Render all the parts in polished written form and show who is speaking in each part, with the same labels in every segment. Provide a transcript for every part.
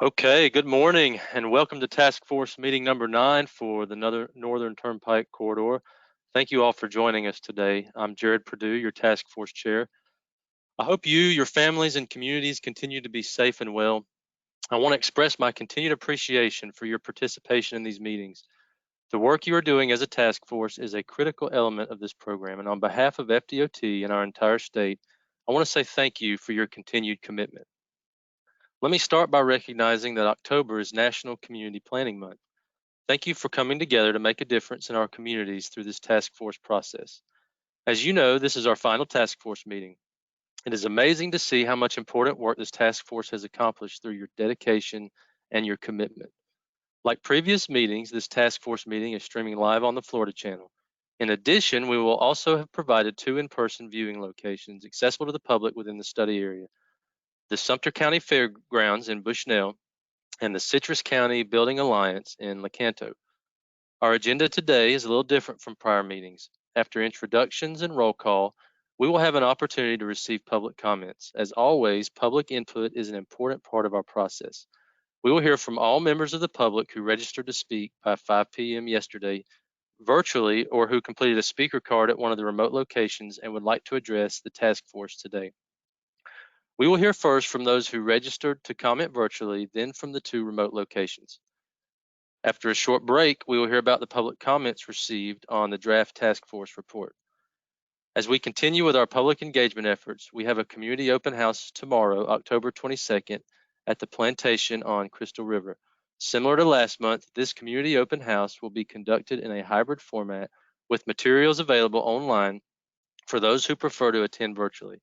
Speaker 1: Okay, good morning and welcome to Task Force meeting number 9 for the Northern Turnpike corridor. Thank you all for joining us today. I'm Jared Perdue, your Task Force Chair. I hope you, your families, and communities continue to be safe and well. I want to express my continued appreciation for your participation in these meetings. The work you are doing as a task force is a critical element of this program, and on behalf of FDOT and our entire state, I want to say thank you for your continued commitment. Let me start by recognizing that October is National Community Planning Month. Thank you for coming together to make a difference in our communities through this task force process. As you know, this is our final task force meeting. It is amazing to see how much important work this task force has accomplished through your dedication and your commitment. Like previous meetings, this task force meeting is streaming live on the Florida channel. In addition, we will also have provided 2 in-person viewing locations accessible to the public within the study area: the Sumter County Fairgrounds in Bushnell and the Citrus County Building Alliance in Lecanto. Our agenda today is a little different from prior meetings. After introductions and roll call, we will have an opportunity to receive public comments. As always, public input is an important part of our process. We will hear from all members of the public who registered to speak by 5 p.m. yesterday virtually or who completed a speaker card at one of the remote locations and would like to address the task force today. We will hear first from those who registered to comment virtually, then from the 2 remote locations. After a short break, we will hear about the public comments received on the draft task force report. As we continue with our public engagement efforts, we have a community open house tomorrow, October 22nd, at the Plantation on Crystal River. Similar to last month, this community open house will be conducted in a hybrid format with materials available online for those who prefer to attend virtually.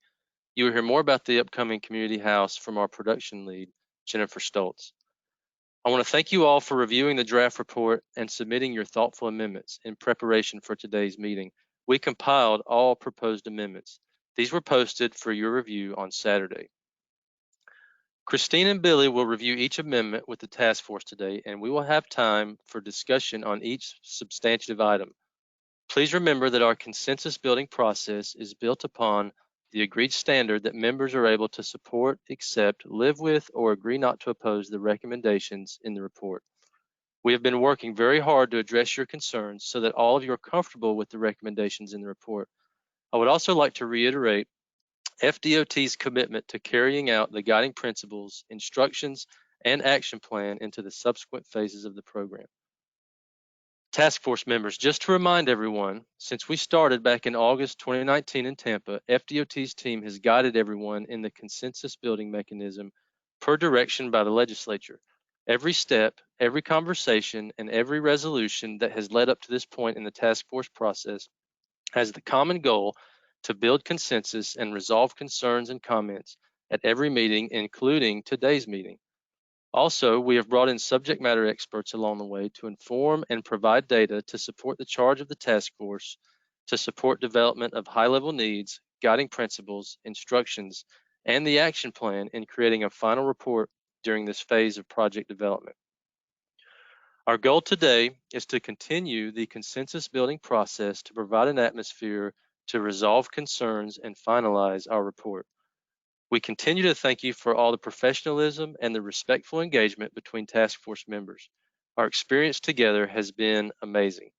Speaker 1: You will hear more about the upcoming community house from our production lead, Jennifer Stoltz. I want to thank you all for reviewing the draft report and submitting your thoughtful amendments in preparation for today's meeting. We compiled all proposed amendments. These were posted for your review on Saturday. Christine and Billy will review each amendment with the task force today, and we will have time for discussion on each substantive item. Please remember that our consensus building process is built upon the agreed standard that members are able to support, accept, live with, or agree not to oppose the recommendations in the report. We have been working very hard to address your concerns so that all of you are comfortable with the recommendations in the report. I would also like to reiterate FDOT's commitment to carrying out the guiding principles, instructions, and action plan into the subsequent phases of the program. Task force members, just to remind everyone, since we started back in August 2019 in Tampa, FDOT's team has guided everyone in the consensus building mechanism per direction by the legislature. Every step, every conversation, and every resolution that has led up to this point in the task force process has the common goal to build consensus and resolve concerns and comments at every meeting, including today's meeting. Also, we have brought in subject matter experts along the way to inform and provide data to support the charge of the task force to support development of high-level needs, guiding principles, instructions, and the action plan in creating a final report during this phase of project development. Our goal today is to continue the consensus building process to provide an atmosphere to resolve concerns and finalize our report. We continue to thank you for all the professionalism and the respectful engagement between task force members. Our experience together has been amazing.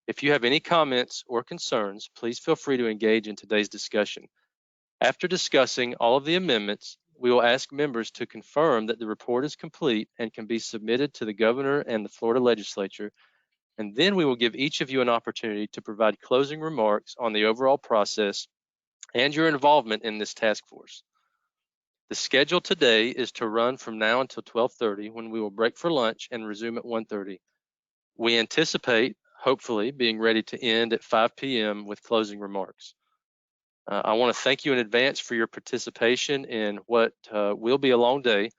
Speaker 1: If you have any comments or concerns, please feel free to engage in today's discussion. After discussing all of the amendments, we will ask members to confirm that the report is complete and can be submitted to the governor and the Florida legislature, and then we will give each of you an opportunity to provide closing remarks on the overall process and your involvement in this task force. The schedule today is to run from now until 12:30, when we will break for lunch and resume at 1:30. We anticipate, hopefully, being ready to end at 5 p.m. with closing remarks. I want to thank you in advance for your participation in what will be a long day.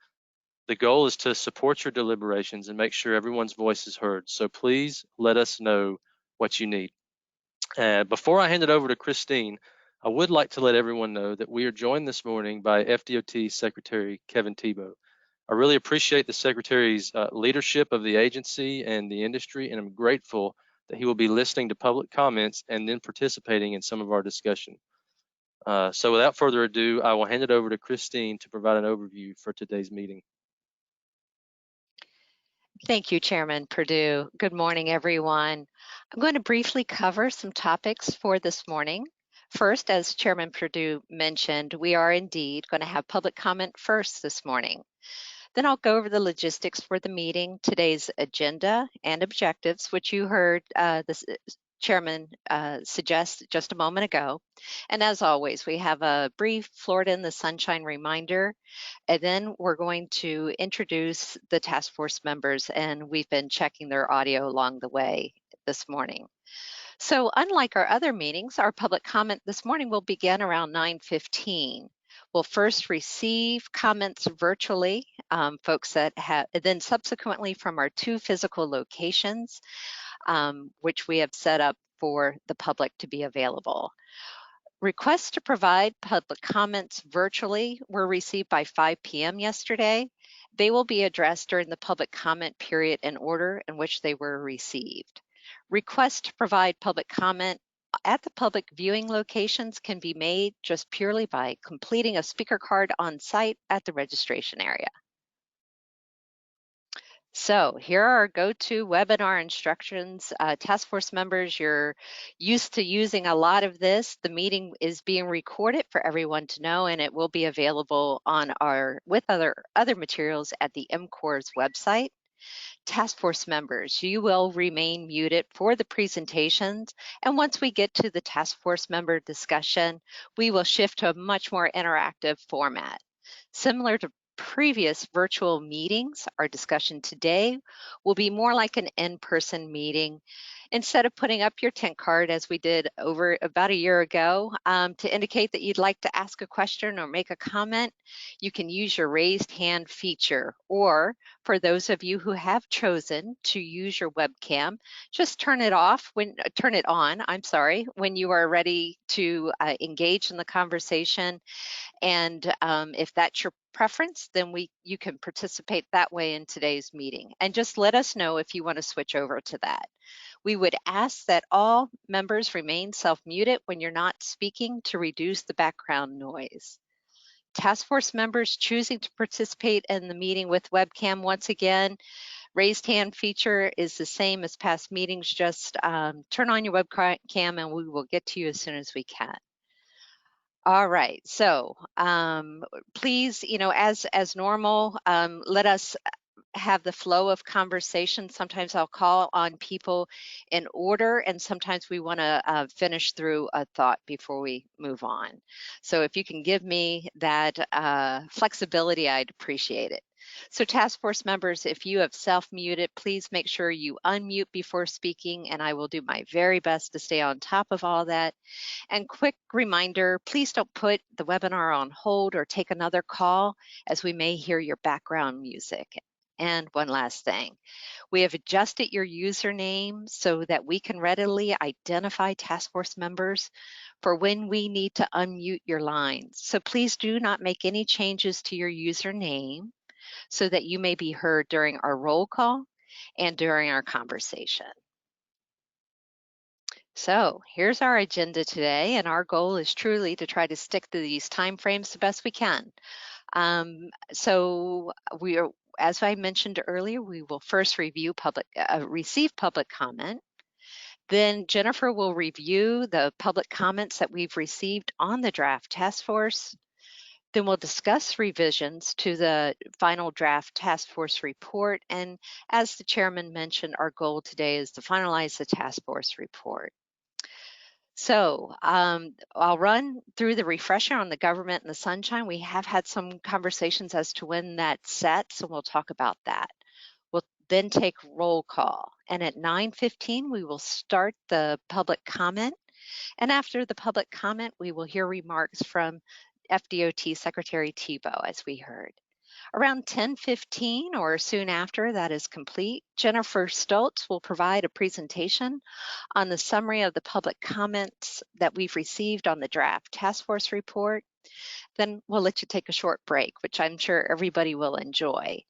Speaker 1: The goal is to support your deliberations and make sure everyone's voice is heard. So please let us know what you need. Before I hand it over to Christine, I would like to let everyone know that we are joined this morning by FDOT Secretary Kevin Tebow. I really appreciate the Secretary's leadership of the agency and the industry, and I'm grateful that he will be listening to public comments and then participating in some of our discussion. So without further ado, I will hand it over to Christine to provide an overview for today's meeting.
Speaker 2: Thank you, Chairman Perdue. Good morning, everyone. I'm going to briefly cover some topics for this morning. First, as Chairman Perdue mentioned, we are indeed going to have public comment first this morning. Then I'll go over the logistics for the meeting, today's agenda and objectives, which you heard the Chairman suggest just a moment ago. And as always, we have a brief Florida in the Sunshine reminder, and then we're going to introduce the task force members, and we've been checking their audio along the way this morning. So unlike our other meetings, our public comment this morning will begin around 9:15. We'll first receive comments virtually, folks that have, then subsequently from our two physical locations, which we have set up for the public to be available. Requests to provide public comments virtually were received by 5 p.m. yesterday. They will be addressed during the public comment period in order in which they were received. Requests to provide public comment at the public viewing locations can be made just purely by completing a speaker card on site at the registration area. So here are our go-to webinar instructions. Task force members, you're used to using a lot of this. The meeting is being recorded for everyone to know, and it will be available on with other materials at the MCOR's website. Task force members, you will remain muted for the presentations, and once we get to the task force member discussion, we will shift to a much more interactive format. Similar to previous virtual meetings, our discussion today will be more like an in-person meeting. Instead of putting up your tent card as we did over about a year ago to indicate that you'd like to ask a question or make a comment, you can use your raised hand feature. Or for those of you who have chosen to use your webcam, just turn it on, when you are ready to engage in the conversation. And if that's your preference, then you can participate that way in today's meeting. And just let us know if you want to switch over to that. We would ask that all members remain self-muted when you're not speaking to reduce the background noise. Task force members choosing to participate in the meeting with webcam, once again, raised hand feature is the same as past meetings. Just turn on your webcam and we will get to you as soon as we can. All right, so please, as normal, let us have the flow of conversation. Sometimes I'll call on people in order, and sometimes we want to finish through a thought before we move on. So if you can give me that flexibility, I'd appreciate it. So task force members, if you have self-muted, please make sure you unmute before speaking, and I will do my very best to stay on top of all that. And quick reminder, please don't put the webinar on hold or take another call, as we may hear your background music. And one last thing, we have adjusted your username so that we can readily identify task force members for when we need to unmute your lines. So please do not make any changes to your username so that you may be heard during our roll call and during our conversation. So here's our agenda today, and our goal is truly to try to stick to these timeframes the best we can. As I mentioned earlier, we will first receive public comment. Then Jennifer will review the public comments that we've received on the draft task force. Then we'll discuss revisions to the final draft task force report. And as the chairman mentioned, our goal today is to finalize the task force report. So I'll run through the refresher on the government and the sunshine. We have had some conversations as to when that's set, so we'll talk about that. We'll then take roll call. And at 9:15, we will start the public comment. And after the public comment, we will hear remarks from FDOT Secretary Tebow, as we heard. Around 10:15 or soon after that is complete, Jennifer Stoltz will provide a presentation on the summary of the public comments that we've received on the draft task force report. Then we'll let you take a short break, which I'm sure everybody will enjoy,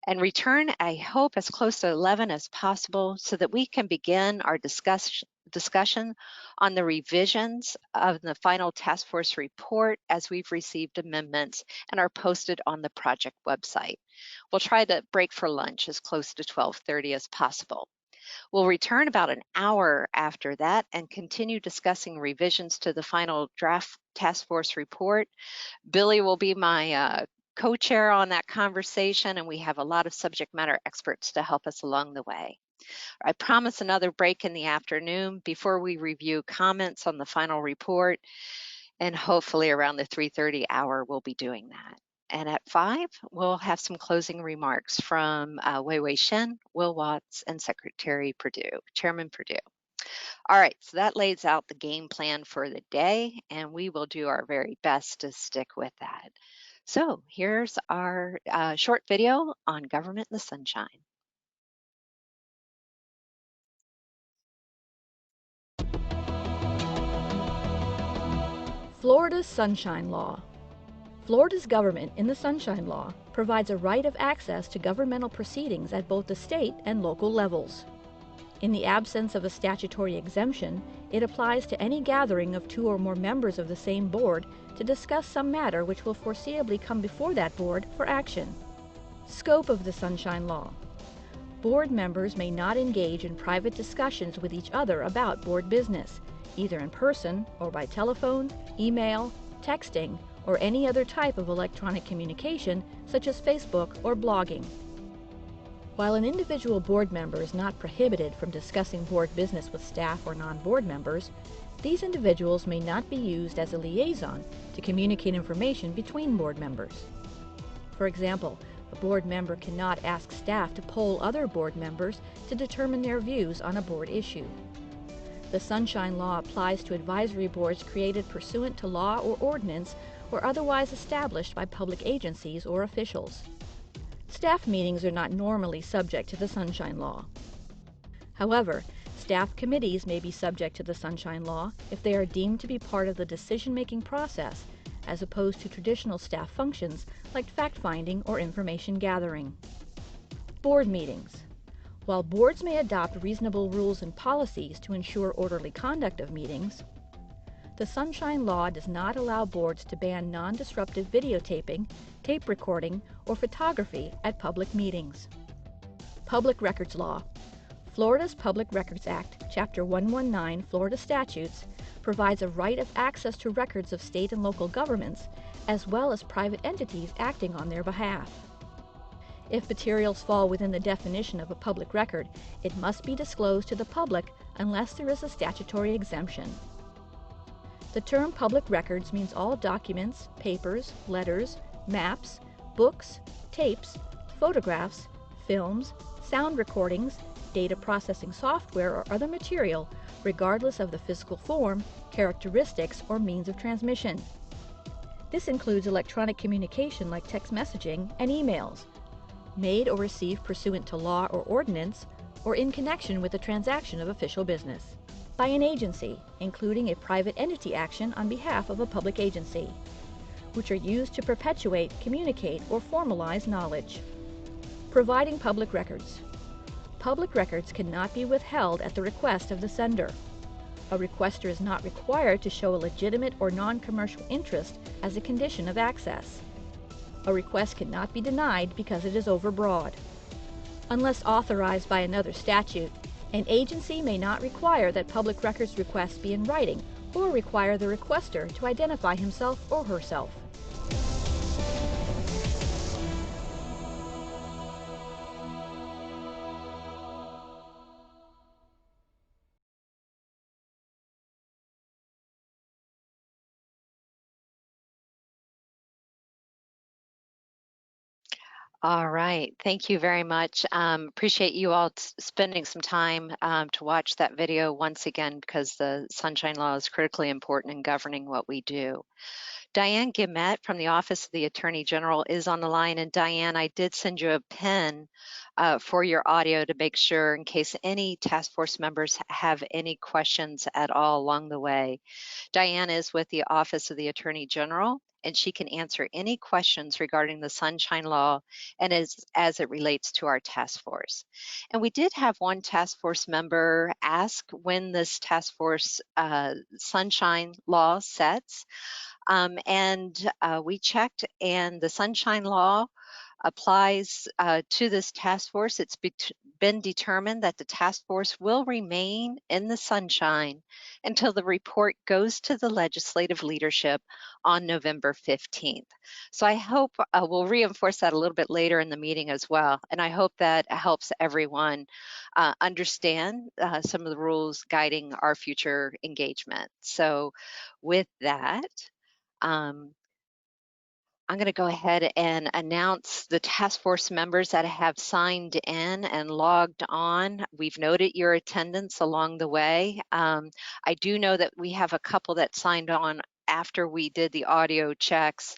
Speaker 2: and return, I hope, as close to 11 as possible so that we can begin our discussion discussion on the revisions of the final task force report as we've received amendments and are posted on the project website. We'll try to break for lunch as close to 12:30 as possible. We'll return about an hour after that and continue discussing revisions to the final draft task force report. Billy will be my co-chair on that conversation, and we have a lot of subject matter experts to help us along the way. I promise another break in the afternoon before we review comments on the final report, and hopefully around the 3:30 hour, we'll be doing that. And at 5, we'll have some closing remarks from Wei Wei Shen, Will Watts, and Chairman Perdue. All right, so that lays out the game plan for the day, and we will do our very best to stick with that. So here's our short video on government in the sunshine.
Speaker 3: Florida's Sunshine Law. Florida's government in the Sunshine Law provides a right of access to governmental proceedings at both the state and local levels. In the absence of a statutory exemption, it applies to any gathering of 2 or more members of the same board to discuss some matter which will foreseeably come before that board for action. Scope of the Sunshine Law. Board members may not engage in private discussions with each other about board business, either in person or by telephone, email, texting, or any other type of electronic communication such as Facebook or blogging. While an individual board member is not prohibited from discussing board business with staff or non-board members, these individuals may not be used as a liaison to communicate information between board members. For example, a board member cannot ask staff to poll other board members to determine their views on a board issue. The Sunshine Law applies to advisory boards created pursuant to law or ordinance or otherwise established by public agencies or officials. Staff meetings are not normally subject to the Sunshine Law. However, staff committees may be subject to the Sunshine Law if they are deemed to be part of the decision-making process, as opposed to traditional staff functions like fact-finding or information gathering. Board meetings. While boards may adopt reasonable rules and policies to ensure orderly conduct of meetings, the Sunshine Law does not allow boards to ban non-disruptive videotaping, tape recording, or photography at public meetings. Public Records Law. Florida's Public Records Act, Chapter 119, Florida Statutes, provides a right of access to records of state and local governments, as well as private entities acting on their behalf. If materials fall within the definition of a public record, it must be disclosed to the public unless there is a statutory exemption. The term public records means all documents, papers, letters, maps, books, tapes, photographs, films, sound recordings, data processing software, or other material, regardless of the physical form, characteristics, or means of transmission. This includes electronic communication like text messaging and emails, made or received pursuant to law or ordinance, or in connection with the transaction of official business, by an agency, including a private entity action on behalf of a public agency, which are used to perpetuate, communicate, or formalize knowledge. Providing public records. Public records cannot be withheld at the request of the sender. A requester is not required to show a legitimate or non-commercial interest as a condition of access. A request cannot be denied because it is overbroad. Unless authorized by another statute, an agency may not require that public records requests be in writing or require the requester to identify himself or herself.
Speaker 2: All right, thank you very much. Appreciate you all spending some time to watch that video once again, because the Sunshine Law is critically important in governing what we do. Diane Guillemette from the Office of the Attorney General is on the line. And Diane, I did send you a pin for your audio to make sure in case any task force members have any questions at all along the way. Diane is with the Office of the Attorney General, and she can answer any questions regarding the Sunshine Law and as it relates to our task force. And we did have one task force member ask when this task force Sunshine Law sets. We checked, and the Sunshine Law applies to this task force. It's been determined that the task force will remain in the sunshine until the report goes to the legislative leadership on November 15th. So I hope we'll reinforce that a little bit later in the meeting as well. And I hope that helps everyone understand some of the rules guiding our future engagement. So with that, I'm going to go ahead and announce the task force members that have signed in and logged on. We've noted your attendance along the way. I do know that we have a couple that signed on after we did the audio checks.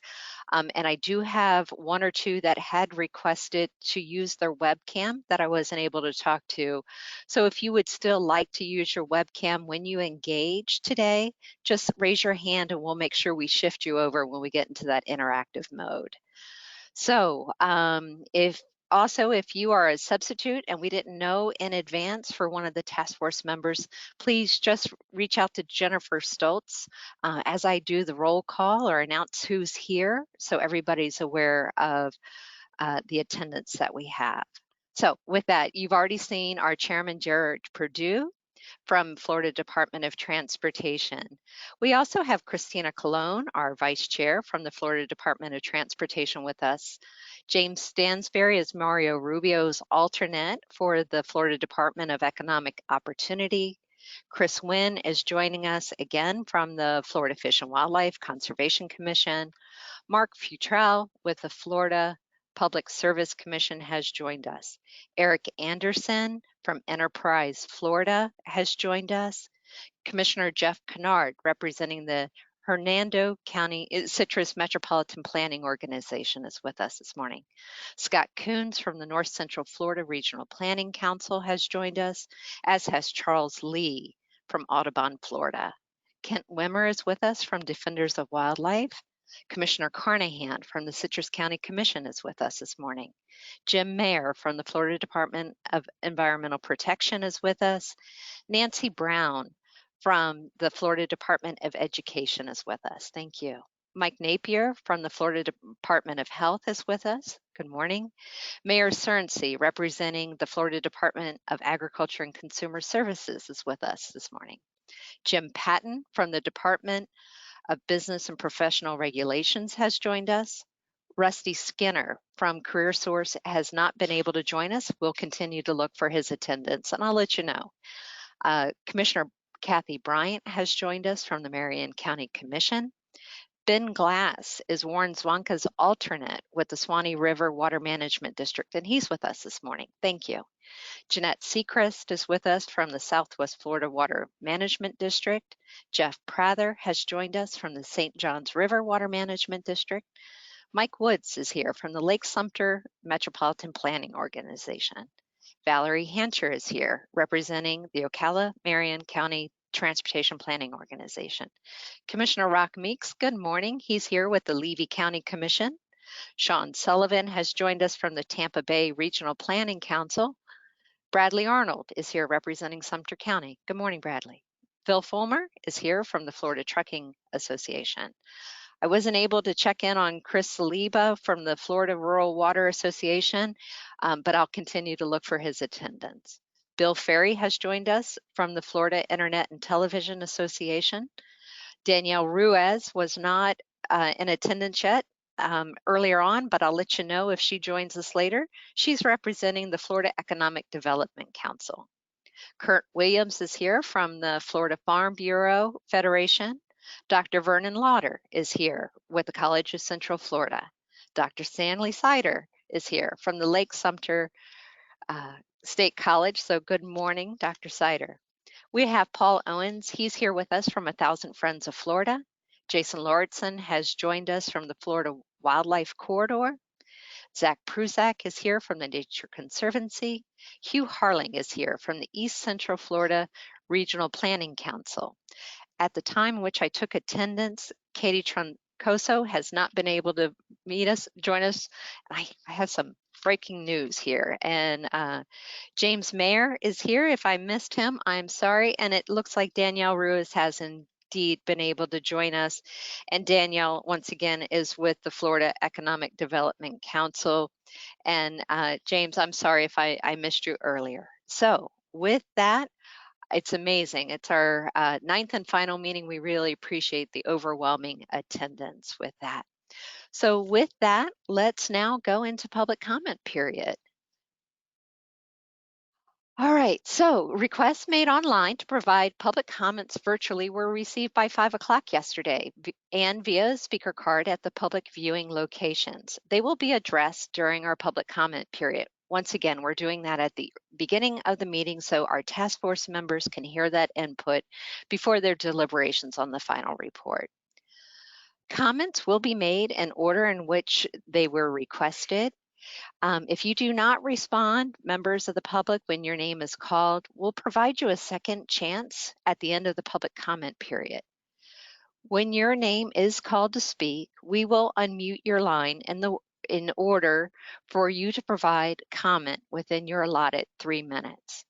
Speaker 2: And I do have one or two that had requested to use their webcam that I wasn't able to talk to. So if you would still like to use your webcam when you engage today, just raise your hand and we'll make sure we shift you over when we get into that interactive mode. So if you are a substitute and we didn't know in advance for one of the task force members, please just reach out to Jennifer Stoltz as I do the roll call or announce who's here so everybody's aware of the attendance that we have. So with that, you've already seen our chairman, Jared Perdue, from Florida Department of Transportation. We also have Christina Colon, our vice chair from the Florida Department of Transportation with us. James Stansberry is Mario Rubio's alternate for the Florida Department of Economic Opportunity. Chris Wynn is joining us again from the Florida Fish and Wildlife Conservation Commission. Mark Futrell with the Florida Public Service Commission has joined us. Eric Anderson from Enterprise Florida has joined us. Commissioner Jeff Kennard, representing the Hernando County Citrus Metropolitan Planning Organization, is with us this morning. Scott Coons from the North Central Florida Regional Planning Council has joined us, as has Charles Lee from Audubon, Florida. Kent Wimmer is with us from Defenders of Wildlife. Commissioner Carnahan from the Citrus County Commission is with us this morning. Jim Mayer from the Florida Department of Environmental Protection is with us. Nancy Brown from the Florida Department of Education is with us. Thank you. Mike Napier from the Florida Department of Health is with us. Good morning. Mayor Cernsey, representing the Florida Department of Agriculture and Consumer Services, is with us this morning. Jim Patton from the Department of Business and Professional Regulations has joined us. Rusty Skinner from CareerSource has not been able to join us. We'll continue to look for his attendance, and I'll let you know. Commissioner Kathy Bryant has joined us from the Marion County Commission. Ben Glass is Warren Zwanka's alternate with the Swanee River Water Management District, and he's with us this morning. Thank you. Jeanette Seacrest is with us from the Southwest Florida Water Management District. Jeff Prather has joined us from the St. Johns River Water Management District. Mike Woods is here from the Lake Sumter Metropolitan Planning Organization. Valerie Hancher is here representing the Ocala-Marion County Transportation Planning Organization. Commissioner Rock Meeks, good morning. He's here with the Levy County Commission. Sean Sullivan has joined us from the Tampa Bay Regional Planning Council. Bradley Arnold is here representing Sumter County. Good morning, Bradley. Phil Fulmer is here from the Florida Trucking Association. I wasn't able to check in on Chris Saliba from the Florida Rural Water Association, but I'll continue to look for his attendance. Bill Ferry has joined us from the Florida Internet and Television Association. Danielle Ruiz was not in attendance yet earlier on, but I'll let you know if she joins us later. She's representing the Florida Economic Development Council. Kurt Williams is here from the Florida Farm Bureau Federation. Dr. Vernon Lauder is here with the College of Central Florida. Dr. Stanley Sider is here from the Lake Sumter State College. So good morning, Dr. Sider. We have Paul Owens. He's here with us from 1,000 Friends of Florida. Jason Lauritsen has joined us from the Florida Wildlife Corridor. Zach Prusak is here from the Nature Conservancy. Hugh Harling is here from the East Central Florida Regional Planning Council. At the time in which I took attendance, Katie Coso has not been able to join us. I have some breaking news here. And James Mayer is here. If I missed him, I'm sorry. And it looks like Danielle Ruiz has indeed been able to join us. And Danielle, once again, is with the Florida Economic Development Council. And James, I'm sorry if I missed you earlier. So with that, it's amazing. It's our ninth and final meeting. We really appreciate the overwhelming attendance with that. So with that, let's now go into public comment period. All right, so requests made online to provide public comments virtually were received by 5 o'clock yesterday and via speaker card at the public viewing locations. They will be addressed during our public comment period. Once again, we're doing that at the beginning of the meeting so our task force members can hear that input before their deliberations on the final report. Comments will be made in order in which they were requested. If you do not respond, members of the public, when your name is called, we'll provide you a second chance at the end of the public comment period. When your name is called to speak, we will unmute your line in order for you to provide comment within your allotted 3 minutes.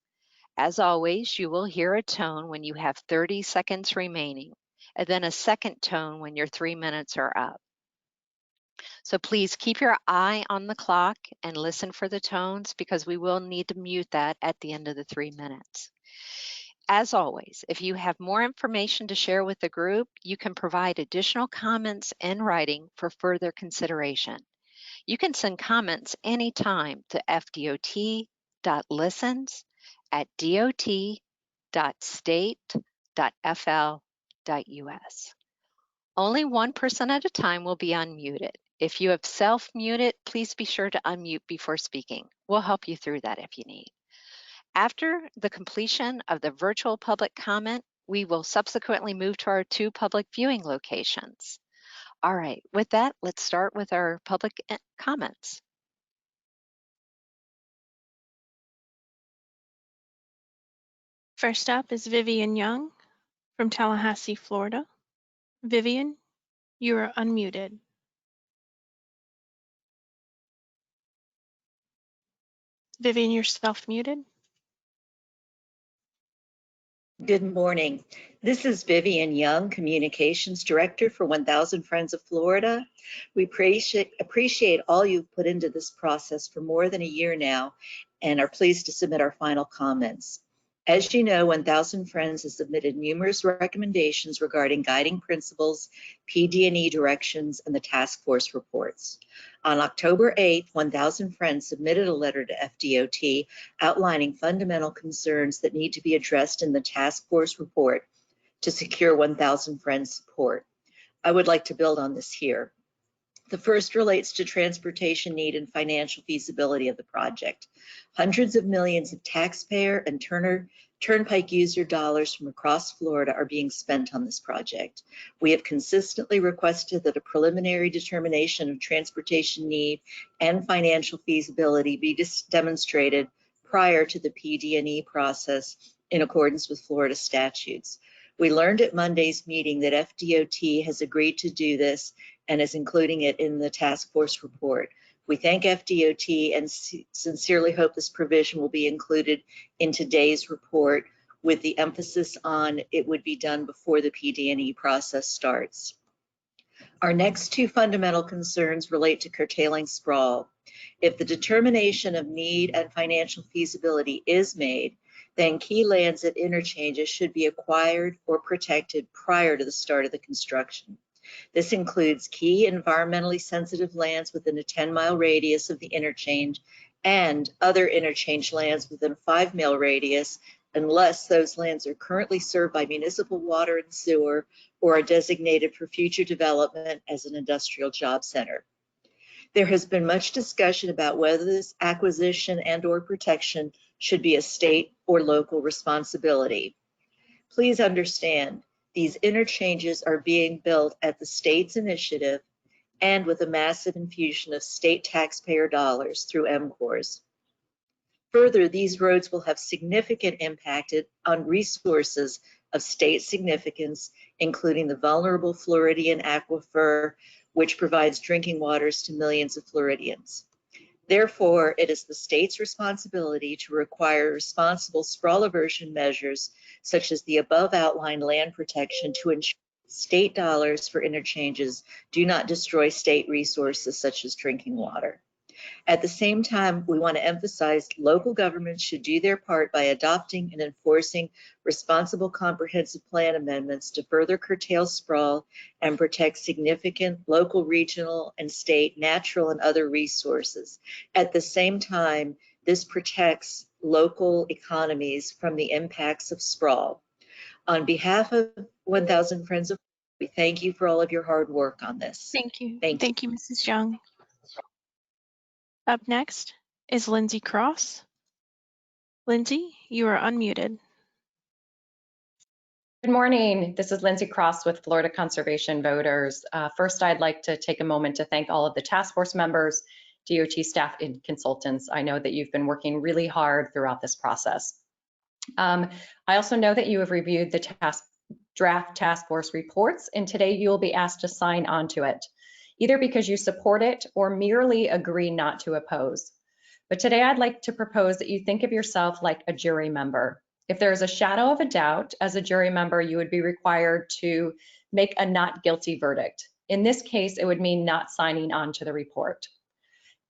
Speaker 2: As always, you will hear a tone when you have 30 seconds remaining, and then a second tone when your 3 minutes are up. So please keep your eye on the clock and listen for the tones because we will need to mute that at the end of the 3 minutes. As always, if you have more information to share with the group, you can provide additional comments in writing for further consideration. You can send comments anytime to fdot.listens@dot.state.fl.us. Only one person at a time will be unmuted. If you have self-muted, please be sure to unmute before speaking. We'll help you through that if you need. After the completion of the virtual public comment, we will subsequently move to our 2 public viewing locations. All right, with that, let's start with our public comments.
Speaker 4: First up is Vivian Young from Tallahassee, Florida. Vivian, you are unmuted. Vivian, you're self-muted.
Speaker 5: Good morning. This is Vivian Young, Communications Director for 1000 Friends of Florida. We appreciate all you've put into this process for more than a year now and are pleased to submit our final comments. As you know, 1000 Friends has submitted numerous recommendations regarding guiding principles, PD&E directions, and the task force reports. On October 8th, 1000 Friends submitted a letter to FDOT outlining fundamental concerns that need to be addressed in the task force report to secure 1000 Friends support. I would like to build on this here. The first relates to transportation need and financial feasibility of the project. Hundreds of millions of taxpayer and Turnpike user dollars from across Florida are being spent on this project. We have consistently requested that a preliminary determination of transportation need and financial feasibility be demonstrated prior to the PD&E process in accordance with Florida statutes. We learned at Monday's meeting that FDOT has agreed to do this and is including it in the task force report. We thank FDOT and sincerely hope this provision will be included in today's report with the emphasis on it would be done before the PD&E process starts. Our next 2 fundamental concerns relate to curtailing sprawl. If the determination of need and financial feasibility is made, then key lands at interchanges should be acquired or protected prior to the start of the construction. This includes key environmentally sensitive lands within a 10-mile radius of the interchange and other interchange lands within a 5-mile radius, unless those lands are currently served by municipal water and sewer or are designated for future development as an industrial job center. There has been much discussion about whether this acquisition and/or protection should be a state or local responsibility. Please understand, these interchanges are being built at the state's initiative and with a massive infusion of state taxpayer dollars through MCORs. Further, these roads will have significant impact on resources of state significance, including the vulnerable Floridian aquifer, which provides drinking waters to millions of Floridians. Therefore, it is the state's responsibility to require responsible sprawl aversion measures, such as the above outlined land protection, to ensure state dollars for interchanges do not destroy state resources such as drinking water. At the same time, we want to emphasize local governments should do their part by adopting and enforcing responsible comprehensive plan amendments to further curtail sprawl and protect significant local, regional, and state natural and other resources. At the same time, this protects local economies from the impacts of sprawl. On behalf of 1,000 Friends of Florida, we thank you for all of your hard work on this.
Speaker 4: Thank you.
Speaker 5: Thank you.
Speaker 4: Thank you, Mrs. Young. Up next is Lindsay Cross. Lindsay, you are unmuted.
Speaker 6: Good morning. This is Lindsay Cross with Florida Conservation Voters. First, I'd like to take a moment to thank all of the task force members, DOT staff, and consultants. I know that you've been working really hard throughout this process. I also know that you have reviewed the draft task force reports, and today you will be asked to sign on to it, either because you support it or merely agree not to oppose. But today I'd like to propose that you think of yourself like a jury member. If there is a shadow of a doubt, as a jury member, you would be required to make a not guilty verdict. In this case, it would mean not signing on to the report.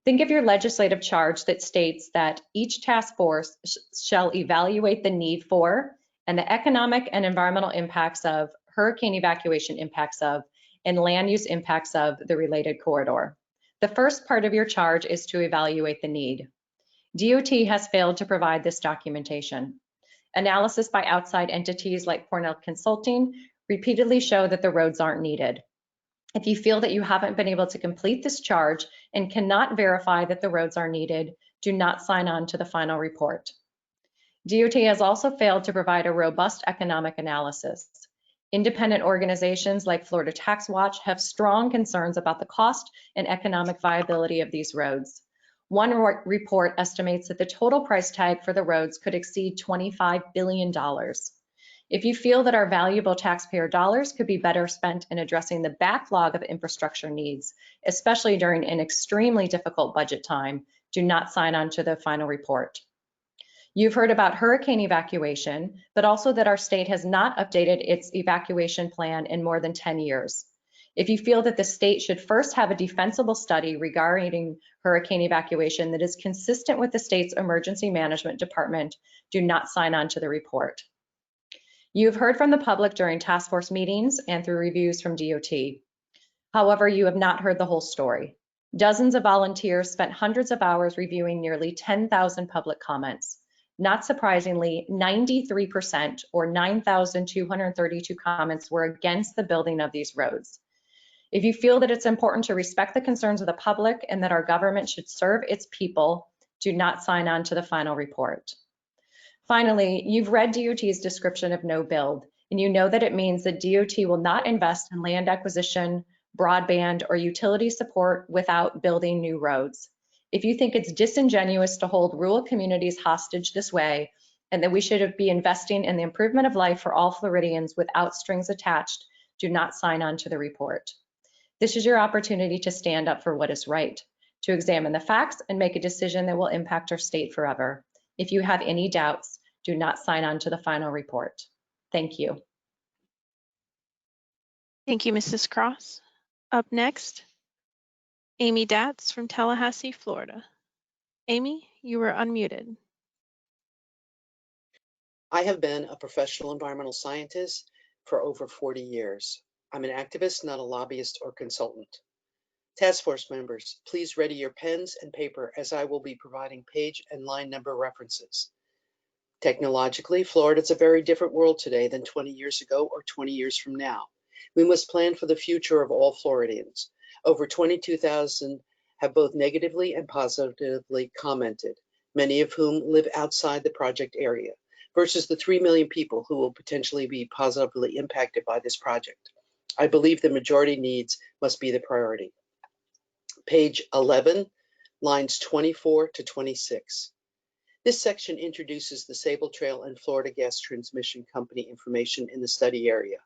Speaker 6: Think of your legislative charge that states that each task force shall evaluate the need for and the economic and environmental impacts of, hurricane evacuation impacts of, and land use impacts of the related corridor. The first part of your charge is to evaluate the need. DOT has failed to provide this documentation. Analysis by outside entities like Cornell Consulting repeatedly show that the roads aren't needed. If you feel that you haven't been able to complete this charge and cannot verify that the roads are needed, do not sign on to the final report. DOT has also failed to provide a robust economic analysis. Independent organizations like Florida Tax Watch have strong concerns about the cost and economic viability of these roads. One report estimates that the total price tag for the roads could exceed $25 billion. If you feel that our valuable taxpayer dollars could be better spent in addressing the backlog of infrastructure needs, especially during an extremely difficult budget time, do not sign on to the final report. You've heard about hurricane evacuation, but also that our state has not updated its evacuation plan in more than 10 years. If you feel that the state should first have a defensible study regarding hurricane evacuation that is consistent with the state's emergency management department, do not sign on to the report. You've heard from the public during task force meetings and through reviews from DOT. However, you have not heard the whole story. Dozens of volunteers spent hundreds of hours reviewing nearly 10,000 public comments. Not surprisingly, 93% or 9,232 comments were against the building of these roads. If you feel that it's important to respect the concerns of the public and that our government should serve its people, do not sign on to the final report. Finally, you've read DOT's description of no build, and you know that it means that DOT will not invest in land acquisition, broadband, or utility support without building new roads. If you think it's disingenuous to hold rural communities hostage this way, and that we should be investing in the improvement of life for all Floridians without strings attached, do not sign on to the report. This is your opportunity to stand up for what is right, to examine the facts and make a decision that will impact our state forever. If you have any doubts, do not sign on to the final report. Thank you.
Speaker 4: Thank you, Mrs. Cross. Up next, Amy Datz from Tallahassee, Florida. Amy, you are unmuted.
Speaker 7: I have been a professional environmental scientist for over 40 years. I'm an activist, not a lobbyist or consultant. Task force members, please ready your pens and paper as I will be providing page and line number references. Technologically, Florida is a very different world today than 20 years ago or 20 years from now. We must plan for the future of all Floridians. Over 22,000 have both negatively and positively commented, many of whom live outside the project area, versus the 3 million people who will potentially be positively impacted by this project. I believe the majority needs must be the priority. Page 11, lines 24 to 26. This section introduces the Sable Trail and Florida Gas Transmission Company information in the study area.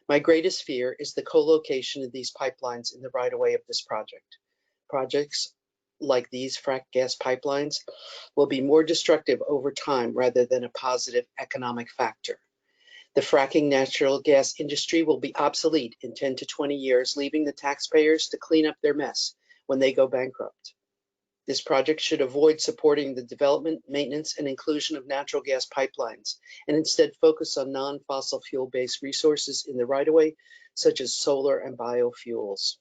Speaker 7: My greatest fear is the co-location of these pipelines in the right-of-way of this project. Projects like these frac gas pipelines will be more destructive over time rather than a positive economic factor. The fracking natural gas industry will be obsolete in 10 to 20 years, leaving the taxpayers to clean up their mess when they go bankrupt. This project should avoid supporting the development, maintenance, and inclusion of natural gas pipelines, and instead focus on non-fossil fuel-based resources in the right-of-way, such as solar and biofuels.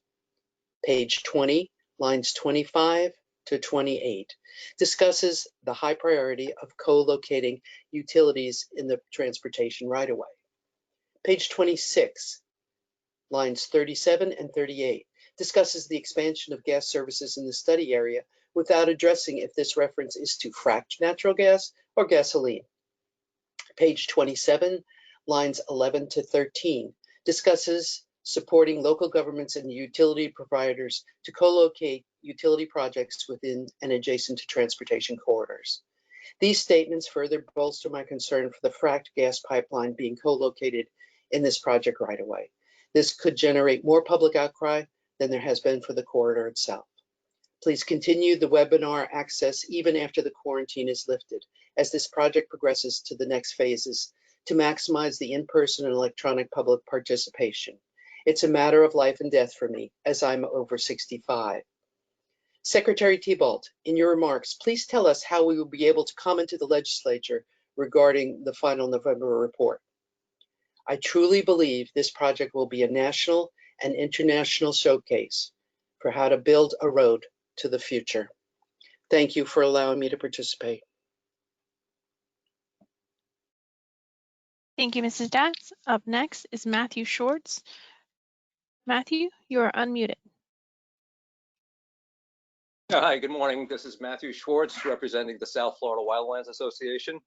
Speaker 7: Page 20, lines 25 to 28, discusses the high priority of co-locating utilities in the transportation right-of-way. Page 26, lines 37 and 38, discusses the expansion of gas services in the study area without addressing if this reference is to fracked natural gas or gasoline. Page 27, lines 11 to 13, discusses supporting local governments and utility providers to co-locate utility projects within and adjacent to transportation corridors. These statements further bolster my concern for the fracked gas pipeline being co-located in this project right away. This could generate more public outcry than there has been for the corridor itself. Please continue the webinar access even after the quarantine is lifted, as this project progresses to the next phases to maximize the in-person and electronic public participation. It's a matter of life and death for me, as I'm over 65. Secretary Thibault, in your remarks, please tell us how we will be able to comment to the legislature regarding the final November report. I truly believe this project will be a national and international showcase for how to build a road to the future. Thank you for allowing me to participate.
Speaker 4: Thank you, Mrs. Datz. Up next is Matthew Schwartz. Matthew, you are unmuted.
Speaker 8: Hi, good morning. This is Matthew Schwartz, representing the South Florida Wildlands Association.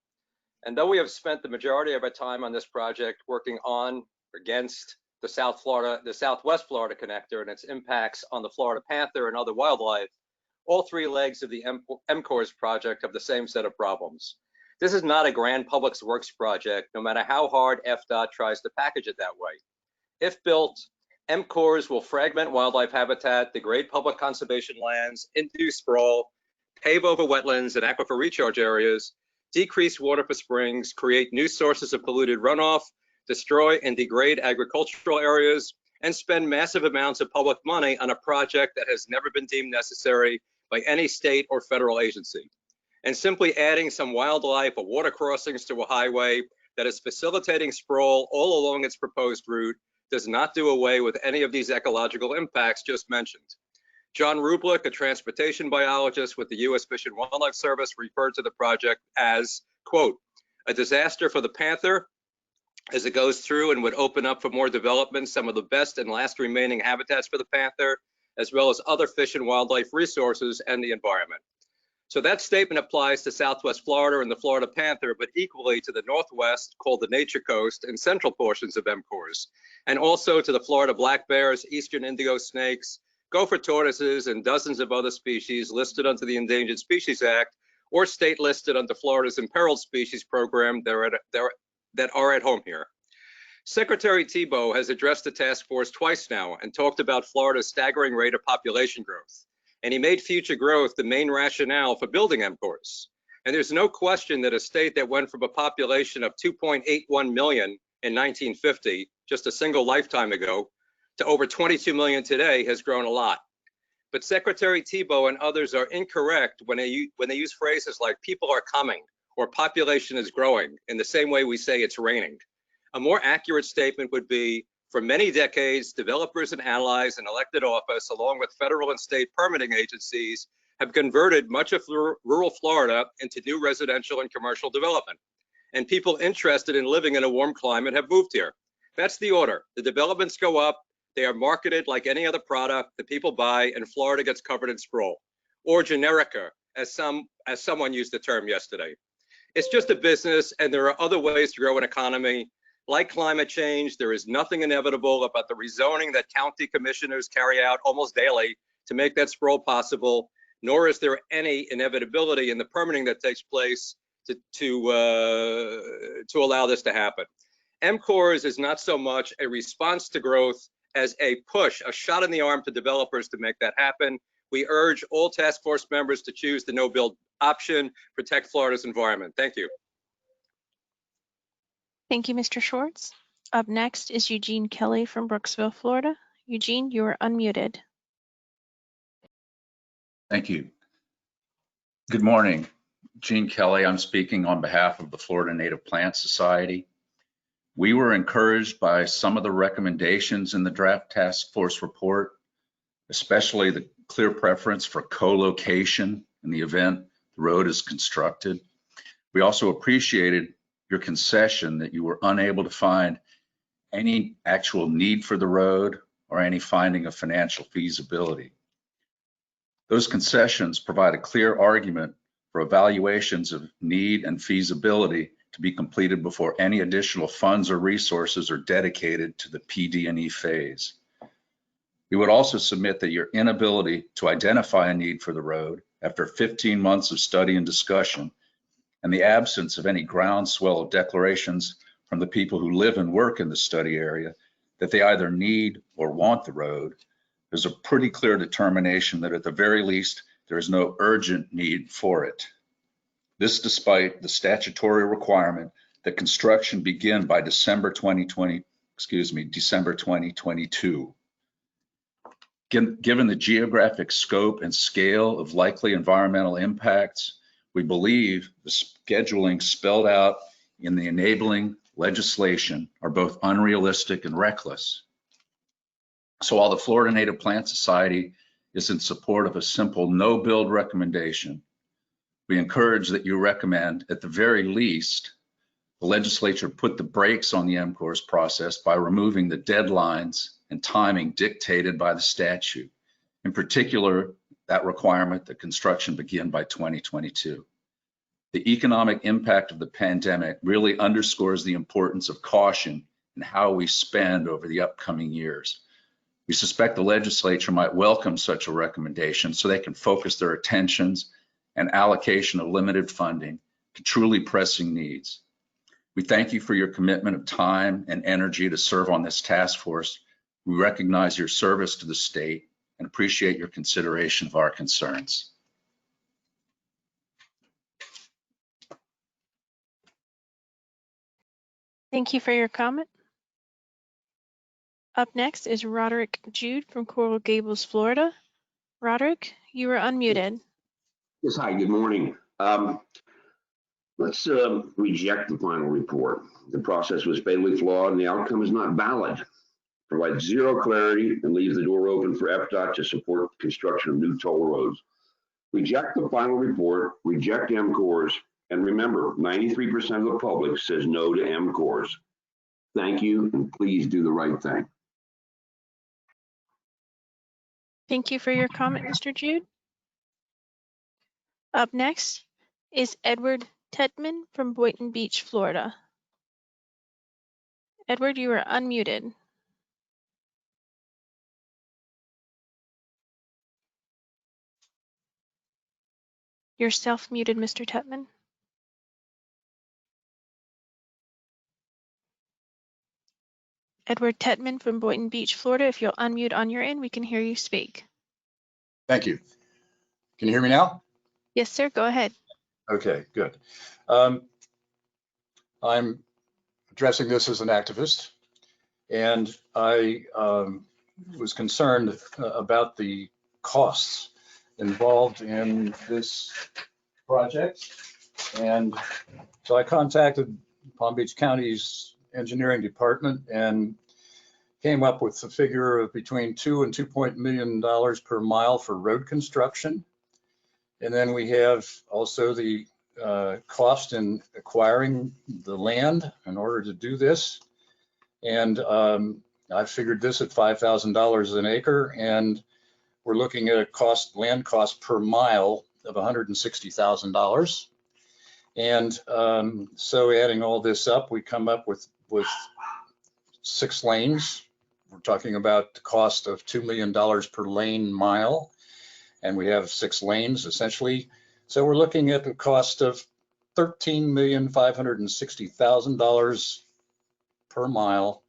Speaker 8: And though we have spent the majority of our time on this project working on or against the Southwest Florida connector and its impacts on the Florida panther and other wildlife, all three legs of the MCORS project have the same set of problems. This is not a grand public works project, no matter how hard FDOT tries to package it that way. If built, MCORS will fragment wildlife habitat, degrade public conservation lands, induce sprawl, pave over wetlands and aquifer recharge areas, decrease water for springs, create new sources of polluted runoff, destroy and degrade agricultural areas, and spend massive amounts of public money on a project that has never been deemed necessary by any state or federal agency. And simply adding some wildlife or water crossings to a highway that is facilitating sprawl all along its proposed route does not do away with any of these ecological impacts just mentioned. John Rublick, a transportation biologist with the U.S. Fish and Wildlife Service, referred to the project as, quote, a disaster for the panther as it goes through and would open up for more development some of the best and last remaining habitats for the panther, as well as other fish and wildlife resources and the environment. So that statement applies to Southwest Florida and the Florida panther, but equally to the Northwest, called the Nature Coast, and central portions of MCORS, and also to the Florida black bears, eastern indigo snakes, gopher tortoises, and dozens of other species listed under the Endangered Species Act, or state listed under Florida's Imperiled Species Program that are at home here. Secretary Thibault has addressed the task force twice now and talked about Florida's staggering rate of population growth. And he made future growth the main rationale for building MCORS. And there's no question that a state that went from a population of 2.81 million in 1950, just a single lifetime ago, to over 22 million today has grown a lot. But Secretary Thibault and others are incorrect when they use phrases like people are coming or population is growing in the same way we say it's raining. A more accurate statement would be, for many decades, developers and allies in elected office, along with federal and state permitting agencies, have converted much of rural Florida into new residential and commercial development. And people interested in living in a warm climate have moved here. That's the order. The developments go up, they are marketed like any other product that people buy, and Florida gets covered in sprawl. Or generica, as someone used the term yesterday. It's just a business, and there are other ways to grow an economy. Like climate change, there is nothing inevitable about the rezoning that county commissioners carry out almost daily to make that sprawl possible. nor is there any inevitability in the permitting that takes place to allow this to happen. MCORS is not so much a response to growth as a push, a shot in the arm to developers to make that happen. We urge all task force members to choose the no-build option, protect Florida's environment. Thank you.
Speaker 4: Thank you, Mr. Schwartz. Up next is Eugene Kelly from Brooksville, Florida. Eugene, you are unmuted.
Speaker 9: Thank you. Good morning. Gene Kelly, I'm speaking on behalf of the Florida Native Plant Society. We were encouraged by some of the recommendations in the draft task force report, especially the clear preference for co-location in the event the road is constructed. We also appreciated your concession that you were unable to find any actual need for the road or any finding of financial feasibility. Those concessions provide a clear argument for evaluations of need and feasibility to be completed before any additional funds or resources are dedicated to the PD&E phase. We would also submit that your inability to identify a need for the road after 15 months of study and discussion and the absence of any groundswell of declarations from the people who live and work in the study area that they either need or want the road, there's a pretty clear determination that at the very least, there is no urgent need for it. This despite the statutory requirement that construction begin by December 2022. Given the geographic scope and scale of likely environmental impacts, we believe the scheduling spelled out in the enabling legislation are both unrealistic and reckless. So while the Florida Native Plant Society is in support of a simple no-build recommendation, we encourage that you recommend, at the very least, the legislature put the brakes on the MCORS process by removing the deadlines and timing dictated by the statute. In particular, that requirement that construction begin by 2022. The economic impact of the pandemic really underscores the importance of caution in how we spend over the upcoming years. We suspect the legislature might welcome such a recommendation so they can focus their attentions and allocation of limited funding to truly pressing needs. We thank you for your commitment of time and energy to serve on this task force. We recognize your service to the state and appreciate your consideration of our concerns.
Speaker 4: Thank you for your comment. Up next is Roderick Jude from Coral Gables, Florida. Roderick, you are unmuted.
Speaker 10: Yes, hi, good morning. Let's reject the final report. The process was fatally flawed and the outcome is not valid. Provides zero clarity and leaves the door open for FDOT to support construction of new toll roads. Reject the final report, reject MCORS, and remember, 93% of the public says no to MCORS. Thank you, and please do the right thing.
Speaker 4: Thank you for your comment, Mr. Jude. Up next is Edward Tedman from Boynton Beach, Florida. Edward, you are unmuted. You're self-muted, Mr. Tedman. Edward Tedman from Boynton Beach, Florida. If you'll unmute on your end, we can hear you speak.
Speaker 9: Thank you. Can you hear me now?
Speaker 4: Yes, sir. Go ahead.
Speaker 9: Okay, good. I'm addressing this as an activist, and I was concerned about the costs involved in this project. And so I contacted Palm Beach County's engineering department and came up with a figure of between $2 and $2 million per mile for road construction. And then we have also the cost in acquiring the land in order to do this. And I figured this at $5,000 an acre, and we're looking at a land cost per mile of $160,000. And so adding all this up, we come up with 6 lanes. We're talking about the cost of $2 million per lane mile. and we have 6 lanes essentially. So we're looking at the cost of $13,560,000 per mile.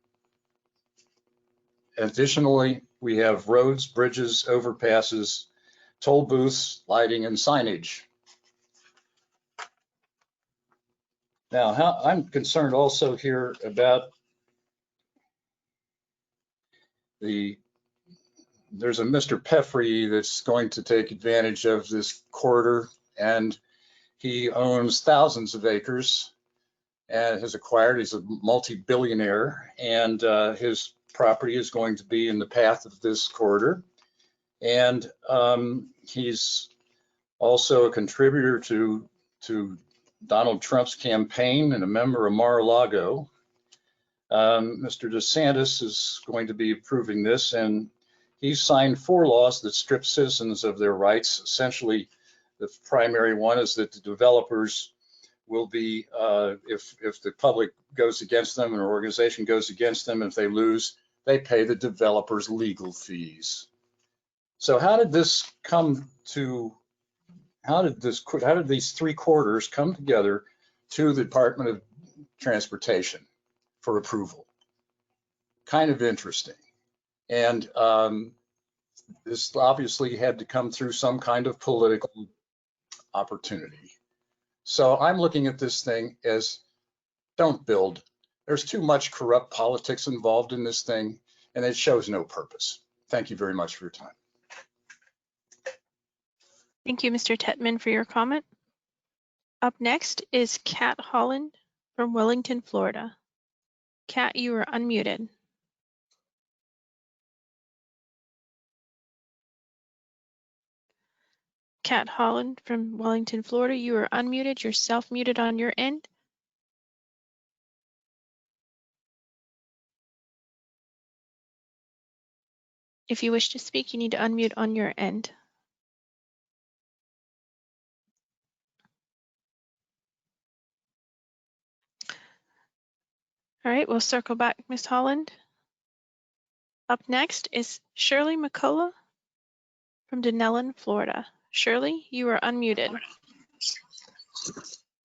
Speaker 9: Additionally, we have roads, bridges, overpasses, toll booths, lighting, and signage. Now, I'm concerned also here about there's a Mr. Peffrey that's going to take advantage of this corridor, and he owns thousands of acres and has acquired, he's a multi-billionaire, and his property is going to be in the path of this corridor. And he's also a contributor to Donald Trump's campaign and a member of Mar-a-Lago. Mr. DeSantis is going to be approving this, and he's signed 4 laws that strip citizens of their rights. Essentially, the primary one is that the developers will be, if the public goes against them, an organization goes against them, if they lose, they pay the developers legal fees. So how did this come to, how did these 3 corridors come together to the Department of Transportation for approval? Kind of interesting. And this obviously had to come through some kind of political opportunity. So I'm looking at this thing as, don't build. There's too much corrupt politics involved in this thing, and it shows no purpose. Thank you very much for your time.
Speaker 4: Thank you, Mr. Tetman, for your comment. Up next is Kat Holland from Wellington, Florida. Kat, you are unmuted. Kat Holland from Wellington, Florida, you are unmuted. You're self-muted on your end. If you wish to speak, you need to unmute on your end. All right, we'll circle back, Ms. Holland. Up next is Shirley McCullough from Denellen, Florida. Shirley, you are unmuted.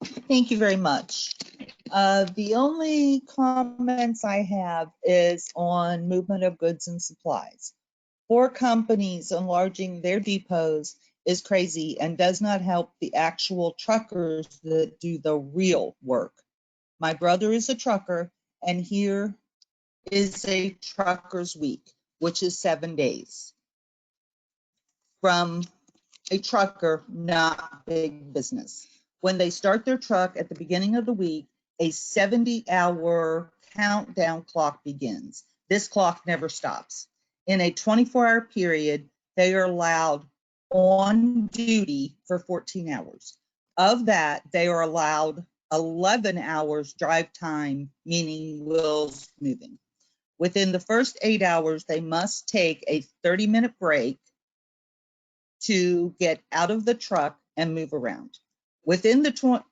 Speaker 11: Thank you very much. The only comments I have is on movement of goods and supplies. 4 companies enlarging their depots is crazy and does not help the actual truckers that do the real work. My brother is a trucker, and here is a trucker's week, which is 7 days. From a trucker, not big business. When they start their truck at the beginning of the week, a 70-hour countdown clock begins. This clock never stops. In a 24-hour period, they are allowed on duty for 14 hours. Of that, they are allowed 11 hours drive time, meaning wheels moving. Within the first 8 hours, they must take a 30-minute break to get out of the truck and move around. Within the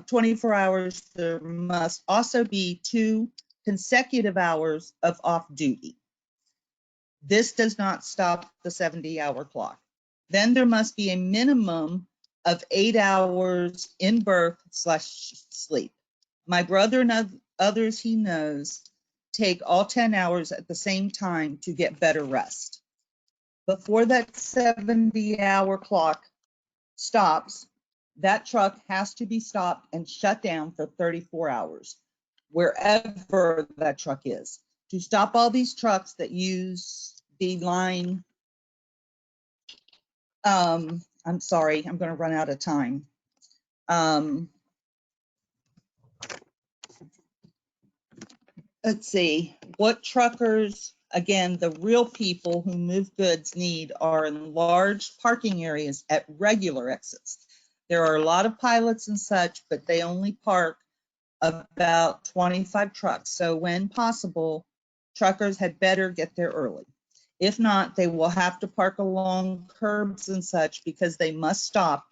Speaker 11: 24 hours, there must also be 2 consecutive hours of off duty. This does not stop the 70-hour clock. Then there must be a minimum of 8 hours in berth/sleep. My brother and others he knows take all 10 hours at the same time to get better rest. Before that 70-hour clock stops, that truck has to be stopped and shut down for 34 hours, wherever that truck is. To stop all these trucks that use the line, I'm sorry, I'm going to run out of time. Let's see, what truckers, again, the real people who move goods need are in large parking areas at regular exits. There are a lot of pilots and such, but they only park about 25 trucks. So when possible, truckers had better get there early. If not, they will have to park along curbs and such because they must stop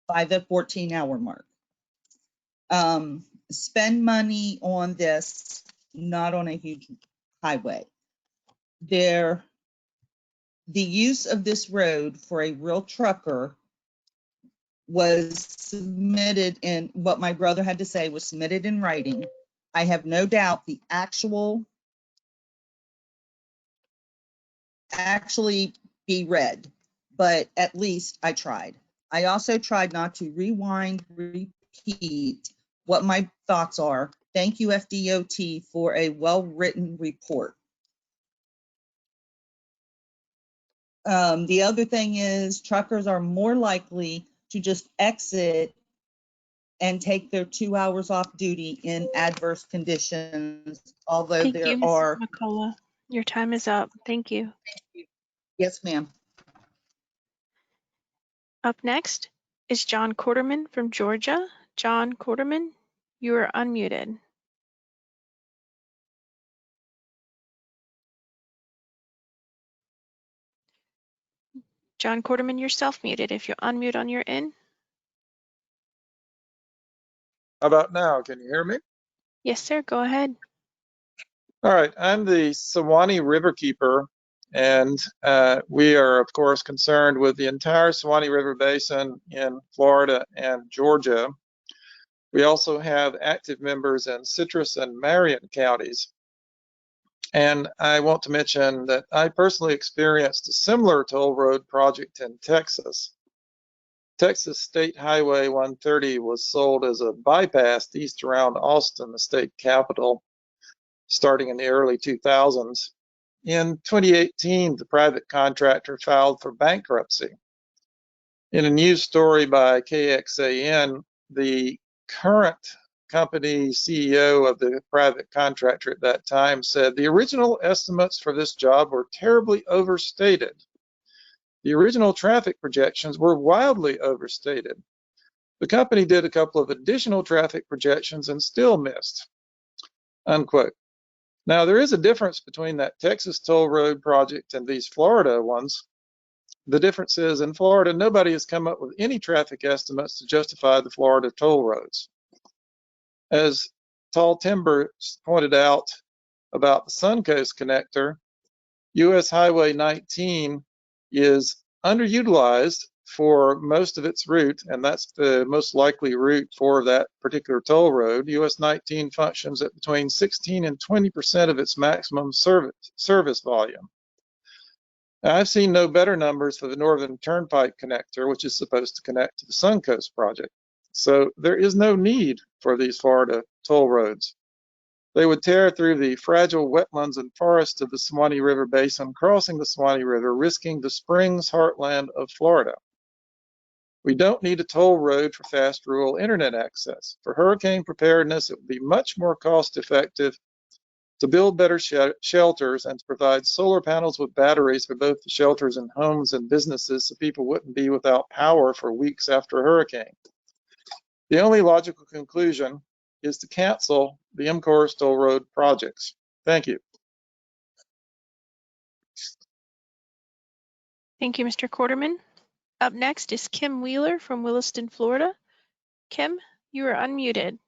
Speaker 11: by the 14-hour mark. Spend money on this, not on a huge highway. There The use of this road for a real trucker was submitted in, what my brother had to say was submitted in writing. I have no doubt the actually be read, but at least I tried. I also tried not to rewind, repeat what my thoughts are. Thank you, FDOT, for a well-written report. The other thing is truckers are more likely to just exit and take their 2 hours off duty in adverse conditions, although
Speaker 4: Thank
Speaker 11: there
Speaker 4: you, Mrs.
Speaker 11: are.
Speaker 4: McCullough. Your time is up. Thank you.
Speaker 11: Yes, ma'am.
Speaker 4: Up next is John Quarterman from Georgia. John Quarterman, you are unmuted. John Quarterman, you're self-muted. If you unmute on your end.
Speaker 12: How about now? Can you hear me?
Speaker 4: Yes, sir. Go ahead.
Speaker 12: All right. I'm the Suwannee Riverkeeper, and we are, of course, concerned with the entire Suwannee River Basin in Florida and Georgia. We also have active members in Citrus and Marion counties. And I want to mention that I personally experienced a similar toll road project in Texas. Texas State Highway 130 was sold as a bypass east around Austin, the state capital, starting in the early 2000s. In 2018, the private contractor filed for bankruptcy. In a news story by KXAN, the current company CEO of the private contractor at that time said the original estimates for this job were terribly overstated. The original traffic projections were wildly overstated. The company did a couple of additional traffic projections and still missed, unquote. Now, there is a difference between that Texas toll road project and these Florida ones. The difference is in Florida, nobody has come up with any traffic estimates to justify the Florida toll roads. As Tall Timber pointed out about the Suncoast connector, US Highway 19 is underutilized for most of its route, and that's the most likely route for that particular toll road. US 19 functions at between 16 and 20% of its maximum service volume. Now, I've seen no better numbers for the Northern Turnpike connector, which is supposed to connect to the Suncoast project. So there is no need for these Florida toll roads. They would tear through the fragile wetlands and forests of the Suwannee River Basin, crossing the Suwannee River, risking the Springs heartland of Florida. We don't need a toll road for fast rural internet access. For hurricane preparedness, it would be much more cost effective to build better shelters and to provide solar panels with batteries for both the shelters and homes and businesses so people wouldn't be without power for weeks after a hurricane. The only logical conclusion is to cancel the MCORS toll road projects. Thank you.
Speaker 4: Thank you, Mr. Quarterman. Up next is Kim Wheeler from Williston, Florida. Kim, you are unmuted.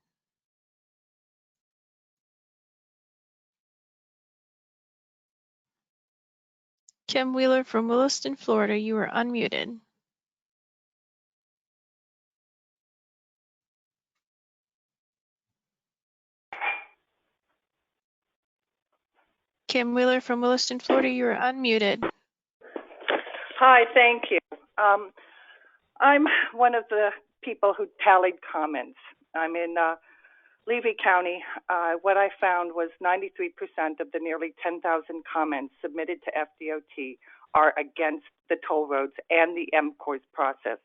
Speaker 4: Kim Wheeler from Williston, Florida, you are unmuted. Kim Wheeler from Williston, Florida, you are unmuted.
Speaker 13: Hi, thank you. I'm one of the people who tallied comments. I'm in Levy County. What I found was 93% of the nearly 10,000 comments submitted to FDOT are against the toll roads and the MCORS process.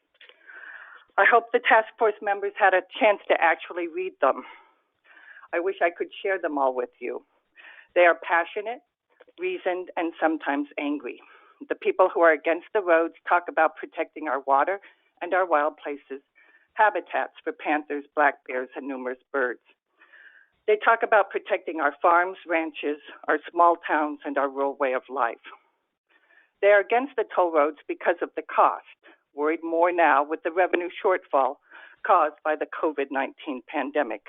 Speaker 13: I hope the task force members had a chance to actually read them. I wish I could share them all with you. They are passionate, reasoned, and sometimes angry. The people who are against the roads talk about protecting our water and our wild places, habitats for panthers, black bears, and numerous birds. They talk about protecting our farms, ranches, our small towns, and our rural way of life. They are against the toll roads because of the cost, worried more now with the revenue shortfall caused by the COVID-19 pandemic.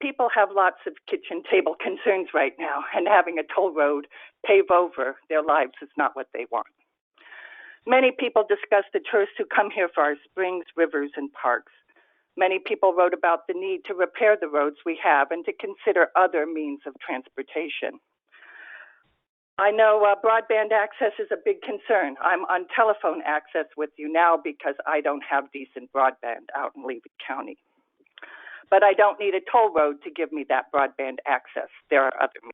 Speaker 13: People have lots of kitchen table concerns right now, and having a toll road pave over their lives is not what they want. Many people discuss the tourists who come here for our springs, rivers, and parks. Many people wrote about the need to repair the roads we have and to consider other means of transportation. I know broadband access is a big concern. I'm on telephone access with you now because I don't have decent broadband out in Levy County. But I don't need a toll road to give me that broadband access. There are other means.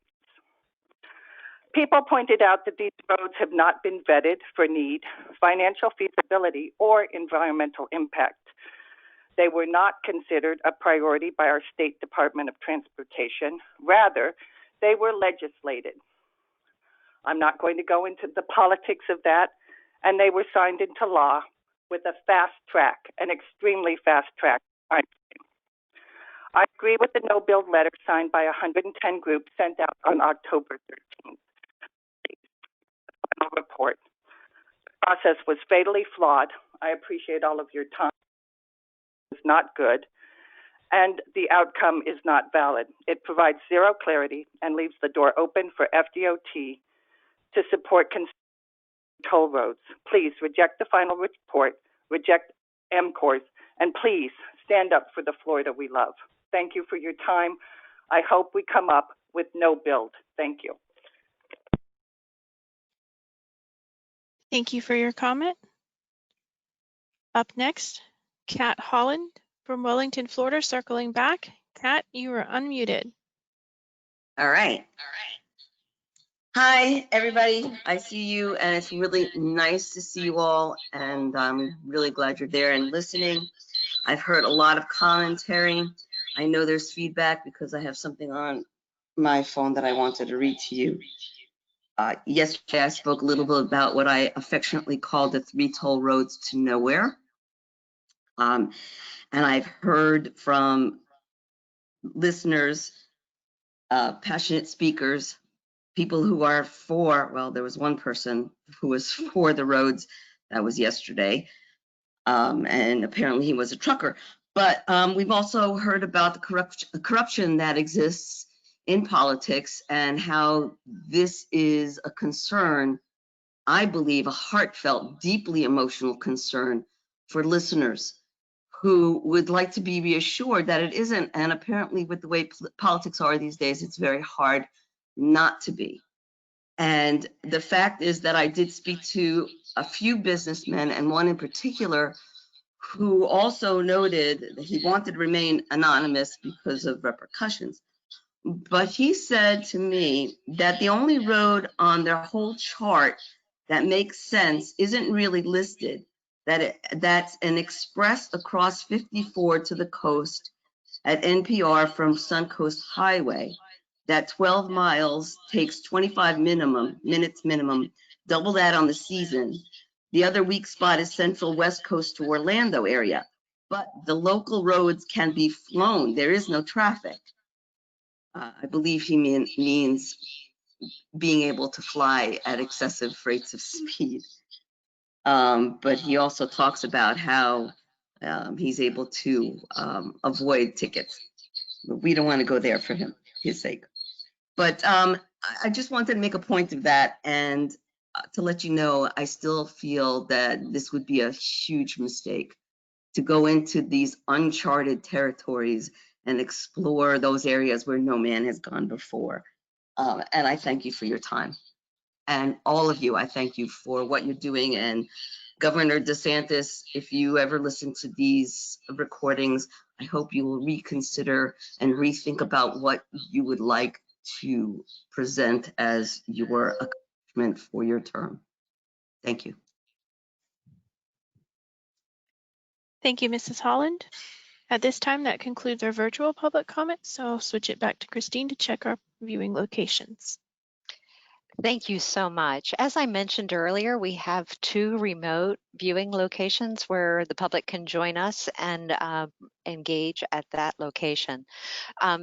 Speaker 13: People pointed out that these roads have not been vetted for need, financial feasibility, or environmental impact. They were not considered a priority by our State Department of Transportation. Rather, they were legislated. I'm not going to go into the politics of that, and they were signed into law with a fast track, an extremely fast track. I agree with the no-build letter signed by 110 groups sent out on October 13th. Final report. The process was fatally flawed. I appreciate all of your time. It was not good, and the outcome is not valid. It provides zero clarity and leaves the door open for FDOT to support toll roads. Please reject the final report, reject MCORS, and please stand up for the Florida we love. Thank you for your time. I hope we come up with no build. Thank you.
Speaker 4: Thank you for your comment. Up next, Kat Holland from Wellington, Florida, circling back. Kat, you are unmuted.
Speaker 14: All right. Hi, everybody. I see you, and it's really nice to see you all, and I'm really glad you're there and listening. I've heard a lot of commentary. I know there's feedback because I have something on my phone that I wanted to read to you. Yesterday, I spoke a little bit about what I affectionately called the 3 toll roads to nowhere. And I've heard from listeners, passionate speakers, people who are for, well, there was one person who was for the roads. That was yesterday. And apparently he was a trucker. But we've also heard about the corruption that exists in politics and how this is a concern, I believe, a heartfelt, deeply emotional concern for listeners who would like to be reassured that it isn't. And apparently with the way politics are these days, it's very hard not to be. And the fact is that I did speak to a few businessmen, and one in particular who also noted that he wanted to remain anonymous because of repercussions. But he said to me that the only road on their whole chart that makes sense isn't really listed, that's an express across 54 to the coast at NPR from Suncoast Highway. That 12 miles takes 25 minutes minimum, double that on the season. The other weak spot is Central West Coast to Orlando area, but the local roads can be flown. There is no traffic. I believe he means being able to fly at excessive rates of speed. But he also talks about how he's able to avoid tickets. We don't want to go there for his sake. But I just wanted to make a point of that and to let you know, I still feel that this would be a huge mistake to go into these uncharted territories and explore those areas where no man has gone before. And I thank you for your time. And all of you, I thank you for what you're doing. And Governor DeSantis, if you ever listen to these recordings, I hope you will reconsider and rethink about what you would like to present as your accomplishment for your term. Thank you.
Speaker 4: Thank you, Mrs. Holland. At this time, that concludes our virtual public comments, so I'll switch it back to Christine to check our viewing locations.
Speaker 2: Thank you so much. As I mentioned earlier, we have 2 remote viewing locations where the public can join us and engage at that location.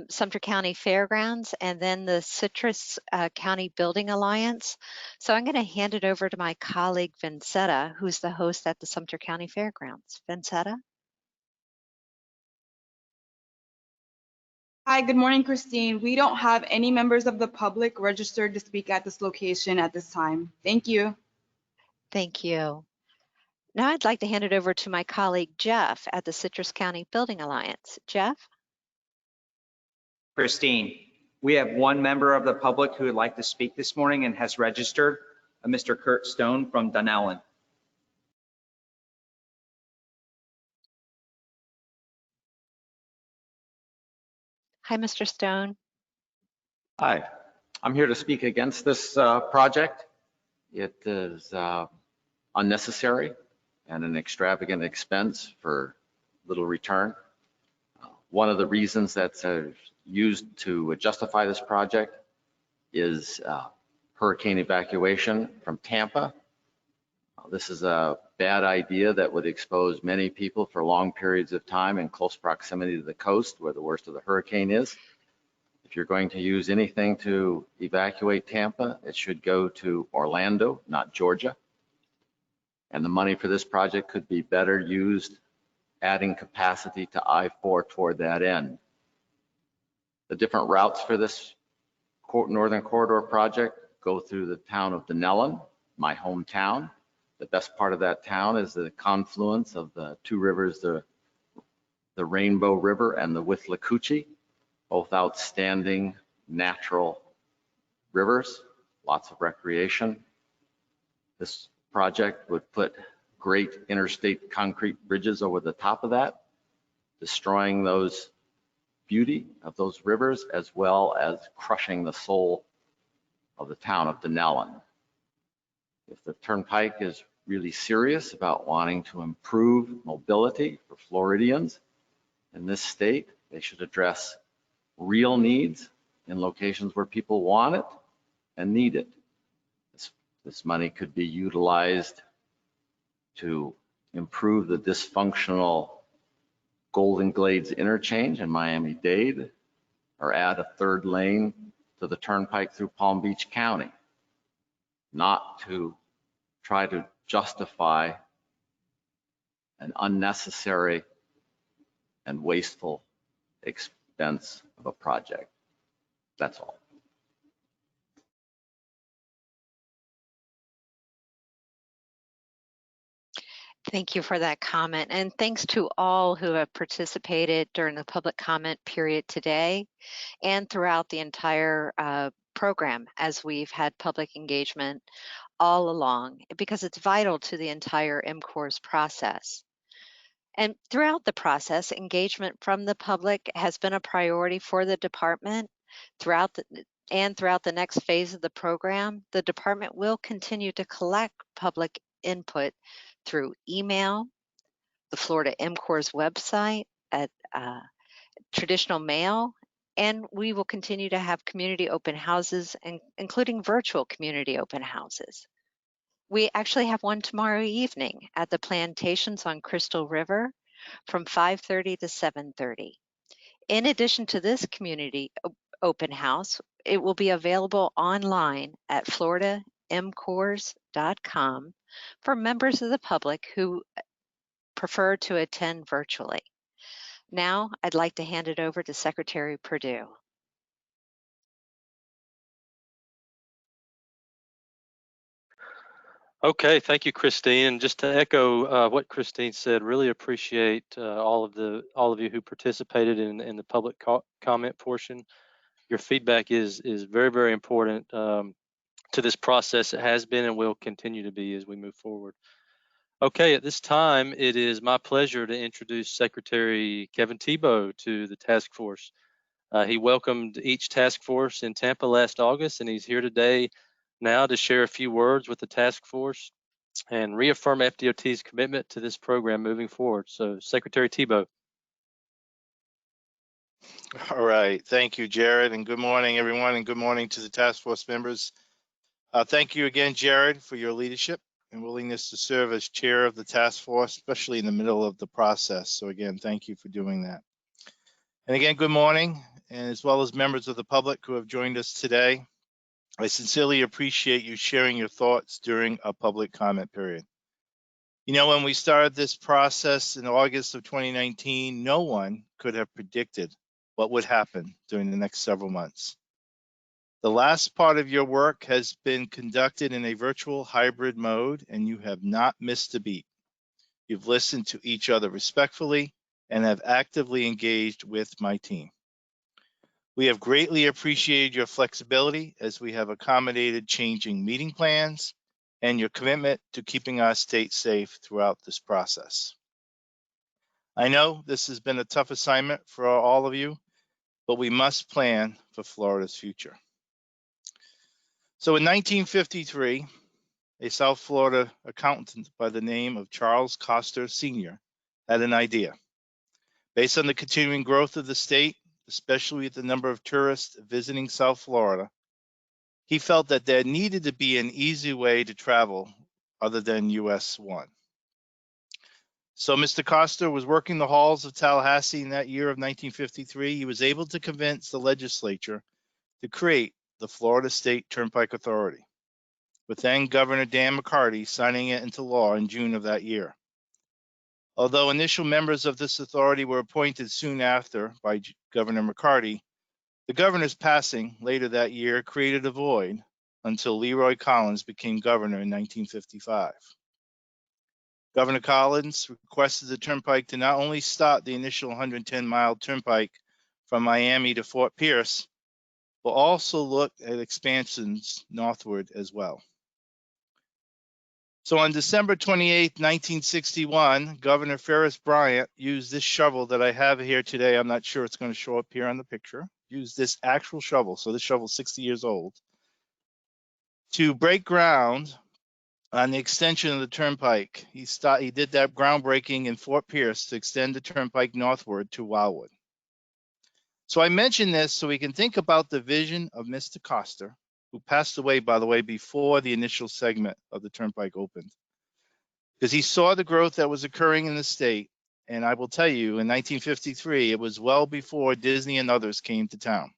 Speaker 2: Sumter County Fairgrounds and then the Citrus County Building Alliance. So I'm going to hand it over to my colleague Vincetta, who's the host at the Sumter County Fairgrounds. Vincetta?
Speaker 15: Hi, good morning, Christine. We don't have any members of the public registered to speak at this location at this time. Thank you.
Speaker 2: Thank you. Now I'd like to hand it over to my colleague Jeff at the Citrus County Building Alliance. Jeff?
Speaker 16: Christine, we have one member of the public who would like to speak this morning and has registered, Mr. Kurt Stone from Dunellen.
Speaker 2: Hi, Mr. Stone.
Speaker 17: Hi, I'm here to speak against this project. It is unnecessary and an extravagant expense for little return. One of the reasons that's used to justify this project is hurricane evacuation from Tampa. This is a bad idea that would expose many people for long periods of time in close proximity to the coast where the worst of the hurricane is. If you're going to use anything to evacuate Tampa, it should go to Orlando, not Georgia. And the money for this project could be better used adding capacity to I-4 toward that end. The different routes for this Northern Corridor project go through the town of Dunellen, my hometown. The best part of that town is the confluence of the two rivers, the Rainbow River and the Withlacoochee, both outstanding natural rivers, lots of recreation. This project would put great interstate concrete bridges over the top of that, destroying those beauty of those rivers, as well as crushing the soul of the town of Dunellen. If the Turnpike is really serious about wanting to improve mobility for Floridians in this state, they should address real needs in locations where people want it and need it. This money could be utilized to improve the dysfunctional Golden Glades interchange in Miami-Dade, or add a third lane to the Turnpike through Palm Beach County, not to try to justify an unnecessary and wasteful expense of a project. That's all.
Speaker 2: Thank you for that comment. And thanks to all who have participated during the public comment period today and throughout the entire program as we've had public engagement all along, because it's vital to the entire MCORS process. And throughout the process, engagement from the public has been a priority for the department. Throughout the next phase of the program, the department will continue to collect public input through email, the Florida MCORS website, at traditional mail, and we will continue to have community open houses, including virtual community open houses. We actually have one tomorrow evening at the plantations on Crystal River from 5:30 to 7:30. In addition to this community open house, it will be available online at floridamcors.com for members of the public who prefer to attend virtually. Now, I'd like to hand it over to Secretary Perdue.
Speaker 1: Okay, thank you, Christine. And just to echo what Christine said, really appreciate all of you who participated in the public comment portion. Your feedback is very, very important to this process. It has been and will continue to be as we move forward. Okay, at this time, it is my pleasure to introduce Secretary Kevin Tebow to the task force. He welcomed each task force in Tampa last August, and he's here today now to share a few words with the task force and reaffirm FDOT's commitment to this program moving forward. So, Secretary Tebow.
Speaker 18: All right. Thank you, Jared, and good morning, everyone, and good morning to the task force members. Thank you again, Jared, for your leadership and willingness to serve as chair of the task force, especially in the middle of the process. So again, thank you for doing that. And again, good morning, and as well as members of the public who have joined us today. I sincerely appreciate you sharing your thoughts during a public comment period. You know, when we started this process in August of 2019, no one could have predicted what would happen during the next several months. The last part of your work has been conducted in a virtual hybrid mode, and you have not missed a beat. You've listened to each other respectfully and have actively engaged with my team. We have greatly appreciated your flexibility as we have accommodated changing meeting plans and your commitment to keeping our state safe throughout this process. I know this has been a tough assignment for all of you, but we must plan for Florida's future. So in 1953, a South Florida accountant by the name of Charles Coster Sr. had an idea. Based on the continuing growth of the state, especially with the number of tourists visiting South Florida, he felt that there needed to be an easy way to travel other than US 1. So Mr. Coster was working the halls of Tallahassee in that year of 1953. He was able to convince the legislature to create the Florida State Turnpike Authority, with then Governor Dan McCarty signing it into law in June of that year. Although initial members of this authority were appointed soon after by Governor McCarty, the governor's passing later that year created a void until Leroy Collins became governor in 1955. Governor Collins requested the Turnpike to not only start the initial 110-mile Turnpike from Miami to Fort Pierce, but also look at expansions northward as well. So on December 28, 1961, Governor Ferris Bryant used this shovel that I have here today. I'm not sure it's going to show up here on the picture. Used this actual shovel, so this shovel is 60 years old, to break ground on the extension of the Turnpike. He did that groundbreaking in Fort Pierce to extend the Turnpike northward to Wildwood. So I mention this so we can think about the vision of Mr. Coster, who passed away, by the way, before the initial segment of the Turnpike opened, because he saw the growth that was occurring in the state. And I will tell you, in 1953, it was well before Disney and others came to town.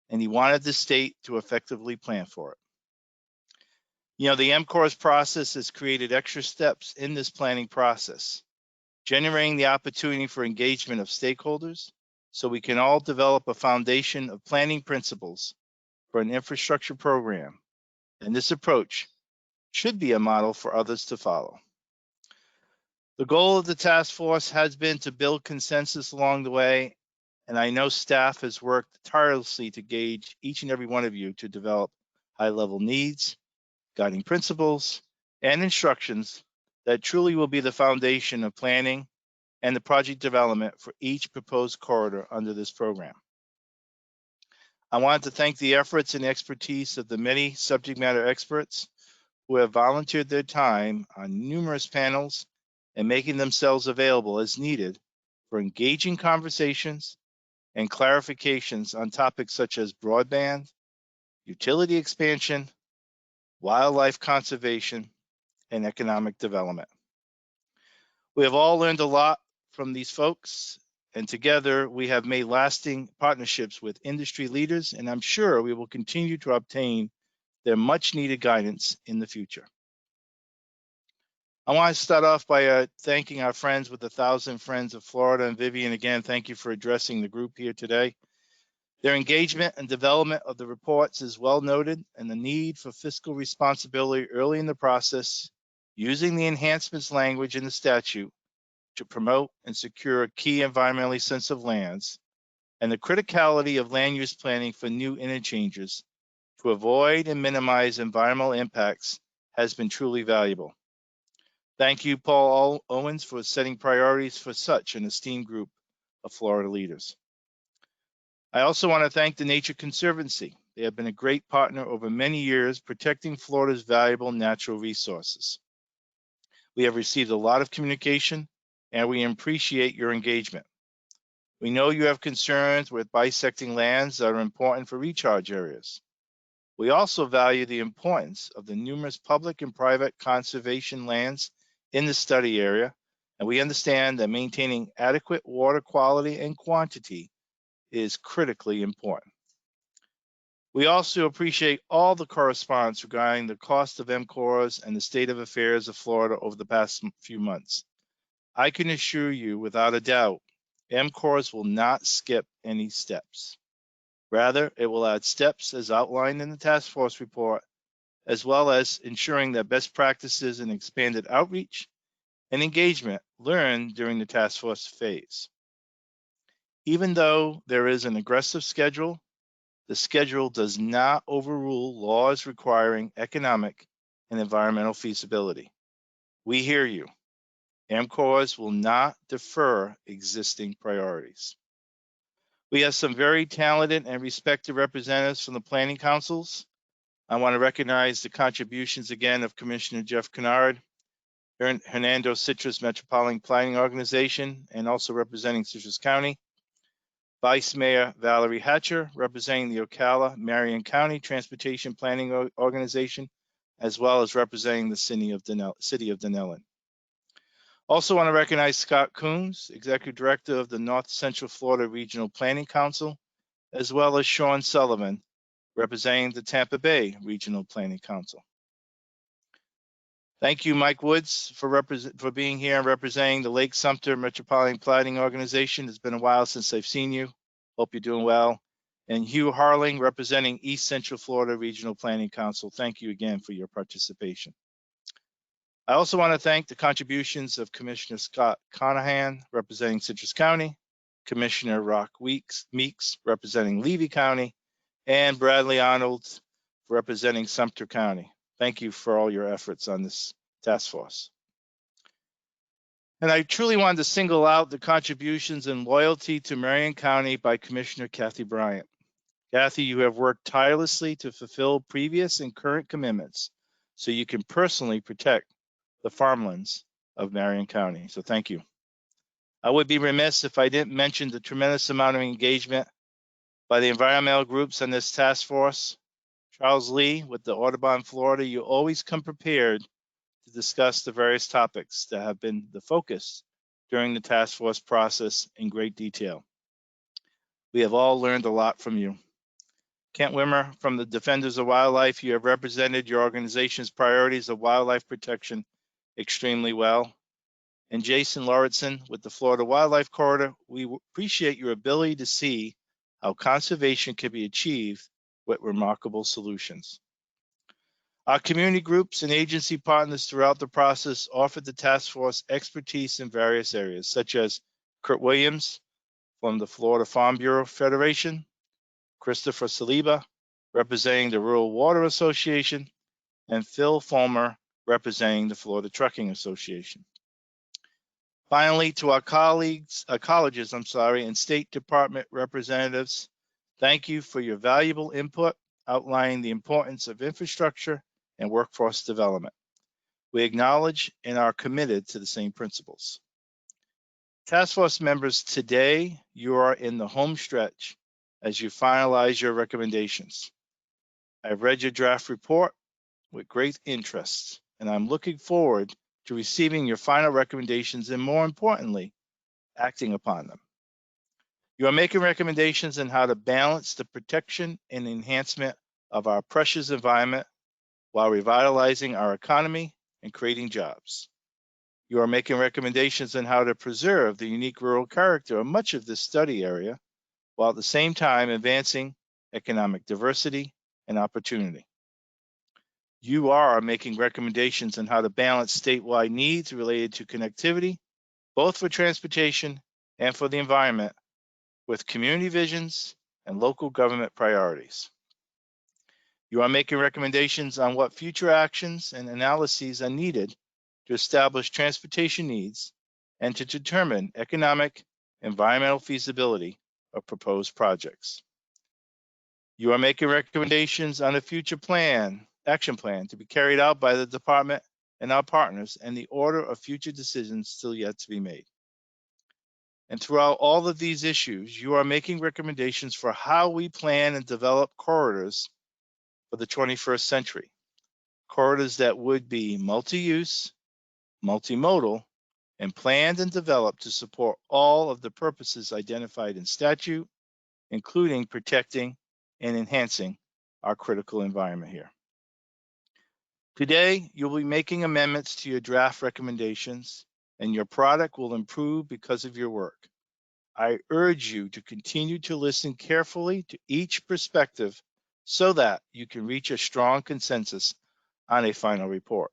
Speaker 18: And he wanted the state to effectively plan for it. You know, the MCORS process has created extra steps in this planning process, generating the opportunity for engagement of stakeholders so we can all develop a foundation of planning principles for an infrastructure program. And this approach should be a model for others to follow. The goal of the task force has been to build consensus along the way, and I know staff has worked tirelessly to gauge each and every one of you to develop high-level needs, guiding principles, and instructions that truly will be the foundation of planning and the project development for each proposed corridor under this program. I wanted to thank the efforts and expertise of the many subject matter experts who have volunteered their time on numerous panels and making themselves available as needed for engaging conversations and clarifications on topics such as broadband, utility expansion, wildlife conservation, and economic development. We have all learned a lot from these folks, and together we have made lasting partnerships with industry leaders, and I'm sure we will continue to obtain their much needed guidance in the future. I want to start off by thanking our friends with 1,000 Friends of Florida. And Vivian, again, thank you for addressing the group here today. Their engagement and development of the reports is well noted, and the need for fiscal responsibility early in the process, using the enhancements language in the statute to promote and secure key environmentally sensitive lands, and the criticality of land use planning for new interchanges to avoid and minimize environmental impacts has been truly valuable. Thank you, Paul Owens, for setting priorities for such an esteemed group of Florida leaders. I also want to thank the Nature Conservancy. They have been a great partner over many years, protecting Florida's valuable natural resources. We have received a lot of communication, and we appreciate your engagement. We know you have concerns with bisecting lands that are important for recharge areas. We also value the importance of the numerous public and private conservation lands in the study area, and we understand that maintaining adequate water quality and quantity is critically important. We also appreciate all the correspondence regarding the cost of MCORS and the state of affairs of Florida over the past few months. I can assure you without a doubt MCORS will not skip any steps. Rather, it will add steps as outlined in the task force report, as well as ensuring that best practices and expanded outreach and engagement learned during the task force phase. Even though there is an aggressive schedule, the schedule does not overrule laws requiring economic and environmental feasibility. We hear you. MCORS will not defer existing priorities. We have some very talented and respected representatives from the planning councils. I want to recognize the contributions again of Commissioner Jeff Kennard, Hernando Citrus Metropolitan Planning Organization, and also representing Citrus County. Vice Mayor Valerie Hatcher, representing the Ocala Marion County Transportation Planning Organization, as well as representing the city of Denellen. Also want to recognize Scott Coombs, Executive Director of the North Central Florida Regional Planning Council, as well as Sean Sullivan, representing the Tampa Bay Regional Planning Council. Thank you, Mike Woods, for being here and representing the Lake Sumter Metropolitan Planning Organization. It's been a while since I've seen you. Hope you're doing well. And Hugh Harling, representing East Central Florida Regional Planning Council. Thank you again for your participation. I also want to thank the contributions of Commissioner Scott Conahan, representing Citrus County, Commissioner Rock Meeks, representing Levy County, and Bradley Arnold, representing Sumter County. Thank you for all your efforts on this task force. And I truly wanted to single out the contributions and loyalty to Marion County by Commissioner Kathy Bryant. Kathy, you have worked tirelessly to fulfill previous and current commitments so you can personally protect the farmlands of Marion County. So thank you. I would be remiss if I didn't mention the tremendous amount of engagement by the environmental groups on this task force. Charles Lee with the Audubon, Florida, you always come prepared to discuss the various topics that have been the focus during the task force process in great detail. We have all learned a lot from you. Kent Wimmer from the Defenders of Wildlife, you have represented your organization's priorities of wildlife protection extremely well. And Jason Lauritsen with the Florida Wildlife Corridor, we appreciate your ability to see how conservation can be achieved with remarkable solutions. Our community groups and agency partners throughout the process offered the task force expertise in various areas, such as Kurt Williams from the Florida Farm Bureau Federation, Christopher Saliba, representing the Rural Water Association, and Phil Fulmer, representing the Florida Trucking Association. Finally, to our colleagues, colleges, and State Department representatives, thank you for your valuable input outlining the importance of infrastructure and workforce development. We acknowledge and are committed to the same principles. Task force members, today you are in the home stretch as you finalize your recommendations. I've read your draft report with great interest, and I'm looking forward to receiving your final recommendations and, more importantly, acting upon them. You are making recommendations on how to balance the protection and enhancement of our precious environment while revitalizing our economy and creating jobs. You are making recommendations on how to preserve the unique rural character of much of this study area, while at the same time advancing economic diversity and opportunity. You are making recommendations on how to balance statewide needs related to connectivity, both for transportation and for the environment, with community visions and local government priorities. You are making recommendations on what future actions and analyses are needed to establish transportation needs and to determine economic, environmental feasibility of proposed projects. You are making recommendations on a future action plan to be carried out by the department and our partners, and the order of future decisions still yet to be made. And throughout all of these issues, you are making recommendations for how we plan and develop corridors for the 21st century. Corridors that would be multi-use, multimodal, and planned and developed to support all of the purposes identified in statute, including protecting and enhancing our critical environment here. Today, you'll be making amendments to your draft recommendations, and your product will improve because of your work. I urge you to continue to listen carefully to each perspective so that you can reach a strong consensus on a final report.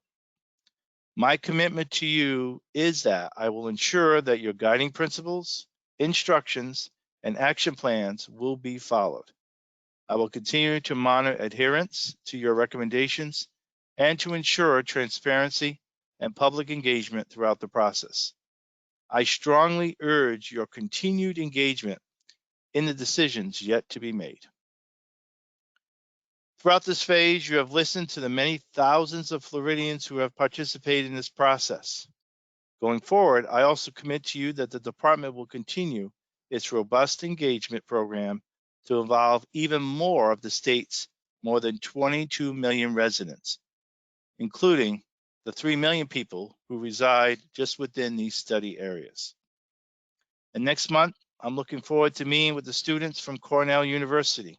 Speaker 18: My commitment to you is that I will ensure that your guiding principles, instructions, and action plans will be followed. I will continue to monitor adherence to your recommendations and to ensure transparency and public engagement throughout the process. I strongly urge your continued engagement in the decisions yet to be made. Throughout this phase, you have listened to the many thousands of Floridians who have participated in this process. Going forward, I also commit to you that the department will continue its robust engagement program to involve even more of the state's more than 22 million residents, including the 3 million people who reside just within these study areas. And next month, I'm looking forward to meeting with the students from Cornell University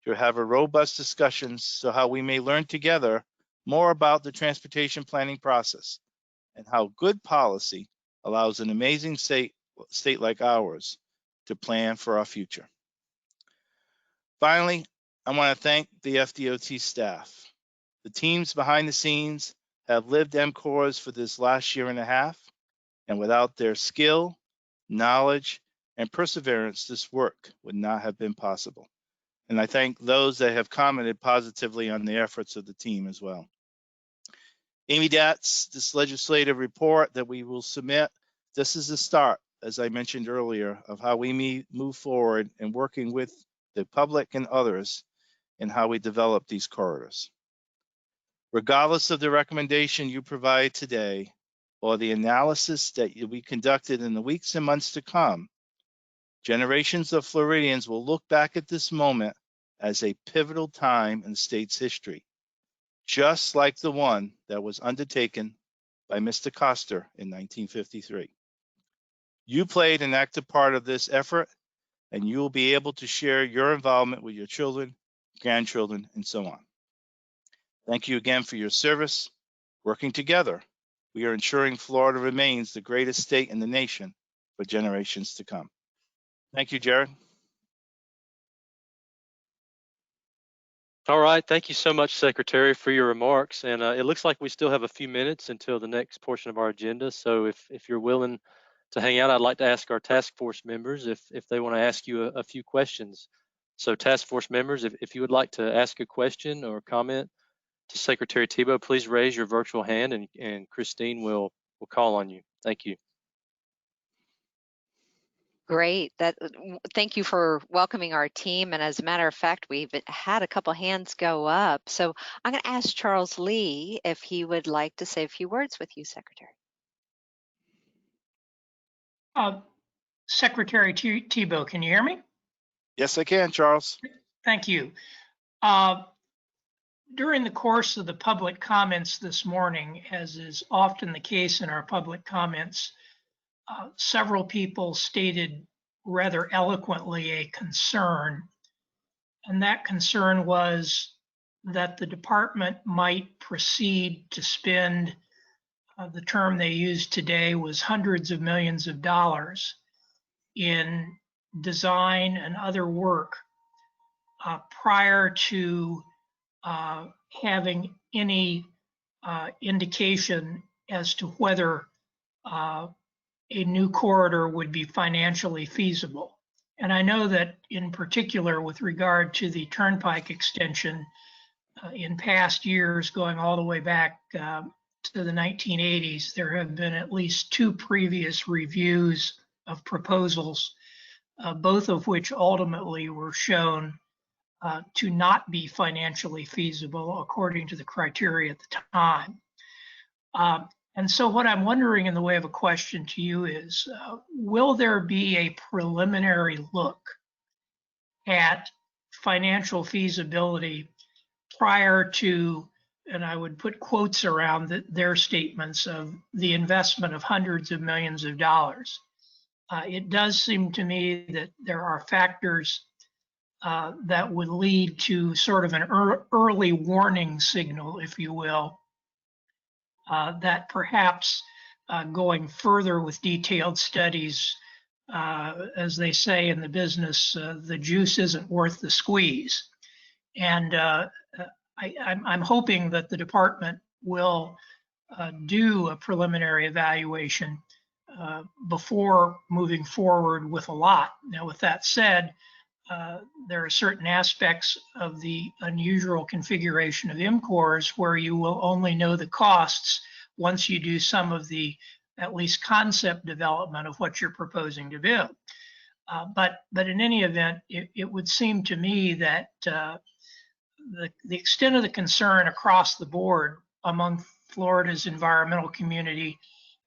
Speaker 18: to have a robust discussion so how we may learn together more about the transportation planning process and how good policy allows an amazing state like ours to plan for our future. Finally, I want to thank the FDOT staff. The teams behind the scenes have lived MCORS for this last year and a half, and without their skill, knowledge, and perseverance, this work would not have been possible. And I thank those that have commented positively on the efforts of the team as well. Amy Datz, this legislative report that we will submit, this is the start, as I mentioned earlier, of how we move forward in working with the public and others in how we develop these corridors. Regardless of the recommendation you provide today or the analysis that will be conducted in the weeks and months to come, generations of Floridians will look back at this moment as a pivotal time in the state's history, just like the one that was undertaken by Mr. Coster in 1953. You played an active part of this effort, and you will be able to share your involvement with your children, grandchildren, and so on. Thank you again for your service. Working together, we are ensuring Florida remains the greatest state in the nation for generations to come. Thank you, Jared.
Speaker 1: All right. Thank you so much, Secretary, for your remarks. And it looks like we still have a few minutes until the next portion of our agenda. So if you're willing to hang out, I'd like to ask our task force members if they want to ask you a few questions. So task force members, if you would like to ask a question or comment to Secretary Thibeault, please raise your virtual hand and Christine will call on you. Thank you.
Speaker 2: Great. Thank you for welcoming our team. And as a matter of fact, we've had a couple hands go up. So I'm going to ask Charles Lee if he would like to say a few words with you, Secretary.
Speaker 19: Secretary Thibeault, can you hear me?
Speaker 18: Yes, I can, Charles.
Speaker 19: Thank you. During the course of the public comments this morning, as is often the case in our public comments, several people stated rather eloquently a concern, and that concern was that the department might proceed to spend, the term they used today was hundreds of millions of dollars in design and other work prior to having any indication as to whether a new corridor would be financially feasible. And I know that in particular with regard to the Turnpike extension in past years, going all the way back to the 1980s, there have been at least 2 previous reviews of proposals, both of which ultimately were shown to not be financially feasible according to the criteria at the time. And so what I'm wondering in the way of a question to you is, will there be a preliminary look at financial feasibility prior to, and I would put quotes around their statements of the investment of hundreds of millions of dollars? It does seem to me that there are factors that would lead to sort of an early warning signal, if you will, that perhaps going further with detailed studies As they say in the business, the juice isn't worth the squeeze. And I'm hoping that the department will do a preliminary evaluation before moving forward with a lot. Now, with that said, there are certain aspects of the unusual configuration of MCORs where you will only know the costs once you do some of the at least concept development of what you're proposing to do. But in any event, it would seem to me that the extent of the concern across the board among Florida's environmental community,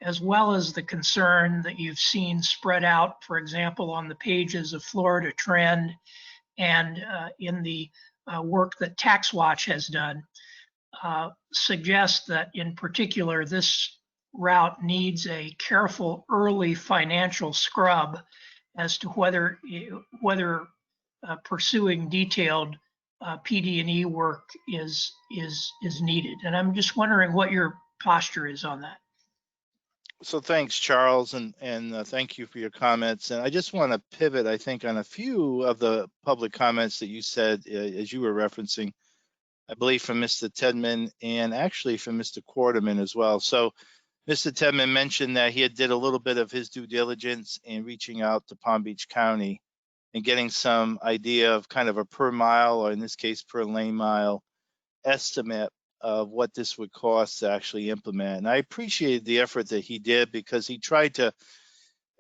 Speaker 19: as well as the concern that you've seen spread out, for example, on the pages of Florida Trend and in the work that Tax Watch has done, suggests that in particular this route needs a careful early financial scrub as to whether pursuing detailed PD&E work is needed. And I'm just wondering what your posture is on that.
Speaker 18: So thanks, Charles, and thank you for your comments. And I just want to pivot, I think, on a few of the public comments that you said as you were referencing, I believe from Mr. Tedman and actually from Mr. Quarterman as well. So Mr. Tedman mentioned that he had did a little bit of his due diligence in reaching out to Palm Beach County and getting some idea of kind of a per mile, or in this case, per lane mile estimate of what this would cost to actually implement. And I appreciated the effort that he did because he tried to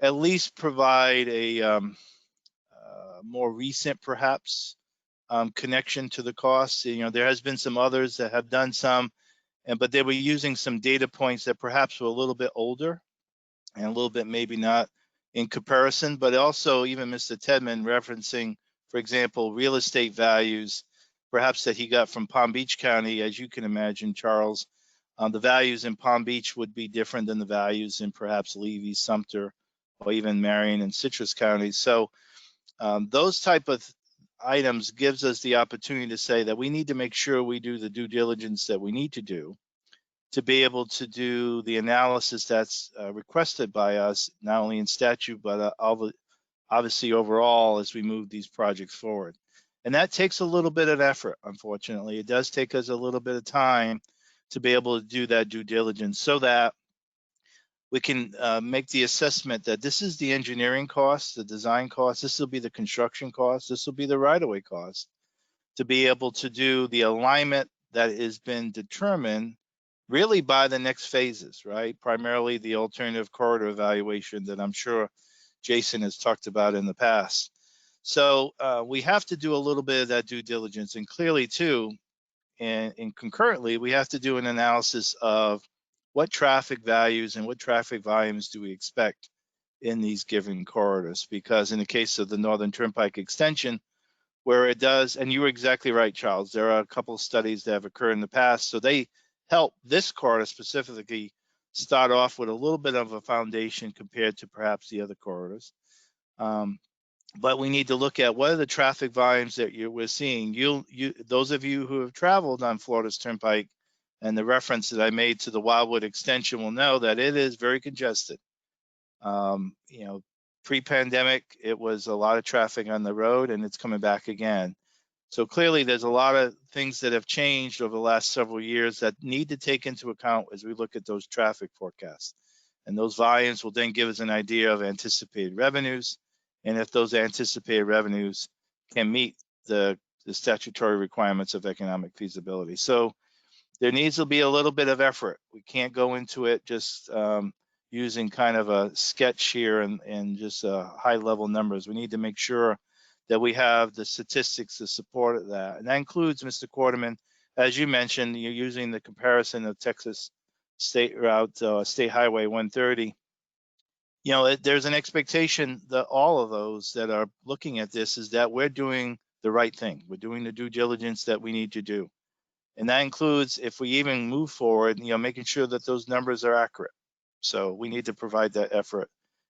Speaker 18: at least provide a more recent, perhaps, connection to the costs. You know, there has been some others that have done some, but they were using some data points that perhaps were a little bit older and a little bit maybe not in comparison, but also even Mr. Tedman referencing, for example, real estate values, perhaps that he got from Palm Beach County. As you can imagine, Charles, the values in Palm Beach would be different than the values in perhaps Levy, Sumter, or even Marion and Citrus counties. So those type of items gives us the opportunity to say that we need to make sure we do the due diligence that we need to do to be able to do the analysis that's requested by us, not only in statute, but obviously overall as we move these projects forward. And that takes a little bit of effort, unfortunately. It does take us a little bit of time to be able to do that due diligence so that we can make the assessment that this is the engineering cost, the design cost, this will be the construction cost, this will be the right-of-way cost, to be able to do the alignment that has been determined really by the next phases, right? Primarily the alternative corridor evaluation that I'm sure Jason has talked about in the past. So we have to do a little bit of that due diligence, and clearly too, and concurrently, we have to do an analysis of what traffic values and what traffic volumes do we expect in these given corridors, because in the case of the Northern Turnpike extension, where it does, and you were exactly right, Charles, there are a couple of studies that have occurred in the past, so they help this corridor specifically start off with a little bit of a foundation compared to perhaps the other corridors. But we need to look at what are the traffic volumes that we're seeing. Those of you who have traveled on Florida's Turnpike, and the reference that I made to the Wildwood extension will know that it is very congested. You know, pre-pandemic, it was a lot of traffic on the road, and it's coming back again. So clearly there's a lot of things that have changed over the last several years that need to take into account as we look at those traffic forecasts. And those volumes will then give us an idea of anticipated revenues, and if those anticipated revenues can meet the statutory requirements of economic feasibility. So there needs to be a little bit of effort. We can't go into it just using kind of a sketch here and just high level numbers. We need to make sure that we have the statistics to support that. And that includes, Mr. Quarterman, as you mentioned, you're using the comparison of Texas State Route, State Highway 130. You know, there's an expectation that all of those that are looking at this is that we're doing the right thing. We're doing the due diligence that we need to do. And that includes, if we even move forward, you know, making sure that those numbers are accurate. So we need to provide that effort.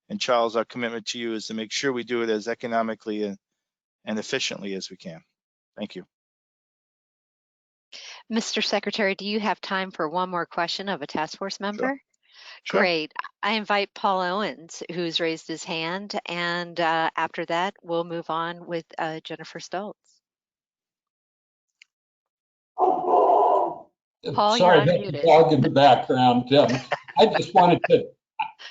Speaker 18: And Charles, our commitment to you is to make sure we do it as economically and efficiently as we can. Thank you.
Speaker 2: Mr. Secretary, do you have time for one more question of a task force member?
Speaker 18: Sure.
Speaker 2: Great. I invite Paul Owens, who's raised his hand, and after that, we'll move on with Jennifer Stoltz. Paul, you're
Speaker 20: Sorry, that's a
Speaker 2: unmuted.
Speaker 20: dog in the background. I just wanted to,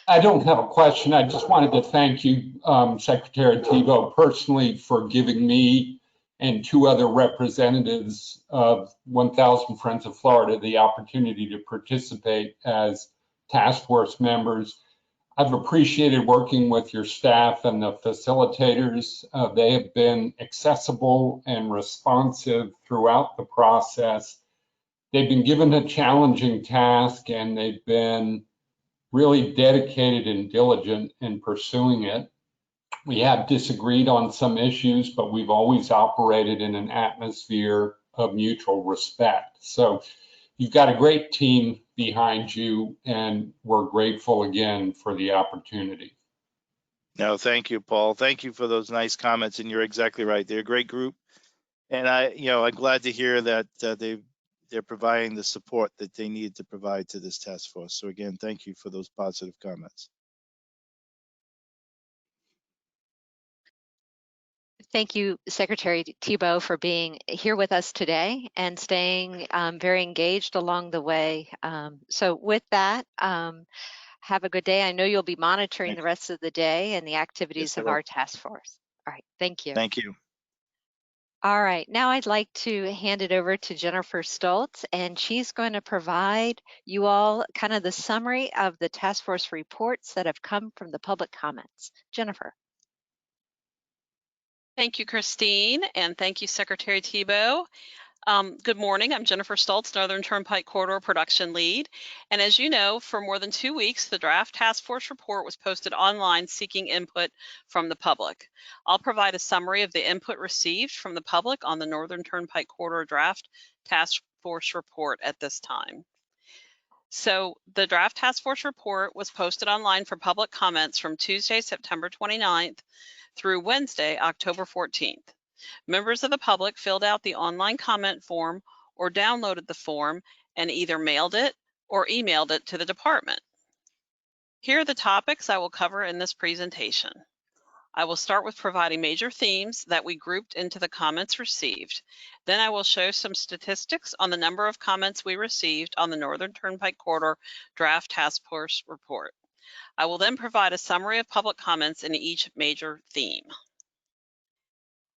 Speaker 20: I don't have a question. I just wanted to thank you, Secretary Tebow, personally for giving me and two other representatives of 1,000 Friends of Florida the opportunity to participate as task force members. I've appreciated working with your staff and the facilitators. They have been accessible and responsive throughout the process. They've been given a challenging task and they've been really dedicated and diligent in pursuing it. We have disagreed on some issues, but we've always operated in an atmosphere of mutual respect. So you've got a great team behind you, and we're grateful again for the opportunity.
Speaker 18: No, thank you, Paul. Thank you for those nice comments, and you're exactly right. They're a great group, and I'm glad to hear that they're providing the support that they need to provide to this task force. So again, thank you for those positive comments.
Speaker 2: Thank you, Secretary Tebow, for being here with us today and staying very engaged along the way. So with that, have a good day. I know you'll be monitoring the rest of the day and the activities
Speaker 18: Yes, I
Speaker 2: of
Speaker 18: will.
Speaker 2: our task force. All right, thank you.
Speaker 18: Thank you.
Speaker 2: All right, now I'd like to hand it over to Jennifer Stoltz, and she's going to provide you all kind of the summary of the task force reports that have come from the public comments. Jennifer.
Speaker 21: Thank you, Christine, and thank you, Secretary Tebow. Good morning. I'm Jennifer Stoltz, Northern Turnpike Corridor Production Lead. And as you know, for more than 2 weeks, the draft task force report was posted online seeking input from the public. I'll provide a summary of the input received from the public on the Northern Turnpike Corridor draft task force report at this time. So the draft task force report was posted online for public comments from Tuesday, September 29th through Wednesday, October 14th. Members of the public filled out the online comment form or downloaded the form and either mailed it or emailed it to the department. Here are the topics I will cover in this presentation. I will start with providing major themes that we grouped into the comments received. Then I will show some statistics on the number of comments we received on the Northern Turnpike Corridor Draft Task Force report. I will then provide a summary of public comments in each major theme.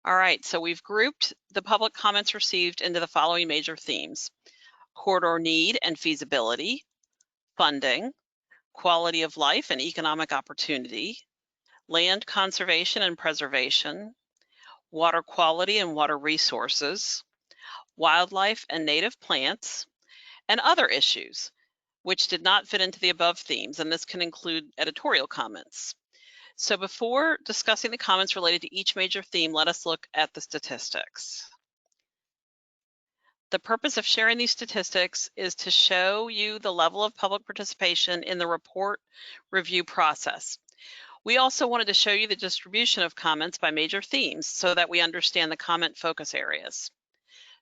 Speaker 21: All right, so we've grouped the public comments received into the following major themes: corridor need and feasibility, funding, quality of life and economic opportunity, land conservation and preservation, water quality and water resources, wildlife and native plants, and other issues, which did not fit into the above themes, and this can include editorial comments. So before discussing the comments related to each major theme, let us look at the statistics. The purpose of sharing these statistics is to show you the level of public participation in the report review process. We also wanted to show you the distribution of comments by major themes so that we understand the comment focus areas.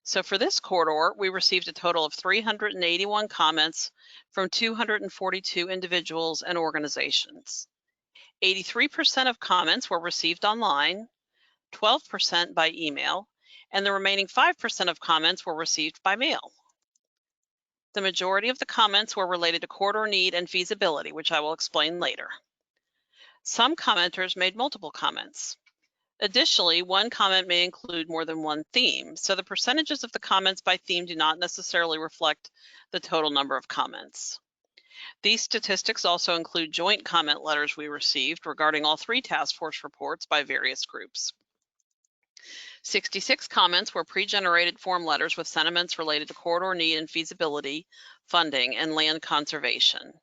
Speaker 21: So for this corridor, we received a total of 381 comments from 242 individuals and organizations. 83% of comments were received online, 12% by email, and the remaining 5% of comments were received by mail. The majority of the comments were related to corridor need and feasibility, which I will explain later. Some commenters made multiple comments. Additionally, one comment may include more than one theme, so the percentages of the comments by theme do not necessarily reflect the total number of comments. These statistics also include joint comment letters we received regarding all 3 task force reports by various groups. 66 comments were pre-generated form letters with sentiments related to corridor need and feasibility, funding, and land conservation.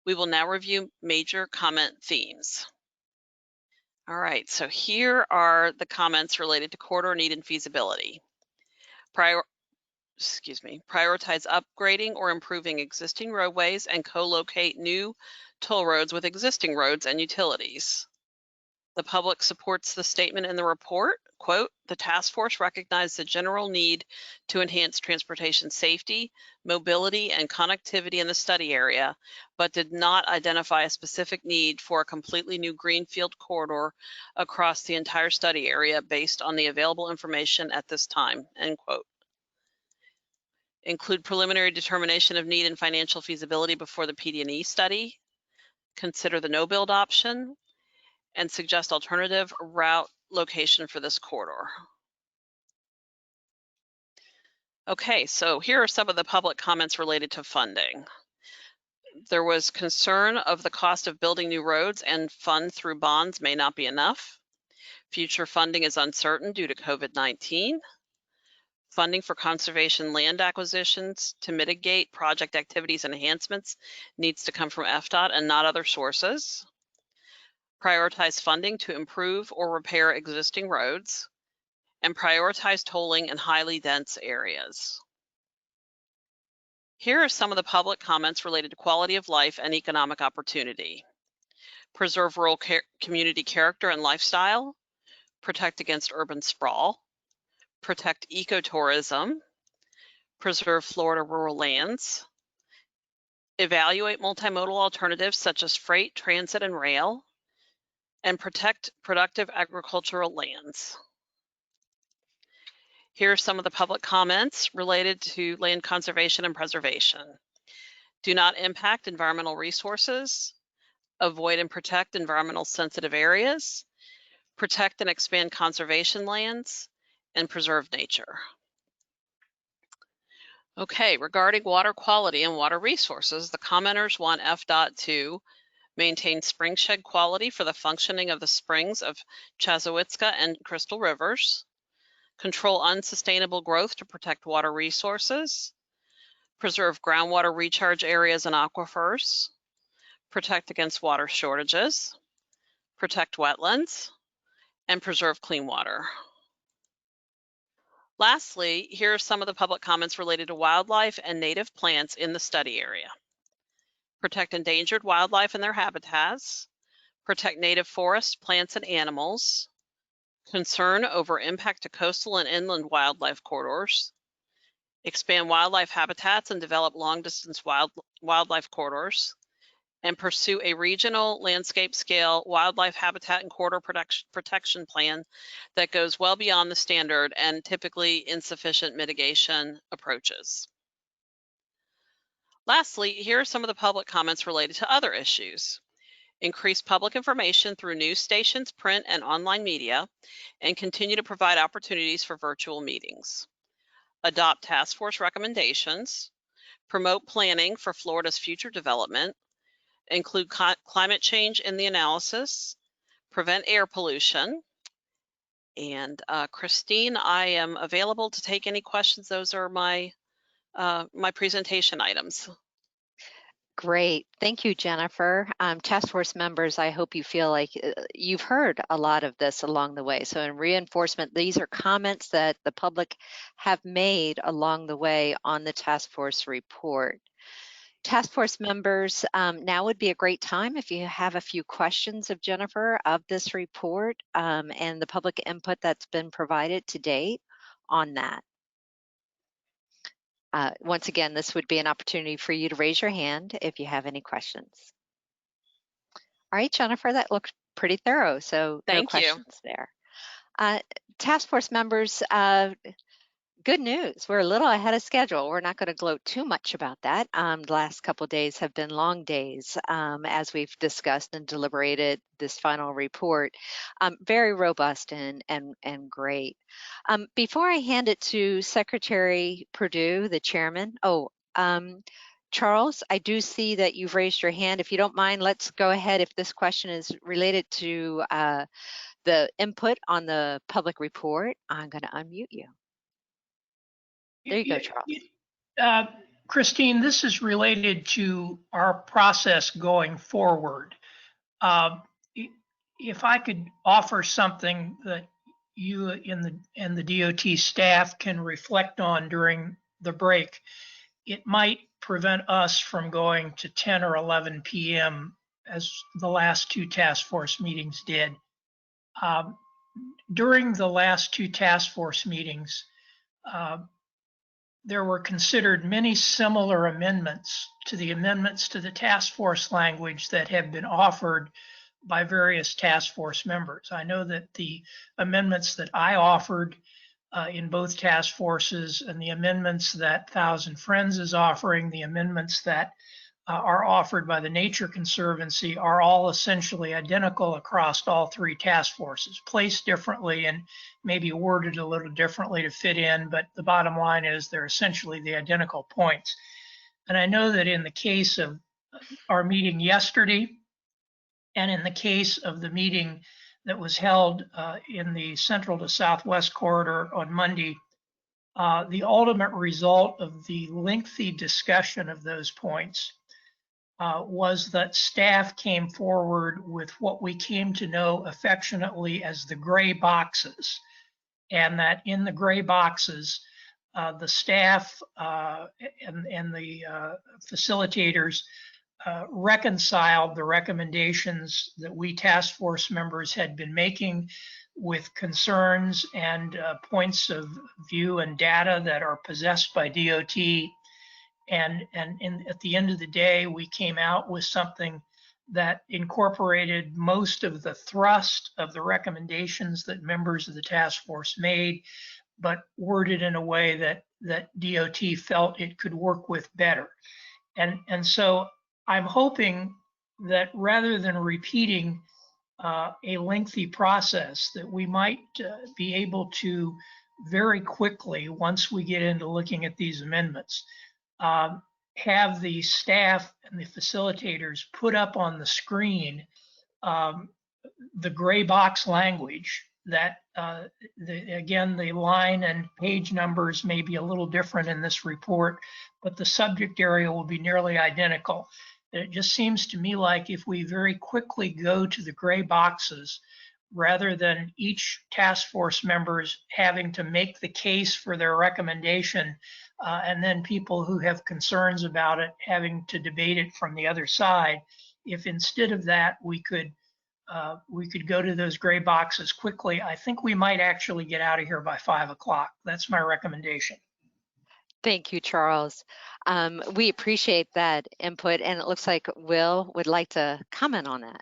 Speaker 21: We will now review major comment themes. All right, so here are the comments related to corridor need and feasibility. Prioritize upgrading or improving existing roadways and co-locate new toll roads with existing roads and utilities. The public supports the statement in the report. Quote, the task force recognized the general need to enhance transportation safety, mobility, and connectivity in the study area, but did not identify a specific need for a completely new greenfield corridor across the entire study area based on the available information at this time, end quote. Include preliminary determination of need and financial feasibility before the PD&E study. Consider the no-build option, and suggest alternative route location for this corridor. Okay, so here are some of the public comments related to funding. There was concern of the cost of building new roads and fund through bonds may not be enough. Future funding is uncertain due to COVID-19. Funding for conservation land acquisitions to mitigate project activities and enhancements needs to come from FDOT and not other sources. Prioritize funding to improve or repair existing roads, and prioritize tolling in highly dense areas. Here are some of the public comments related to quality of life and economic opportunity. Preserve rural community character and lifestyle, protect against urban sprawl, protect ecotourism, preserve Florida rural lands, evaluate multimodal alternatives such as freight, transit, and rail, and protect productive agricultural lands. Here are some of the public comments related to land conservation and preservation. Do not impact environmental resources, avoid and protect environmental sensitive areas, protect and expand conservation lands, and preserve nature. Okay, regarding water quality and water resources, the commenters want FDOT to maintain spring shed quality for the functioning of the springs of Chasowitska and Crystal Rivers, control unsustainable growth to protect water resources, preserve groundwater recharge areas and aquifers, protect against water shortages, protect wetlands, and preserve clean water. Lastly, here are some of the public comments related to wildlife and native plants in the study area. Protect endangered wildlife and their habitats, protect native forest, plants, and animals, concern over impact to coastal and inland wildlife corridors, expand wildlife habitats and develop long-distance wildlife corridors, and pursue a regional landscape scale wildlife habitat and corridor protection plan that goes well beyond the standard and typically insufficient mitigation approaches. Lastly, here are some of the public comments related to other issues. Increase public information through news stations, print, and online media, and continue to provide opportunities for virtual meetings. Adopt task force recommendations, promote planning for Florida's future development, include climate change in the analysis, prevent air pollution. And Christine, I am available to take any questions. Those are my presentation items.
Speaker 2: Great. Thank you, Jennifer. Task force members, I hope you feel like you've heard a lot of this along the way. So in reinforcement, these are comments that the public have made along the way on the task force report. Task force members, now would be a great time if you have a few questions of Jennifer of this report and the public input that's been provided to date on that. Once again, this would be an opportunity for you to raise your hand if you have any questions. All right, Jennifer, that looks pretty thorough, so no questions there. Task force members, good news. We're a little ahead of schedule. We're not going to gloat too much about that. The last couple of days have been long days as we've discussed and deliberated this final report. Very robust and great. Before I hand it to Secretary Perdue, the chairman, Charles, I do see that you've raised your hand. If you don't mind, let's go ahead if this question is related to the input on the public report. I'm going to unmute you. There you go, Charles.
Speaker 19: Christine, this is related to our process going forward. If I could offer something that you and the DOT staff can reflect on during the break, it might prevent us from going to 10 or 11 p.m. as the last two task force meetings did. During the last two task force meetings, there were considered many similar amendments to the task force language that have been offered by various task force members. I know that the amendments that I offered in both task forces and the amendments that Thousand Friends is offering, the amendments that are offered by the Nature Conservancy are all essentially identical across all three task forces, placed differently and maybe worded a little differently to fit in, but the bottom line is they're essentially the identical points. And I know that in the case of our meeting yesterday, and in the case of the meeting that was held in the Central to Southwest corridor on Monday, the ultimate result of the lengthy discussion of those points was that staff came forward with what we came to know affectionately as the gray boxes, and that in the gray boxes, the staff and the facilitators reconciled the recommendations that we task force members had been making with concerns and points of view and data that are possessed by DOT. And at the end of the day, we came out with something that incorporated most of the thrust of the recommendations that members of the task force made, but worded in a way that DOT felt it could work with better. And so I'm hoping that rather than repeating a lengthy process, that we might be able to very quickly, once we get into looking at these amendments, have the staff and the facilitators put up on the screen the gray box language that, again, the line and page numbers may be a little different in this report, but the subject area will be nearly identical. It just seems to me like if we very quickly go to the gray boxes, rather than each task force members having to make the case for their recommendation, and then people who have concerns about it having to debate it from the other side, if instead of that we could go to those gray boxes quickly, I think we might actually get out of here by 5 o'clock. That's my recommendation.
Speaker 2: Thank you, Charles. We appreciate that input, and it looks like Will would like to comment on that.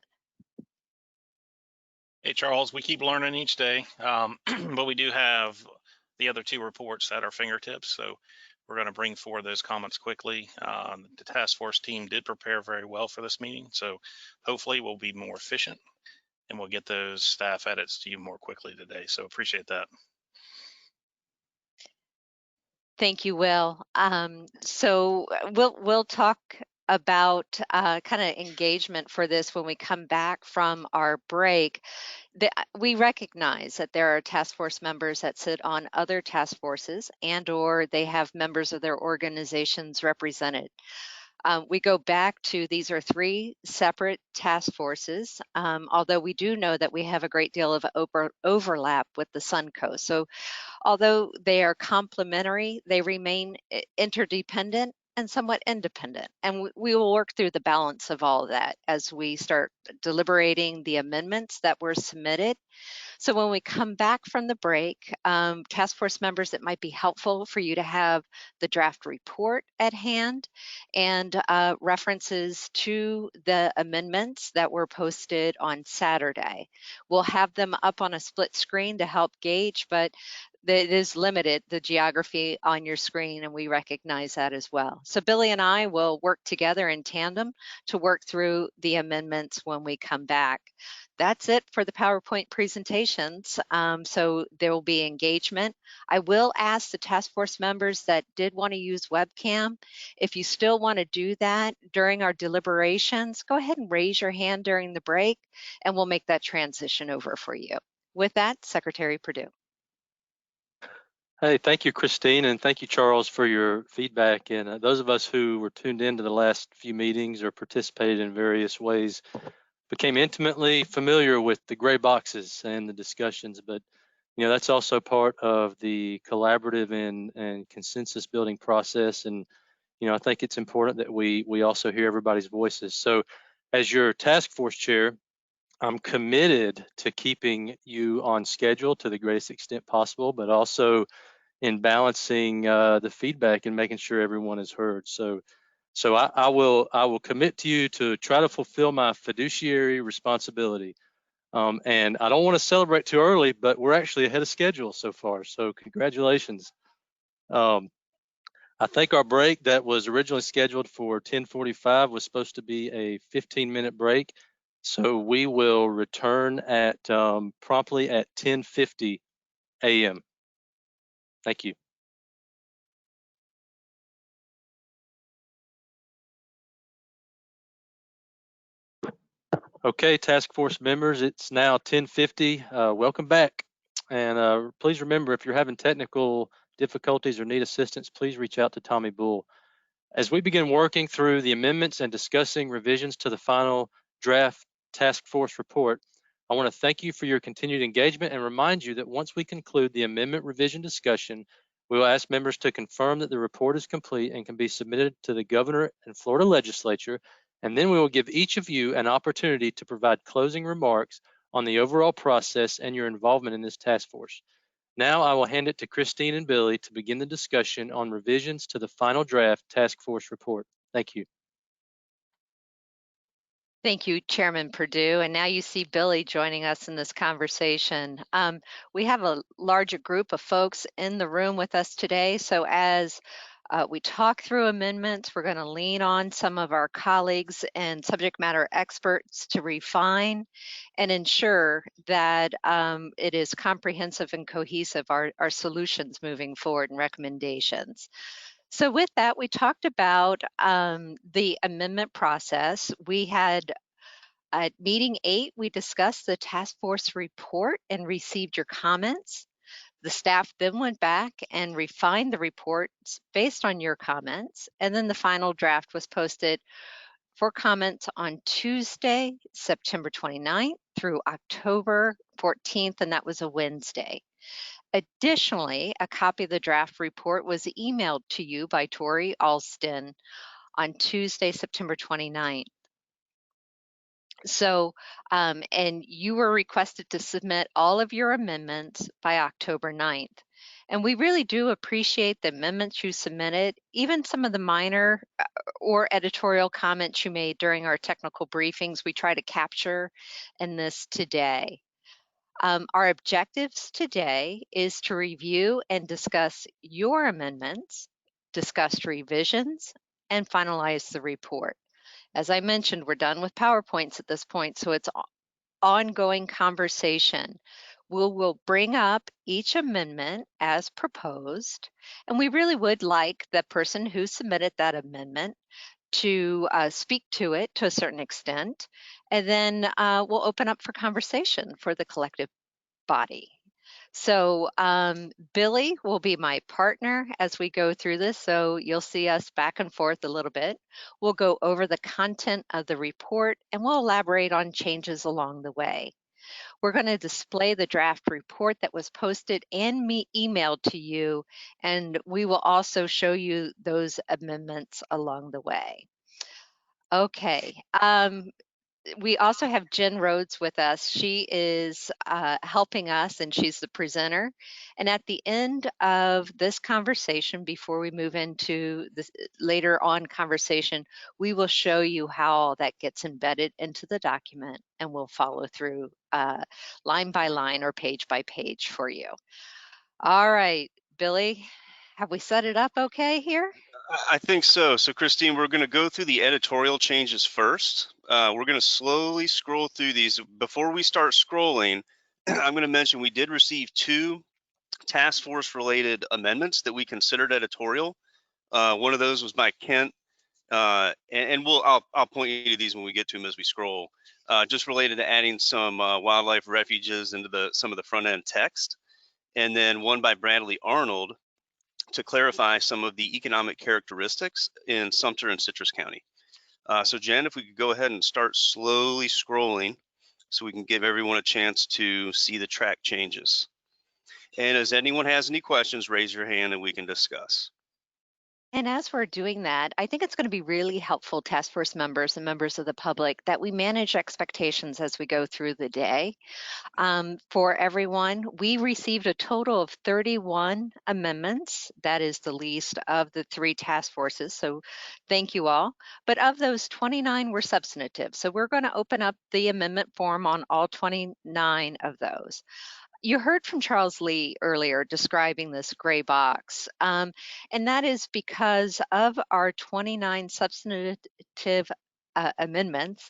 Speaker 3: Hey, Charles, we keep learning each day, but we do have the other two reports at our fingertips, so we're going to bring forward those comments quickly. The task force team did prepare very well for this meeting, so hopefully we'll be more efficient and we'll get those staff edits to you more quickly today, so appreciate that.
Speaker 2: Thank you, Will. So we'll talk about kind of engagement for this when we come back from our break. We recognize that there are task force members that sit on other task forces and/or they have members of their organizations represented. We go back to these are three separate task forces, although we do know that we have a great deal of overlap with the Suncoast. So although they are complementary, they remain interdependent and somewhat independent. And we will work through the balance of all of that as we start deliberating the amendments that were submitted. So when we come back from the break, task force members, it might be helpful for you to have the draft report at hand and references to the amendments that were posted on Saturday. We'll have them up on a split screen to help gauge, but it is limited, the geography on your screen, and we recognize that as well. So Billy and I will work together in tandem to work through the amendments when we come back. That's it for the PowerPoint presentations. So there will be engagement. I will ask the task force members that did want to use webcam, if you still want to do that during our deliberations, go ahead and raise your hand during the break and we'll make that transition over for you. With that, Secretary Perdue.
Speaker 1: Hey, thank you, Christine, and thank you, Charles, for your feedback. And those of us who were tuned into the last few meetings or participated in various ways became intimately familiar with the gray boxes and the discussions. But, you know, that's also part of the collaborative and consensus building process. And, you know, I think it's important that we also hear everybody's voices. So as your task force chair, I'm committed to keeping you on schedule to the greatest extent possible, but also in balancing the feedback and making sure everyone is heard. So I will commit to you to try to fulfill my fiduciary responsibility. And I don't want to celebrate too early, but we're actually ahead of schedule so far. So congratulations. I think our break that was originally scheduled for 10:45 was supposed to be a 15-minute break. So we will return at promptly at 10:50 a.m. Thank you. Okay, task force members, it's now 10:50. Welcome back. And please remember, if you're having technical difficulties or need assistance, please reach out to Tommy Bull. As we begin working through the amendments and discussing revisions to the final draft task force report, I want to thank you for your continued engagement and remind you that once we conclude the amendment revision discussion, we will ask members to confirm that the report is complete and can be submitted to the governor and Florida legislature, and then we will give each of you an opportunity to provide closing remarks on the overall process and your involvement in this task force. Now I will hand it to Christine and Billy to begin the discussion on revisions to the final draft task force report. Thank you.
Speaker 2: Thank you, Chairman Perdue. And now you see Billy joining us in this conversation. We have a larger group of folks in the room with us today. So as we talk through amendments, we're going to lean on some of our colleagues and subject matter experts to refine and ensure that it is comprehensive and cohesive, our solutions moving forward and recommendations. So with that, we talked about the amendment process. We had at meeting 8, we discussed the task force report and received your comments. The staff then went back and refined the reports based on your comments, and then the final draft was posted for comments on Tuesday, September 29th through October 14th, and that was a Wednesday. Additionally, a copy of the draft report was emailed to you by Tori Alston on Tuesday, September 29th. So, and you were requested to submit all of your amendments by October 9th. And we really do appreciate the amendments you submitted, even some of the minor or editorial comments you made during our technical briefings we try to capture in this today. Our objectives today is to review and discuss your amendments, discuss revisions, and finalize the report. As I mentioned, we're done with PowerPoints at this point, so it's ongoing conversation. We'll bring up each amendment as proposed, and we really would like the person who submitted that amendment to speak to it to a certain extent, and then we'll open up for conversation for the collective body. So Billy will be my partner as we go through this, so you'll see us back and forth a little bit. We'll go over the content of the report and we'll elaborate on changes along the way. We're going to display the draft report that was posted and emailed to you, and we will also show you those amendments along the way. Okay. We also have Jen Rhodes with us. She is helping us, and she's the presenter. And at the end of this conversation, before we move into the later on conversation, we will show you how that gets embedded into the document, and we'll follow through line by line or page by page for you. All right, Billy, have we set it up okay here?
Speaker 5: I think so. So Christine, we're going to go through the editorial changes first. We're going to slowly scroll through these. Before we start scrolling, I'm going to mention we did receive 2 task force related amendments that we considered editorial. One of those was by Kent, and I'll point you to these when we get to them as we scroll. Just related to adding some wildlife refuges into some of the front end text, and then one by Bradley Arnold to clarify some of the economic characteristics in Sumter and Citrus County. So Jen, if we could go ahead and start slowly scrolling so we can give everyone a chance to see the track changes. And as anyone has any questions, raise your hand and we can discuss.
Speaker 2: And as we're doing that, I think it's going to be really helpful, task force members and members of the public, that we manage expectations as we go through the day. For everyone, we received a total of 31 amendments. That is the least of the 3 task forces, so thank you all. But of those, 29 were substantive. So we're going to open up the amendment form on all 29 of those. You heard from Charles Lee earlier describing this gray box, and that is because of our 29 substantive amendments,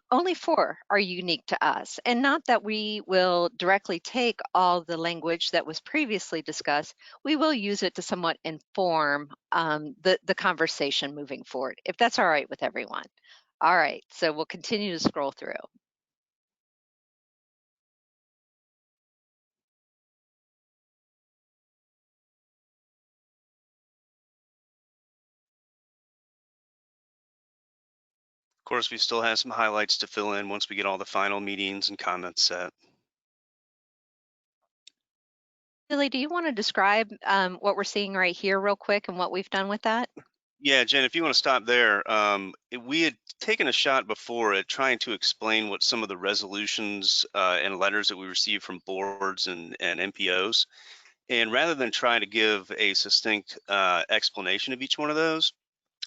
Speaker 2: only 4 are unique to us. And not that we will directly take all the language that was previously discussed, we will use it to somewhat inform the conversation moving forward, if that's all right with everyone. All right, so we'll continue to scroll through.
Speaker 5: Of course, we still have some highlights to fill in once we get all the final meetings and comments set.
Speaker 2: Billy, do you want to describe what we're seeing right here real quick and what we've done with that?
Speaker 5: Yeah, Jen, if you want to stop there, we had taken a shot before at trying to explain what some of the resolutions and letters that we received from boards and MPOs. And rather than try to give a succinct explanation of each one of those,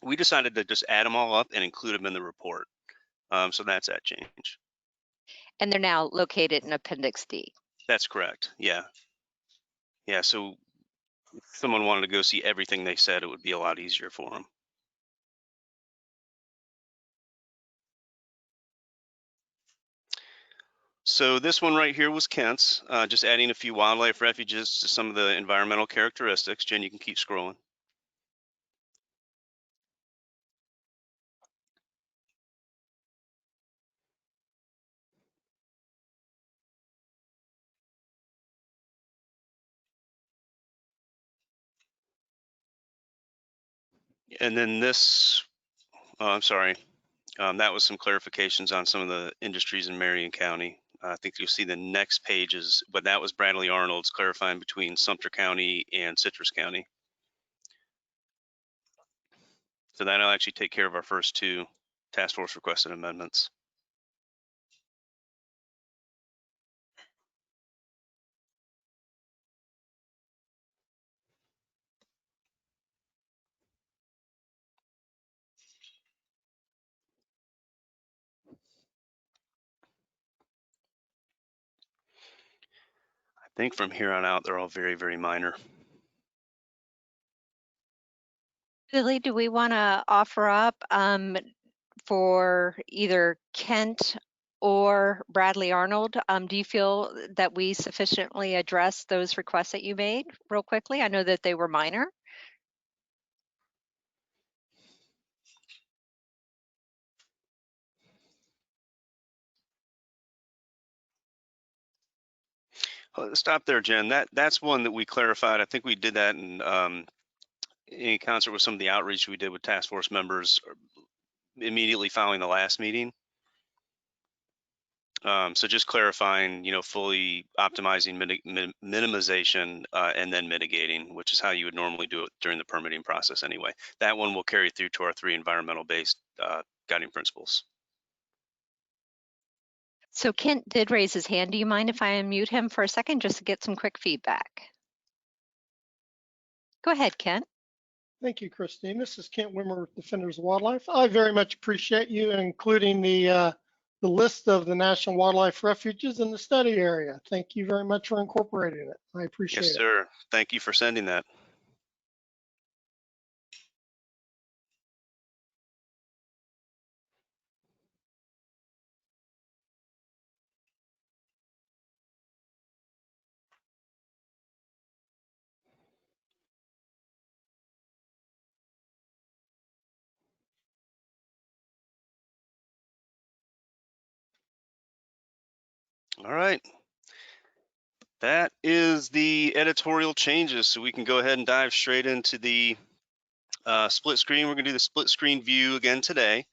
Speaker 5: we decided to just add them all up and include them in the report. So that's that change.
Speaker 2: And they're now located in Appendix D.
Speaker 5: That's correct. Yeah. Yeah. So if someone wanted to go see everything they said, it would be a lot easier for them. So this one right here was Kent's, just adding a few wildlife refuges to some of the environmental characteristics. Jen, you can keep scrolling. And then this, I'm sorry, that was some clarifications on some of the industries in Marion County. I think you'll see the next pages, but that was Bradley Arnold's clarifying between Sumter County and Citrus County. So that'll actually take care of our first 2 task force requested amendments. I think from here on out, they're all very, very minor.
Speaker 2: Billy, do we want to offer up for either Kent or Bradley Arnold? Do you feel that we sufficiently addressed those requests that you made real quickly? I know that they were minor.
Speaker 5: Stop there, Jen. That's one that we clarified. I think we did that in concert with some of the outreach we did with task force members immediately following the last meeting. So just clarifying, fully optimizing minimization and then mitigating, which is how you would normally do it during the permitting process anyway. That one will carry through to our 3 environmental-based guiding principles.
Speaker 2: So Kent did raise his hand. Do you mind if I unmute him for a second just to get some quick feedback? Go ahead, Kent.
Speaker 6: Thank you, Christine. This is Kent Wimmer with Defenders of Wildlife. I very much appreciate you including the list of the National Wildlife Refuges in the study area. Thank you very much for incorporating it. I appreciate it.
Speaker 5: Yes, sir. Thank you for sending that. All right. That is the editorial changes. So we can go ahead and dive straight into the split screen. We're going to do the split screen view again today.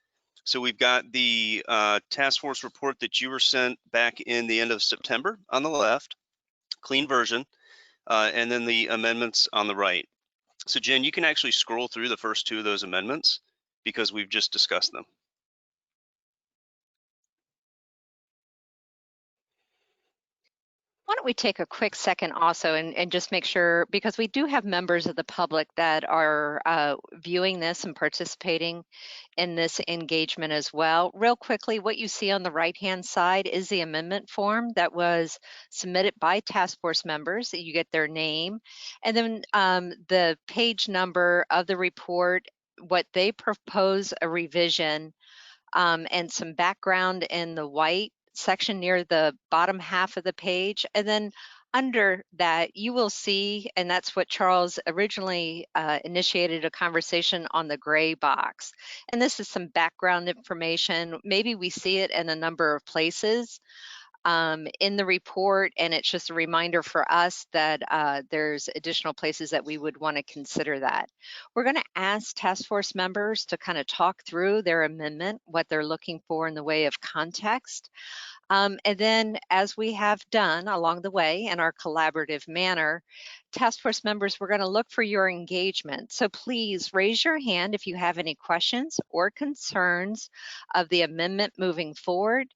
Speaker 5: So we've got the task force report that you were sent back in the end of September on the left, clean version, and then the amendments on the right. So Jen, you can actually scroll through the first two of those amendments because we've just discussed them.
Speaker 2: Why don't we take a quick second also and just make sure, because we do have members of the public that are viewing this and participating in this engagement as well. Real quickly, what you see on the right-hand side is the amendment form that was submitted by task force members. You get their name, and then the page number of the report, what they propose a revision, and some background in the white section near the bottom half of the page. And then under that, you will see, and that's what Charles originally initiated a conversation on, the gray box. And this is some background information. Maybe we see it in a number of places in the report, and it's just a reminder for us that there's additional places that we would want to consider that. We're going to ask task force members to kind of talk through their amendment, what they're looking for in the way of context. And then, as we have done along the way in our collaborative manner, task force members, we're going to look for your engagement. So please raise your hand if you have any questions or concerns of the amendment moving forward.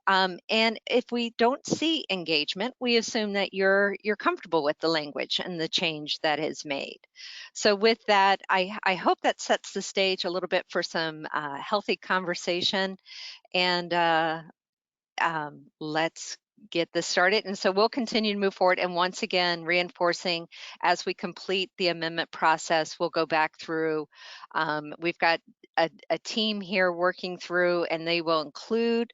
Speaker 2: And if we don't see engagement, we assume that you're comfortable with the language and the change that is made. So with that, I hope that sets the stage a little bit for some healthy conversation, and let's get this started. And so we'll continue to move forward. And once again, reinforcing, as we complete the amendment process, we'll go back through. We've got a team here working through, and they will include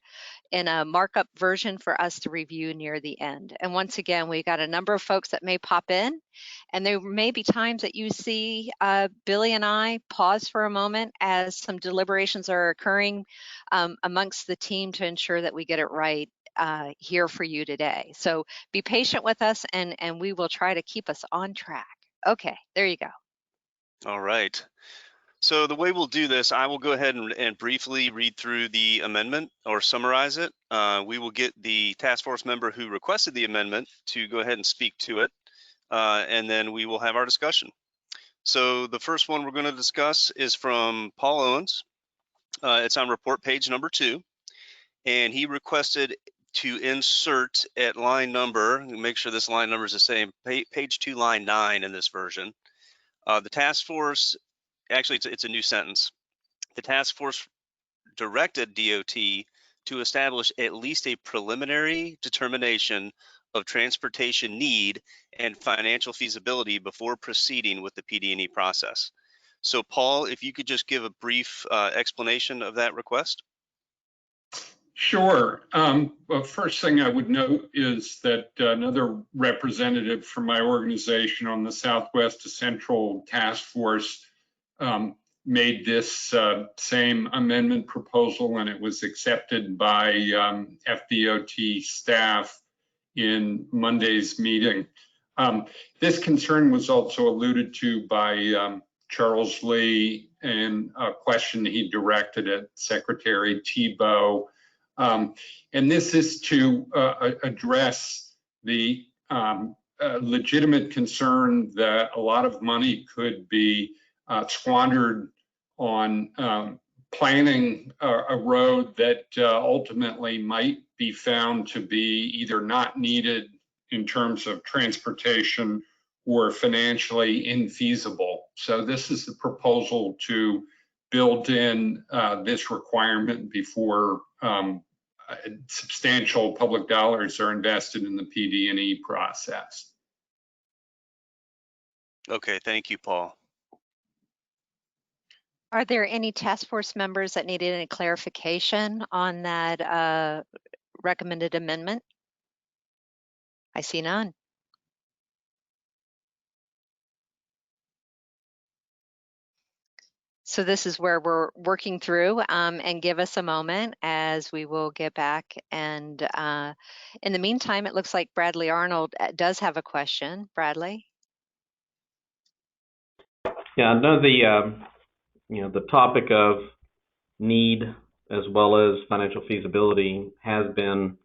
Speaker 2: in a markup version for us to review near the end. And once again, we've got a number of folks that may pop in, and there may be times that you see Billy and I pause for a moment as some deliberations are occurring amongst the team to ensure that we get it right here for you today. So be patient with us, and we will try to keep us on track. Okay, there you go.
Speaker 5: All right. So the way we'll do this, I will go ahead and briefly read through the amendment or summarize it. We will get the task force member who requested the amendment to go ahead and speak to it, and then we will have our discussion. So the first one we're going to discuss is from Paul Owens. It's on report page number 2, and he requested to insert at line number, make sure this line number is the same, page 2, line 9 in this version. The task force, actually it's a new sentence. The task force directed DOT to establish at least a preliminary determination of transportation need and financial feasibility before proceeding with the PD&E process. So Paul, if you could just give a brief explanation of that request.
Speaker 20: Sure. Well, first thing I would note is that another representative from my organization on the Southwest to Central Task Force made this same amendment proposal, and it was accepted by FDOT staff in Monday's meeting. This concern was also alluded to by Charles Lee in a question he directed at Secretary Thibeault. And this is to address the legitimate concern that a lot of money could be squandered on planning a road that ultimately might be found to be either not needed in terms of transportation or financially infeasible. So this is the proposal to build in this requirement before substantial public dollars are invested in the PD&E process.
Speaker 5: Okay, thank you, Paul.
Speaker 2: Are there any task force members that needed any clarification on that recommended amendment? I see none. So this is where we're working through, and give us a moment as we will get back. And in the meantime, it looks like Bradley Arnold does have a question. Bradley?
Speaker 7: Yeah, I know the topic of need as well as financial feasibility has been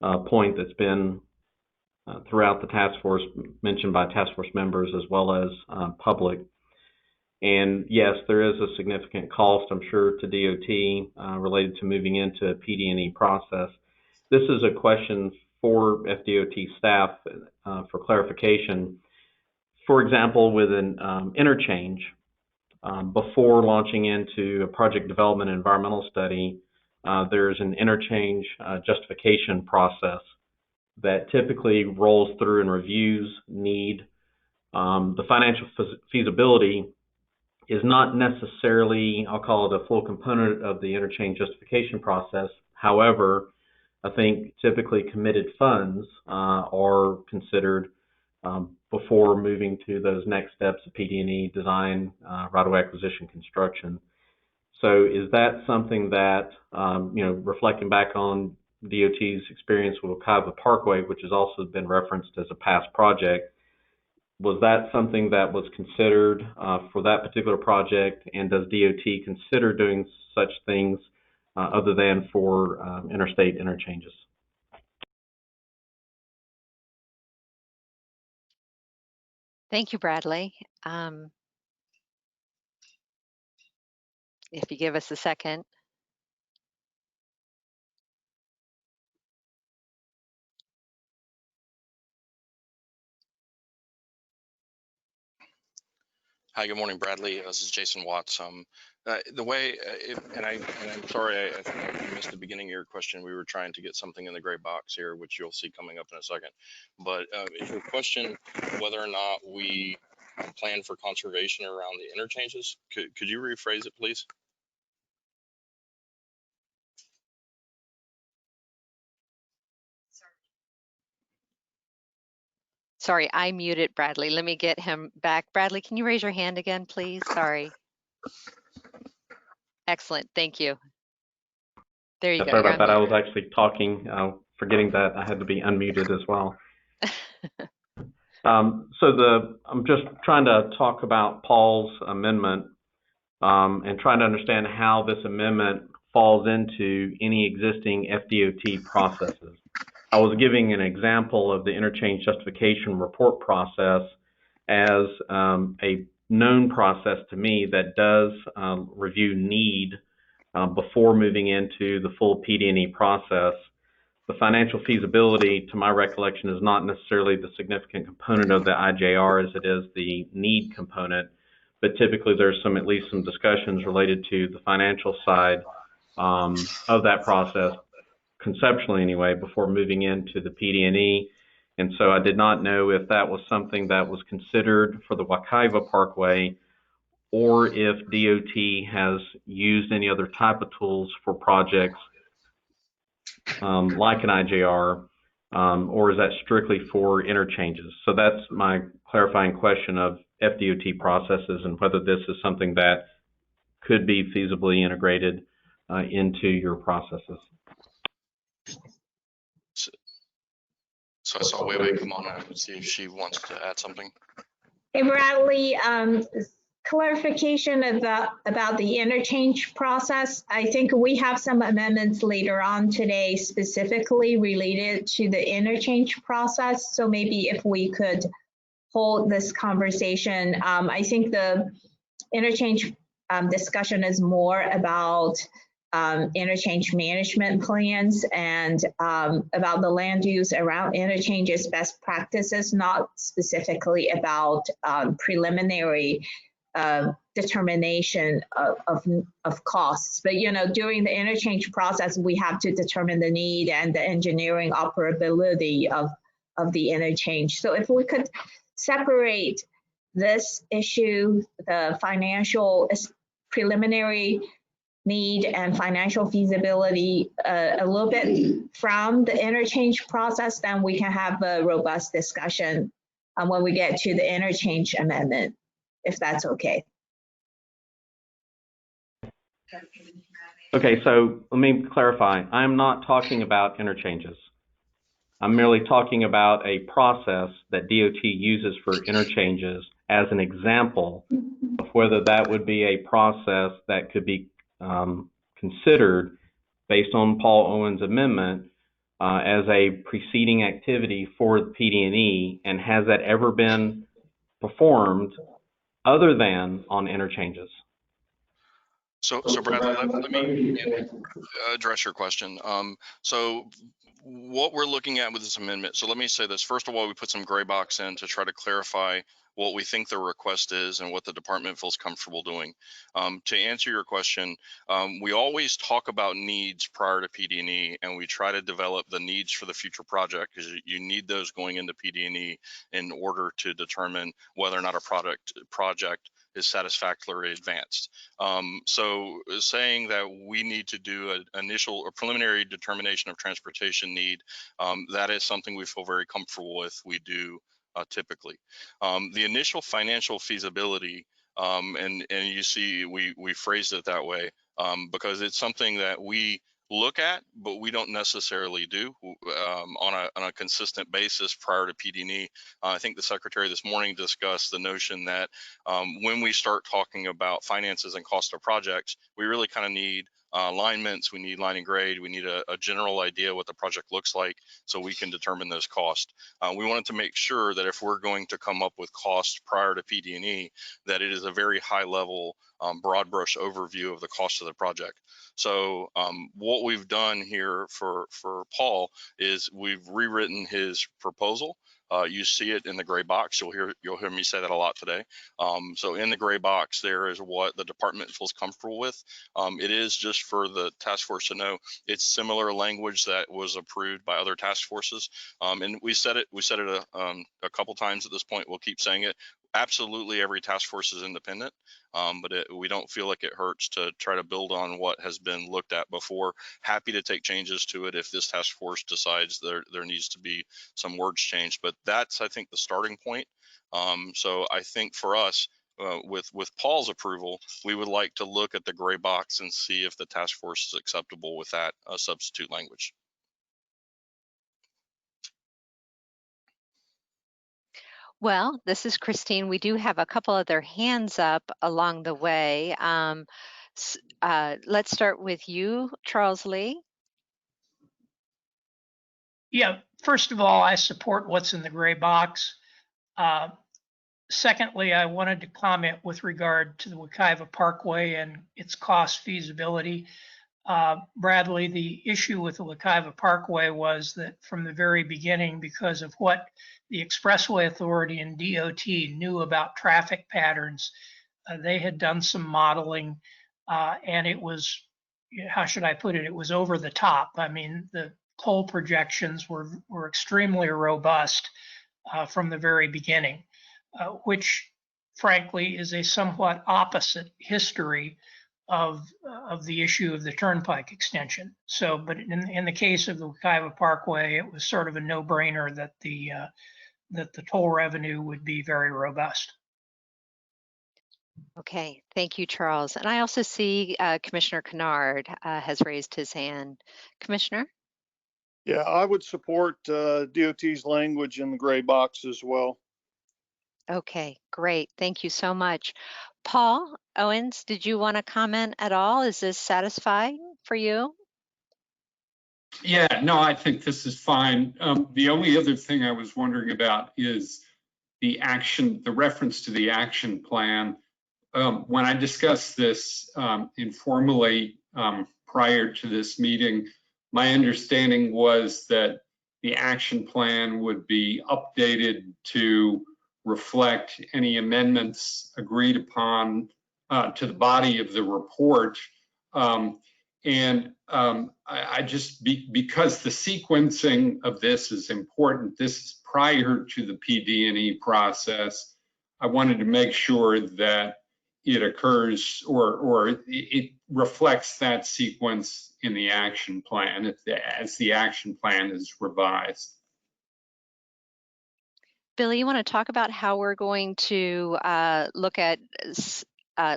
Speaker 7: a point that's been throughout the task force, mentioned by task force members as well as public. And yes, there is a significant cost, I'm sure, to DOT related to moving into a PD&E process. This is a question for FDOT staff for clarification. For example, with an interchange, before launching into a project development and environmental study, there's an interchange justification process that typically rolls through and reviews need. The financial feasibility is not necessarily, I'll call it a full component of the interchange justification process. However, I think typically committed funds are considered before moving to those next steps of PD&E design, right-of-way acquisition, construction. So is that something that, reflecting back on DOT's experience with Wekiva Parkway, which has also been referenced as a past project, was that something that was considered for that particular project, and does DOT consider doing such things other than for interstate interchanges?
Speaker 2: Thank you, Bradley. If you give us a second.
Speaker 8: Hi, good morning, Bradley. This is Jason Watts. The way, I'm sorry, I think I missed the beginning of your question. We were trying to get something in the gray box here, which you'll see coming up in a second. But is your question whether or not we plan for conservation around the interchanges? Could you rephrase it, please?
Speaker 2: Sorry, I muted Bradley. Let me get him back. Bradley, can you raise your hand again, please? Sorry. Excellent. Thank you. There you go.
Speaker 7: Sorry about that. I was actually talking, forgetting that I had to be unmuted as well. I'm just trying to talk about Paul's amendment and trying to understand how this amendment falls into any existing FDOT processes. I was giving an example of the interchange justification report process as a known process to me that does review need before moving into the full PD&E process. The financial feasibility, to my recollection, is not necessarily the significant component of the IJR as it is the need component, but typically there's at least some discussions related to the financial side of that process, conceptually anyway, before moving into the PD&E. And so I did not know if that was something that was considered for the Wekiva Parkway, or if DOT has used any other type of tools for projects like an IJR, or is that strictly for interchanges? So that's my clarifying question of FDOT processes and whether this is something that could be feasibly integrated into your processes.
Speaker 8: So I saw Wei come on and see if she wants to add something.
Speaker 22: Hey, Bradley, clarification about the interchange process. I think we have some amendments later on today specifically related to the interchange process. So maybe if we could hold this conversation. I think the interchange discussion is more about interchange management plans and about the land use around interchanges best practices, not specifically about preliminary determination of costs. But, during the interchange process, we have to determine the need and the engineering operability of the interchange. So if we could separate this issue, the financial preliminary need and financial feasibility a little bit from the interchange process, then we can have a robust discussion when we get to the interchange amendment, if that's okay.
Speaker 7: Okay, so let me clarify. I'm not talking about interchanges. I'm merely talking about a process that DOT uses for interchanges as an example of whether that would be a process that could be considered based on Paul Owen's amendment as a preceding activity for the PD&E, and has that ever been performed other than on interchanges.
Speaker 8: So Bradley, let me address your question. So what we're looking at with this amendment, so let me say this. First of all, we put some gray box in to try to clarify what we think the request is and what the department feels comfortable doing. To answer your question, we always talk about needs prior to PD&E, and we try to develop the needs for the future project, because you need those going into PD&E in order to determine whether or not a project is satisfactorily advanced. So saying that we need to do an initial or preliminary determination of transportation need, that is something we feel very comfortable with. We do typically. The initial financial feasibility, and you see we phrased it that way because it's something that we look at, but we don't necessarily do on a consistent basis prior to PD&E. I think the secretary this morning discussed the notion that when we start talking about finances and cost of projects, we really kind of need alignments, we need line and grade, we need a general idea what the project looks like so we can determine those costs. We wanted to make sure that if we're going to come up with costs prior to PD&E, that it is a very high level, broad brush overview of the cost of the project. So what we've done here for Paul is we've rewritten his proposal. You see it in the gray box. You'll hear me say that a lot today. So in the gray box, there is what the department feels comfortable with. It is just for the task force to know it's similar language that was approved by other task forces. And we said it a couple times at this point. We'll keep saying it. Absolutely, every task force is independent, but we don't feel like it hurts to try to build on what has been looked at before. Happy to take changes to it if this task force decides there needs to be some words changed, but that's, I think, the starting point. So I think for us, with Paul's approval, we would like to look at the gray box and see if the task force is acceptable with that substitute language.
Speaker 2: Well, this is Christine. We do have a couple other hands up along the way. Let's start with you, Charles Lee.
Speaker 19: Yeah, first of all, I support what's in the gray box. Secondly, I wanted to comment with regard to the Wekiva Parkway and its cost feasibility. Bradley, the issue with the Wekiva Parkway was that from the very beginning, because of what the Expressway Authority and DOT knew about traffic patterns, they had done some modeling, and it was, how should I put it? It was over the top. I mean, the toll projections were extremely robust from the very beginning, which frankly is a somewhat opposite history of the issue of the Turnpike extension. So, but in the case of the Wekiva Parkway, it was sort of a no-brainer that the toll revenue would be very robust.
Speaker 2: Okay, thank you, Charles. And I also see Commissioner Kennard has raised his hand. Commissioner?
Speaker 9: Yeah, I would support DOT's language in the gray box as well.
Speaker 2: Okay, great. Thank you so much. Paul Owens, did you want to comment at all? Is this satisfying for you?
Speaker 20: Yeah, no, I think this is fine. The only other thing I was wondering about is the reference to the action plan. When I discussed this informally prior to this meeting, my understanding was that the action plan would be updated to reflect any amendments agreed upon to the body of the report. I just, because the sequencing of this is important, this is prior to the PD&E process, I wanted to make sure that it occurs or it reflects that sequence in the action plan as the action plan is revised.
Speaker 2: Billy, you want to talk about how we're going to look at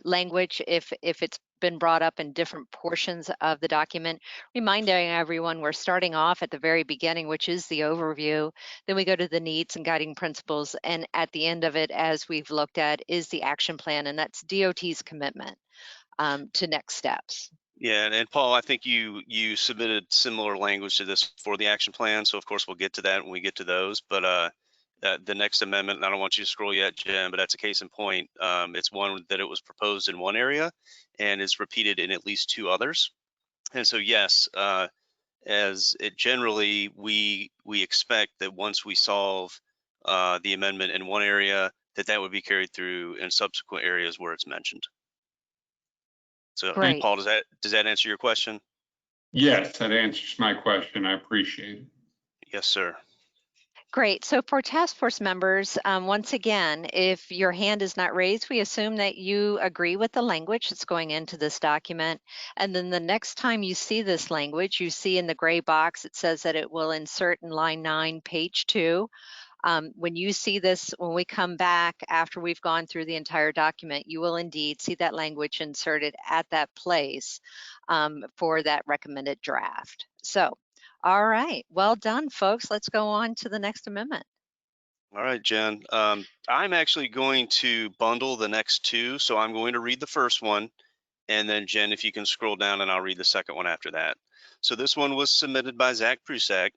Speaker 2: language if it's been brought up in different portions of the document, reminding everyone we're starting off at the very beginning, which is the overview. Then we go to the needs and guiding principles. And at the end of it, as we've looked at, is the action plan. And that's DOT's commitment to next steps.
Speaker 5: Yeah, and Paul, I think you submitted similar language to this for the action plan. So of course we'll get to that when we get to those. But the next amendment, and I don't want you to scroll yet, Jen, but that's a case in point. It's one that it was proposed in one area and is repeated in at least 2 others. And so, yes, as it generally, we expect that once we solve the amendment in one area, that would be carried through in subsequent areas where it's mentioned. So,
Speaker 2: Great.
Speaker 5: Paul, does that answer your question?
Speaker 20: Yes, that answers my question. I appreciate it.
Speaker 5: Yes, sir.
Speaker 2: Great. So for task force members, once again, if your hand is not raised, we assume that you agree with the language that's going into this document. And then the next time you see this language, you see in the gray box, it says that it will insert in line 9, page 2. When you see this, when we come back after we've gone through the entire document, you will indeed see that language inserted at that place for that recommended draft. So, all right, well done, folks. Let's go on to the next amendment.
Speaker 5: All right, Jen. I'm actually going to bundle the next 2. So I'm going to read the first one. And then, Jen, if you can scroll down and I'll read the second one after that. So this one was submitted by Zach Prusak,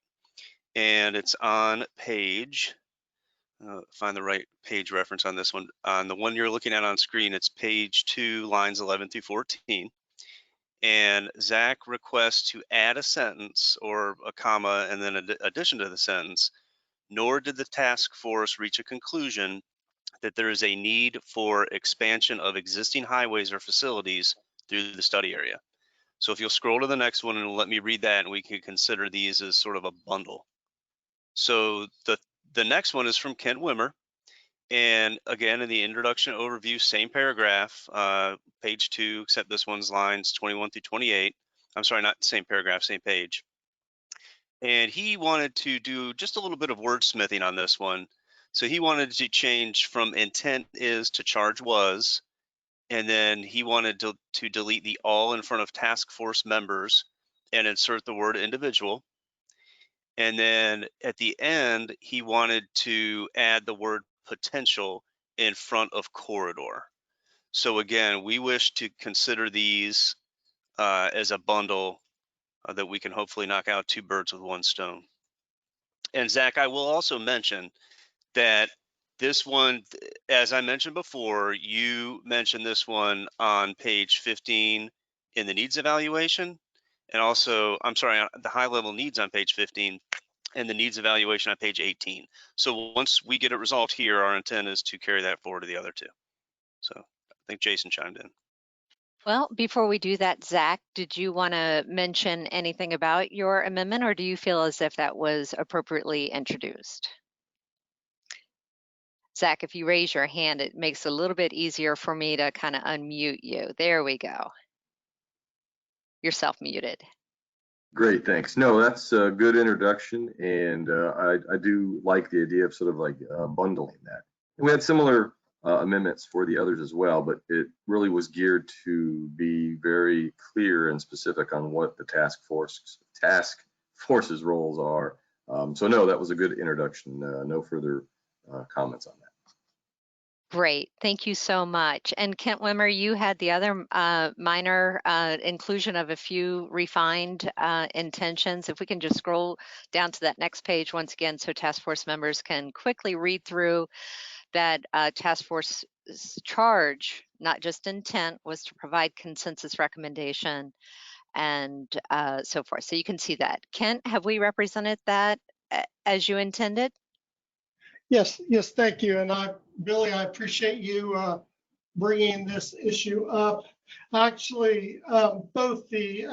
Speaker 5: and it's on page, find the right page reference on this one. On the one you're looking at on screen, it's page 2, lines 11 through 14. And Zach requests to add a sentence or a comma and then an addition to the sentence, nor did the task force reach a conclusion that there is a need for expansion of existing highways or facilities through the study area. So if you'll scroll to the next one and let me read that, and we can consider these as sort of a bundle. So the next one is from Kent Wimmer. And again, in the introduction overview, same paragraph, page 2, except this one's lines 21 through 28. I'm sorry, not the same paragraph, same page. And he wanted to do just a little bit of wordsmithing on this one. So he wanted to change from intent is to charge was. And then he wanted to delete the all in front of task force members and insert the word individual. And then at the end, he wanted to add the word potential in front of corridor. So again, we wish to consider these as a bundle that we can hopefully knock out 2 birds with 1 stone. And Zach, I will also mention that this one, as I mentioned before, you mentioned this one on page 15 in the needs evaluation. And also, I'm sorry, the high level needs on page 15 and the needs evaluation on page 18. So once we get it resolved here, our intent is to carry that forward to the other 2. So I think Jason chimed in.
Speaker 2: Well, before we do that, Zach, did you want to mention anything about your amendment, or do you feel as if that was appropriately introduced? Zach, if you raise your hand, it makes it a little bit easier for me to kind of unmute you. There we go. You're self-muted.
Speaker 10: Great, thanks. No, that's a good introduction, and I do like the idea of sort of like bundling that. And we had similar amendments for the others as well, but it really was geared to be very clear and specific on what the task force's roles are. So no, that was a good introduction. No further comments on that.
Speaker 2: Great, thank you so much. And Kent Wimmer, you had the other minor inclusion of a few refined intentions. If we can just scroll down to that next page once again, so task force members can quickly read through that task force charge, not just intent, was to provide consensus recommendation and so forth. So you can see that. Kent, have we represented that as you intended?
Speaker 6: Yes, thank you. And Billy, I appreciate you bringing this issue up. Actually, both the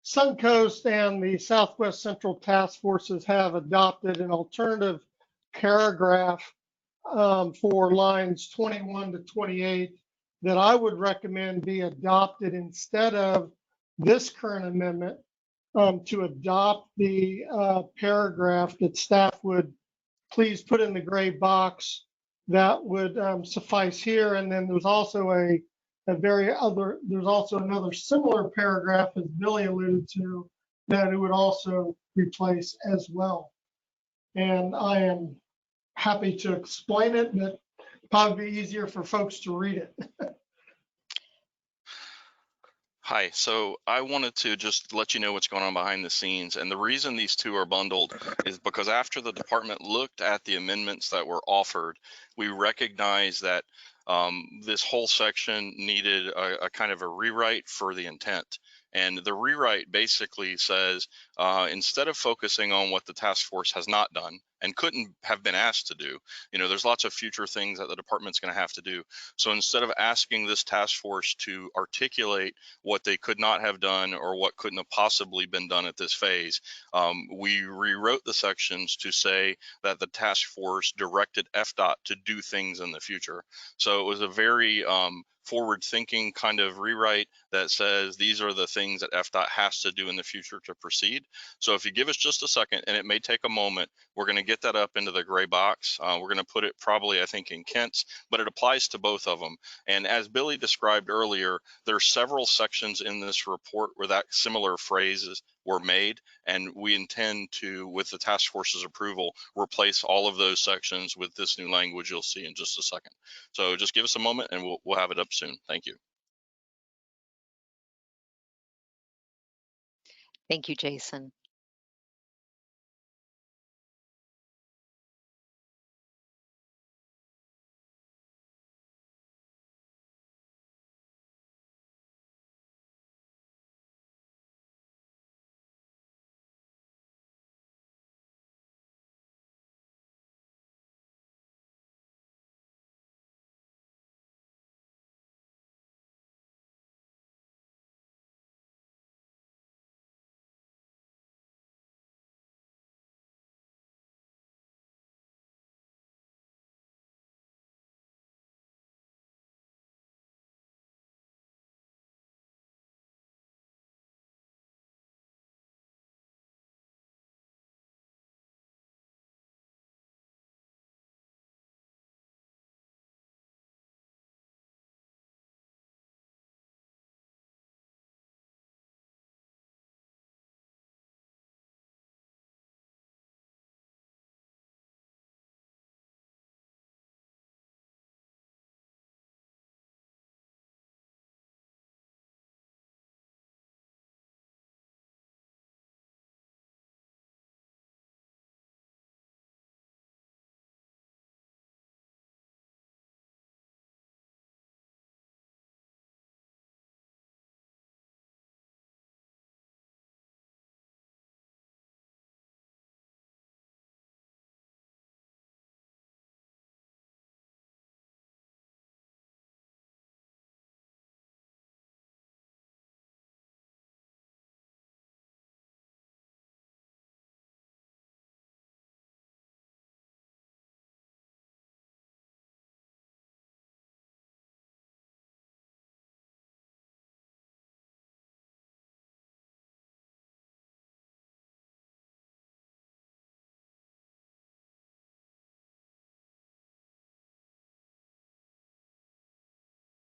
Speaker 6: Suncoast and the Southwest Central Task Forces have adopted an alternative paragraph for lines 21 to 28 that I would recommend be adopted instead of this current amendment, to adopt the paragraph that staff would please put in the gray box. That would suffice here. And then there's also there's also another similar paragraph, as Billy alluded to, that it would also replace as well. And I am happy to explain it, but probably be easier for folks to read it.
Speaker 8: Hi, so I wanted to just let you know what's going on behind the scenes. And the reason these two are bundled is because after the department looked at the amendments that were offered, we recognized that this whole section needed a kind of a rewrite for the intent. And the rewrite basically says, instead of focusing on what the task force has not done and couldn't have been asked to do, there's lots of future things that the department's going to have to do. So instead of asking this task force to articulate what they could not have done or what couldn't have possibly been done at this phase, we rewrote the sections to say that the task force directed FDOT to do things in the future. So it was a very forward-thinking kind of rewrite that says these are the things that FDOT has to do in the future to proceed. So if you give us just a second, and it may take a moment, we're going to get that up into the gray box. We're going to put it probably, I think, in Kent's, but it applies to both of them. And as Billy described earlier, there are several sections in this report where that similar phrases were made, and we intend to, with the task force's approval, replace all of those sections with this new language you'll see in just a second. So just give us a moment and we'll have it up soon. Thank you.
Speaker 2: Thank you, Jason.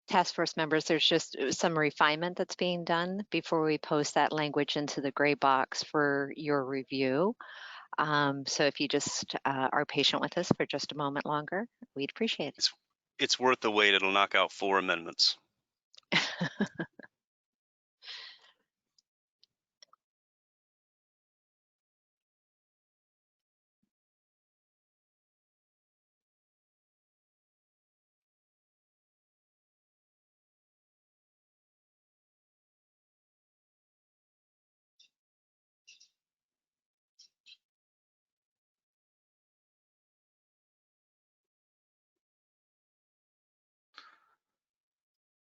Speaker 2: Task force members, there's just some refinement that's being done before we post that language into the gray box for your review. So if you just are patient with us for just a moment longer, we'd appreciate it.
Speaker 5: It's worth the wait. It'll knock out 4 amendments.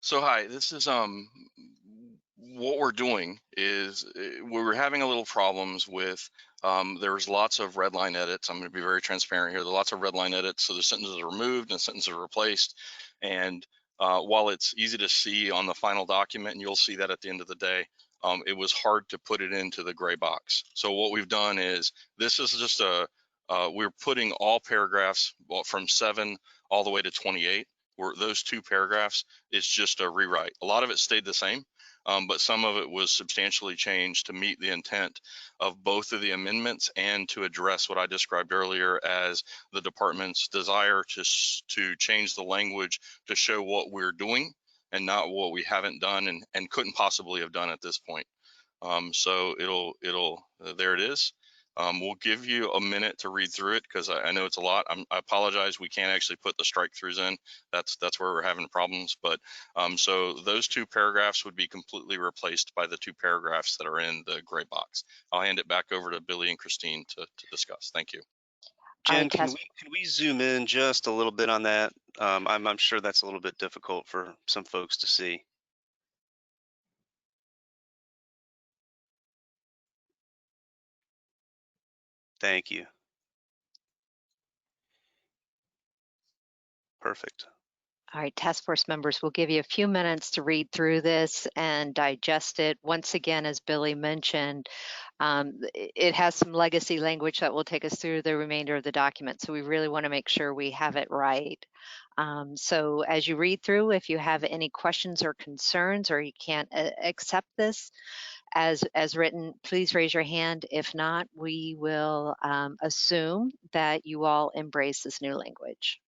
Speaker 8: So hi, this is what we're doing is we were having a little problems with there's lots of red line edits. I'm going to be very transparent here. There are lots of red line edits, so the sentences are removed and sentences are replaced. And while it's easy to see on the final document, and you'll see that at the end of the day, it was hard to put it into the gray box. So what we've done is this is just we're putting all paragraphs from 7 all the way to 28. Where those 2 paragraphs, it's just a rewrite. A lot of it stayed the same, but some of it was substantially changed to meet the intent of both of the amendments and to address what I described earlier as the department's desire to change the language to show what we're doing and not what we haven't done and couldn't possibly have done at this point. So there it is. We'll give you a minute to read through it because I know it's a lot. I apologize. We can't actually put the strike throughs in. That's where we're having problems. But so those 2 paragraphs would be completely replaced by the 2 paragraphs that are in the gray box. I'll hand it back over to Billy and Christine to discuss. Thank you.
Speaker 5: Jen, can we zoom in just a little bit on that? I'm sure that's a little bit difficult for some folks to see. Thank you. Perfect.
Speaker 2: All right, task force members, we'll give you a few minutes to read through this and digest it. Once again, as Billy mentioned, it has some legacy language that will take us through the remainder of the document. So we really want to make sure we have it right. So as you read through, if you have any questions or concerns or you can't accept this as written, please raise your hand. If not, we will assume that you all embrace this new language.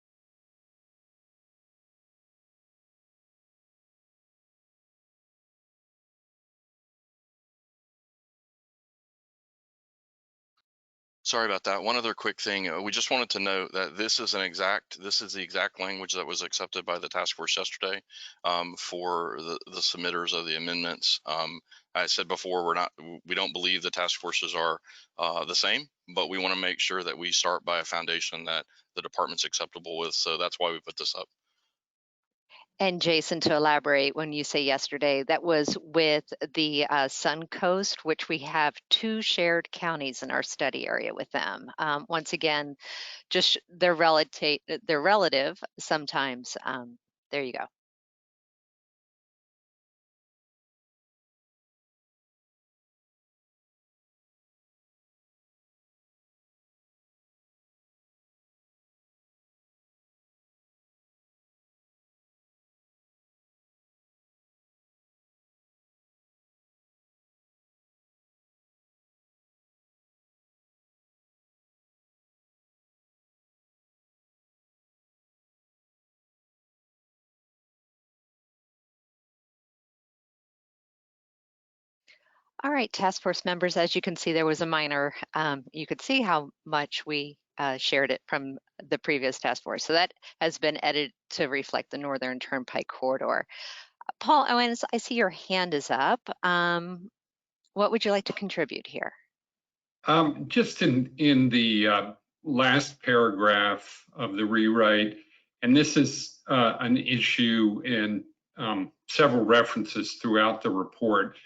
Speaker 8: Sorry about that. One other quick thing. We just wanted to note that this is the exact language that was accepted by the task force yesterday for the submitters of the amendments. I said before, we don't believe the task forces are the same, but we want to make sure that we start by a foundation that the department's acceptable with. So that's why we put this up.
Speaker 2: And Jason, to elaborate, when you say yesterday, that was with the Suncoast, which we have 2 shared counties in our study area with them. Once again, just they're relative sometimes. There you go. All right, task force members, as you can see, there was a minor, you could see how much we shared it from the previous task force. So that has been edited to reflect the Northern Turnpike corridor. Paul Owens, I see your hand is up. What would you like to contribute here?
Speaker 20: Just in the last paragraph of the rewrite, and this is an issue in several references throughout the report.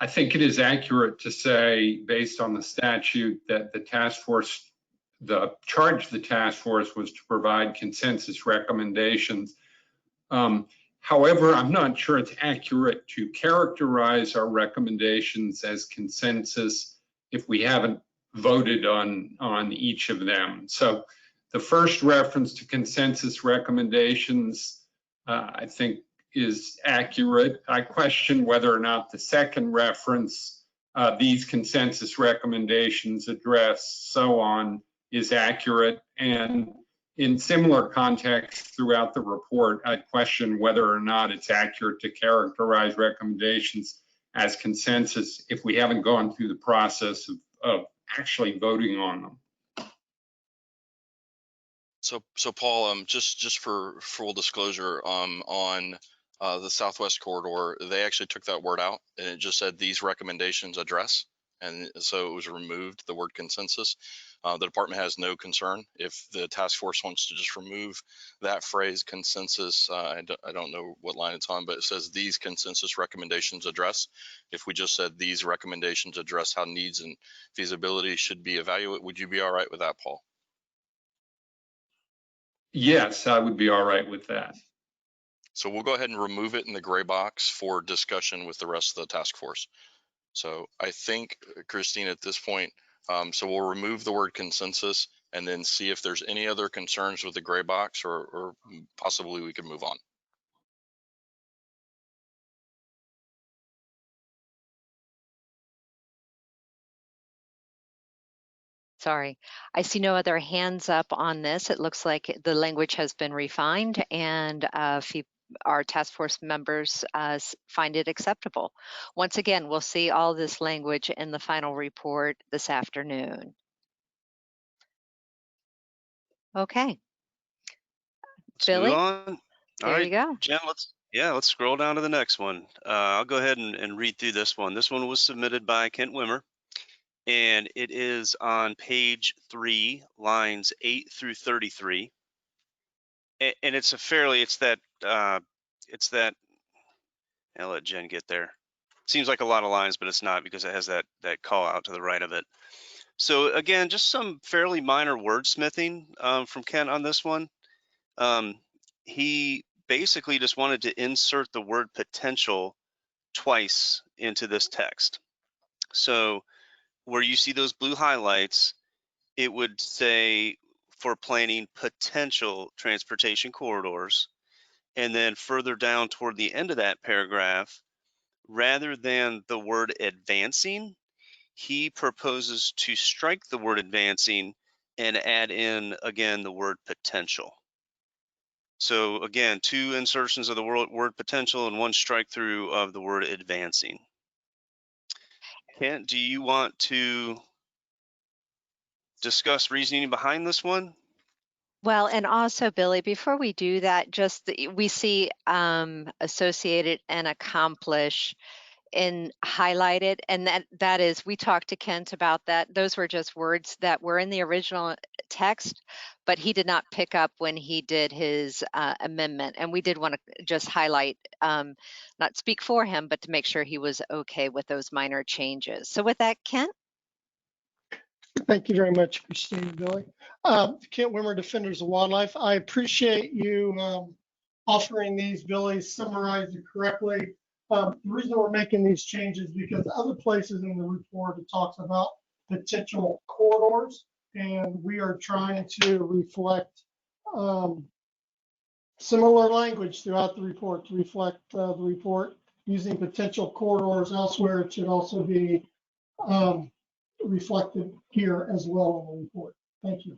Speaker 20: I think it is accurate to say, based on the statute, that the task force, the charge of the task force was to provide consensus recommendations. However, I'm not sure it's accurate to characterize our recommendations as consensus if we haven't voted on each of them. So the first reference to consensus recommendations, I think, is accurate. I question whether or not the second reference, these consensus recommendations address so on, is accurate. And in similar contexts throughout the report, I'd question whether or not it's accurate to characterize recommendations as consensus if we haven't gone through the process of actually voting on them.
Speaker 8: So Paul, just for full disclosure, on the Southwest corridor, they actually took that word out and it just said these recommendations address. And so it was removed, the word consensus. The department has no concern if the task force wants to just remove that phrase consensus. I don't know what line it's on, but it says these consensus recommendations address. If we just said these recommendations address how needs and feasibility should be evaluated, would you be all right with that, Paul?
Speaker 20: Yes, I would be all right with that.
Speaker 8: So we'll go ahead and remove it in the gray box for discussion with the rest of the task force. So I think, Christine, at this point, so we'll remove the word consensus and then see if there's any other concerns with the gray box, or possibly we could move on.
Speaker 2: Sorry, I see no other hands up on this. It looks like the language has been refined, and our task force members find it acceptable. Once again, we'll see all this language in the final report this afternoon. Okay.
Speaker 5: Let's
Speaker 2: Billy,
Speaker 5: move on. All
Speaker 2: there
Speaker 5: right,
Speaker 2: you go.
Speaker 5: Jen, let's scroll down to the next one. I'll go ahead and read through this one. This one was submitted by Kent Wimmer, and it is on page 3, lines 8 through 33. And it's that I'll let Jen get there. Seems like a lot of lines, but it's not, because it has that call out to the right of it. So again, just some fairly minor wordsmithing from Kent on this one. He basically just wanted to insert the word potential twice into this text. So where you see those blue highlights, it would say for planning potential transportation corridors. And then further down toward the end of that paragraph, rather than the word advancing, he proposes to strike the word advancing and add in again the word potential. So again, 2 insertions of the word potential and 1 strike through of the word advancing. Kent, do you want to discuss reasoning behind this one?
Speaker 2: Well, and also, Billy, before we do that, we see associated and accomplish in highlighted, and that is, we talked to Kent about that. Those were just words that were in the original text, but he did not pick up when he did his amendment. And we did want to just highlight, not speak for him, but to make sure he was okay with those minor changes. So with that, Kent?
Speaker 6: Thank you very much, Christine and Billy. Kent Wimmer, Defenders of Wildlife. I appreciate you offering these, Billy, summarized it correctly. The reason we're making these changes is because other places in the report it talks about potential corridors, and we are trying to reflect similar language throughout the report to reflect the report using potential corridors elsewhere. It should also be reflected here as well in the report. Thank you.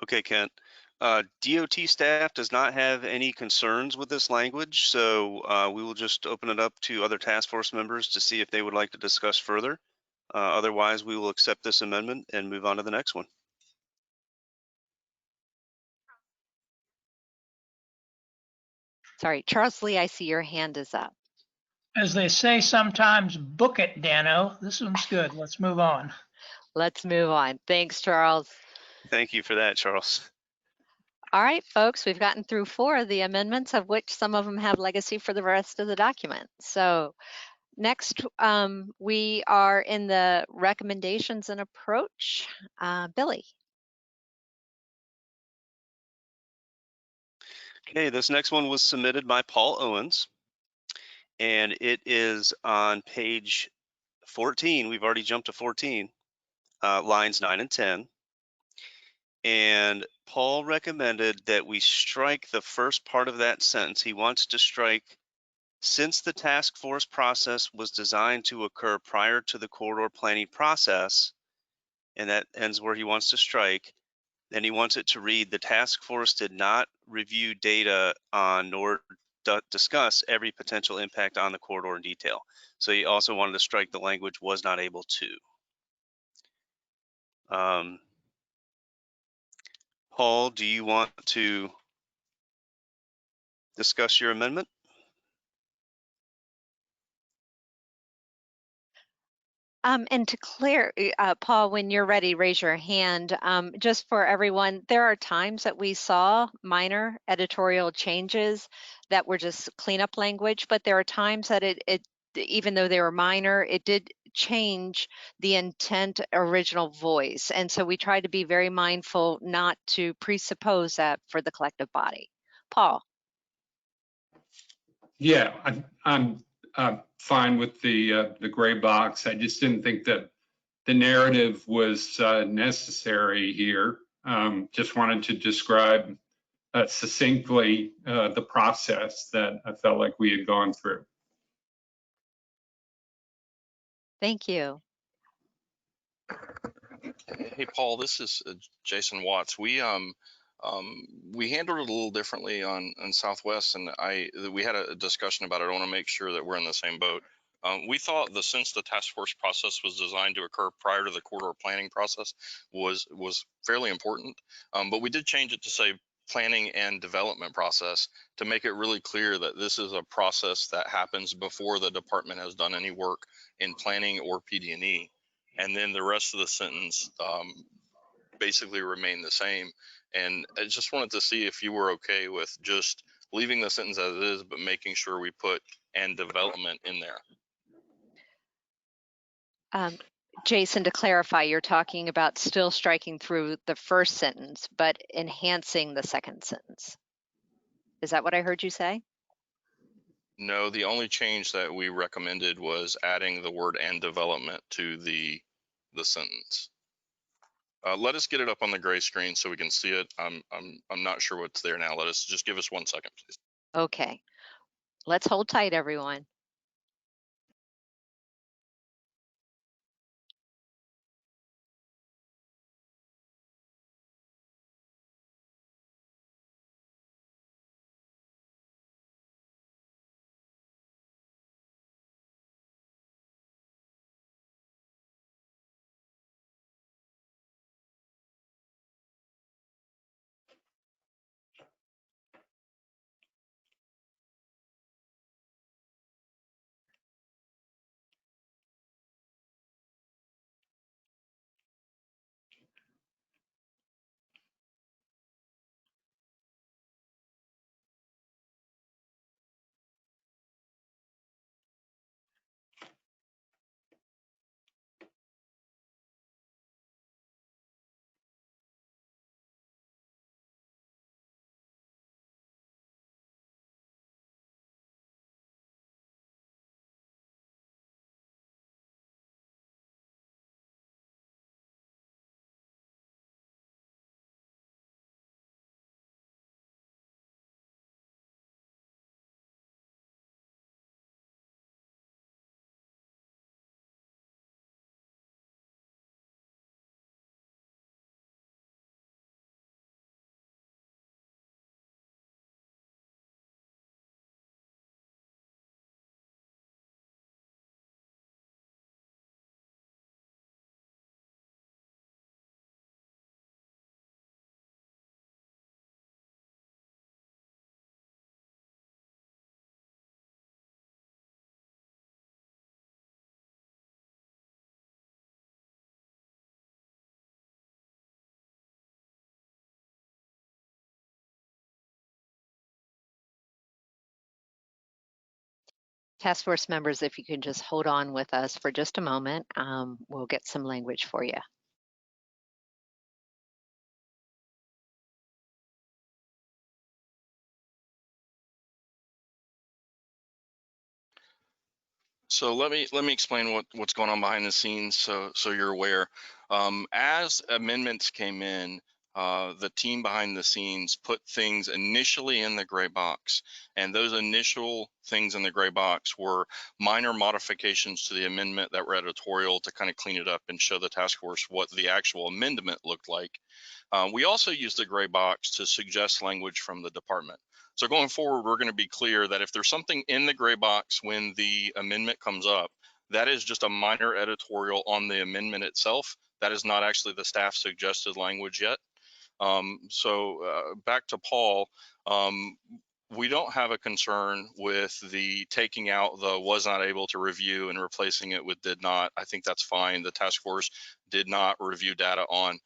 Speaker 5: Okay, Kent. DOT staff does not have any concerns with this language, so we will just open it up to other task force members to see if they would like to discuss further. Otherwise, we will accept this amendment and move on to the next one.
Speaker 2: Sorry, Charles Lee, I see your hand is up.
Speaker 19: As they say sometimes, book it, Dano. This one's good. Let's move on.
Speaker 2: Let's move on. Thanks, Charles.
Speaker 5: Thank you for that, Charles.
Speaker 2: All right, folks, we've gotten through 4 of the amendments, of which some of them have legacy for the rest of the document. So next, we are in the recommendations and approach. Billy.
Speaker 5: Okay, this next one was submitted by Paul Owens, and it is on page 14. We've already jumped to 14, lines 9 and 10. And Paul recommended that we strike the first part of that sentence. He wants to strike, since the task force process was designed to occur prior to the corridor planning process, and that ends where he wants to strike. Then he wants it to read, the task force did not review data on nor discuss every potential impact on the corridor in detail. So he also wanted to strike the language was not able to. Paul, do you want to discuss your amendment?
Speaker 2: And to clear, Paul, when you're ready, raise your hand. Just for everyone, there are times that we saw minor editorial changes that were just cleanup language, but there are times that it even though they were minor, it did change the intent original voice. And so we tried to be very mindful not to presuppose that for the collective body. Paul.
Speaker 20: Yeah, I'm fine with the gray box. I just didn't think that the narrative was necessary here. Just wanted to describe succinctly the process that I felt like we had gone through.
Speaker 2: Thank you.
Speaker 8: Hey, Paul, this is Jason Watts. We We handled it a little differently on Southwest, and we had a discussion about it. I want to make sure that we're in the same boat. We thought that since the task force process was designed to occur prior to the corridor planning process was fairly important, but we did change it to say planning and development process to make it really clear that this is a process that happens before the department has done any work in planning or PD&E. And then the rest of the sentence basically remain the same. And I just wanted to see if you were okay with just leaving the sentence as it is, but making sure we put and development in there.
Speaker 2: Jason, to clarify, you're talking about still striking through the first sentence, but enhancing the second sentence. Is that what I heard you say?
Speaker 8: No, the only change that we recommended was adding the word and development to the sentence. Let us get it up on the gray screen so we can see it. I'm not sure what's there now. Just give us 1 second, please.
Speaker 2: Okay. Let's hold tight, everyone. Task force members, if you can just hold on with us for just a moment, we'll get some language for you.
Speaker 8: So let me explain what's going on behind the scenes so you're aware. As amendments came in, the team behind the scenes put things initially in the gray box, and those initial things in the gray box were minor modifications to the amendment that were editorial to kind of clean it up and show the task force what the actual amendment looked like. We also used the gray box to suggest language from the department. So going forward, we're going to be clear that if there's something in the gray box when the amendment comes up, that is just a minor editorial on the amendment itself. That is not actually the staff suggested language yet. Back to Paul, we don't have a concern with the taking out the was not able to review and replacing it with did not. I think that's fine. The task force did not review data on,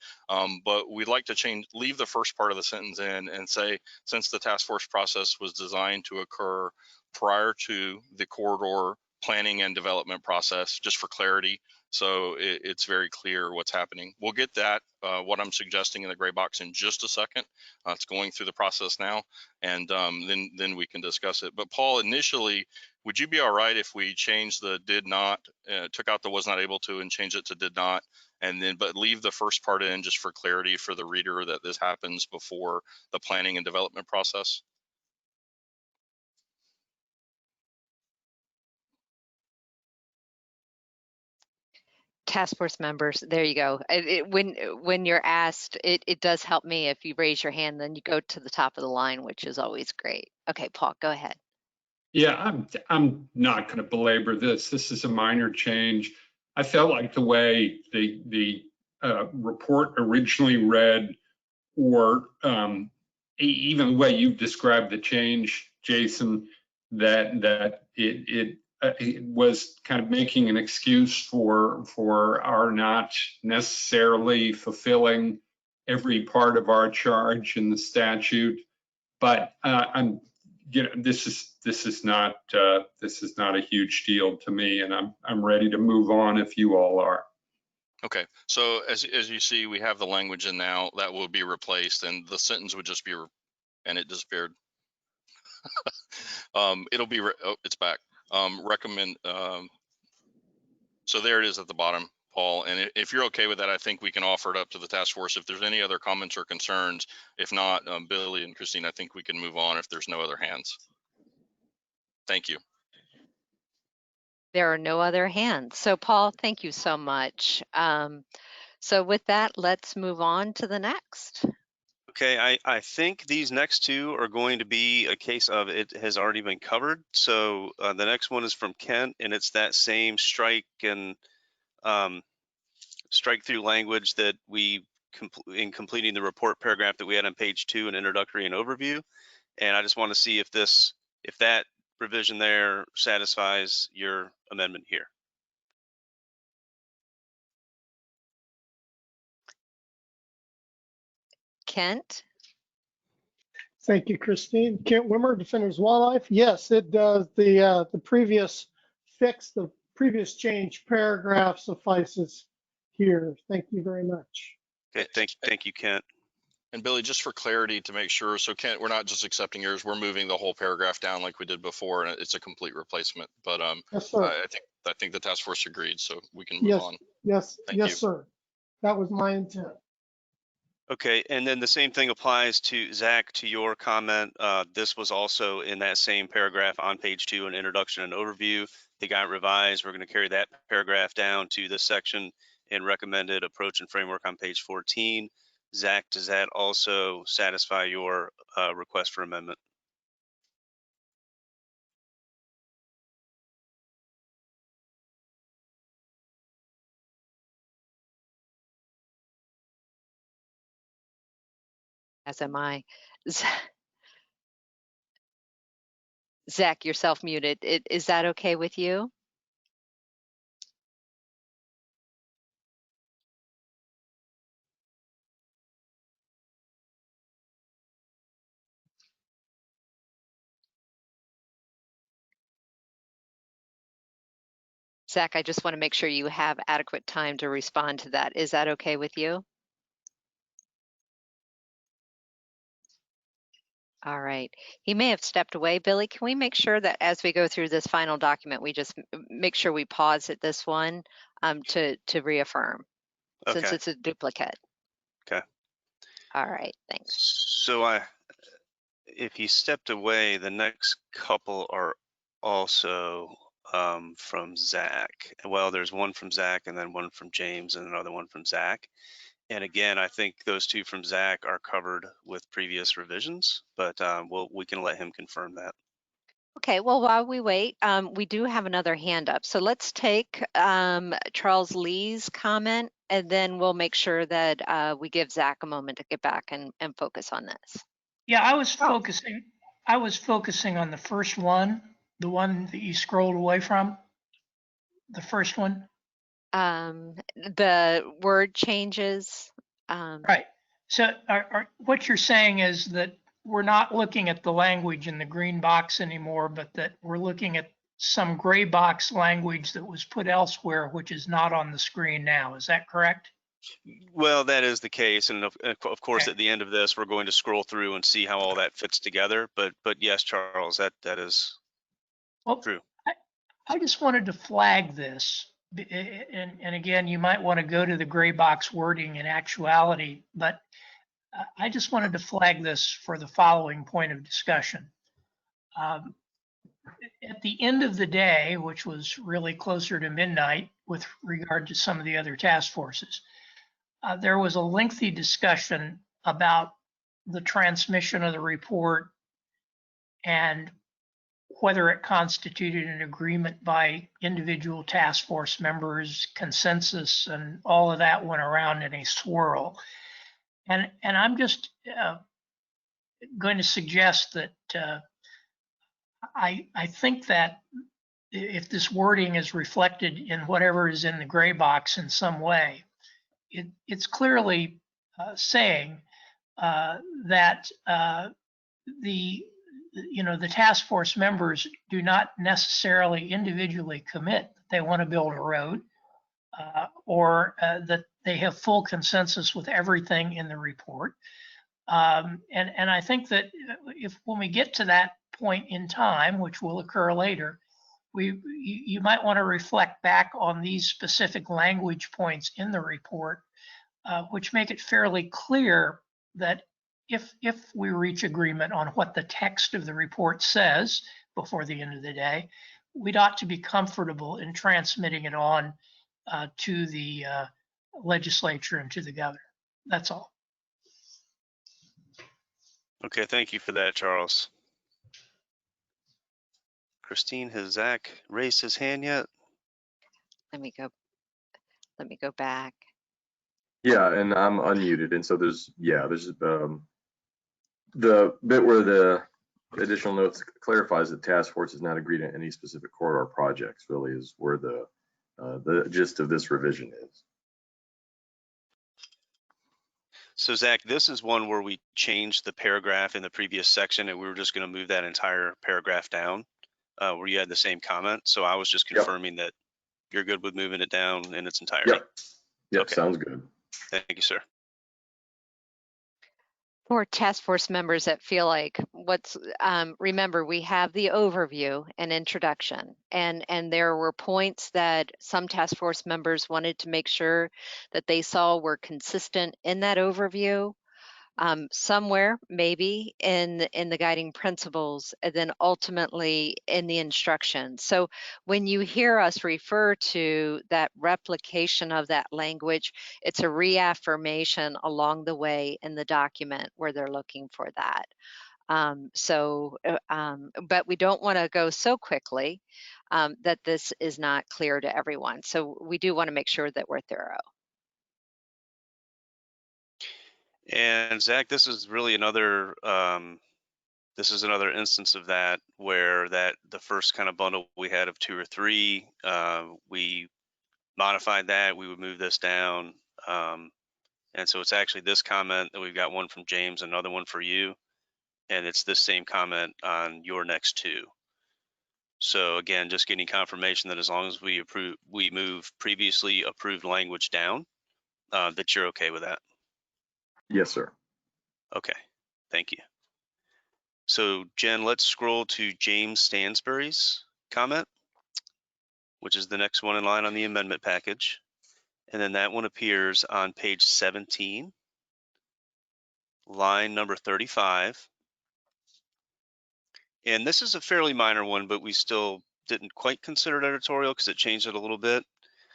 Speaker 8: but we'd like to leave the first part of the sentence in and say, since the task force process was designed to occur prior to the corridor planning and development process, just for clarity, so it's very clear what's happening. We'll get that, what I'm suggesting in the gray box in just a second. It's going through the process now, and then we can discuss it. But Paul, initially, would you be all right if we changed the did not, took out the was not able to and changed it to did not, and then but leave the first part in just for clarity for the reader that this happens before the planning and development process?
Speaker 2: Task force members, there you go. When you're asked, it does help me if you raise your hand, then you go to the top of the line, which is always great. Okay, Paul, go ahead.
Speaker 20: Yeah, I'm not going to belabor this. This is a minor change. I felt like the way the report originally read, or even the way you've described the change, Jason, that it was kind of making an excuse for our not necessarily fulfilling every part of our charge in the statute. But this is not a huge deal to me, and I'm ready to move on if you all are.
Speaker 8: Okay, so as you see, we have the language in now that will be replaced, and the sentence would just be, and it disappeared. It'll be, it's back. Recommend. So there it is at the bottom, Paul. And if you're okay with that, I think we can offer it up to the task force. If there's any other comments or concerns, if not, Billy and Christine, I think we can move on if there's no other hands. Thank you.
Speaker 2: There are no other hands. So Paul, thank you so much. So with that, let's move on to the next.
Speaker 5: Okay, I think these next two are going to be a case of it has already been covered. So the next one is from Kent, and it's that same strike and strike through language that we in completing the report paragraph that we had on page 2 in introductory and overview. And I just want to see if that revision there satisfies your amendment here.
Speaker 2: Kent?
Speaker 6: Thank you, Christine. Kent Wimmer, Defenders Wildlife. Yes, it does. The previous fix, the previous change paragraph suffices here. Thank you very much.
Speaker 5: Okay, thank you, Kent.
Speaker 8: And Billy, just for clarity to make sure, so Kent, we're not just accepting yours, we're moving the whole paragraph down like we did before, and it's a complete replacement. But
Speaker 6: yes, sir.
Speaker 8: I think the task force agreed, so we can move on.
Speaker 6: Yes,
Speaker 8: Thank you.
Speaker 6: sir. That was my intent.
Speaker 5: Okay, and then the same thing applies to Zach, to your comment. This was also in that same paragraph on page 2 in introduction and overview. They got revised. We're going to carry that paragraph down to this section in recommended approach and framework on page 14. Zach, does that also satisfy your request for amendment?
Speaker 2: As am I. Zach, you're self-muted. Is that okay with you? Zach, I just want to make sure you have adequate time to respond to that. Is that okay with you? All right. He may have stepped away. Billy, can we make sure that as we go through this final document, we just make sure we pause at this one to reaffirm, since it's a duplicate?
Speaker 5: Okay.
Speaker 2: All right, thanks.
Speaker 5: So if he stepped away, the next couple are also from Zach. Well, there's one from Zach and then one from James and another one from Zach. And again, I think those two from Zach are covered with previous revisions, but we can let him confirm that.
Speaker 2: Okay, well, while we wait, we do have another hand up. So let's take Charles Lee's comment, and then we'll make sure that we give Zach a moment to get back and focus on this.
Speaker 19: Yeah, I was focusing on the first one, the one that you scrolled away from, the first one.
Speaker 2: The word changes.
Speaker 19: Right. So what you're saying is that we're not looking at the language in the green box anymore, but that we're looking at some gray box language that was put elsewhere, which is not on the screen now. Is that correct?
Speaker 5: Well, that is the case. And of course, at the end of this, we're going to scroll through and see how all that fits together. But yes, Charles, that is true.
Speaker 19: I just wanted to flag this. And again, you might want to go to the gray box wording in actuality, but I just wanted to flag this for the following point of discussion. At the end of the day, which was really closer to midnight, with regard to some of the other task forces. There was a lengthy discussion about the transmission of the report and whether it constituted an agreement by individual task force members, consensus, and all of that went around in a swirl. And I'm just going to suggest that I think that if this wording is reflected in whatever is in the gray box in some way, it's clearly saying that the task force members do not necessarily individually commit that they want to build a road or that they have full consensus with everything in the report. And I think that when we get to that point in time, which will occur later, you might want to reflect back on these specific language points in the report, which make it fairly clear that if we reach agreement on what the text of the report says before the end of the day, we'd ought to be comfortable in transmitting it on to the legislature and to the governor. That's all.
Speaker 5: Okay, thank you for that, Charles. Christine, has Zach raised his hand yet?
Speaker 2: Let me go back.
Speaker 10: Yeah, and I'm unmuted, and so there's the bit where the additional notes clarifies that task force has not agreed on any specific corridor projects. Really, is where the gist of this revision is.
Speaker 5: So Zach, this is one where we changed the paragraph in the previous section, and we were just going to move that entire paragraph down, where you had the same comment. So I was just confirming that you're good with moving it down in its entirety.
Speaker 10: Yep,
Speaker 5: Okay.
Speaker 10: Sounds good.
Speaker 5: Thank you, sir.
Speaker 2: For task force members that feel like remember, we have the overview and introduction, and there were points that some task force members wanted to make sure that they saw were consistent in that overview, somewhere maybe in the guiding principles, and then ultimately in the instructions. So when you hear us refer to that replication of that language, it's a reaffirmation along the way in the document where they're looking for that. But we don't want to go so quickly that this is not clear to everyone. So we do want to make sure that we're thorough.
Speaker 5: And Zach, this is really another instance of that, where the first kind of bundle we had of 2 or 3, we modified that. We would move this down, and so it's actually this comment that we've got one from James, another one for you, and it's this same comment on your next 2. So again, just getting confirmation that as long as we move previously approved language down, that you're okay with that.
Speaker 10: Yes, sir.
Speaker 5: Okay, thank you. So Jen, let's scroll to James Stansbury's comment, which is the next one in line on the amendment package. And then that one appears on page 17, line number 35. And this is a fairly minor one, but we still didn't quite consider it editorial because it changed it a little bit.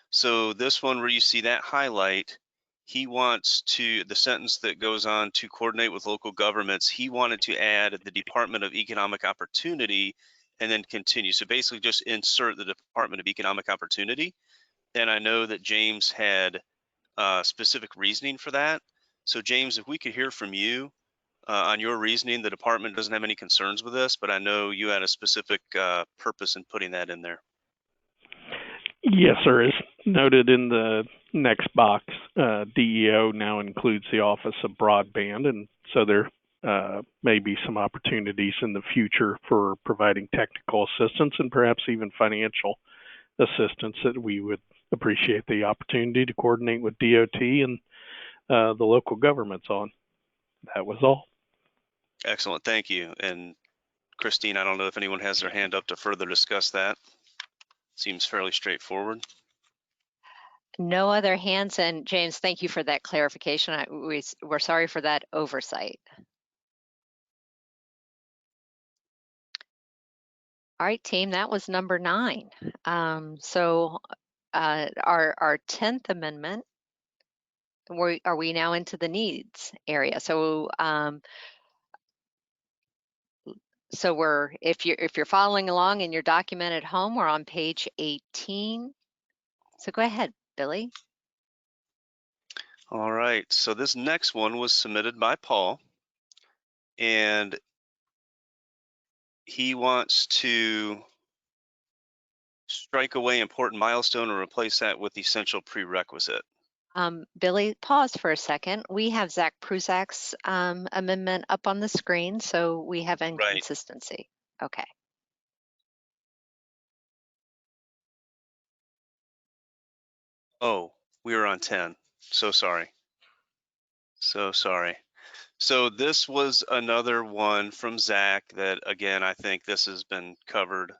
Speaker 5: So this one where you see that highlight, he wants the sentence that goes on to coordinate with local governments, he wanted to add the Department of Economic Opportunity and then continue. So basically just insert the Department of Economic Opportunity. And I know that James had specific reasoning for that. So James, if we could hear from you on your reasoning. The department doesn't have any concerns with this, but I know you had a specific purpose in putting that in there.
Speaker 11: Yes, sir. As noted in the next box, DEO now includes the Office of Broadband, and so there may be some opportunities in the future for providing technical assistance and perhaps even financial assistance that we would appreciate the opportunity to coordinate with DOT and the local governments on. That was all.
Speaker 5: Excellent, thank you. And Christine, I don't know if anyone has their hand up to further discuss that. Seems fairly straightforward.
Speaker 2: No other hands, and James, thank you for that clarification. We're sorry for that oversight. All right, team, that was number 9. So our 10th amendment, are we now into the needs area? So if you're following along in your document at home, we're on page 18. So go ahead, Billy.
Speaker 5: All right, so this next one was submitted by Paul, and he wants to strike away important milestone and replace that with essential prerequisite.
Speaker 2: Billy, pause for a second. We have Zach Pruzak's amendment up on the screen, so we have inconsistency. Right. Okay.
Speaker 5: Oh, we were on 10. So sorry. So sorry. So this was another one from Zach that, again, I think this has been covered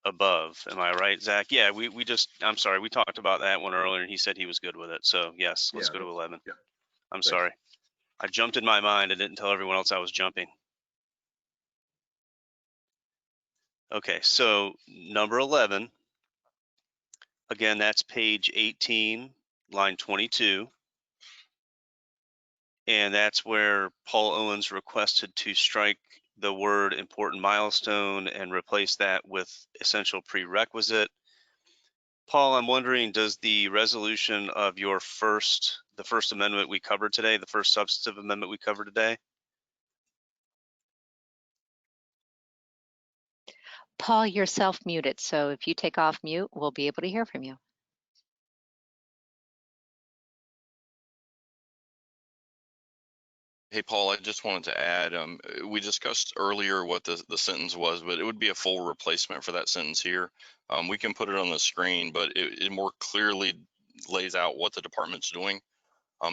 Speaker 5: above. Am I right, Zach? Yeah, I'm sorry, we talked about that one earlier and he said he was good with it. So yes, let's go to 11.
Speaker 10: Yeah.
Speaker 5: I'm sorry. I jumped in my mind and didn't tell everyone else I was jumping. Okay, so number 11, again, that's page 18, line 22. And that's where Paul Owens requested to strike the word important milestone and replace that with essential prerequisite. Paul, I'm wondering, does the resolution of the first amendment we covered today, the first substantive amendment we covered today?
Speaker 2: Paul, you're self-muted, so if you take off mute, we'll be able to hear from you.
Speaker 8: Hey, Paul, I just wanted to add, we discussed earlier what the sentence was, but it would be a full replacement for that sentence here. We can put it on the screen, but it more clearly lays out what the department's doing.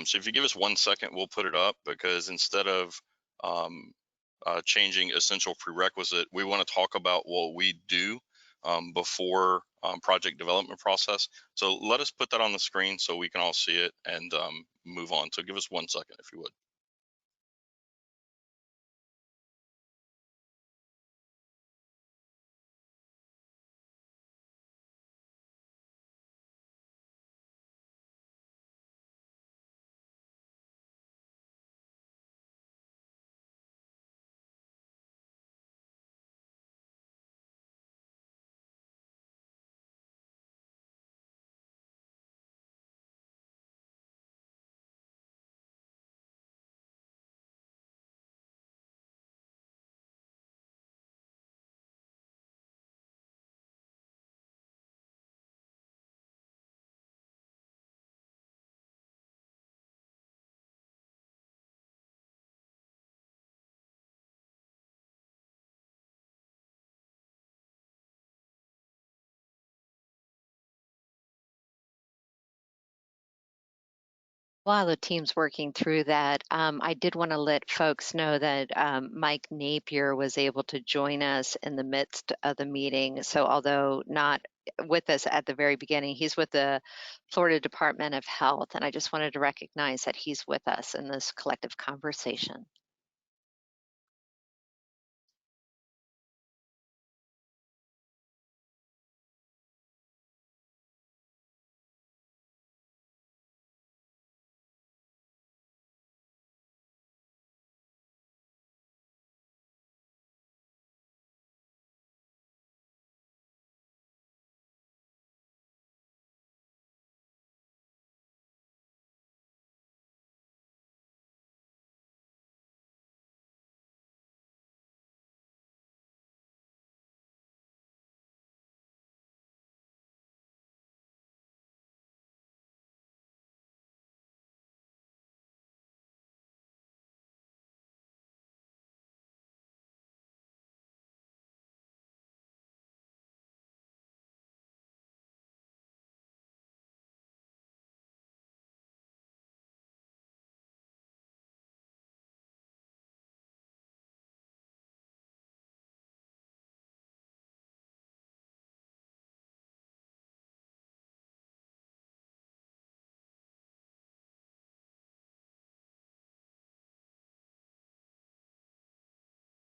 Speaker 8: So if you give us 1 second, we'll put it up, because instead of changing essential prerequisite, we want to talk about what we do before project development process. So let us put that on the screen so we can all see it and move on. So give us 1 second if you would.
Speaker 2: While the team's working through that, I did want to let folks know that Mike Napier was able to join us in the midst of the meeting. So although not with us at the very beginning, he's with the Florida Department of Health. And I just wanted to recognize that he's with us in this collective conversation.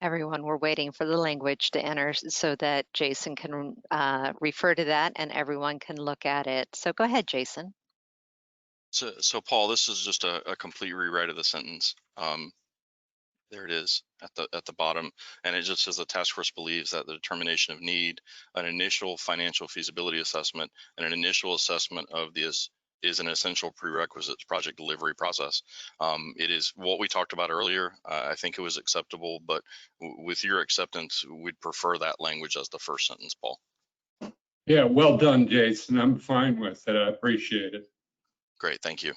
Speaker 2: Everyone, we're waiting for the language to enter so that Jason can refer to that and everyone can look at it. So go ahead, Jason.
Speaker 8: So Paul, this is just a complete rewrite of the sentence. There it is at the bottom, and it just says the task force believes that the determination of need, an initial financial feasibility assessment, and an initial assessment of this is an essential prerequisite to project delivery process. It is what we talked about earlier. I think it was acceptable, but with your acceptance, we'd prefer that language as the first sentence, Paul.
Speaker 20: Yeah, well done, Jason. I'm fine with it. I appreciate it.
Speaker 8: Great, thank you.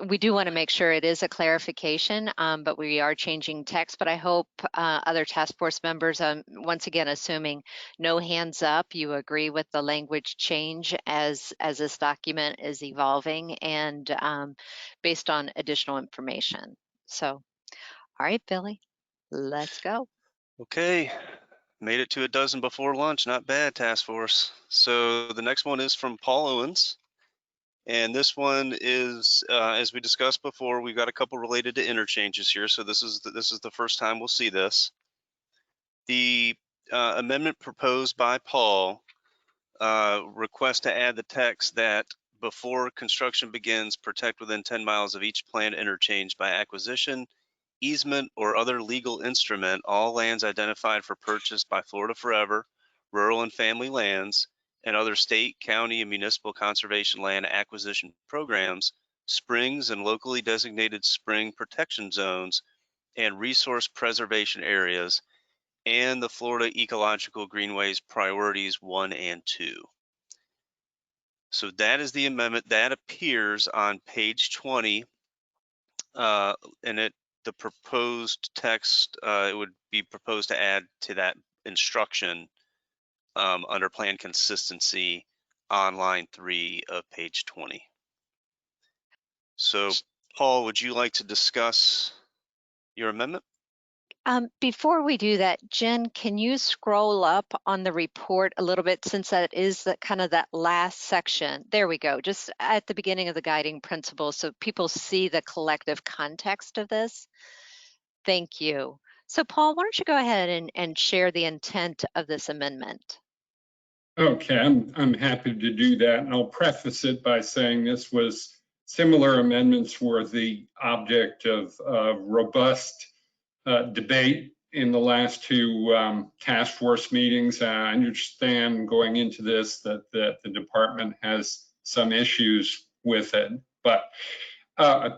Speaker 2: We do want to make sure it is a clarification, but we are changing text. But I hope other task force members, once again, assuming no hands up, you agree with the language change as this document is evolving and based on additional information. So, all right, Billy, let's go.
Speaker 5: Okay, made it to a dozen before lunch. Not bad, task force. So the next one is from Paul Owens. And this one is, as we discussed before, we've got a couple related to interchanges here. So this is the first time we'll see this. The amendment proposed by Paul requests to add the text that before construction begins, protect within 10 miles of each planned interchange by acquisition, easement, or other legal instrument all lands identified for purchase by Florida Forever, rural and family lands, and other state, county, and municipal conservation land acquisition programs, springs and locally designated spring protection zones, and resource preservation areas, and the Florida Ecological Greenways Priorities 1 and 2. So that is the amendment that appears on page 20, and the proposed text, it would be proposed to add to that instruction under plan consistency on line 3 of page 20. So Paul, would you like to discuss your amendment?
Speaker 2: Before we do that, Jen, can you scroll up on the report a little bit since that is kind of that last section? There we go, just at the beginning of the guiding principles so people see the collective context of this. Thank you. So Paul, why don't you go ahead and share the intent of this amendment?
Speaker 20: Okay, I'm happy to do that, and I'll preface it by saying this was similar amendments were the object of robust debate in the last two task force meetings. I understand going into this that the department has some issues with it, but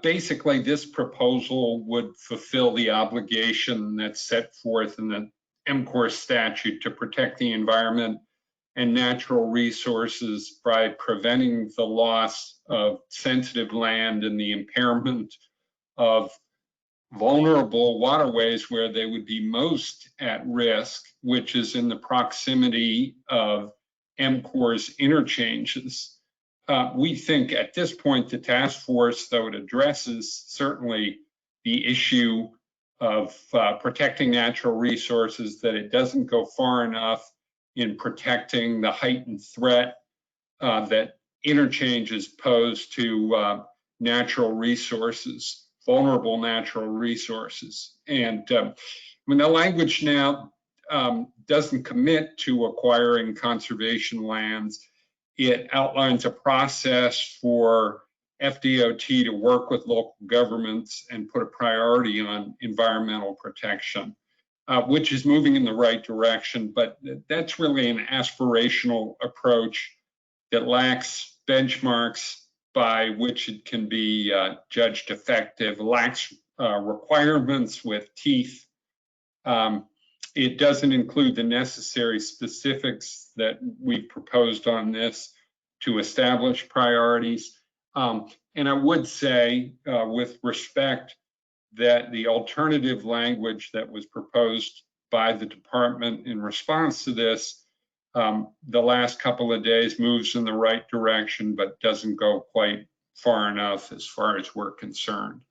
Speaker 20: basically this proposal would fulfill the obligation that's set forth in the MCOR statute to protect the environment and natural resources by preventing the loss of sensitive land and the impairment of vulnerable waterways where they would be most at risk, which is in the proximity of MCOR's interchanges. We think at this point the task force, though it addresses certainly the issue of protecting natural resources, that it doesn't go far enough in protecting the heightened threat that interchanges pose to natural resources, vulnerable natural resources. And when the language now doesn't commit to acquiring conservation lands, it outlines a process for FDOT to work with local governments and put a priority on environmental protection. Which is moving in the right direction, but that's really an aspirational approach that lacks benchmarks by which it can be judged effective, lacks requirements with teeth. It doesn't include the necessary specifics that we've proposed on this to establish priorities. And I would say, with respect, that the alternative language that was proposed by the department in response to this, the last couple of days moves in the right direction, but doesn't go quite far enough as far as we're concerned.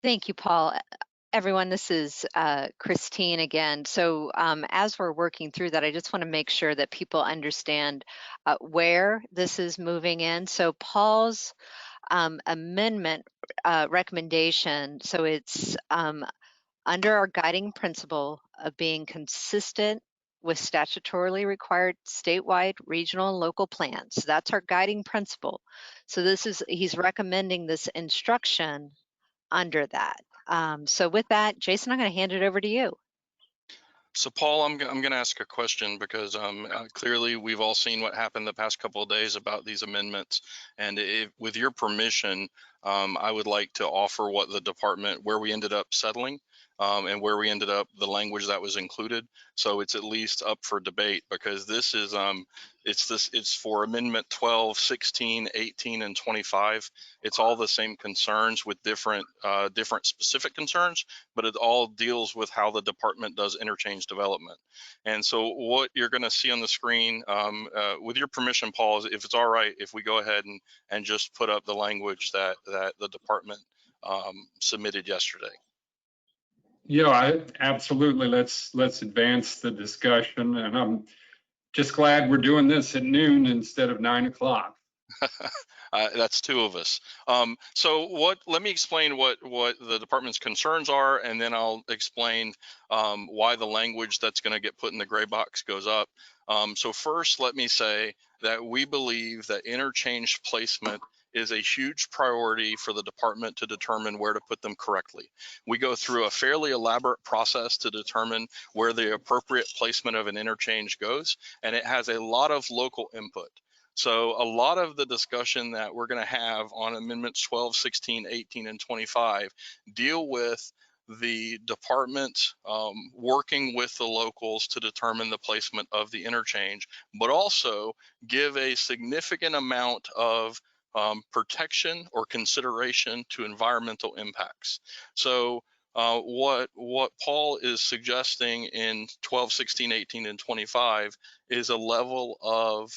Speaker 2: Thank you, Paul. everyone, this is Christine again. So as we're working through that, I just want to make sure that people understand where this is moving in. So Paul's amendment recommendation, so it's under our guiding principle of being consistent with statutorily required statewide, regional, and local plans. So that's our guiding principle. So he's recommending this instruction under that. So with that, Jason, I'm going to hand it over to you.
Speaker 8: So Paul, I'm going to ask a question because clearly we've all seen what happened the past couple of days about these amendments. And with your permission, I would like to offer what the department, where we ended up settling and where we ended up, the language that was included. So it's at least up for debate because this is, it's for amendment 12, 16, 18, and 25. It's all the same concerns with different specific concerns, but it all deals with how the department does interchange development. And so what you're going to see on the screen, with your permission, Paul, if it's all right, if we go ahead and just put up the language that the department submitted yesterday.
Speaker 20: Yeah, absolutely. Let's advance the discussion. And I'm just glad we're doing this at noon instead of 9 o'clock.
Speaker 8: That's two of us. So let me explain what the department's concerns are, and then I'll explain why the language that's going to get put in the gray box goes up. So first, let me say that we believe that interchange placement is a huge priority for the department to determine where to put them correctly. We go through a fairly elaborate process to determine where the appropriate placement of an interchange goes, and it has a lot of local input. So a lot of the discussion that we're going to have on amendments 12, 16, 18, and 25 deal with the department working with the locals to determine the placement of the interchange, but also give a significant amount of protection or consideration to environmental impacts. So what Paul is suggesting in 12, 16, 18, and 25 is a level of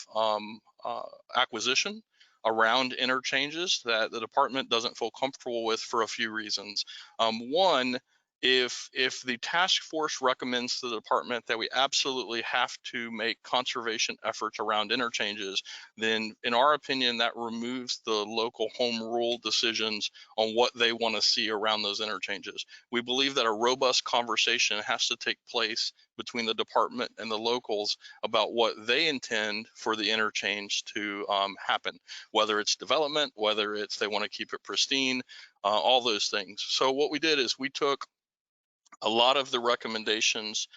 Speaker 8: acquisition around interchanges that the department doesn't feel comfortable with for a few reasons. One, if the task force recommends to the department that we absolutely have to make conservation efforts around interchanges, then in our opinion, that removes the local home rule decisions on what they want to see around those interchanges. We believe that a robust conversation has to take place between the department and the locals about what they intend for the interchange to happen, whether it's development, whether it's they want to keep it pristine, all those things. So what we did is we took a lot of the recommendations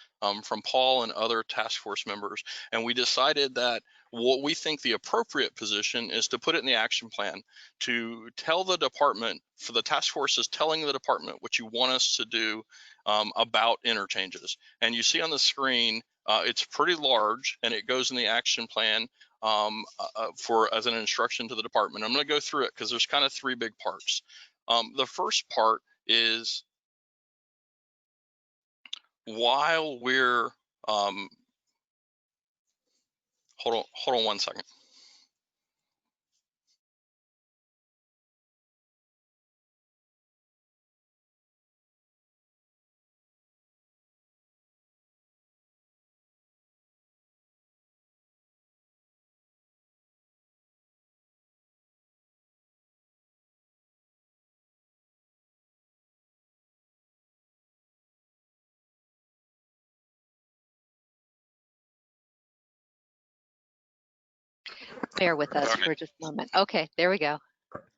Speaker 8: from Paul and other task force members, and we decided that what we think the appropriate position is to put it in the action plan, to tell the department, for the task force is telling the department what you want us to do about interchanges. And you see on the screen, it's pretty large, and it goes in the action plan as an instruction to the department. I'm going to go through it because there's kind of three big parts. The first part is, while we're hold on 1 second.
Speaker 2: Bear with us for just a moment. Okay, there we go.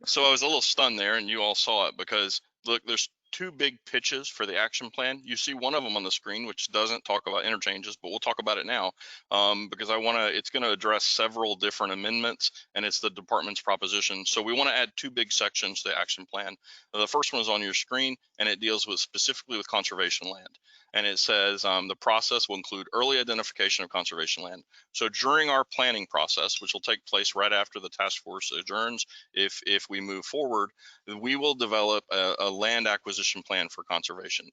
Speaker 8: So I was a little stunned there, and you all saw it because look, there's two big pitches for the action plan. You see one of them on the screen, which doesn't talk about interchanges, but we'll talk about it now because it's going to address several different amendments, and it's the department's proposition. So we want to add two big sections to the action plan. The first one is on your screen, and it deals specifically with conservation land. And it says the process will include early identification of conservation land. So during our planning process, which will take place right after the task force adjourns, if we move forward, we will develop a land acquisition plan for conservation.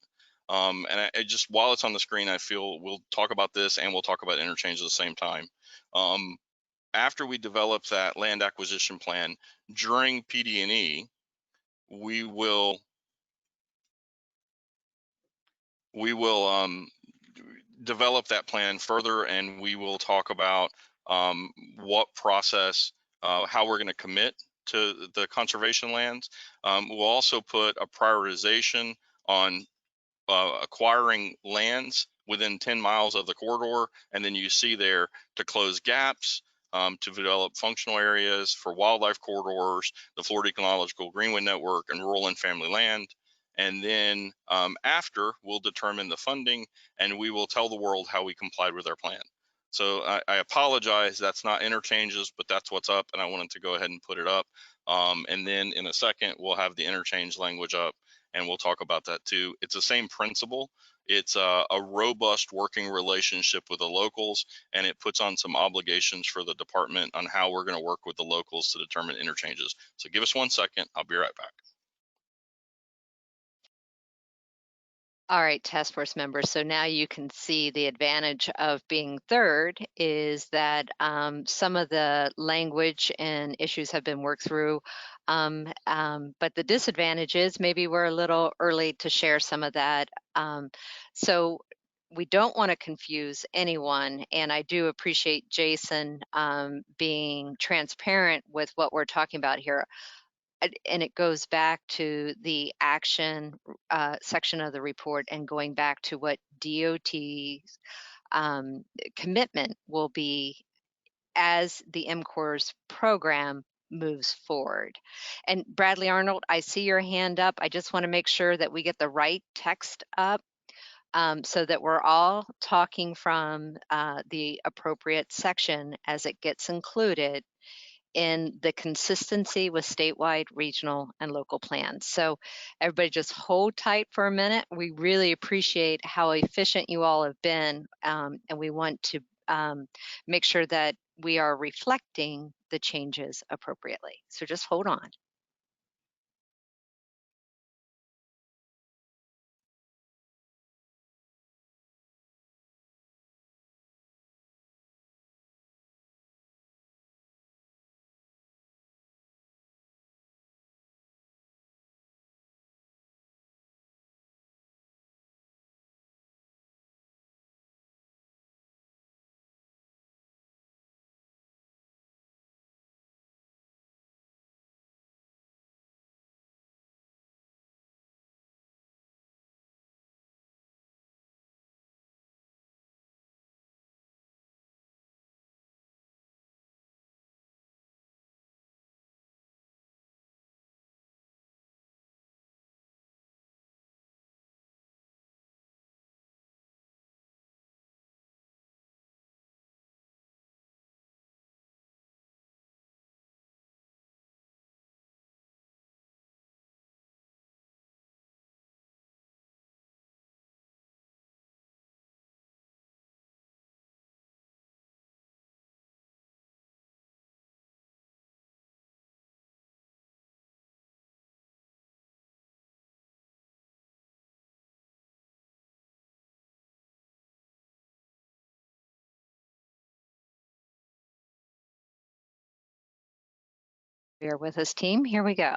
Speaker 8: And I just, while it's on the screen, I feel we'll talk about this and we'll talk about interchange at the same time. After we develop that land acquisition plan during PD&E, we will we will develop that plan further, and we will talk about what process, how we're going to commit to the conservation lands. We'll also put a prioritization on acquiring lands within 10 miles of the corridor, and then you see there to close gaps, to develop functional areas for wildlife corridors, the Florida Ecological Greenway Network, and rural and family land. And then after, we'll determine the funding, and we will tell the world how we complied with our plan. So I apologize, that's not interchanges, but that's what's up, and I wanted to go ahead and put it up. And then in a second, we'll have the interchange language up, and we'll talk about that too. It's the same principle. It's a robust working relationship with the locals, and it puts on some obligations for the department on how we're going to work with the locals to determine interchanges. So give us 1 second. I'll be right back.
Speaker 2: All right, task force members. So now you can see the advantage of being third is that some of the language and issues have been worked through. But the disadvantage is maybe we're a little early to share some of that. So we don't want to confuse anyone. And I do appreciate Jason being transparent with what we're talking about here. And it goes back to the action section of the report and going back to what DOT's commitment will be as the MCORS program moves forward. And Bradley Arnold, I see your hand up. I just want to make sure that we get the right text up so that we're all talking from the appropriate section as it gets included in the consistency with statewide, regional, and local plans. So everybody just hold tight for a minute. We really appreciate how efficient you all have been, and we want to make sure that we are reflecting the changes appropriately. So just hold on. Bear with us, team. Here we go.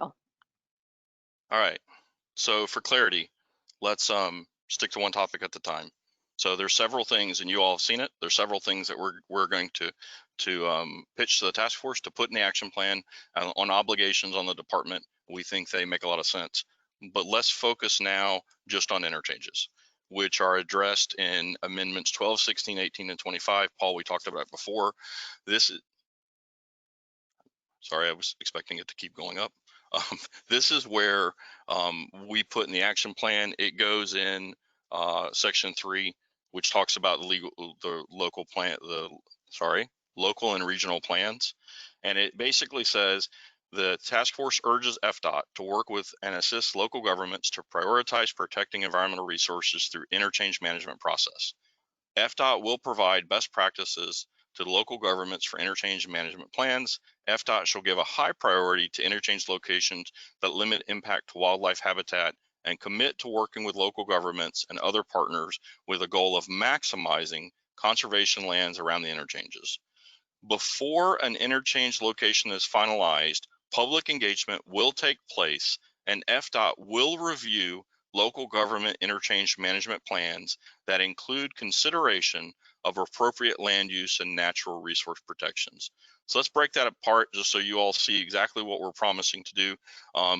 Speaker 8: All right. So for clarity, let's stick to one topic at a time. So there's several things, and you all have seen it. There's several things that we're going to pitch to the task force to put in the action plan on obligations on the department. We think they make a lot of sense. But let's focus now just on interchanges, which are addressed in amendments 12, 16, 18, and 25. Paul, we talked about it before. This is, sorry, I was expecting it to keep going up. This is where we put in the action plan. It goes in section 3, which talks about the local and regional plans. And it basically says the task force urges FDOT to work with and assist local governments to prioritize protecting environmental resources through interchange management process. FDOT will provide best practices to the local governments for interchange management plans. FDOT shall give a high priority to interchange locations that limit impact to wildlife habitat and commit to working with local governments and other partners with a goal of maximizing conservation lands around the interchanges. Before an interchange location is finalized, public engagement will take place and FDOT will review local government interchange management plans that include consideration of appropriate land use and natural resource protections. So let's break that apart just so you all see exactly what we're promising to do.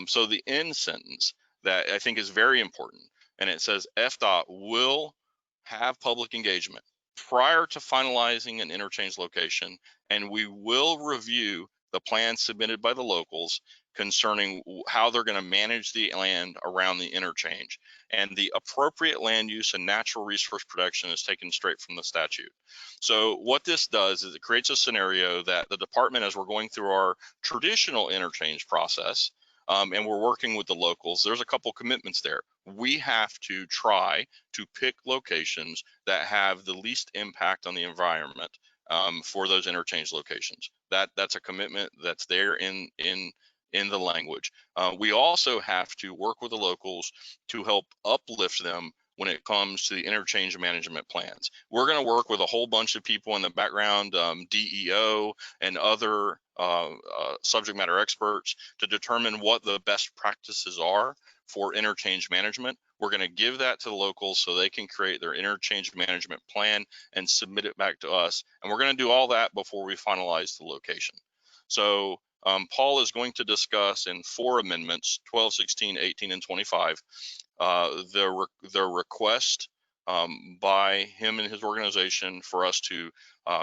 Speaker 8: So the end sentence that I think is very important, and it says FDOT will have public engagement prior to finalizing an interchange location, and we will review the plan submitted by the locals concerning how they're going to manage the land around the interchange. And the appropriate land use and natural resource protection is taken straight from the statute. So what this does is it creates a scenario that the department, as we're going through our traditional interchange process, and we're working with the locals, there's a couple commitments there. We have to try to pick locations that have the least impact on the environment for those interchange locations. That's a commitment that's there in the language. We also have to work with the locals to help uplift them when it comes to the interchange management plans. We're going to work with a whole bunch of people in the background, DEO and other subject matter experts, to determine what the best practices are for interchange management. We're going to give that to the locals so they can create their interchange management plan and submit it back to us. And we're going to do all that before we finalize the location. So Paul is going to discuss in 4 amendments, 12, 16, 18, and 25, the request by him and his organization for us to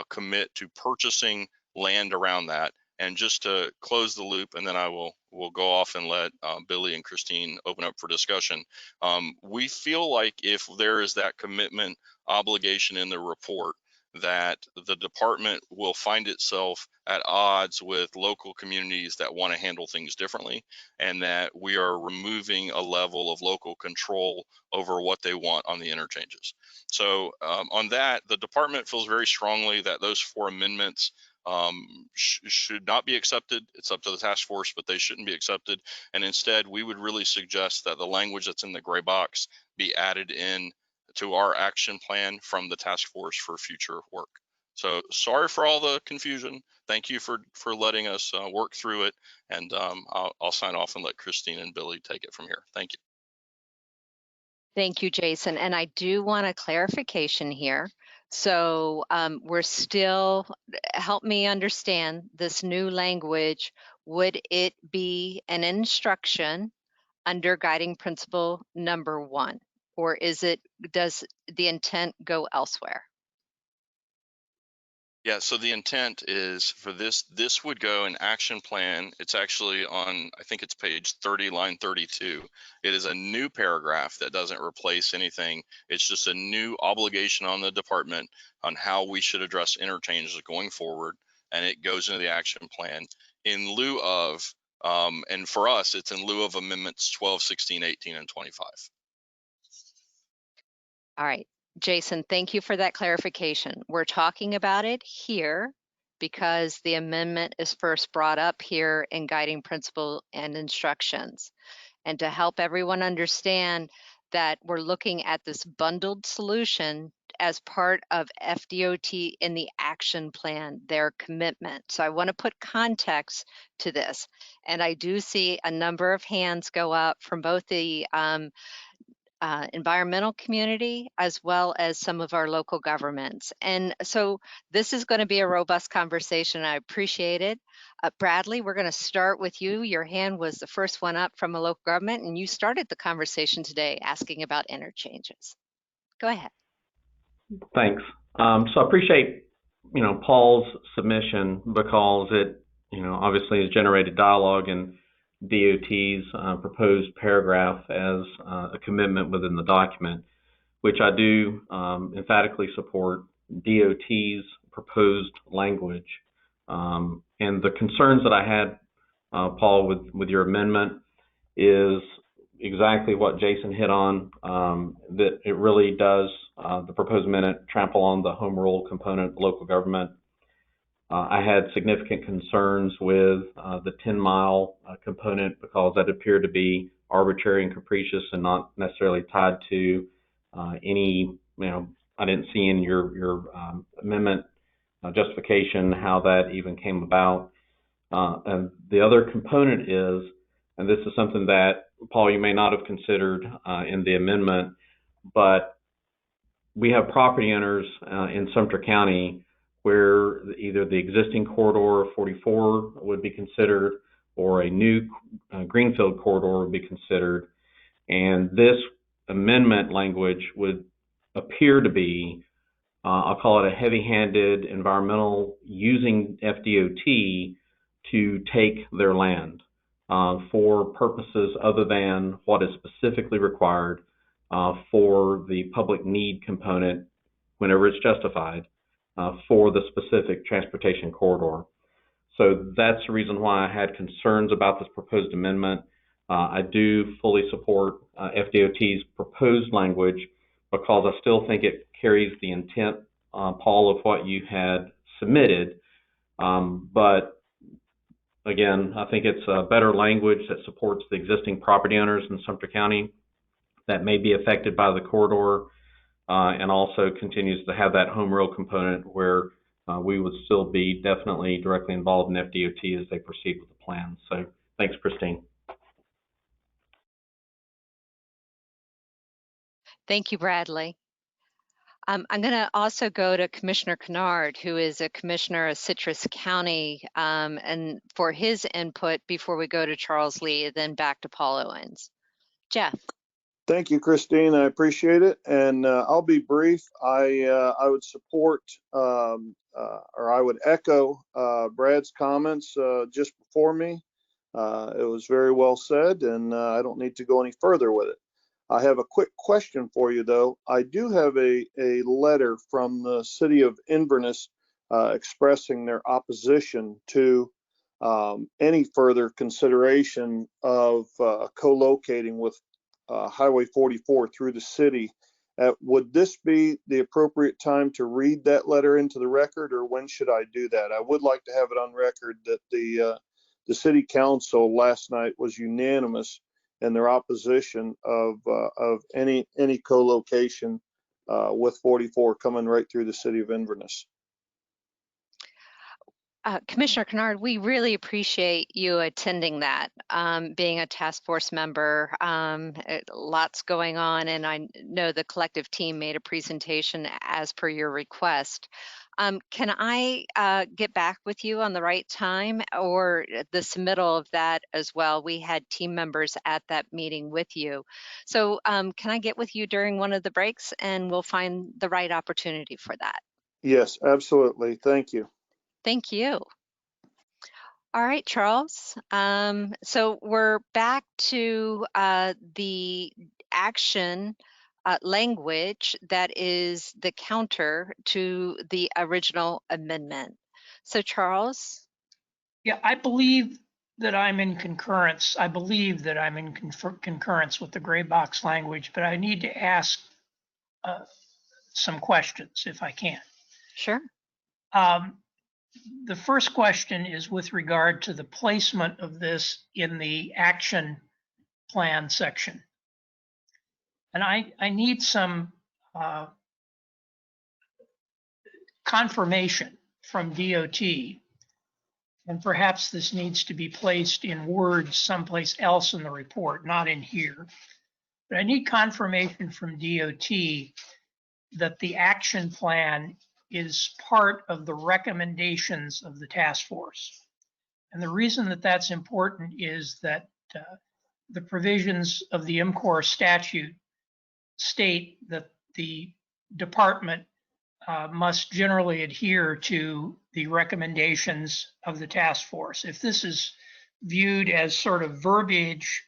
Speaker 8: commit to purchasing land around that. And just to close the loop, and then I will go off and let Billy and Christine open up for discussion. We feel like if there is that commitment obligation in the report, that the department will find itself at odds with local communities that want to handle things differently, and that we are removing a level of local control over what they want on the interchanges. So on that, the department feels very strongly that those 4 amendments should not be accepted. It's up to the task force, but they shouldn't be accepted. And instead, we would really suggest that the language that's in the gray box be added in to our action plan from the task force for future work. So sorry for all the confusion. Thank you for letting us work through it. And I'll sign off and let Christine and Billy take it from here. Thank you.
Speaker 2: Thank you, Jason. And I do want a clarification here. So we're still, help me understand this new language. Would it be an instruction under guiding principle number 1? Or does the intent go elsewhere?
Speaker 8: Yeah, so the intent is for this would go in action plan. It's actually on, I think it's page 30, line 32. It is a new paragraph that doesn't replace anything. It's just a new obligation on the department on how we should address interchanges going forward. And it goes into the action plan in lieu of, and for us, it's in lieu of amendments 12, 16, 18, and 25.
Speaker 2: All right, Jason, thank you for that clarification. We're talking about it here because the amendment is first brought up here in guiding principle and instructions. And to help everyone understand that we're looking at this bundled solution as part of FDOT in the action plan, their commitment. So I want to put context to this. And I do see a number of hands go up from both the environmental community as well as some of our local governments. And so this is going to be a robust conversation. I appreciate it. Bradley, we're going to start with you. Your hand was the first one up from a local government, and you started the conversation today asking about interchanges. Go ahead.
Speaker 7: Thanks. So I appreciate, Paul's submission because it, obviously has generated dialogue and DOT's proposed paragraph as a commitment within the document, which I do emphatically support DOT's proposed language. And the concerns that I had, Paul, with your amendment is exactly what Jason hit on, that it really does, the proposed amendment, trample on the home rule component of local government. I had significant concerns with the 10-mile component because that appeared to be arbitrary and capricious and not necessarily tied to any, I didn't see in your amendment justification how that even came about. And the other component is, and this is something that Paul, you may not have considered in the amendment, but we have property owners in Sumter County where either the existing corridor 44 would be considered or a new greenfield corridor would be considered. And this amendment language would appear to be, I'll call it a heavy-handed environmental, using FDOT to take their land for purposes other than what is specifically required for the public need component whenever it's justified for the specific transportation corridor. So that's the reason why I had concerns about this proposed amendment. I do fully support FDOT's proposed language because I still think it carries the intent, Paul, of what you had submitted. But again, I think it's a better language that supports the existing property owners in Sumter County that may be affected by the corridor, and also continues to have that home rule component where we would still be definitely directly involved in FDOT as they proceed with the plan. So thanks, Christine.
Speaker 2: Thank you, Bradley. I'm going to also go to Commissioner Kennard, who is a commissioner of Citrus County, and for his input before we go to Charles Lee, then back to Paul Owens. Jeff.
Speaker 9: Thank you, Christine. I appreciate it, and I'll be brief. I would support, or I would echo Brad's comments just before me. It was very well said, and I don't need to go any further with it. I have a quick question for you, though. I do have a letter from the city of Inverness expressing their opposition to any further consideration of co-locating with Highway 44 through the city. Would this be the appropriate time to read that letter into the record, or when should I do that? I would like to have it on record that the city council last night was unanimous in their opposition of any co-location with 44 coming right through the city of Inverness.
Speaker 2: Commissioner Kennard, we really appreciate you attending that, being a task force member. Lots going on, and I know the collective team made a presentation as per your request. Can I get back with you on the right time, or the submittal of that as well? We had team members at that meeting with you. So can I get with you during one of the breaks, and we'll find the right opportunity for that?
Speaker 9: Yes, absolutely. Thank you.
Speaker 2: Thank you. All right, Charles. So we're back to the action language that is the counter to the original amendment. So Charles?
Speaker 19: Yeah, I believe that I'm in concurrence. I believe that I'm in concurrence with the gray box language, but I need to ask some questions if I can.
Speaker 2: Sure.
Speaker 19: The first question is with regard to the placement of this in the action plan section. And I need some confirmation from DOT, and perhaps this needs to be placed in words someplace else in the report, not in here. But I need confirmation from DOT that the action plan is part of the recommendations of the task force. And the reason that that's important is that the provisions of the MCOR statute state that the department must generally adhere to the recommendations of the task force. If this is viewed as sort of verbiage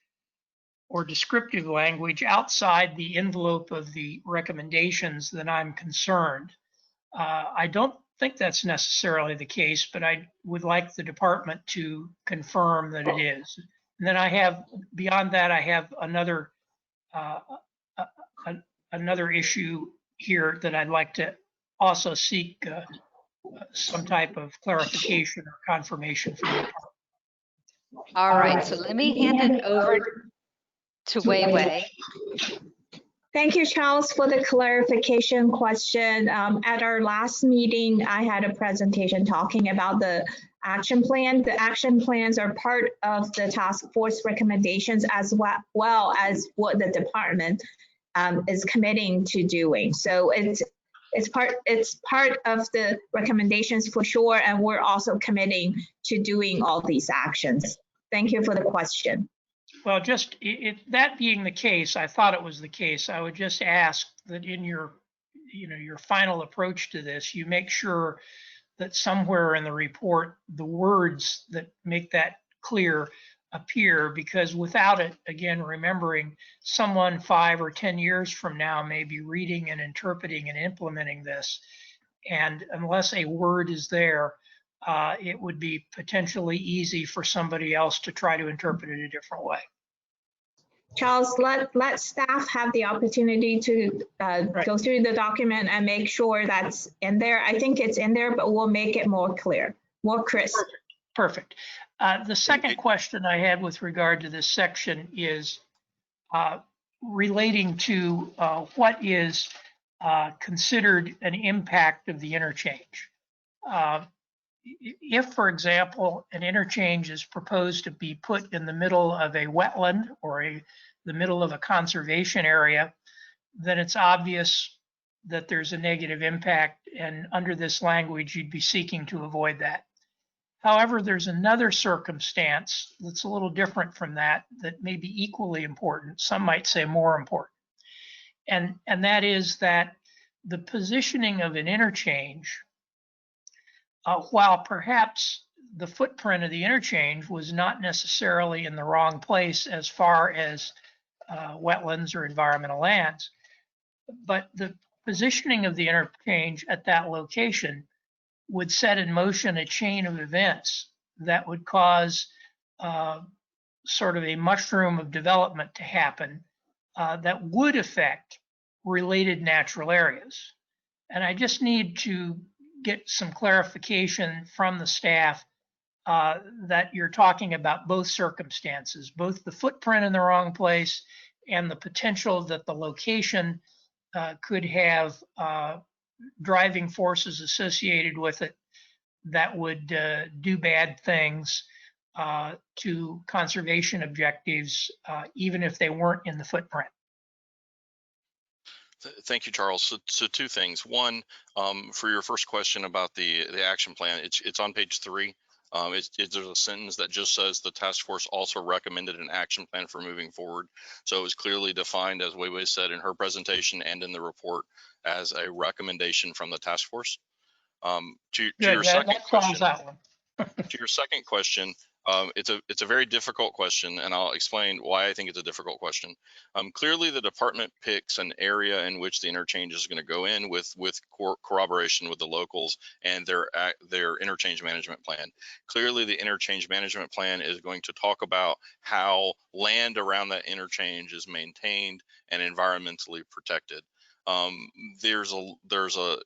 Speaker 19: or descriptive language outside the envelope of the recommendations, then I'm concerned. I don't think that's necessarily the case, but I would like the department to confirm that it is. And then I have, beyond that, I have another issue here that I'd like to also seek some type of clarification or confirmation from the department.
Speaker 2: All right, so let me hand it over to Wei Wei.
Speaker 22: Thank you, Charles, for the clarification question. At our last meeting, I had a presentation talking about the action plan. The action plans are part of the task force recommendations as well as what the department is committing to doing. So it's part of the recommendations for sure, and we're also committing to doing all these actions. Thank you for the question.
Speaker 19: Well, just that being the case, I thought it was the case. I would just ask that in your final approach to this, you make sure that somewhere in the report, the words that make that clear appear, because without it, again, remembering someone 5 or 10 years from now may be reading and interpreting and implementing this. And unless a word is there, it would be potentially easy for somebody else to try to interpret it a different way.
Speaker 22: Charles, let staff have the opportunity to go through the document and make sure that's in there. I think it's in there, but we'll make it more clear, more crisp.
Speaker 19: Perfect. The second question I had with regard to this section is relating to what is considered an impact of the interchange. If, for example, an interchange is proposed to be put in the middle of a wetland or the middle of a conservation area, then it's obvious that there's a negative impact, and under this language, you'd be seeking to avoid that. However, there's another circumstance that's a little different from that may be equally important. Some might say more important. And that is that the positioning of an interchange, while perhaps the footprint of the interchange was not necessarily in the wrong place as far as wetlands or environmental lands, but the positioning of the interchange at that location would set in motion a chain of events that would cause sort of a mushroom of development to happen that would affect related natural areas. And I just need to get some clarification from the staff that you're talking about both circumstances, both the footprint in the wrong place and the potential that the location could have driving forces associated with it that would do bad things to conservation objectives, even if they weren't in the footprint.
Speaker 8: Thank you, Charles. So two things. One, for your first question about the action plan, it's on page 3. There's a sentence that just says the task force also recommended an action plan for moving forward. So it was clearly defined, as Weiwei said in her presentation and in the report, as a recommendation from the task force. To your second question, it's a very difficult question, and I'll explain why I think it's a difficult question. Clearly, the department picks an area in which the interchange is going to go in with corroboration with the locals and their interchange management plan. Clearly, the interchange management plan is going to talk about how land around that interchange is maintained and environmentally protected.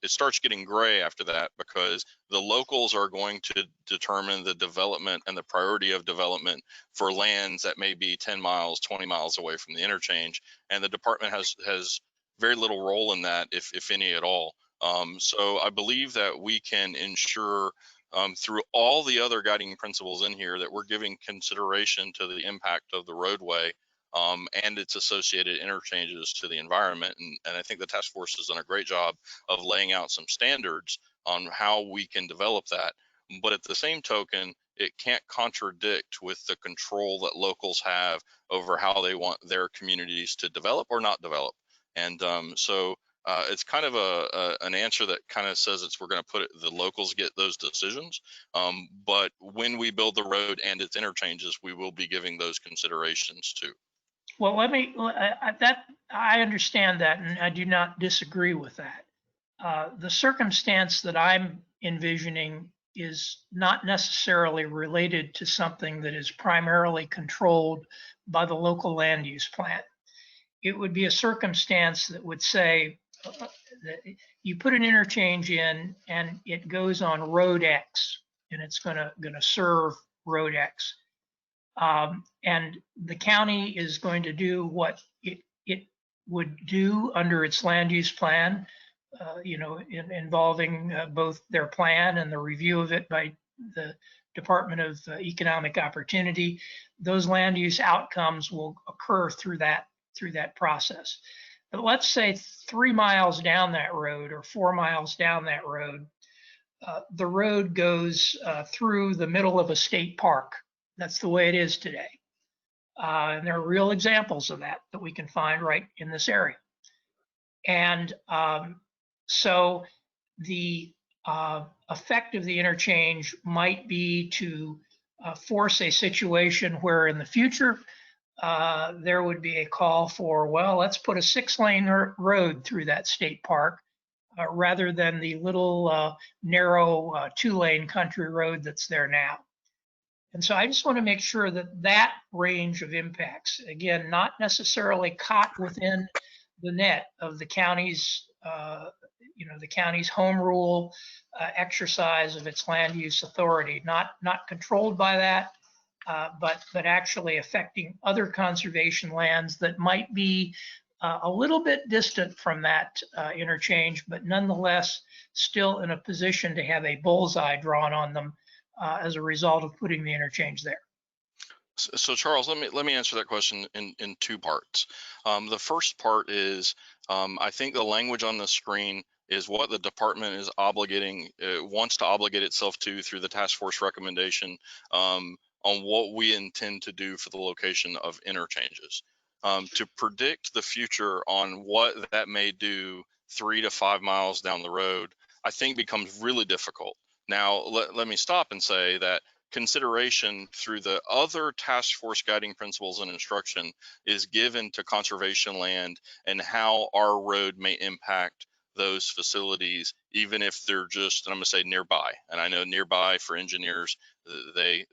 Speaker 8: It starts getting gray after that, because the locals are going to determine the development and the priority of development for lands that may be 10 miles, 20 miles away from the interchange. And the department has very little role in that, if any at all. So I believe that we can ensure through all the other guiding principles in here that we're giving consideration to the impact of the roadway and its associated interchanges to the environment. And I think the task force has done a great job of laying out some standards on how we can develop that. But at the same token, it can't contradict with the control that locals have over how they want their communities to develop or not develop. And so it's kind of an answer that kind of says we're going to put it, the locals get those decisions. But when we build the road and its interchanges, we will be giving those considerations too.
Speaker 19: Well, I understand that, and I do not disagree with that. The circumstance that I'm envisioning is not necessarily related to something that is primarily controlled by the local land use plan. It would be a circumstance that would say that you put an interchange in and it goes on road X, and it's going to serve road X. And the county is going to do what it would do under its land use plan, involving both their plan and the review of it by the Department of Economic Opportunity. Those land use outcomes will occur through that process. But let's say 3 miles down that road or 4 miles down that road, the road goes through the middle of a state park. That's the way it is today. And there are real examples of that we can find right in this area. And so the effect of the interchange might be to force a situation where in the future there would be a call for, well, let's put a 6-lane road through that state park rather than the little narrow 2-lane country road that's there now. And so I just want to make sure that that range of impacts, again, not necessarily caught within the net of the county's, the county's home rule exercise of its land use authority, not controlled by that, but actually affecting other conservation lands that might be a little bit distant from that interchange, but nonetheless still in a position to have a bullseye drawn on them as a result of putting the interchange there.
Speaker 8: So Charles, let me answer that question in 2 parts. The first part is I think the language on the screen is what the department is wants to obligate itself to through the task force recommendation on what we intend to do for the location of interchanges. To predict the future on what that may do 3 to 5 miles down the road, I think becomes really difficult. Now, let me stop and say that consideration through the other task force guiding principles and instruction is given to conservation land and how our road may impact those facilities, even if they're just, and I'm gonna say nearby. And I know nearby for engineers, they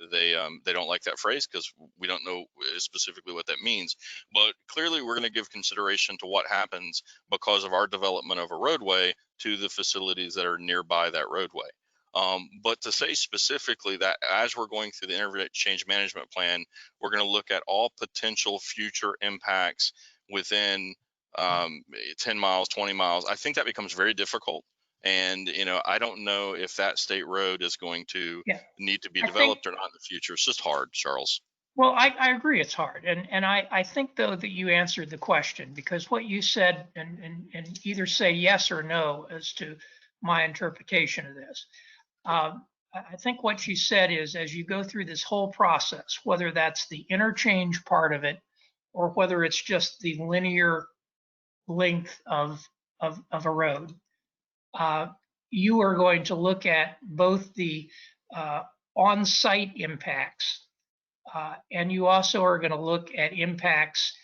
Speaker 8: don't like that phrase because we don't know specifically what that means. But clearly we're gonna give consideration to what happens because of our development of a roadway to the facilities that are nearby that roadway. But to say specifically that as we're going through the interchange management plan, we're going to look at all potential future impacts within 10 miles, 20 miles, I think that becomes very difficult. And, I don't know if that state road is going to need to be developed or not in the future. It's just hard, Charles.
Speaker 19: Well, I agree it's hard. And I think, though, that you answered the question, because what you said, and either say yes or no as to my interpretation of this. I think what you said is, as you go through this whole process, whether that's the interchange part of it or whether it's just the linear length of a road, you are going to look at both the on-site impacts and you also are going to look at impacts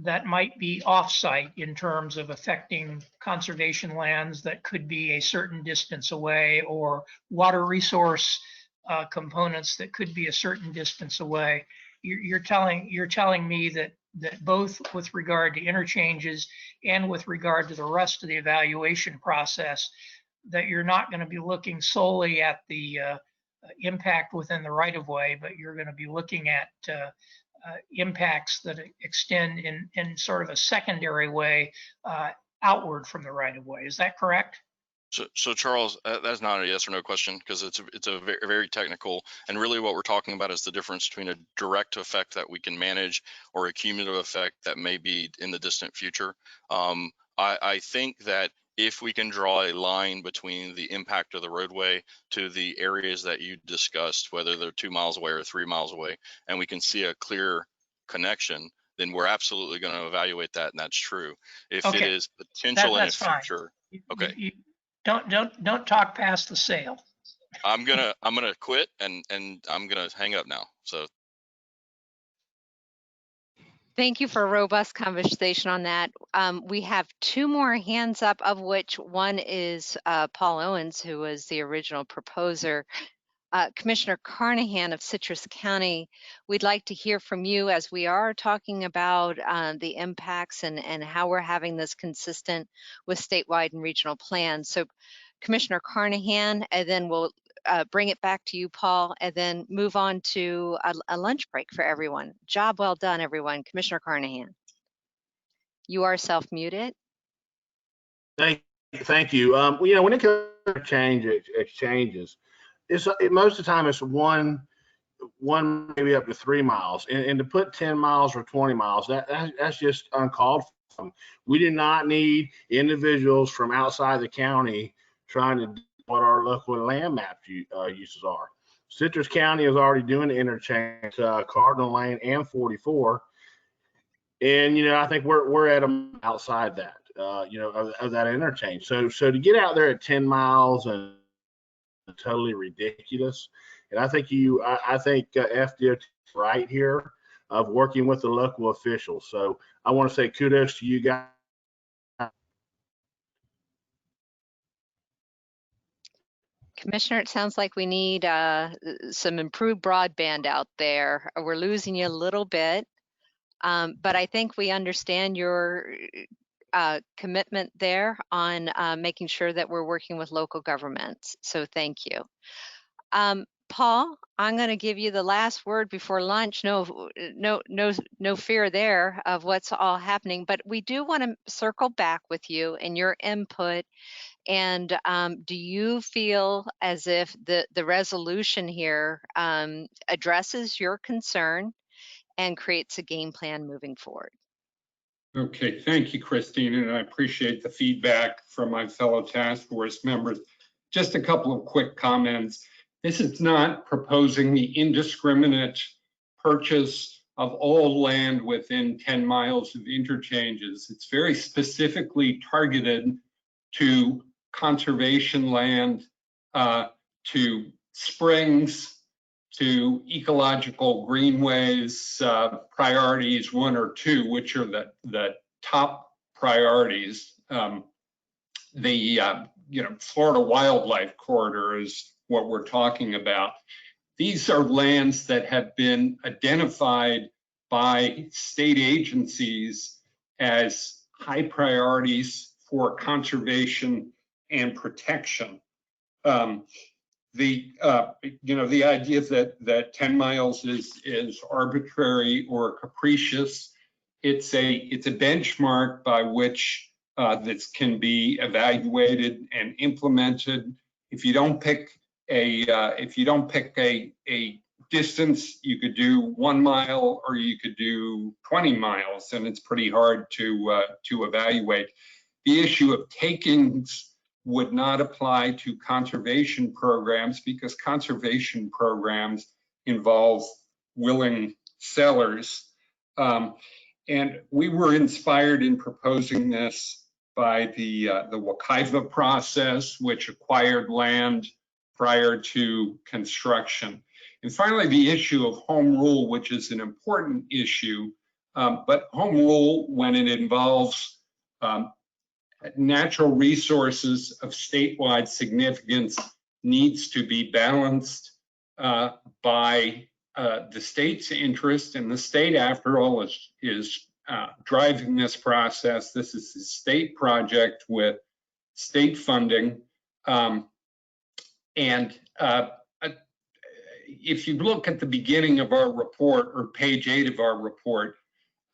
Speaker 19: that might be off-site in terms of affecting conservation lands that could be a certain distance away, or water resource components that could be a certain distance away. You're telling me that both with regard to interchanges and with regard to the rest of the evaluation process, that you're not going to be looking solely at the impact within the right-of-way, but you're going to be looking at impacts that extend in sort of a secondary way outward from the right-of-way. Is that correct?
Speaker 8: So Charles, that's not a yes or no question, because it's a very, very technical, and really what we're talking about is the difference between a direct effect that we can manage or a cumulative effect that may be in the distant future. I think that if we can draw a line between the impact of the roadway to the areas that you discussed, whether they're 2 miles away or 3 miles away, and we can see a clear connection, then we're absolutely going to evaluate that, and that's true. If it is potential in the future, okay.
Speaker 19: Don't talk past the sale.
Speaker 8: I'm gonna quit and I'm gonna hang up now. So.
Speaker 2: Thank you for a robust conversation on that. We have 2 more hands up, of which one is Paul Owens, who was the original proposer. Commissioner Carnahan of Citrus County, we'd like to hear from you as we are talking about the impacts and how we're having this consistent with statewide and regional plans. So Commissioner Carnahan, and then we'll bring it back to you, Paul, and then move on to a lunch break for everyone. Job well done, everyone. Commissioner Carnahan, you are self-muted.
Speaker 12: Thank you. When it comes to exchanges, most of the time it's one maybe up to 3 miles, and to put 10 miles or 20 miles, that's just uncalled for. We do not need individuals from outside the county trying to do what our local land map uses are. Citrus County is already doing the interchange, Cardinal Lane and 44. And, I think we're at them outside that, of that interchange. So to get out there at 10 miles and totally ridiculous. And I think FDOT is right here of working with the local officials. So I want to say kudos to you guys.
Speaker 2: Commissioner, it sounds like we need some improved broadband out there. We're losing you a little bit, but I think we understand your commitment there on making sure that we're working with local governments. So thank you. Paul, I'm going to give you the last word before lunch. No fear there of what's all happening, but we do want to circle back with you and your input. And do you feel as if the resolution here addresses your concern and creates a game plan moving forward?
Speaker 20: Okay, thank you, Christine, and I appreciate the feedback from my fellow task force members. Just a couple of quick comments. This is not proposing the indiscriminate purchase of all land within 10 miles of interchanges. It's very specifically targeted to conservation land, to springs, to ecological greenways, priorities 1 or 2, which are the top priorities. Florida Wildlife Corridor is what we're talking about. These are lands that have been identified by state agencies as high priorities for conservation and protection. The idea that 10 miles is arbitrary or capricious, it's a benchmark by which this can be evaluated and implemented. If you don't pick a distance, you could do 1 mile or you could do 20 miles, and it's pretty hard to evaluate. The issue of takings would not apply to conservation programs because conservation programs involve willing sellers. And we were inspired in proposing this by the Wekiva process, which acquired land prior to construction. And finally, the issue of home rule, which is an important issue, but home rule, when it involves natural resources of statewide significance, needs to be balanced by the state's interest, and the state, after all, is driving this process. This is a state project with state funding. If you look at the beginning of our report, or page 8 of our report,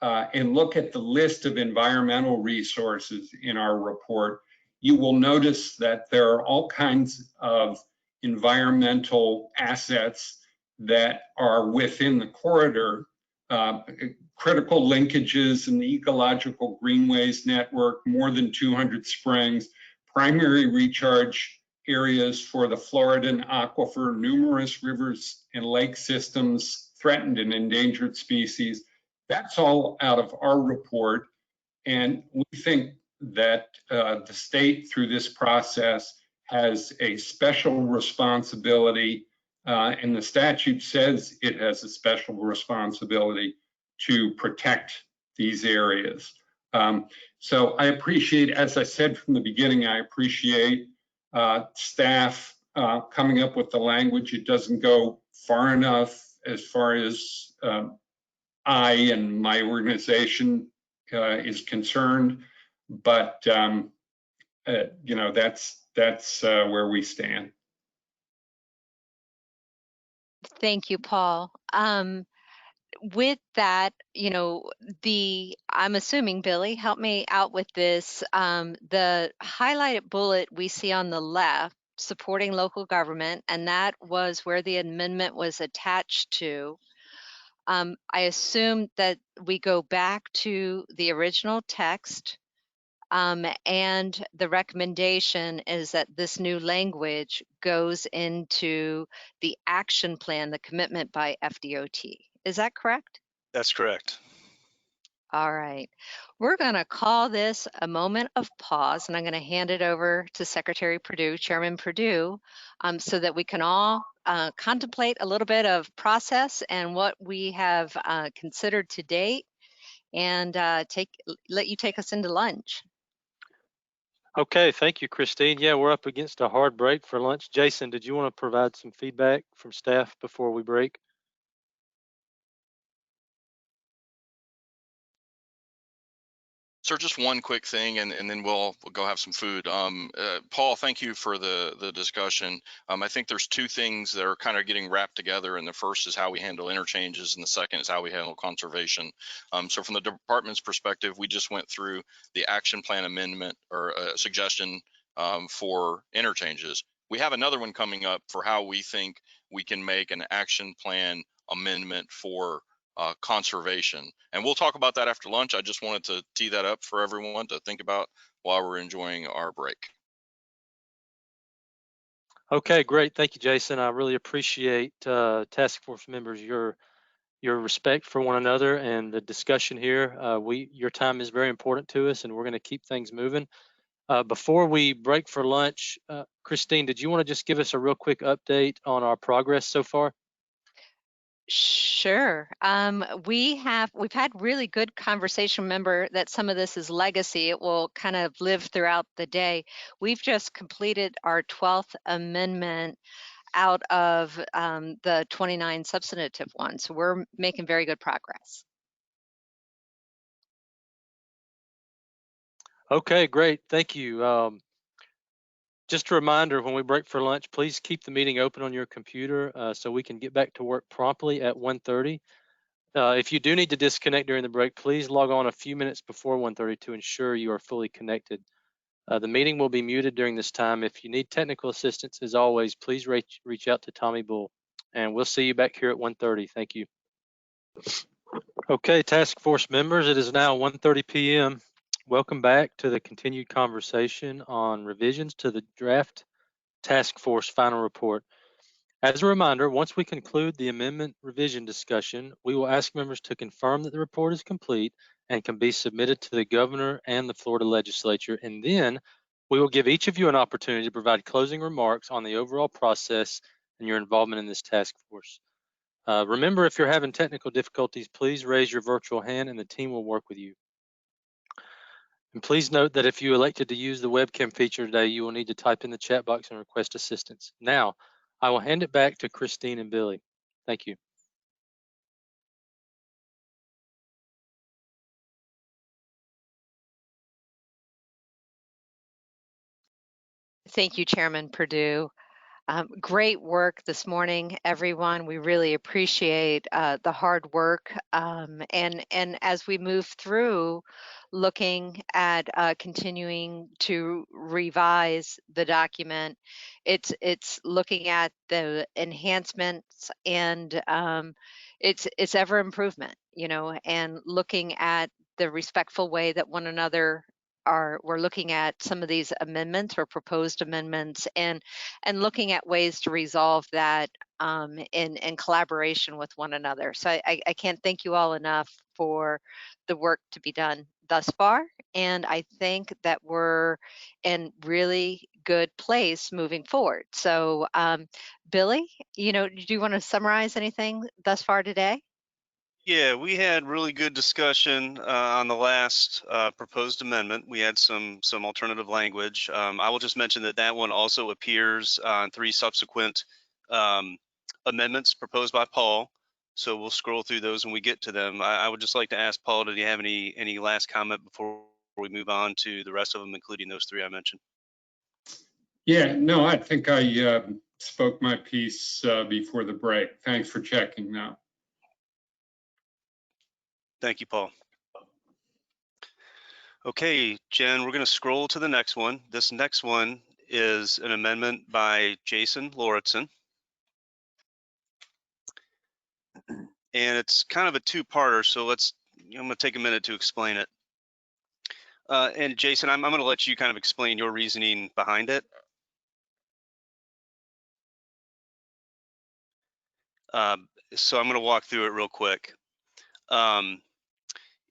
Speaker 20: and look at the list of environmental resources in our report, you will notice that there are all kinds of environmental assets that are within the corridor, critical linkages in the ecological greenways network, more than 200 springs, primary recharge areas for the Floridan aquifer, numerous rivers and lake systems, threatened and endangered species. That's all out of our report, and we think that the state, through this process, has a special responsibility, and the statute says it has a special responsibility to protect these areas. So I appreciate, as I said from the beginning, I appreciate staff coming up with the language. It doesn't go far enough as far as I and my organization is concerned, but that's where we stand.
Speaker 2: Thank you, Paul. With that, I'm assuming, Billy, help me out with this. The highlighted bullet we see on the left supporting local government, and that was where the amendment was attached to. I assume that we go back to the original text, and the recommendation is that this new language goes into the action plan, the commitment by FDOT. Is that correct?
Speaker 5: That's correct.
Speaker 2: All right. We're going to call this a moment of pause, and I'm going to hand it over to Secretary Perdue, Chairman Perdue, so that we can all contemplate a little bit of process and what we have considered to date, and let you take us into lunch.
Speaker 1: Okay, thank you, Christine. Yeah, we're up against a hard break for lunch. Jason, did you want to provide some feedback from staff before we break?
Speaker 8: Sir, just one quick thing, and then we'll go have some food. Paul, thank you for the discussion. I think there's two things that are kind of getting wrapped together, and the first is how we handle interchanges, and the second is how we handle conservation. So from the department's perspective, we just went through the action plan amendment or suggestion for interchanges. We have another one coming up for how we think we can make an action plan amendment for conservation. And we'll talk about that after lunch. I just wanted to tee that up for everyone to think about while we're enjoying our break.
Speaker 1: Okay, great. Thank you, Jason. I really appreciate task force members, your respect for one another and the discussion here. Your time is very important to us, and we're going to keep things moving. Before we break for lunch, Christine, did you want to just give us a real quick update on our progress so far?
Speaker 2: Sure. We've had really good conversation. Remember that some of this is legacy. It will kind of live throughout the day. We've just completed our 12th amendment out of the 29 substantive ones. So we're making very good progress.
Speaker 1: Okay, great. Thank you. Just a reminder, when we break for lunch, please keep the meeting open on your computer so we can get back to work promptly at 1:30. If you do need to disconnect during the break, please log on a few minutes before 1:30 to ensure you are fully connected. The meeting will be muted during this time. If you need technical assistance, as always, please reach out to Tommy Bull. And we'll see you back here at 1:30. Thank you. Okay, task force members, it is now 1:30 p.m. Welcome back to the continued conversation on revisions to the draft task force final report. As a reminder, once we conclude the amendment revision discussion, we will ask members to confirm that the report is complete and can be submitted to the governor and the Florida legislature. And then we will give each of you an opportunity to provide closing remarks on the overall process and your involvement in this task force. Remember, if you're having technical difficulties, please raise your virtual hand and the team will work with you. And please note that if you elected to use the webcam feature today, you will need to type in the chat box and request assistance. Now, I will hand it back to Christine and Billy. Thank you.
Speaker 2: Thank you, Chairman Perdue. Great work this morning, everyone. We really appreciate the hard work. And as we move through looking at continuing to revise the document, it's looking at the enhancements and it's ever improvement, and looking at the respectful way that one another we're looking at some of these amendments or proposed amendments and looking at ways to resolve that in collaboration with one another. So I can't thank you all enough for the work to be done thus far. And I think that we're in really good place moving forward. So Billy, do you want to summarize anything thus far today?
Speaker 5: Yeah, we had really good discussion on the last proposed amendment. We had some alternative language. I will just mention that one also appears on 3 subsequent amendments proposed by Paul. So we'll scroll through those when we get to them. I would just like to ask Paul, did you have any last comment before we move on to the rest of them, including those 3 I mentioned?
Speaker 20: Yeah, no, I think I spoke my piece before the break. Thanks for checking that.
Speaker 5: Thank you, Paul. Okay, Jen, we're going to scroll to the next one. This next one is an amendment by Jason Lauritsen. And it's kind of a two-parter, so I'm going to take a minute to explain it. And Jason, I'm going to let you kind of explain your reasoning behind it. So I'm going to walk through it real quick.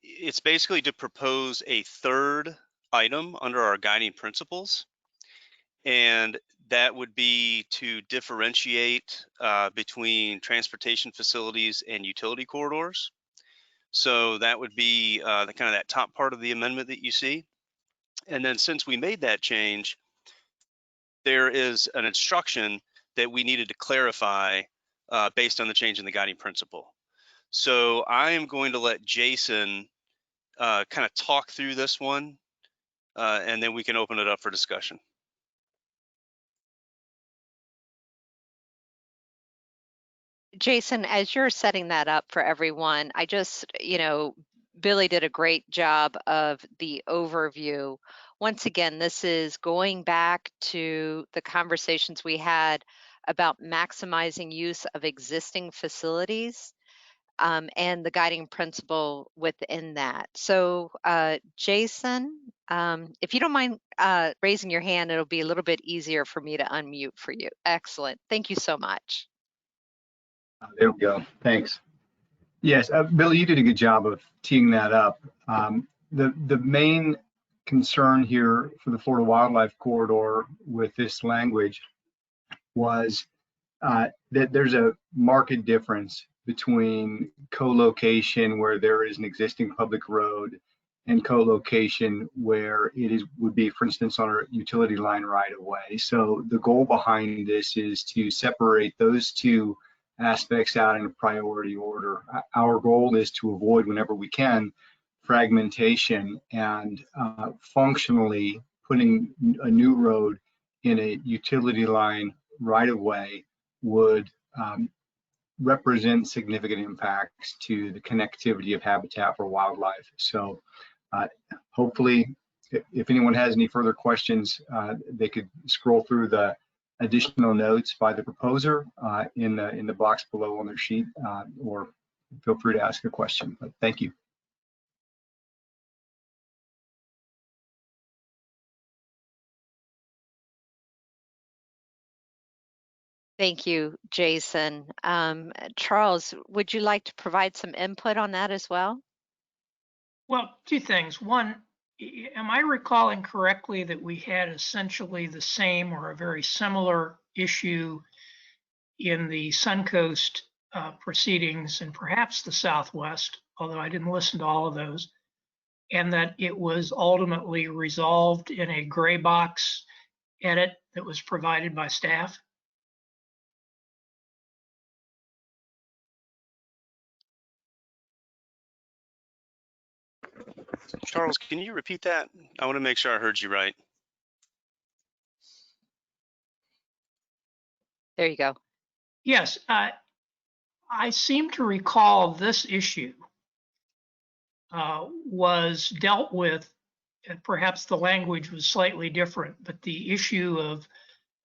Speaker 5: It's basically to propose a third item under our guiding principles, and that would be to differentiate between transportation facilities and utility corridors. So that would be the kind of that top part of the amendment that you see. And then since we made that change, there is an instruction that we needed to clarify based on the change in the guiding principle. So I am going to let Jason kind of talk through this one, and then we can open it up for discussion.
Speaker 2: Jason, as you're setting that up for everyone, I just, Billy did a great job of the overview. Once again, this is going back to the conversations we had about maximizing use of existing facilities and the guiding principle within that. So, Jason, if you don't mind raising your hand, it'll be a little bit easier for me to unmute for you. Excellent. Thank you so much.
Speaker 13: There we go. Thanks. Yes, Billy, you did a good job of teeing that up. The main concern here for the Florida Wildlife Corridor with this language was that there's a marked difference between co-location where there is an existing public road and co-location where would be, for instance, on a utility line right of way. So the goal behind this is to separate those two aspects out in a priority order. Our goal is to avoid, whenever we can, fragmentation, and functionally putting a new road in a utility line right of way would represent significant impacts to the connectivity of habitat for wildlife. So hopefully, if anyone has any further questions, they could scroll through the additional notes by the proposer in the box below on their sheet, or feel free to ask a question. But thank you.
Speaker 2: Thank you, Jason. Charles, would you like to provide some input on that as well?
Speaker 19: Well, two things. One, am I recalling correctly that we had essentially the same or a very similar issue in the Suncoast proceedings and perhaps the Southwest, although I didn't listen to all of those, and that it was ultimately resolved in a gray box edit that was provided by staff?
Speaker 5: Charles, can you repeat that? I want to make sure I heard you right.
Speaker 2: There you go.
Speaker 19: Yes, I seem to recall this issue was dealt with, and perhaps the language was slightly different, but the issue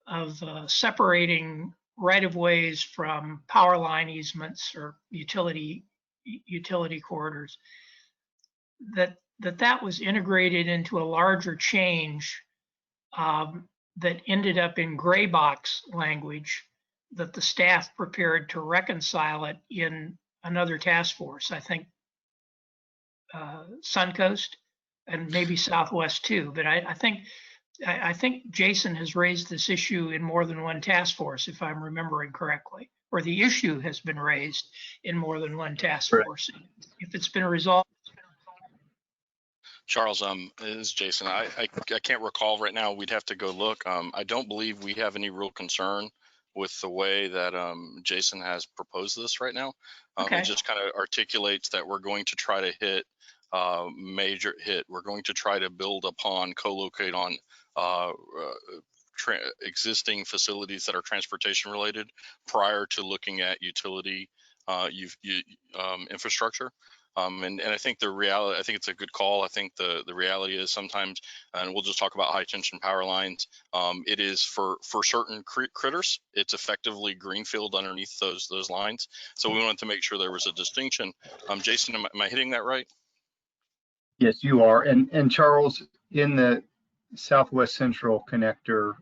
Speaker 19: of separating right-of-ways from power line easements or utility corridors, that was integrated into a larger change that ended up in gray box language that the staff prepared to reconcile it in another task force. I think Suncoast and maybe Southwest too. But I think Jason has raised this issue in more than one task force, if I'm remembering correctly, or the issue has been raised in more than one task force. If it's been resolved.
Speaker 8: Charles, this is Jason. I can't recall right now. We'd have to go look. I don't believe we have any real concern with the way that Jason has proposed this right now.
Speaker 19: Okay.
Speaker 8: It just kind of articulates that we're going to try to hit we're going to try to build upon, co-locate on existing facilities that are transportation related prior to looking at utility infrastructure. And I think the reality, I think it's a good call. I think the reality is sometimes, and we'll just talk about high tension power lines. It is for certain critters, it's effectively greenfield underneath those lines. So we wanted to make sure there was a distinction. Jason, am I hitting that right?
Speaker 13: Yes, you are. And Charles, in the Southwest Central connector,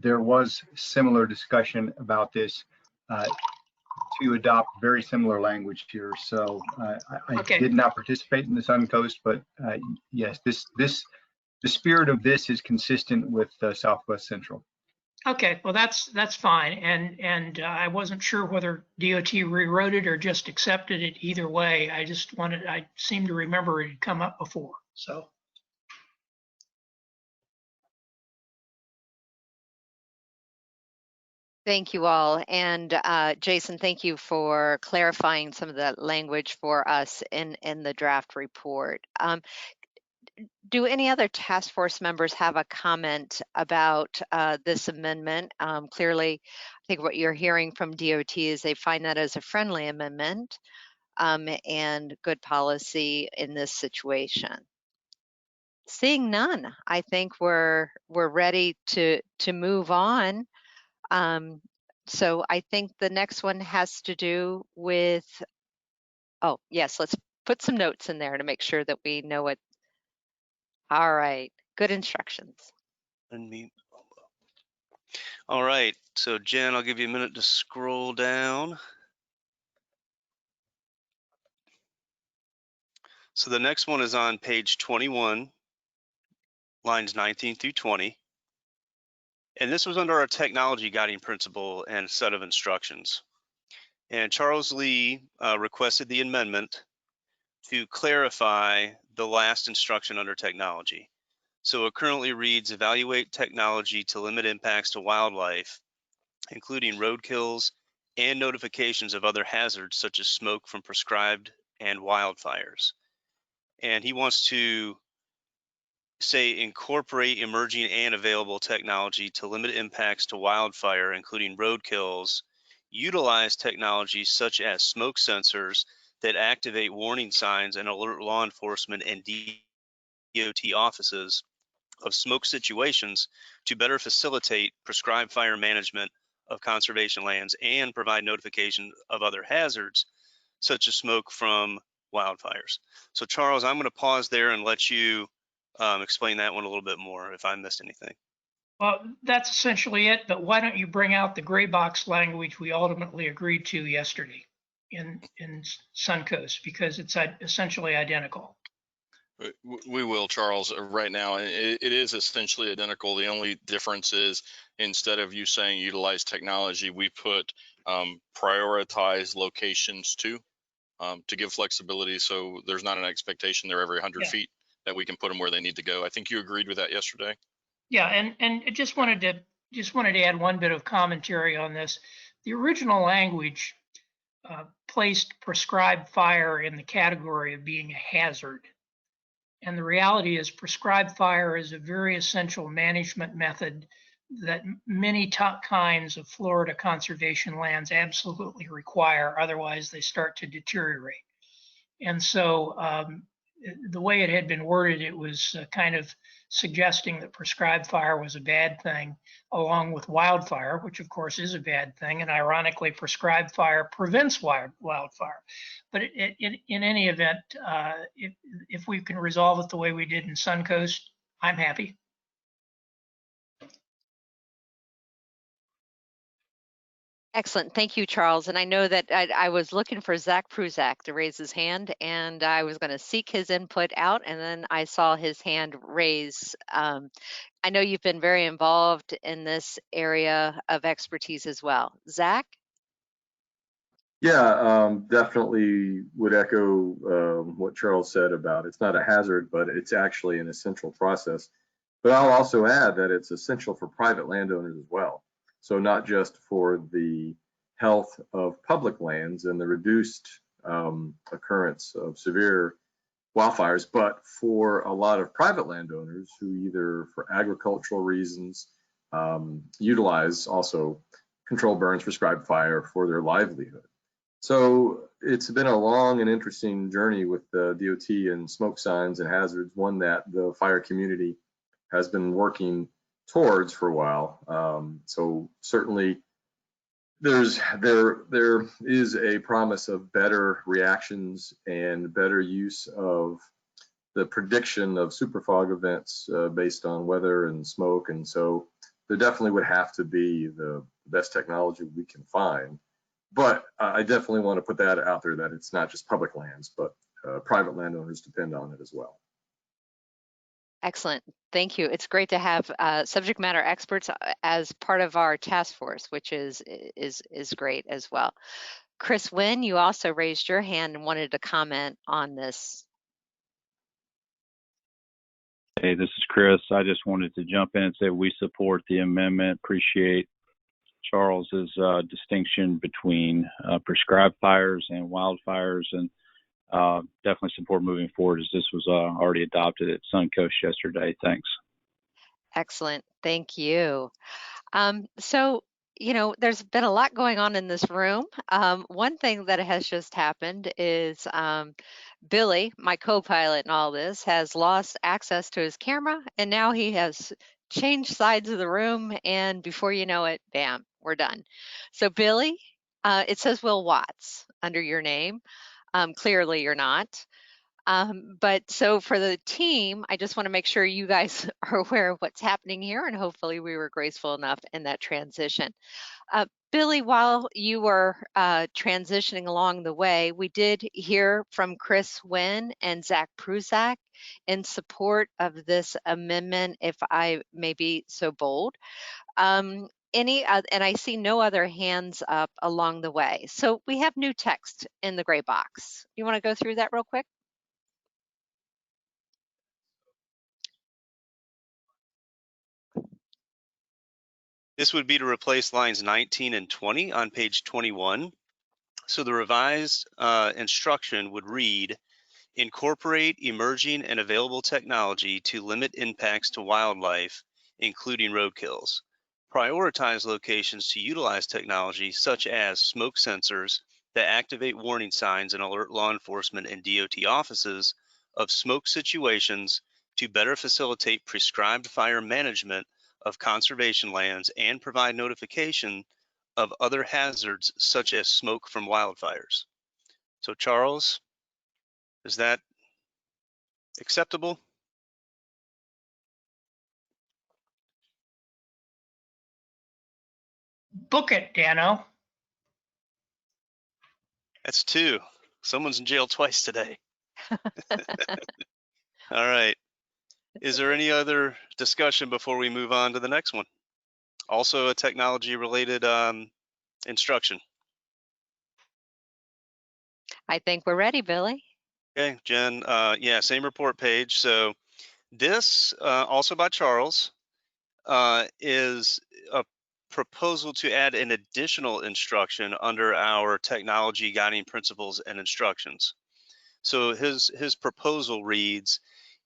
Speaker 13: there was similar discussion about this to adopt very similar language here. So I did not participate in the Suncoast, but yes, the spirit of this is consistent with Southwest Central.
Speaker 19: Okay, well that's fine, and I wasn't sure whether DOT rewrote it or just accepted it. Either way, I seem to remember it had come up before, so.
Speaker 2: Thank you all. And Jason, thank you for clarifying some of the language for us in the draft report. Do any other task force members have a comment about this amendment? Clearly, I think what you're hearing from DOT is they find that as a friendly amendment and good policy in this situation. Seeing none, I think we're ready to move on. So I think the next one has to do with, oh yes, let's put some notes in there to make sure that we know what. All right, good instructions.
Speaker 5: All right, so Jen, I'll give you a minute to scroll down. So the next one is on page 21, lines 19 through 20. And this was under our technology guiding principle and set of instructions. And Charles Lee requested the amendment to clarify the last instruction under technology. So it currently reads, evaluate technology to limit impacts to wildlife, including roadkills and notifications of other hazards such as smoke from prescribed and wildfires. And he wants to say incorporate emerging and available technology to limit impacts to wildfire, including roadkills, utilize technologies such as smoke sensors that activate warning signs and alert law enforcement and DOT offices of smoke situations to better facilitate prescribed fire management of conservation lands and provide notification of other hazards such as smoke from wildfires. So Charles, I'm going to pause there and let you explain that one a little bit more if I missed anything.
Speaker 19: Well, that's essentially it, but why don't you bring out the gray box language we ultimately agreed to yesterday in Suncoast, because it's essentially identical.
Speaker 8: We will, Charles. Right now, it is essentially identical. The only difference is instead of you saying utilize technology, we put prioritize locations to give flexibility. So there's not an expectation they're every 100 feet, that we can put them where they need to go. I think you agreed with that yesterday.
Speaker 19: Yeah, and I just wanted to add one bit of commentary on this. The original language placed prescribed fire in the category of being a hazard. And the reality is prescribed fire is a very essential management method that many kinds of Florida conservation lands absolutely require. Otherwise, they start to deteriorate. And so the way it had been worded, it was kind of suggesting that prescribed fire was a bad thing, along with wildfire, which of course is a bad thing. And ironically, prescribed fire prevents wildfire. But in any event, if we can resolve it the way we did in Suncoast, I'm happy.
Speaker 2: Excellent. Thank you, Charles. And I know that I was looking for Zach Pruzak to raise his hand, and I was going to seek his input out, and then I saw his hand raise. I know you've been very involved in this area of expertise as well. Zach?
Speaker 10: Yeah, definitely would echo what Charles said about it's not a hazard, but it's actually an essential process. But I'll also add that it's essential for private landowners as well. So not just for the health of public lands and the reduced occurrence of severe wildfires, but for a lot of private landowners who either for agricultural reasons utilize also controlled burns, prescribed fire for their livelihood. So it's been a long and interesting journey with the DOT and smoke signs and hazards, one that the fire community has been working towards for a while. So certainly there is a promise of better reactions and better use of the prediction of superfog events based on weather and smoke. And so there definitely would have to be the best technology we can find. But I definitely want to put that out there, that it's not just public lands, but private landowners depend on it as well.
Speaker 2: Excellent. Thank you. It's great to have subject matter experts as part of our task force, which is great as well. Chris Wynn, you also raised your hand and wanted to comment on this.
Speaker 4: Hey, this is Chris. I just wanted to jump in and say we support the amendment. Appreciate Charles's distinction between prescribed fires and wildfires, and definitely support moving forward, as this was already adopted at Suncoast yesterday. Thanks.
Speaker 2: Excellent. Thank you. So, you know, there's been a lot going on in this room. One thing that has just happened is Billy, my co-pilot in all this, has lost access to his camera, and now he has changed sides of the room, and before you know it, bam, we're done. So Billy, it says Will Watts under your name. Clearly you're not. But so for the team, I just want to make sure you guys are aware of what's happening here, and hopefully we were graceful enough in that transition. Billy, while you were transitioning along the way, we did hear from Chris Wynn and Zach Prusak in support of this amendment, if I may be so bold. And I see no other hands up along the way. So we have new text in the gray box. You want to go through that real quick?
Speaker 5: This would be to replace lines 19 and 20 on page 21. So the revised instruction would read, incorporate emerging and available technology to limit impacts to wildlife, including roadkills. Prioritize locations to utilize technology such as smoke sensors that activate warning signs and alert law enforcement and DOT offices of smoke situations to better facilitate prescribed fire management of conservation lands and provide notification of other hazards such as smoke from wildfires. So Charles, is that acceptable?
Speaker 19: Book it, Dano.
Speaker 5: That's two. Someone's in jail twice today. All right. Is there any other discussion before we move on to the next one? Also a technology related instruction.
Speaker 2: I think we're ready, Billy.
Speaker 5: Okay, Jen, yeah, same report page. So this, also by Charles, is a proposal to add an additional instruction under our technology guiding principles and instructions. So his proposal reads,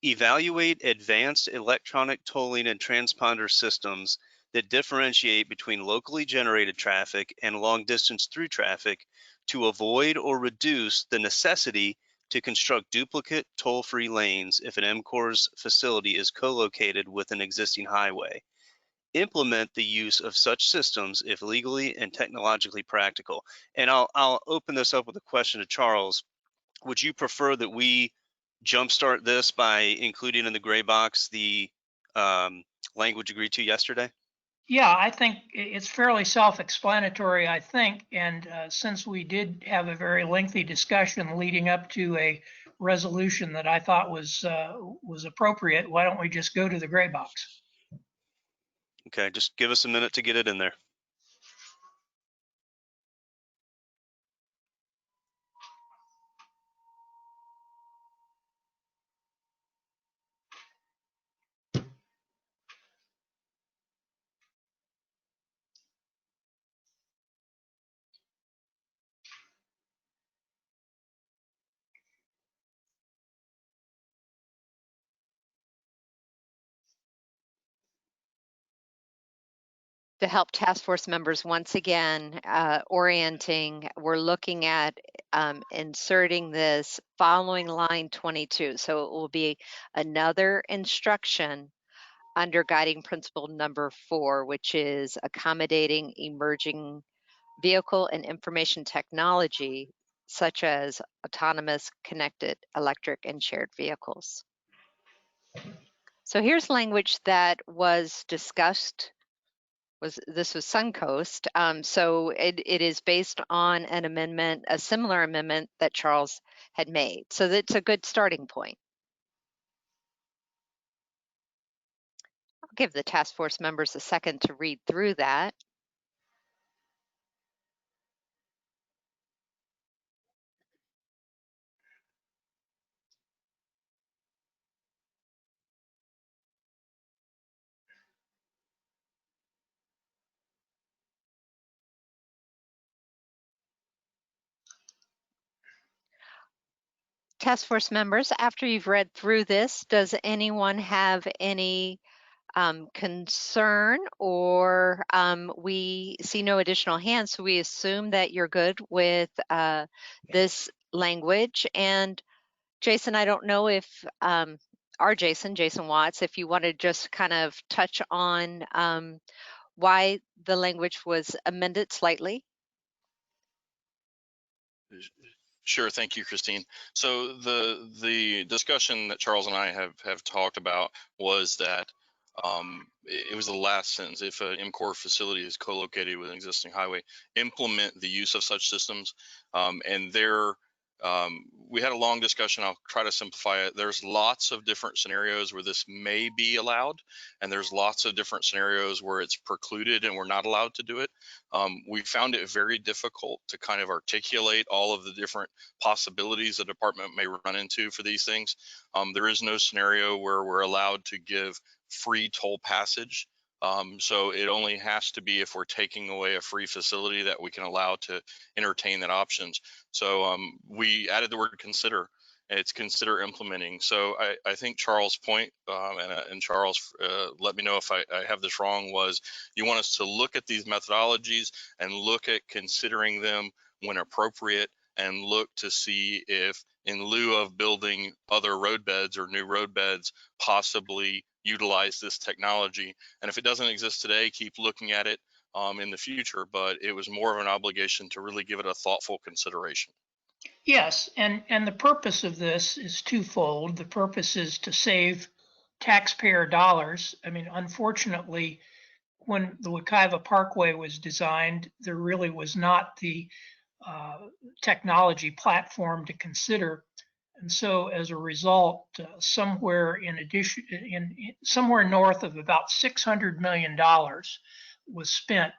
Speaker 5: evaluate advanced electronic tolling and transponder systems that differentiate between locally generated traffic and long distance through traffic to avoid or reduce the necessity to construct duplicate toll-free lanes if an MCORS facility is co-located with an existing highway. Implement the use of such systems if legally and technologically practical. And I'll open this up with a question to Charles. Would you prefer that we jumpstart this by including in the gray box the language agreed to yesterday?
Speaker 19: Yeah, I think it's fairly self-explanatory, I think. And since we did have a very lengthy discussion leading up to a resolution that I thought was appropriate, why don't we just go to the gray box?
Speaker 5: Okay, just give us a minute to get it in there.
Speaker 2: To help task force members once again orienting, we're looking at inserting this following line 22. So it will be another instruction under guiding principle number 4, which is accommodating emerging vehicle and information technology, such as autonomous, connected, electric, and shared vehicles. So here's language that was discussed. This was Suncoast. So it is based on an amendment, a similar amendment that Charles had made. So that's a good starting point. I'll give the task force members a second to read through that. Task force members, after you've read through this, does anyone have any concern, or we see no additional hands, so we assume that you're good with this language? And Jason, I don't know if Jason Watts, if you want to just kind of touch on why the language was amended slightly.
Speaker 8: Sure, thank you, Christine. So the discussion that Charles and I have talked about was that it was the last sentence. If an MCOR facility is co-located with an existing highway, implement the use of such systems. And there, we had a long discussion. I'll try to simplify it. There's lots of different scenarios where this may be allowed, and there's lots of different scenarios where it's precluded and we're not allowed to do it. We found it very difficult to kind of articulate all of the different possibilities the department may run into for these things. There is no scenario where we're allowed to give free toll passage. So it only has to be if we're taking away a free facility that we can allow to entertain that options. So we added the word consider. It's consider implementing. So I think Charles' point, and Charles, let me know if I have this wrong, was you want us to look at these methodologies and look at considering them when appropriate, and look to see if, in lieu of building other road beds or new road beds, possibly utilize this technology. And if it doesn't exist today, keep looking at it in the future. But it was more of an obligation to really give it a thoughtful consideration.
Speaker 19: Yes, and the purpose of this is twofold. The purpose is to save taxpayer dollars. I mean, unfortunately, when the Wekiva Parkway was designed, there really was not the technology platform to consider. And so as a result, somewhere north of about $600 million was spent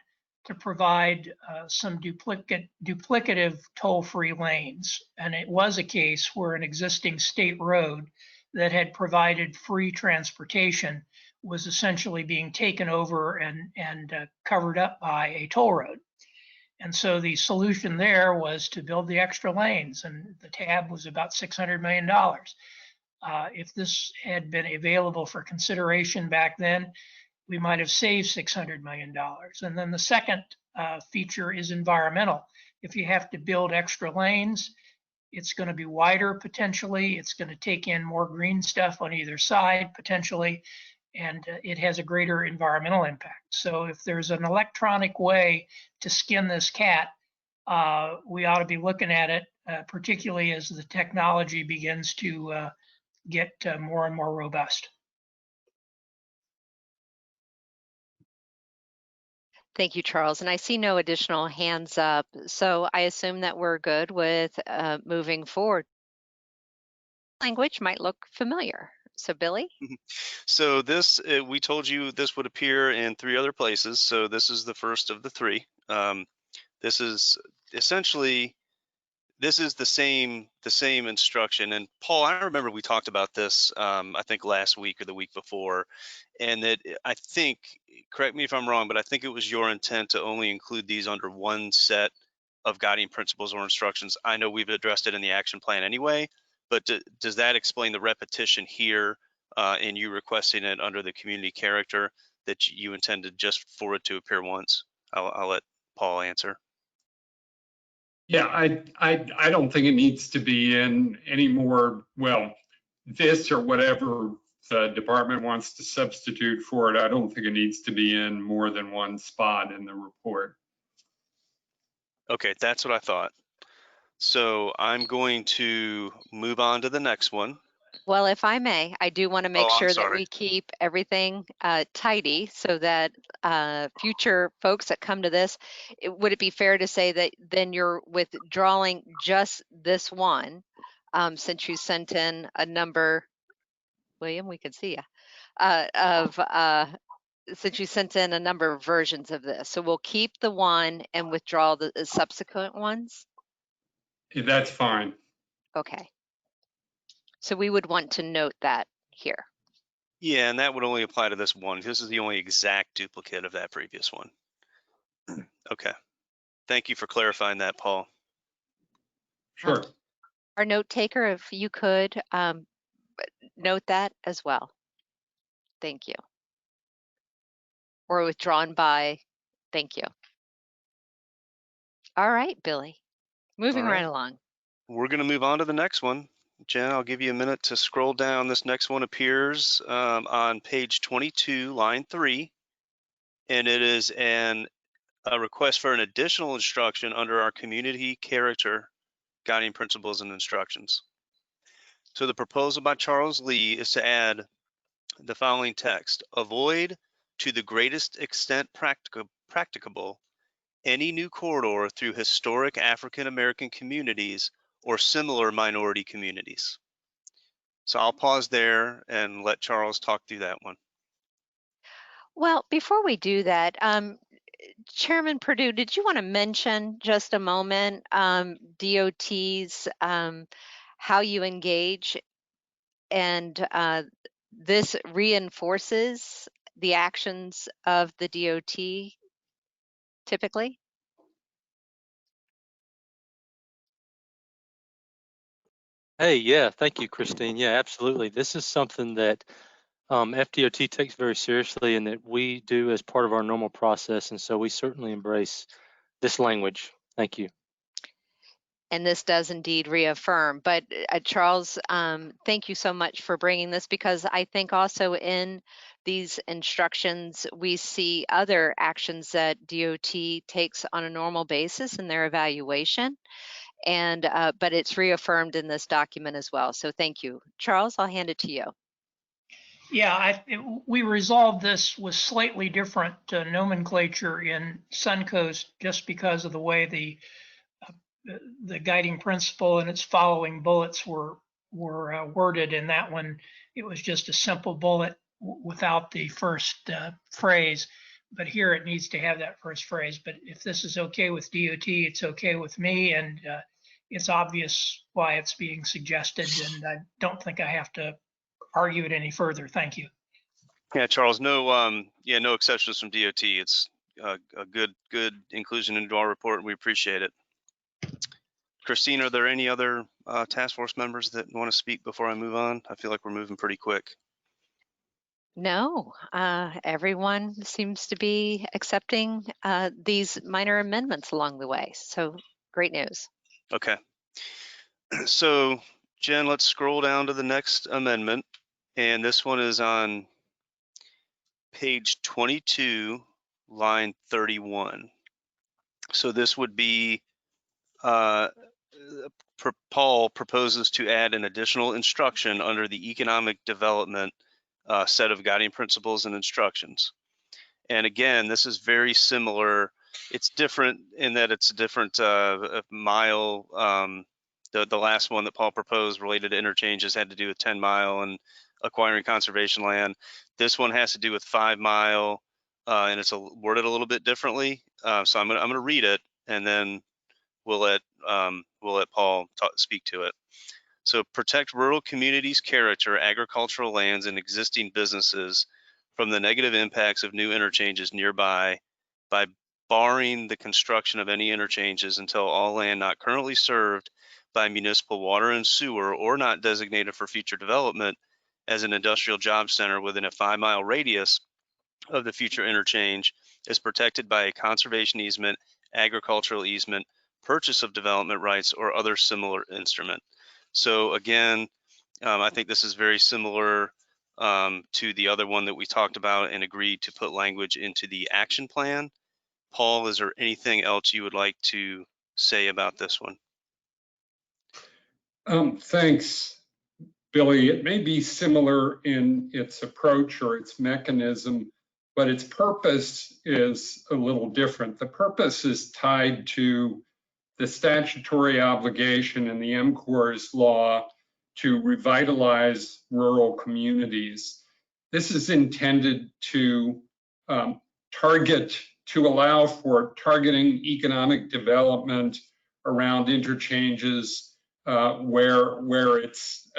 Speaker 19: to provide some duplicative toll-free lanes. And it was a case where an existing state road that had provided free transportation was essentially being taken over and covered up by a toll road. And so the solution there was to build the extra lanes, and the tab was about $600 million. If this had been available for consideration back then, we might have saved $600 million. And then the second feature is environmental. If you have to build extra lanes, it's going to be wider potentially. It's going to take in more green stuff on either side potentially, and it has a greater environmental impact. So if there's an electronic way to skin this cat, we ought to be looking at it, particularly as the technology begins to get more and more robust.
Speaker 2: Thank you, Charles. And I see no additional hands up. So I assume that we're good with moving forward. Language might look familiar. So Billy?
Speaker 5: So this, we told you this would appear in 3 other places. So this is the first of the 3. This is essentially, this is the same instruction. And Paul, I remember we talked about this, I think last week or the week before, and that I think, correct me if I'm wrong, but I think it was your intent to only include these under one set of guiding principles or instructions. I know we've addressed it in the action plan anyway, but does that explain the repetition here in you requesting it under the community character, that you intended just for it to appear once? I'll let Paul answer.
Speaker 20: Yeah, I don't think it needs to be in any more, well, this or whatever the department wants to substitute for it. I don't think it needs to be in more than one spot in the report.
Speaker 5: Okay, that's what I thought. So I'm going to move on to the next one.
Speaker 2: Well, if I may, I do want to make
Speaker 5: Oh, I'm
Speaker 2: sure that
Speaker 5: sorry.
Speaker 2: we keep everything tidy so that future folks that come to this, would it be fair to say that then you're withdrawing just this one, since you sent in a number, William, we could see you, since you sent in a number of versions of this. So we'll keep the one and withdraw the subsequent ones?
Speaker 20: That's fine.
Speaker 2: Okay. So we would want to note that here.
Speaker 5: Yeah, and that would only apply to this one. This is the only exact duplicate of that previous one. Okay. Thank you for clarifying that, Paul.
Speaker 20: Sure.
Speaker 2: Our note taker, if you could note that as well. Thank you. Or withdrawn by, thank you. All right, Billy, moving
Speaker 5: All right.
Speaker 2: right along.
Speaker 5: We're going to move on to the next one. Jen, I'll give you a minute to scroll down. This next one appears on page 22, line 3, and it is a request for an additional instruction under our community character guiding principles and instructions. So the proposal by Charles Lee is to add the following text: avoid to the greatest extent practicable any new corridor through historic African American communities or similar minority communities. So I'll pause there and let Charles talk through that one.
Speaker 2: Well, before we do that, Chairman Perdue, did you want to mention just a moment DOT's how you engage, and this reinforces the actions of the DOT typically?
Speaker 1: Hey, yeah, thank you, Christine. Yeah, absolutely. This is something that FDOT takes very seriously and that we do as part of our normal process. And so we certainly embrace this language. Thank you.
Speaker 2: And this does indeed reaffirm. But Charles, thank you so much for bringing this, because I think also in these instructions, we see other actions that DOT takes on a normal basis in their evaluation. And but it's reaffirmed in this document as well. So thank you. Charles, I'll hand it to you.
Speaker 19: Yeah, we resolved this with slightly different nomenclature in Suncoast just because of the way the guiding principle and its following bullets were worded. In that one, it was just a simple bullet without the first phrase. But here it needs to have that first phrase. But if this is okay with DOT, it's okay with me, and it's obvious why it's being suggested, and I don't think I have to argue it any further. Thank you.
Speaker 5: Yeah, Charles, no exceptions from DOT. It's a good inclusion into our report, and we appreciate it. Christine, are there any other task force members that want to speak before I move on? I feel like we're moving pretty quick.
Speaker 2: No, everyone seems to be accepting these minor amendments along the way. So great news.
Speaker 5: Okay. So, Jen, let's scroll down to the next amendment. And this one is on page 22, line 31. So this would be Paul proposes to add an additional instruction under the economic development set of guiding principles and instructions. And again, this is very similar. It's different in that it's a different mile. The last one that Paul proposed related to interchanges had to do with 10 mile and acquiring conservation land. This one has to do with 5 mile, and it's worded a little bit differently. So I'm gonna read it, and then we'll let Paul speak to it. So protect rural communities' character, agricultural lands, and existing businesses from the negative impacts of new interchanges nearby by barring the construction of any interchanges until all land not currently served by municipal water and sewer or not designated for future development as an industrial job center within a 5-mile radius of the future interchange is protected by a conservation easement, agricultural easement, purchase of development rights, or other similar instrument. So again, I think this is very similar to the other one that we talked about and agreed to put language into the action plan. Paul, is there anything else you would like to say about this one?
Speaker 20: Thanks, Billy. It may be similar in its approach or its mechanism, but its purpose is a little different. The purpose is tied to the statutory obligation in the MCOR's law to revitalize rural communities. This is intended to allow for targeting economic development around interchanges where it's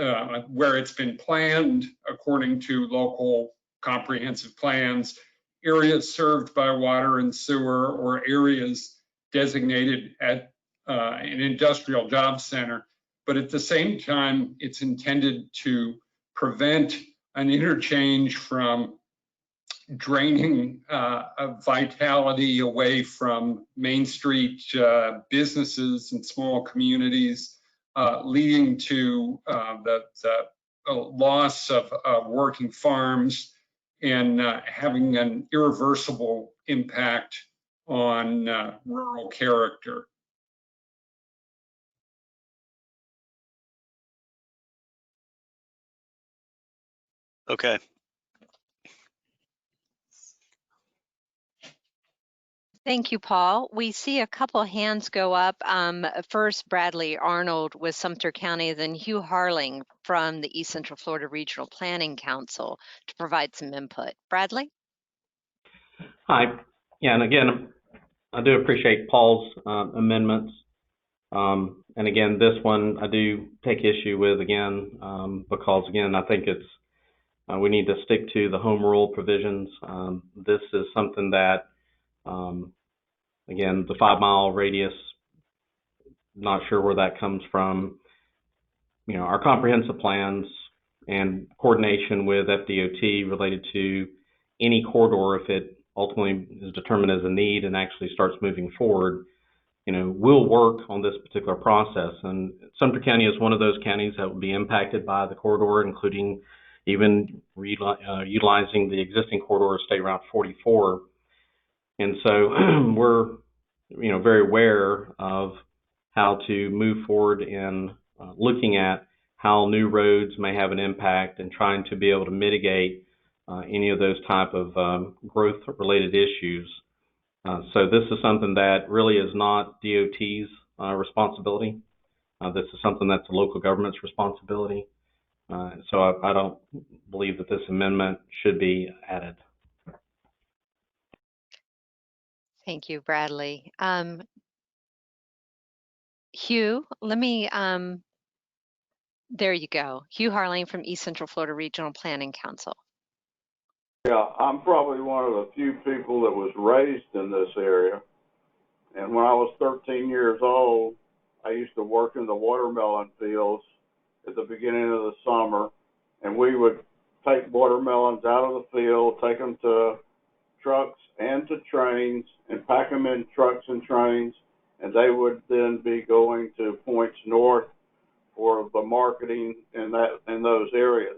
Speaker 20: been planned according to local comprehensive plans, areas served by water and sewer, or areas designated at an industrial job center. But at the same time, it's intended to prevent an interchange from draining vitality away from Main Street businesses and small communities, leading to the loss of working farms and having an irreversible impact on rural character.
Speaker 5: Okay.
Speaker 2: Thank you, Paul. We see a couple hands go up. First, Bradley Arnold with Sumter County, then Hugh Harling from the East Central Florida Regional Planning Council to provide some input. Bradley?
Speaker 7: Hi. Yeah, and again, I do appreciate Paul's amendments. And again, this one I do take issue with again, because again, I think it's we need to stick to the home rule provisions. This is something that, again, the 5-mile radius, not sure where that comes from. You know, our comprehensive plans and coordination with FDOT related to any corridor, if it ultimately is determined as a need and actually starts moving forward, you know, we'll work on this particular process. And Sumter County is one of those counties that will be impacted by the corridor, including even utilizing the existing corridor, State Route 44. And so we're, you know, very aware of how to move forward in looking at how new roads may have an impact and trying to be able to mitigate any of those type of growth-related issues. So this is something that really is not DOT's responsibility. This is something that's the local government's responsibility. So I don't believe that this amendment should be added.
Speaker 2: Thank you, Bradley. Hugh, let me, there you go. Hugh Harling from East Central Florida Regional Planning Council.
Speaker 14: Yeah, I'm probably one of the few people that was raised in this area. And when I was 13 years old, I used to work in the watermelon fields at the beginning of the summer. And we would take watermelons out of the field, take them to trucks and to trains, and pack them in trucks and trains. And they would then be going to points north for the marketing in those areas.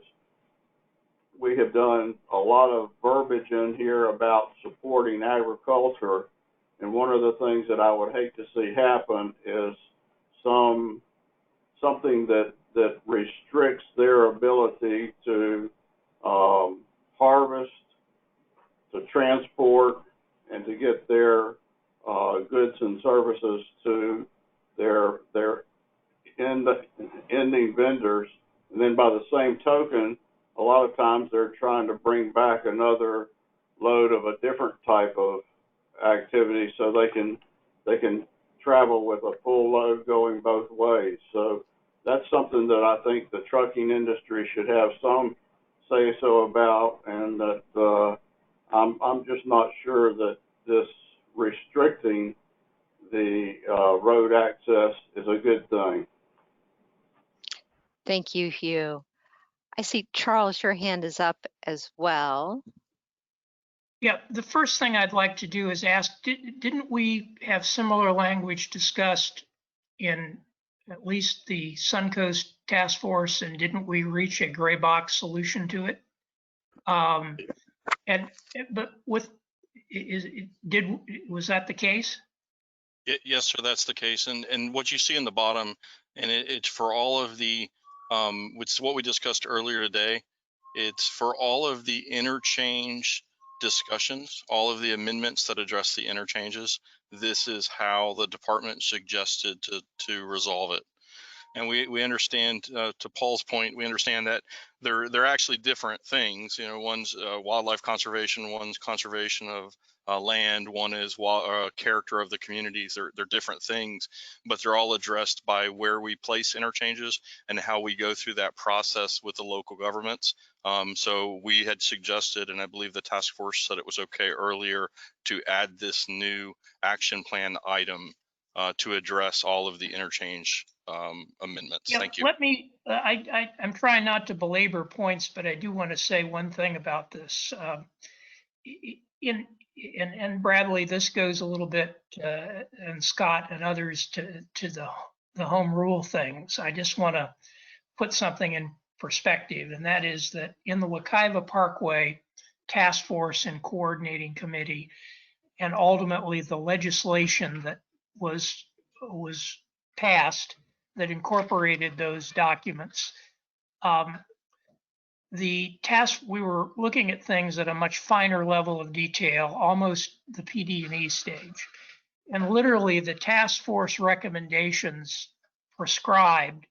Speaker 14: We have done a lot of verbiage in here about supporting agriculture, and one of the things that I would hate to see happen is something that restricts their ability to harvest, to transport, and to get their goods and services to their ending vendors. And then by the same token, a lot of times they're trying to bring back another load of a different type of activity so they can travel with a full load going both ways. So that's something that I think the trucking industry should have some say so about, and that I'm just not sure that this restricting the road access is a good thing.
Speaker 2: Thank you, Hugh. I see, Charles, your hand is up as well.
Speaker 19: Yeah, the first thing I'd like to do is ask, didn't we have similar language discussed in at least the Suncoast Task Force, and didn't we reach a gray box solution to it? And but with was that the case?
Speaker 8: Yes, sir, that's the case. And what you see in the bottom, and it's for all of the, which is what we discussed earlier today. It's for all of the interchange discussions, all of the amendments that address the interchanges. This is how the department suggested to resolve it. And we understand, to Paul's point, we understand that they're actually different things. You know, one's wildlife conservation, one's conservation of land, one is character of the communities. They're different things, but they're all addressed by where we place interchanges and how we go through that process with the local governments. So we had suggested, and I believe the task force said it was okay earlier, to add this new action plan item to address all of the interchange amendments.
Speaker 19: Yeah,
Speaker 8: Thank you.
Speaker 19: let me, I'm trying not to belabor points, but I do want to say one thing about this. And Bradley, this goes a little bit, and Scott and others to the home rule things. I just want to put something in perspective, and that is that in the Wekiva Parkway Task Force and Coordinating Committee, and ultimately the legislation that was passed that incorporated those documents, we were looking at things at a much finer level of detail, almost the PD&E stage. And literally the task force recommendations prescribed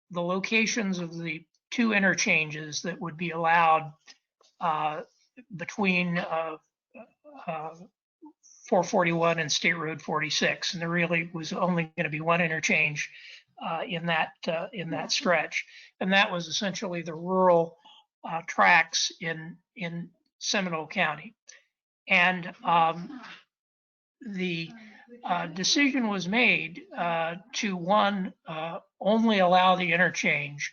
Speaker 19: the locations of the two interchanges that would be allowed between 441 and State Road 46. And there really was only going to be one interchange in that stretch. And that was essentially the rural tracks in Seminole County. And the decision was made to only allow the interchange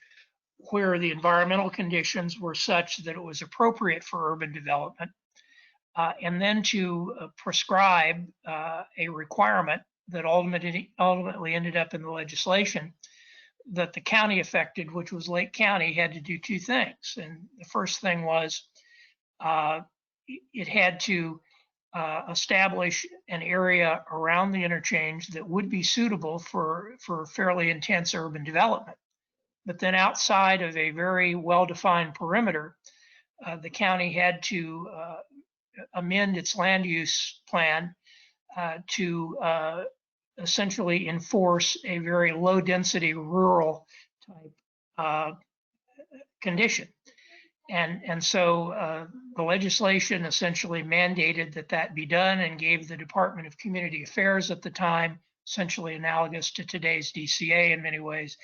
Speaker 19: where the environmental conditions were such that it was appropriate for urban development, and then to prescribe a requirement that ultimately ended up in the legislation that the county affected, which was Lake County, had to do two things. And the first thing was it had to establish an area around the interchange that would be suitable for fairly intense urban development. But then outside of a very well-defined perimeter, the county had to amend its land use plan to essentially enforce a very low density rural type condition. And so the legislation essentially mandated that be done and gave the Department of Community Affairs at the time, essentially analogous to today's DCA in many ways,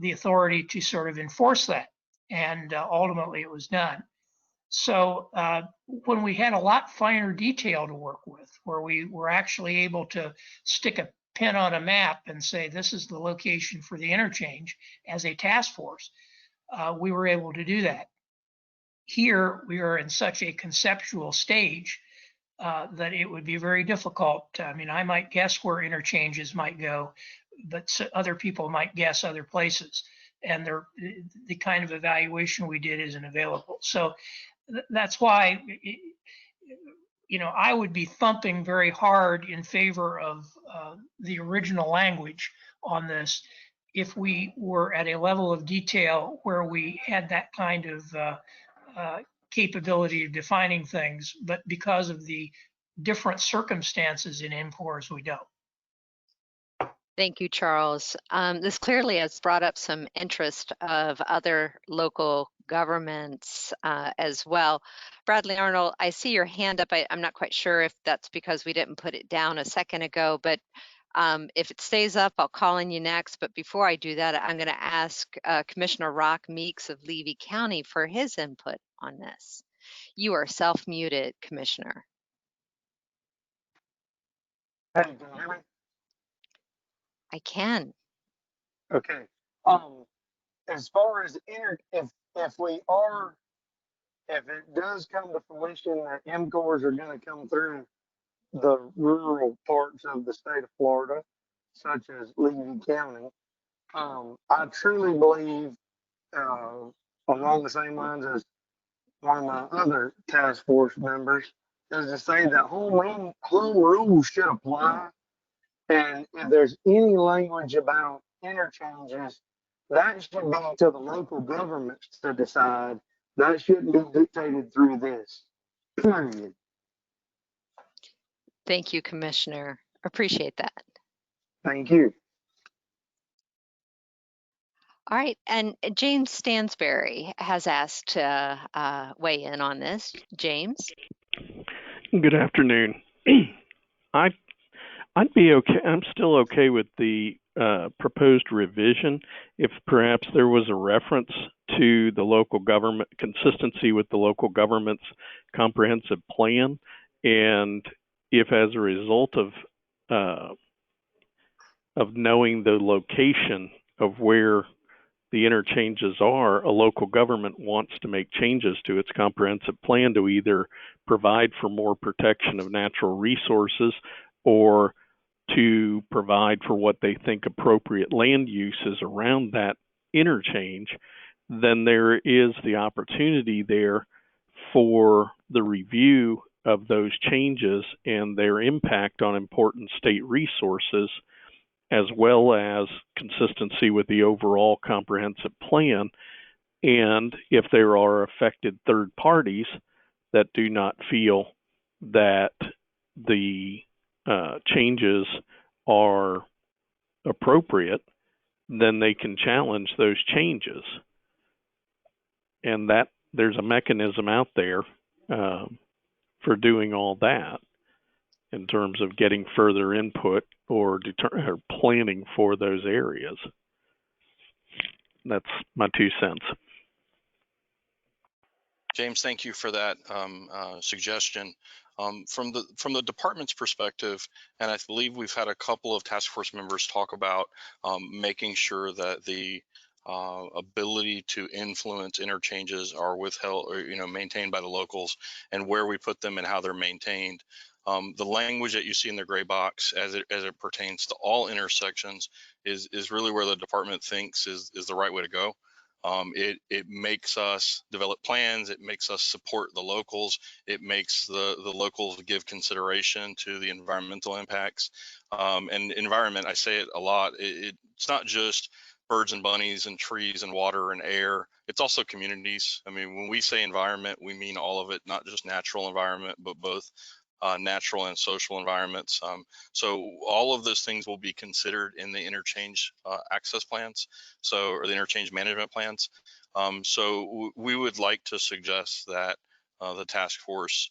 Speaker 19: the authority to sort of enforce that. And ultimately it was done. So when we had a lot finer detail to work with, where we were actually able to stick a pin on a map and say, this is the location for the interchange as a task force, we were able to do that. Here, we are in such a conceptual stage that it would be very difficult. I mean, I might guess where interchanges might go, but other people might guess other places. And the kind of evaluation we did isn't available. So that's why, I would be thumping very hard in favor of the original language on this if we were at a level of detail where we had that kind of capability of defining things, but because of the different circumstances in NCORS, we don't.
Speaker 2: Thank you, Charles. This clearly has brought up some interest of other local governments as well. Bradley Arnold, I see your hand up. I'm not quite sure if that's because we didn't put it down a second ago, but if it stays up, I'll call on you next. But before I do that, I'm going to ask Commissioner Rock Meeks of Levy County for his input on this. You are self-muted, Commissioner.
Speaker 15: Hey, can you hear me?
Speaker 2: I can.
Speaker 15: Okay. As far as if we are if it does come to fruition that MCORs are going to come through the rural parts of the state of Florida, such as Levy County, I truly believe, along the same lines as one of my other task force members, is to say that home rules should apply. And if there's any language about interchanges, that should be to the local governments to decide. That shouldn't be dictated through this. Period.
Speaker 2: Thank you, Commissioner. Appreciate that.
Speaker 15: Thank you.
Speaker 2: All right, and James Stansberry has asked to weigh in on this. James?
Speaker 11: Good afternoon. I'd be okay. I'm still okay with the proposed revision if perhaps there was a reference to the local government, consistency with the local government's comprehensive plan, and if as a result of knowing the location of where the interchanges are, a local government wants to make changes to its comprehensive plan to either provide for more protection of natural resources or to provide for what they think appropriate land use is around that interchange, then there is the opportunity there for the review of those changes and their impact on important state resources, as well as consistency with the overall comprehensive plan. And if there are affected third parties that do not feel that the changes are appropriate, then they can challenge those changes. And that there's a mechanism out there for doing all that in terms of getting further input or planning for those areas. That's my 2 cents.
Speaker 8: James, thank you for that suggestion. From the department's perspective, and I believe we've had a couple of task force members talk about making sure that the ability to influence interchanges are withheld or maintained by the locals, and where we put them and how they're maintained. The language that you see in the gray box as it pertains to all intersections is really where the department thinks is the right way to go. It makes us develop plans. It makes us support the locals. It makes the locals give consideration to the environmental impacts. And environment, I say it a lot. It's not just birds and bunnies and trees and water and air. It's also communities. I mean, when we say environment, we mean all of it, not just natural environment, but both natural and social environments. So all of those things will be considered in the interchange access plans, or the interchange management plans. So we would like to suggest that the task force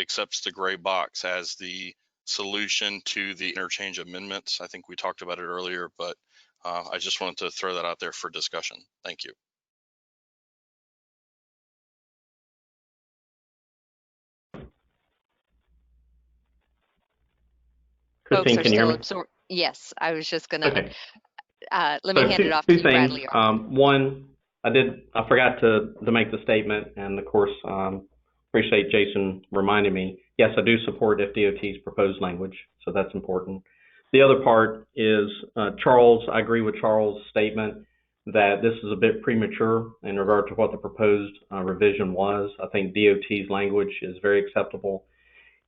Speaker 8: accepts the gray box as the solution to the interchange amendments. I think we talked about it earlier, but I just wanted to throw that out there for discussion. Thank you.
Speaker 7: Christine,
Speaker 2: Folks are
Speaker 7: can you hear
Speaker 2: still
Speaker 7: me?
Speaker 2: absorbed. Yes, I was just going to,
Speaker 7: Okay.
Speaker 2: let me
Speaker 7: So
Speaker 2: hand it off
Speaker 7: two
Speaker 2: to you,
Speaker 7: things.
Speaker 2: Bradley.
Speaker 7: One, I forgot to make the statement, and of course, appreciate Jason reminding me. Yes, I do support FDOT's proposed language, so that's important. The other part is Charles. I agree with Charles' statement that this is a bit premature in regard to what the proposed revision was. I think DOT's language is very acceptable.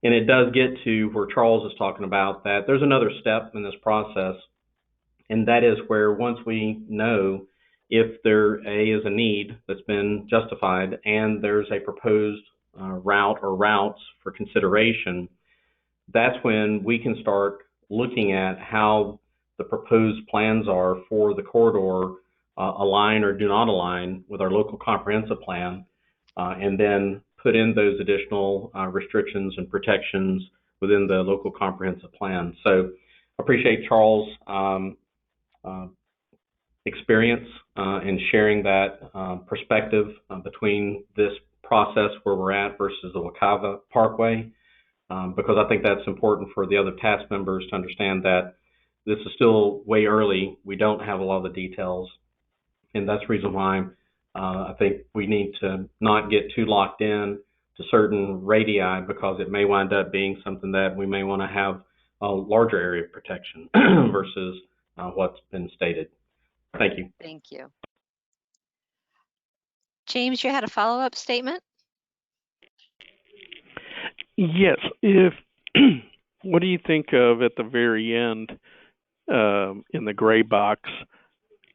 Speaker 7: And it does get to where Charles is talking about that there's another step in this process, and that is where once we know if there is a need that's been justified and there's a proposed route or routes for consideration, that's when we can start looking at how the proposed plans are for the corridor align or do not align with our local comprehensive plan, and then put in those additional restrictions and protections within the local comprehensive plan. So I appreciate Charles' experience in sharing that perspective between this process where we're at versus the Wekiva Parkway, because I think that's important for the other task members to understand that this is still way early. We don't have a lot of the details, and that's the reason why I think we need to not get too locked in to certain radii because it may wind up being something that we may want to have a larger area of protection versus what's been stated. Thank you.
Speaker 2: Thank you. James, you had a follow-up statement?
Speaker 11: Yes. If what do you think of at the very end in the gray box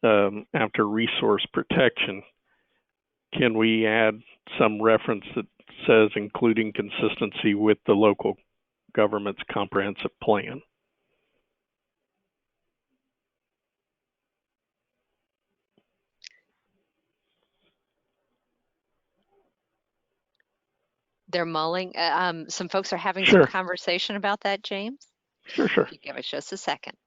Speaker 11: after resource protection? Can we add some reference that says including consistency with the local government's comprehensive plan?
Speaker 2: They're mulling. Some folks are having
Speaker 11: Sure.
Speaker 2: some conversation about that, James.
Speaker 11: Sure.
Speaker 2: If you give us just a second.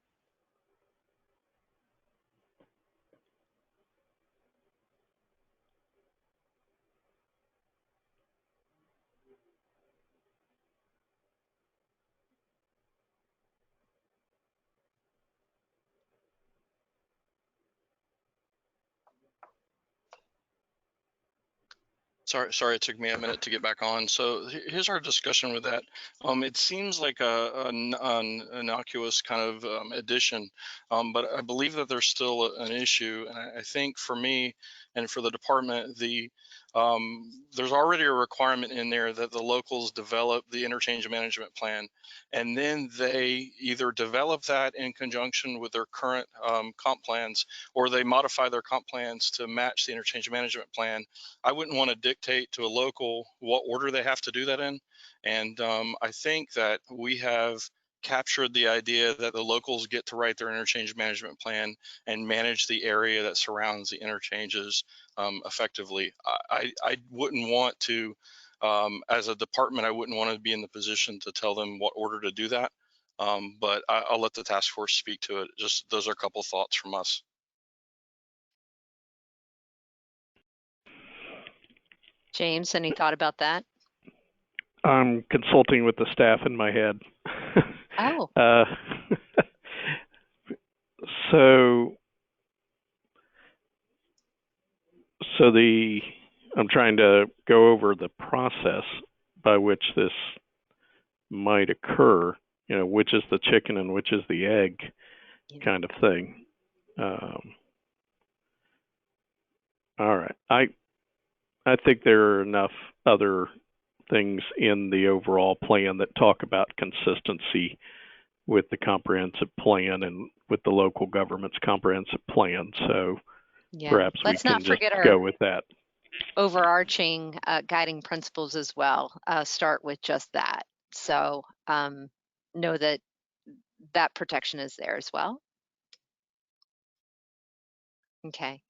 Speaker 8: Sorry, it took me a minute to get back on. So here's our discussion with that. It seems like an innocuous kind of addition, but I believe that there's still an issue. And I think for me and for the department, there's already a requirement in there that the locals develop the interchange management plan, and then they either develop that in conjunction with their current comp plans, or they modify their comp plans to match the interchange management plan. I wouldn't want to dictate to a local what order they have to do that in. And I think that we have captured the idea that the locals get to write their interchange management plan and manage the area that surrounds the interchanges effectively. I wouldn't want to, as a department, I wouldn't want to be in the position to tell them what order to do that. But I'll let the task force speak to it. Just those are a couple thoughts from us.
Speaker 2: James, any thought about that?
Speaker 11: I'm consulting with the staff in my head.
Speaker 2: Oh.
Speaker 11: I'm trying to go over the process by which this might occur, which is the chicken and which is the egg kind of thing. All right. I think there are enough other things in the overall plan that talk about consistency with the comprehensive plan and with the local government's comprehensive plan. So perhaps
Speaker 2: let's
Speaker 11: we can
Speaker 2: not forget
Speaker 11: just
Speaker 2: our
Speaker 11: go with that.
Speaker 2: Overarching guiding principles as well. Start with just that. So know that that protection is there as well. Okay.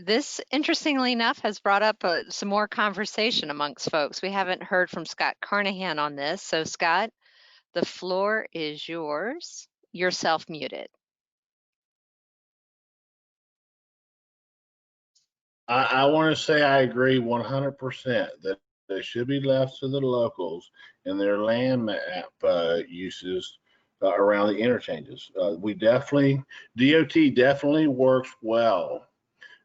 Speaker 2: This, interestingly enough, has brought up some more conversation amongst folks. We haven't heard from Scott Carnahan on this. So Scott, the floor is yours. You're self-muted.
Speaker 12: I want to say I agree 100% that they should be left to the locals and their land map uses around the interchanges. DOT definitely works well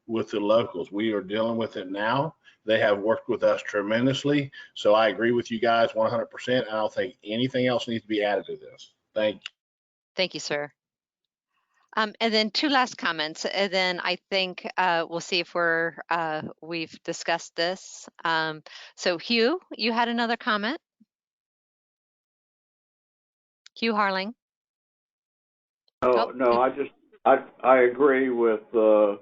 Speaker 12: with the locals. We are dealing with it now. They have worked with us tremendously. So I agree with you guys 100%. I don't think anything else needs to be added to this. Thank you.
Speaker 2: Thank you, sir. And then two last comments, and then I think we'll see if we've discussed this. So Hugh, you had another comment? Hugh Harling.
Speaker 14: No, I agree with the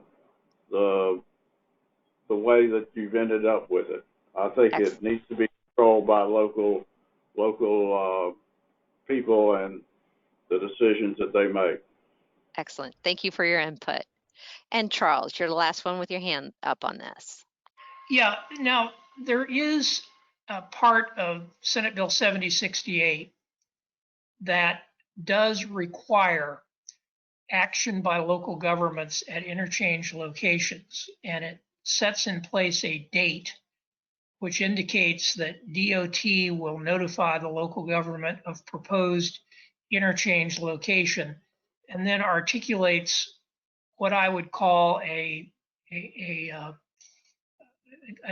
Speaker 14: way that you've ended up with it. I think it needs to be controlled by local people and the decisions that they make.
Speaker 2: Excellent. Thank you for your input. And Charles, you're the last one with your hand up on this.
Speaker 19: Yeah, now there is a part of Senate Bill 7068 that does require action by local governments at interchange locations, and it sets in place a date which indicates that DOT will notify the local government of proposed interchange location, and then articulates what I would call a a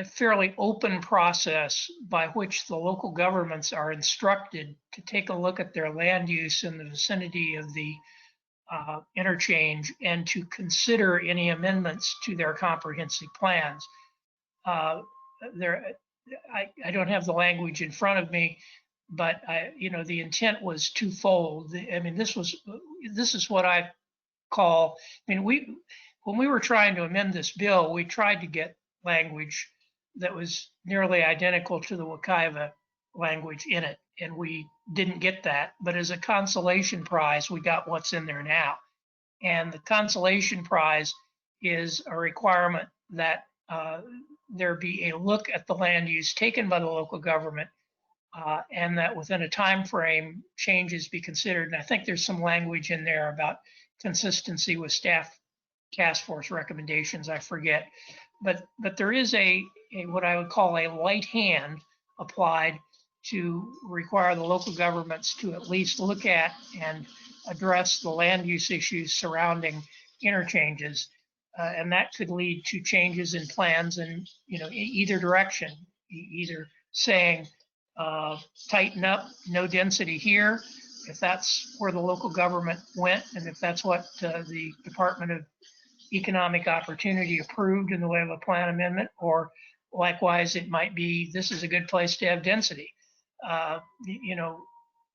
Speaker 19: fairly open process by which the local governments are instructed to take a look at their land use in the vicinity of the interchange and to consider any amendments to their comprehensive plans. I don't have the language in front of me, but the intent was twofold. I mean, this is what I call. I mean, when we were trying to amend this bill, we tried to get language that was nearly identical to the Wekiva language in it, and we didn't get that. But as a consolation prize, we got what's in there now. And the consolation prize is a requirement that there be a look at the land use taken by the local government, and that within a time frame changes be considered. And I think there's some language in there about consistency with staff task force recommendations, I forget. But there is a what I would call a light hand applied to require the local governments to at least look at and address the land use issues surrounding interchanges. And that could lead to changes in plans in either direction, either saying tighten up, no density here, if that's where the local government went, and if that's what the Department of Economic Opportunity approved in the way of a plan amendment, or likewise, it might be this is a good place to have density.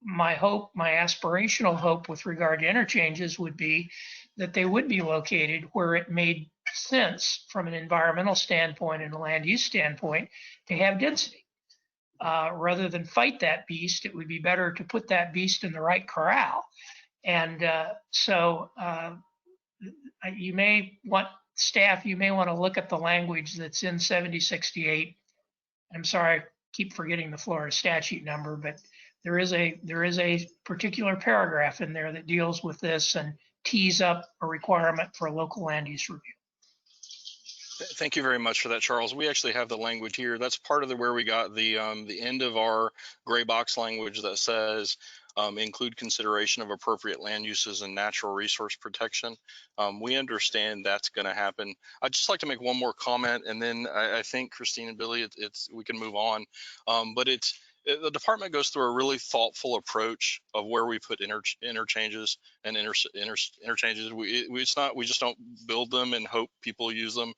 Speaker 19: My hope, my aspirational hope with regard to interchanges would be that they would be located where it made sense from an environmental standpoint and a land use standpoint to have density. Rather than fight that beast, it would be better to put that beast in the right corral. And you may want to look at the language that's in 7068. I'm sorry, I keep forgetting the Florida statute number, but there is a particular paragraph in there that deals with this and tees up a requirement for a local land use review.
Speaker 8: Thank you very much for that, Charles. We actually have the language here. That's part of where we got the end of our gray box language that says include consideration of appropriate land uses and natural resource protection. We understand that's going to happen. I'd just like to make one more comment, and then I think Christine and Billy, we can move on. But the department goes through a really thoughtful approach of where we put interchanges and interchanges. We just don't build them and hope people use them.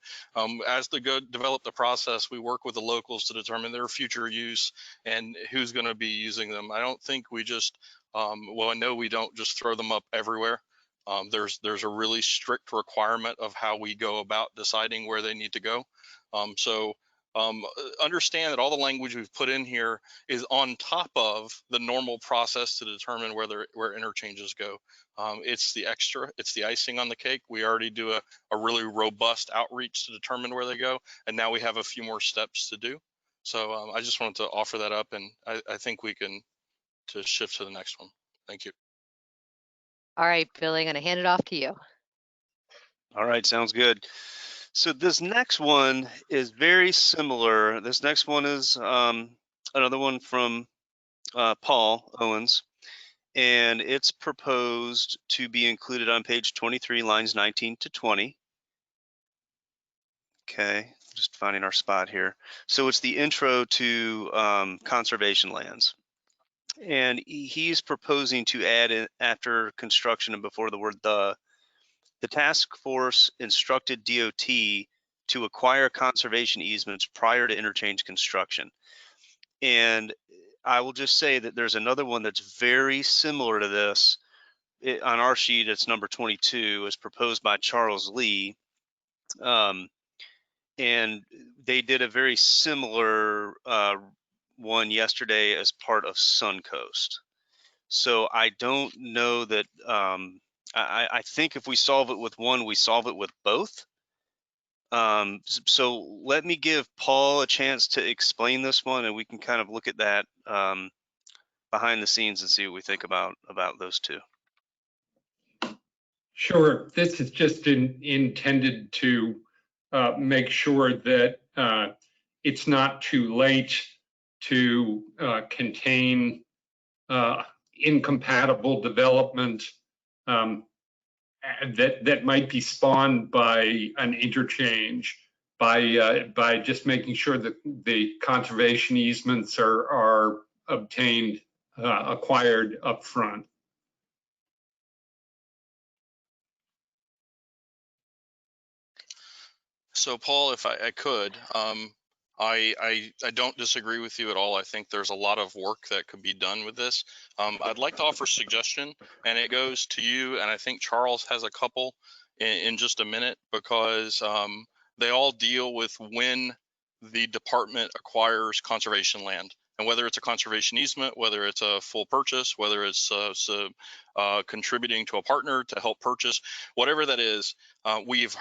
Speaker 8: As they develop the process, we work with the locals to determine their future use and who's going to be using them. I don't think we just I know we don't just throw them up everywhere. There's a really strict requirement of how we go about deciding where they need to go. Understand that all the language we've put in here is on top of the normal process to determine where interchanges go. It's the extra, it's the icing on the cake. We already do a really robust outreach to determine where they go, and now we have a few more steps to do. So I just wanted to offer that up, and I think we can shift to the next one. Thank you.
Speaker 2: All right, Billy, I'm going to hand it off to you.
Speaker 5: All right, sounds good. So this next one is very similar. This next one is another one from Paul Owens, and it's proposed to be included on page 23, lines 19 to 20. Okay, just finding our spot here. So it's the intro to conservation lands. And he's proposing to add in after construction and before the word the task force instructed DOT to acquire conservation easements prior to interchange construction. And I will just say that there's another one that's very similar to this. On our sheet, it's number 22, as proposed by Charles Lee. And they did a very similar one yesterday as part of Suncoast. So I don't know that, I think if we solve it with one, we solve it with both. So let me give Paul a chance to explain this one, and we can kind of look at that behind the scenes and see what we think about those two.
Speaker 20: Sure. This is just intended to make sure that it's not too late to contain incompatible development that might be spawned by an interchange, by just making sure that the conservation easements are obtained, acquired upfront.
Speaker 8: So Paul, if I could, I don't disagree with you at all. I think there's a lot of work that could be done with this. I'd like to offer a suggestion, and it goes to you, and I think Charles has a couple in just a minute, because they all deal with when the department acquires conservation land. And whether it's a conservation easement, whether it's a full purchase, whether it's contributing to a partner to help purchase, whatever that is, we've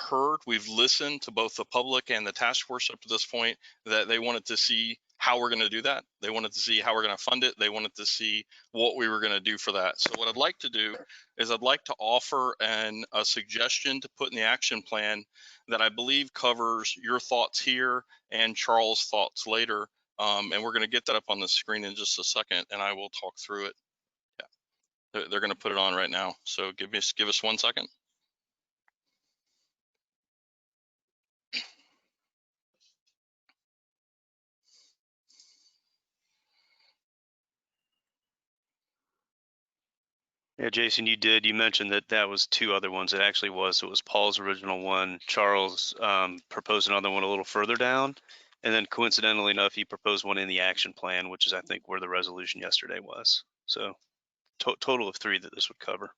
Speaker 8: listened to both the public and the task force up to this point that they wanted to see how we're going to do that. They wanted to see how we're going to fund it. They wanted to see what we were going to do for that. So what I'd like to do is I'd like to offer a suggestion to put in the action plan that I believe covers your thoughts here and Charles' thoughts later. And we're going to get that up on the screen in just a second, and I will talk through it. Yeah, they're going to put it on right now. So give us 1 second.
Speaker 5: Yeah, Jason, you mentioned that was two other ones. It actually was. So it was Paul's original one. Charles proposed another one a little further down. And then coincidentally enough, he proposed one in the action plan, which is, I think, where the resolution yesterday was. So total of 3 that this would cover.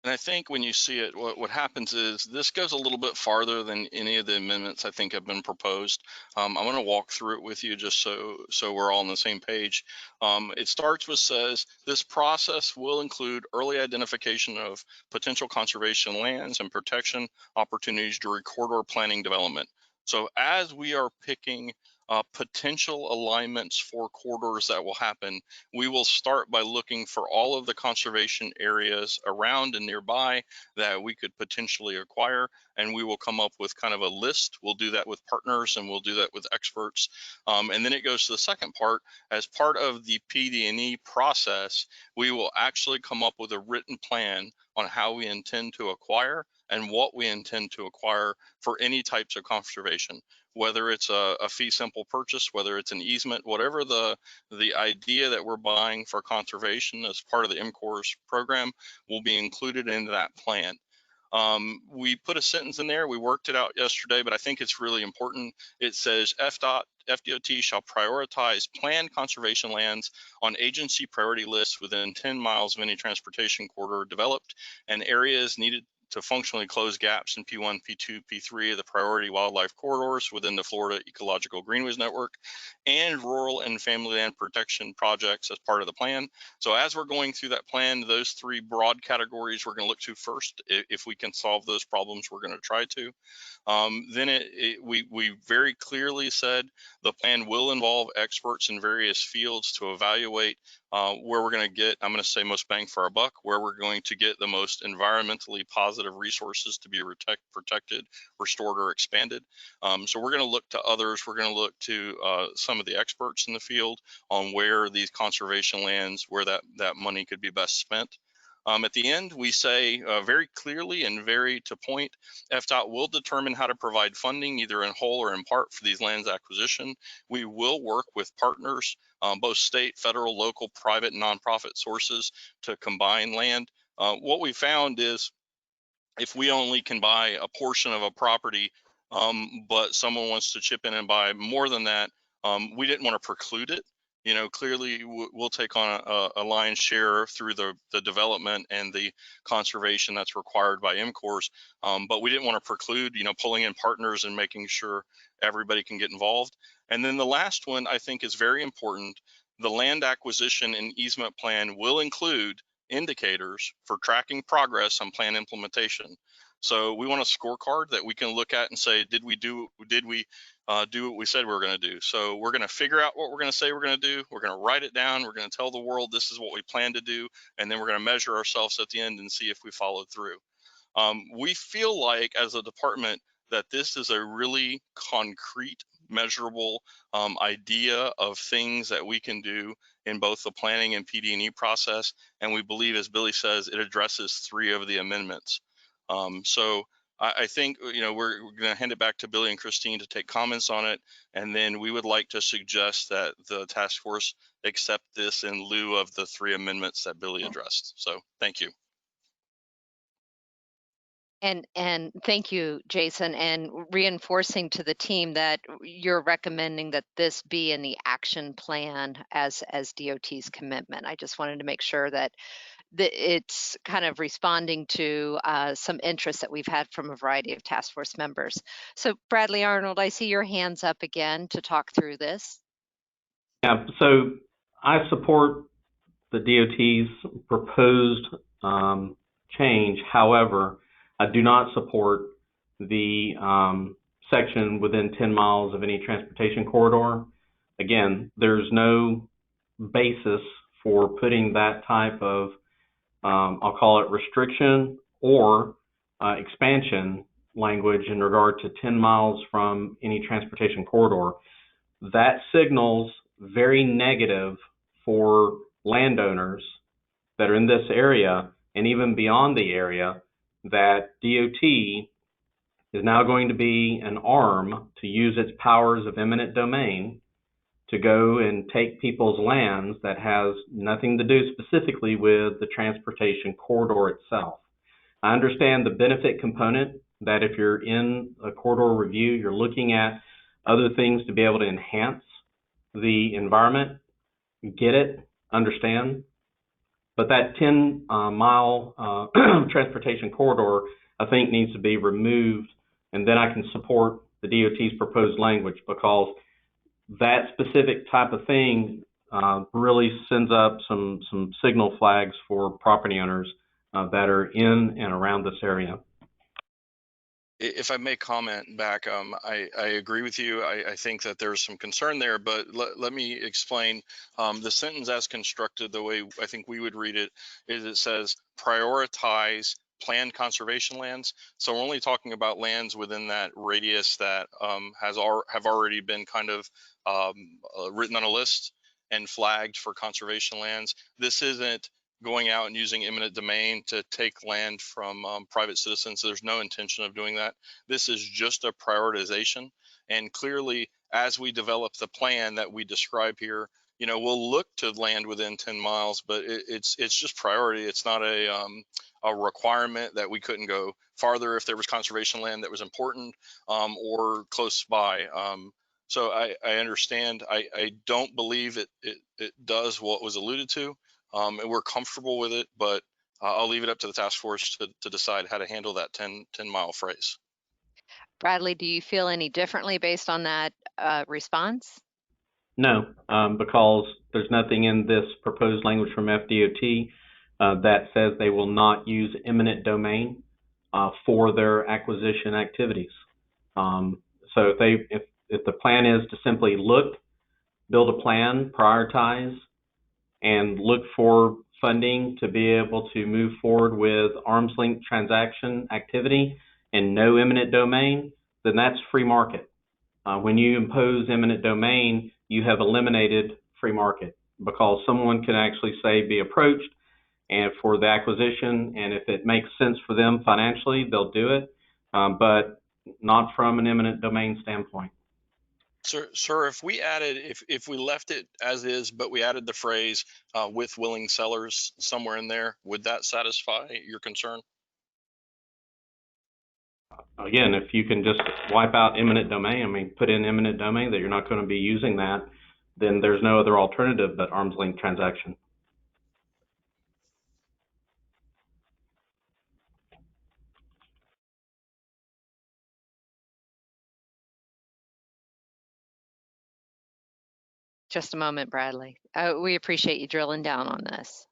Speaker 8: And I think when you see it, what happens is this goes a little bit farther than any of the amendments I think have been proposed. I'm going to walk through it with you just so we're all on the same page. It starts with says, this process will include early identification of potential conservation lands and protection opportunities during corridor planning development. So as we are picking potential alignments for corridors that will happen, we will start by looking for all of the conservation areas around and nearby that we could potentially acquire, and we will come up with kind of a list. We'll do that with partners, and we'll do that with experts. And then it goes to the second part. As part of the PD&E process, we will actually come up with a written plan on how we intend to acquire and what we intend to acquire for any types of conservation, whether it's a fee simple purchase, whether it's an easement, whatever the idea that we're buying for conservation as part of the MCORS program will be included in that plan. We put a sentence in there, we worked it out yesterday, but I think it's really important. It says FDOT shall prioritize planned conservation lands on agency priority lists within 10 miles of any transportation corridor developed, and areas needed to functionally close gaps in P1, P2, P3 of the priority wildlife corridors within the Florida Ecological Greenways Network, and rural and family land protection projects as part of the plan. So as we're going through that plan, those 3 broad categories we're going to look to first. If we can solve those problems, we're going to try to. Then we very clearly said the plan will involve experts in various fields to evaluate where we're going to get, I'm going to say most bang for our buck, where we're going to get the most environmentally positive resources to be protected, restored, or expanded. So we're going to look to others. We're going to look to some of the experts in the field on where these conservation lands, where that money could be best spent. At the end, we say very clearly and very to point, FDOT will determine how to provide funding either in whole or in part for these lands acquisition. We will work with partners, both state, federal, local, private, nonprofit sources to combine land. What we found is if we only can buy a portion of a property, but someone wants to chip in and buy more than that, we didn't want to preclude it. You know, clearly we'll take on a lion's share through the development and the conservation that's required by MCORS, but we didn't want to preclude, you know, pulling in partners and making sure everybody can get involved. And then the last one I think is very important. The land acquisition and easement plan will include indicators for tracking progress on plan implementation. So we want a scorecard that we can look at and say, did we do what we said we were going to do? So we're going to figure out what we're going to say we're going to do. We're going to write it down. We're going to tell the world this is what we plan to do. And then we're going to measure ourselves at the end and see if we followed through. We feel like as a department that this is a really concrete measurable idea of things that we can do in both the planning and PD&E process. And we believe, as Billy says, it addresses 3 of the amendments. So I think, we're going to hand it back to Billy and Christine to take comments on it. And then we would like to suggest that the task force accept this in lieu of the 3 amendments that Billy addressed. So thank you.
Speaker 2: And thank you, Jason, and reinforcing to the team that you're recommending that this be in the action plan as DOT's commitment. I just wanted to make sure that it's kind of responding to some interest that we've had from a variety of task force members. So Bradley Arnold, I see your hands up again to talk through this.
Speaker 7: Yeah, so I support the DOT's proposed change. However, I do not support the section within 10 miles of any transportation corridor. Again, there's no basis for putting that type of, I'll call it restriction or expansion language in regard to 10 miles from any transportation corridor. That signals very negative for landowners that are in this area and even beyond the area, that DOT is now going to be an arm to use its powers of eminent domain to go and take people's lands that has nothing to do specifically with the transportation corridor itself. I understand the benefit component, that if you're in a corridor review, you're looking at other things to be able to enhance the environment. Get it, understand. But that 10-mile transportation corridor, I think, needs to be removed, and then I can support the DOT's proposed language, because that specific type of thing really sends up some signal flags for property owners that are in and around this area.
Speaker 8: If I may comment back, I agree with you. I think that there's some concern there, but let me explain. The sentence as constructed, the way I think we would read it, is it says prioritize planned conservation lands. So we're only talking about lands within that radius that have already been kind of written on a list and flagged for conservation lands. This isn't going out and using eminent domain to take land from private citizens. There's no intention of doing that. This is just a prioritization. And clearly, as we develop the plan that we describe here, we'll look to land within 10 miles, but it's just priority. It's not a requirement that we couldn't go farther if there was conservation land that was important or close by. So I understand. I don't believe it does what was alluded to. And we're comfortable with it, but I'll leave it up to the task force to decide how to handle that 10-mile phrase.
Speaker 2: Bradley, do you feel any differently based on that response?
Speaker 7: No, because there's nothing in this proposed language from FDOT that says they will not use eminent domain for their acquisition activities. So if the plan is to simply look, build a plan, prioritize, and look for funding to be able to move forward with arm's length transaction activity and no eminent domain, then that's free market. When you impose eminent domain, you have eliminated free market, because someone can actually say be approached and for the acquisition, and if it makes sense for them financially, they'll do it, but not from an eminent domain standpoint.
Speaker 8: Sir, if we left it as is, but we added the phrase with willing sellers somewhere in there, would that satisfy your concern?
Speaker 7: Again, if you can just wipe out eminent domain, put in eminent domain that you're not going to be using that, then there's no other alternative but arm's length transaction.
Speaker 2: Just a moment, Bradley. We appreciate you drilling down on this.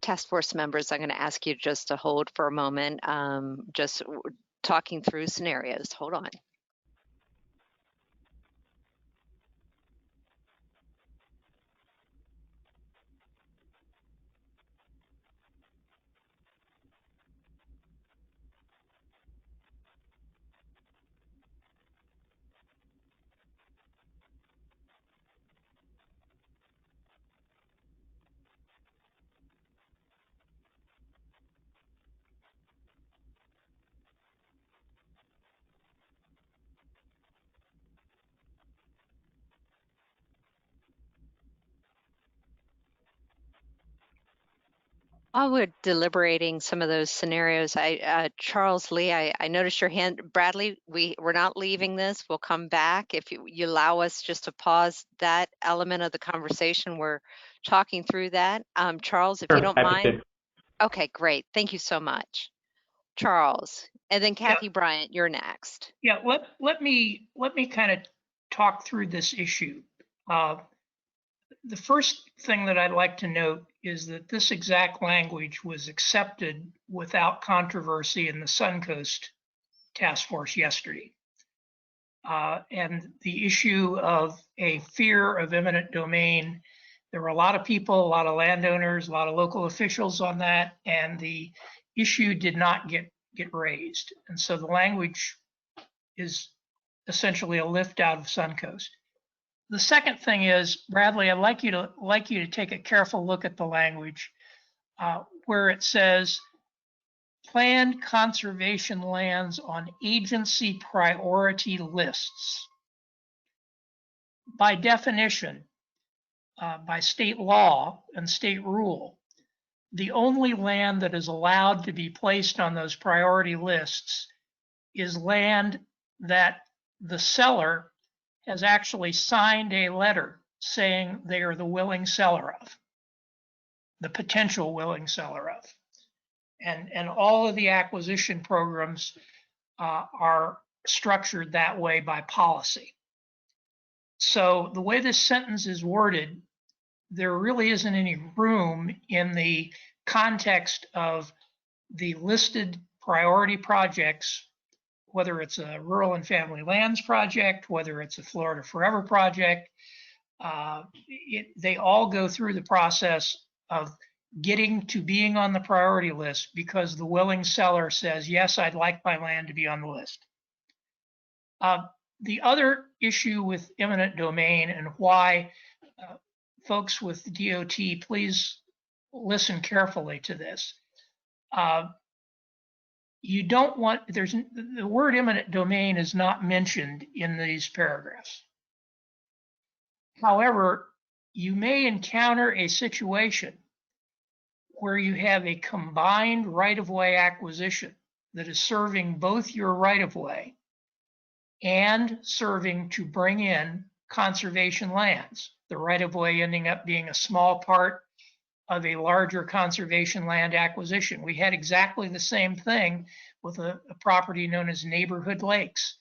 Speaker 2: Task force members, I'm going to ask you just to hold for a moment, just talking through scenarios. Hold on. While we're deliberating some of those scenarios, Charles Lee, I noticed your hand. Bradley, we're not leaving this. We'll come back. If you allow us just to pause that element of the conversation, we're talking through that. Charles, if you don't mind. Okay, great. Thank you so much. Charles, and then Kathy Bryant, you're next.
Speaker 19: Yeah, let me kind of talk through this issue. The first thing that I'd like to note is that this exact language was accepted without controversy in the Suncoast Task Force yesterday. And the issue of a fear of eminent domain, there were a lot of people, a lot of landowners, a lot of local officials on that, and the issue did not get raised. And so the language is essentially a lift out of Suncoast. The second thing is, Bradley, I'd like you to take a careful look at the language where it says planned conservation lands on agency priority lists. By definition, by state law and state rule, the only land that is allowed to be placed on those priority lists is land that the seller has actually signed a letter saying they are the willing seller of, the potential willing seller of. And all of the acquisition programs are structured that way by policy. So the way this sentence is worded, there really isn't any room in the context of the listed priority projects, whether it's a rural and family lands project, whether it's a Florida Forever project, they all go through the process of getting to being on the priority list because the willing seller says, yes, I'd like my land to be on the list. The other issue with eminent domain and why folks with DOT, please listen carefully to this. You don't want, the word eminent domain is not mentioned in these paragraphs. However, you may encounter a situation where you have a combined right-of-way acquisition that is serving both your right-of-way and serving to bring in conservation lands. The right-of-way ending up being a small part of a larger conservation land acquisition. We had exactly the same thing with a property known as Neighborhood Lakes,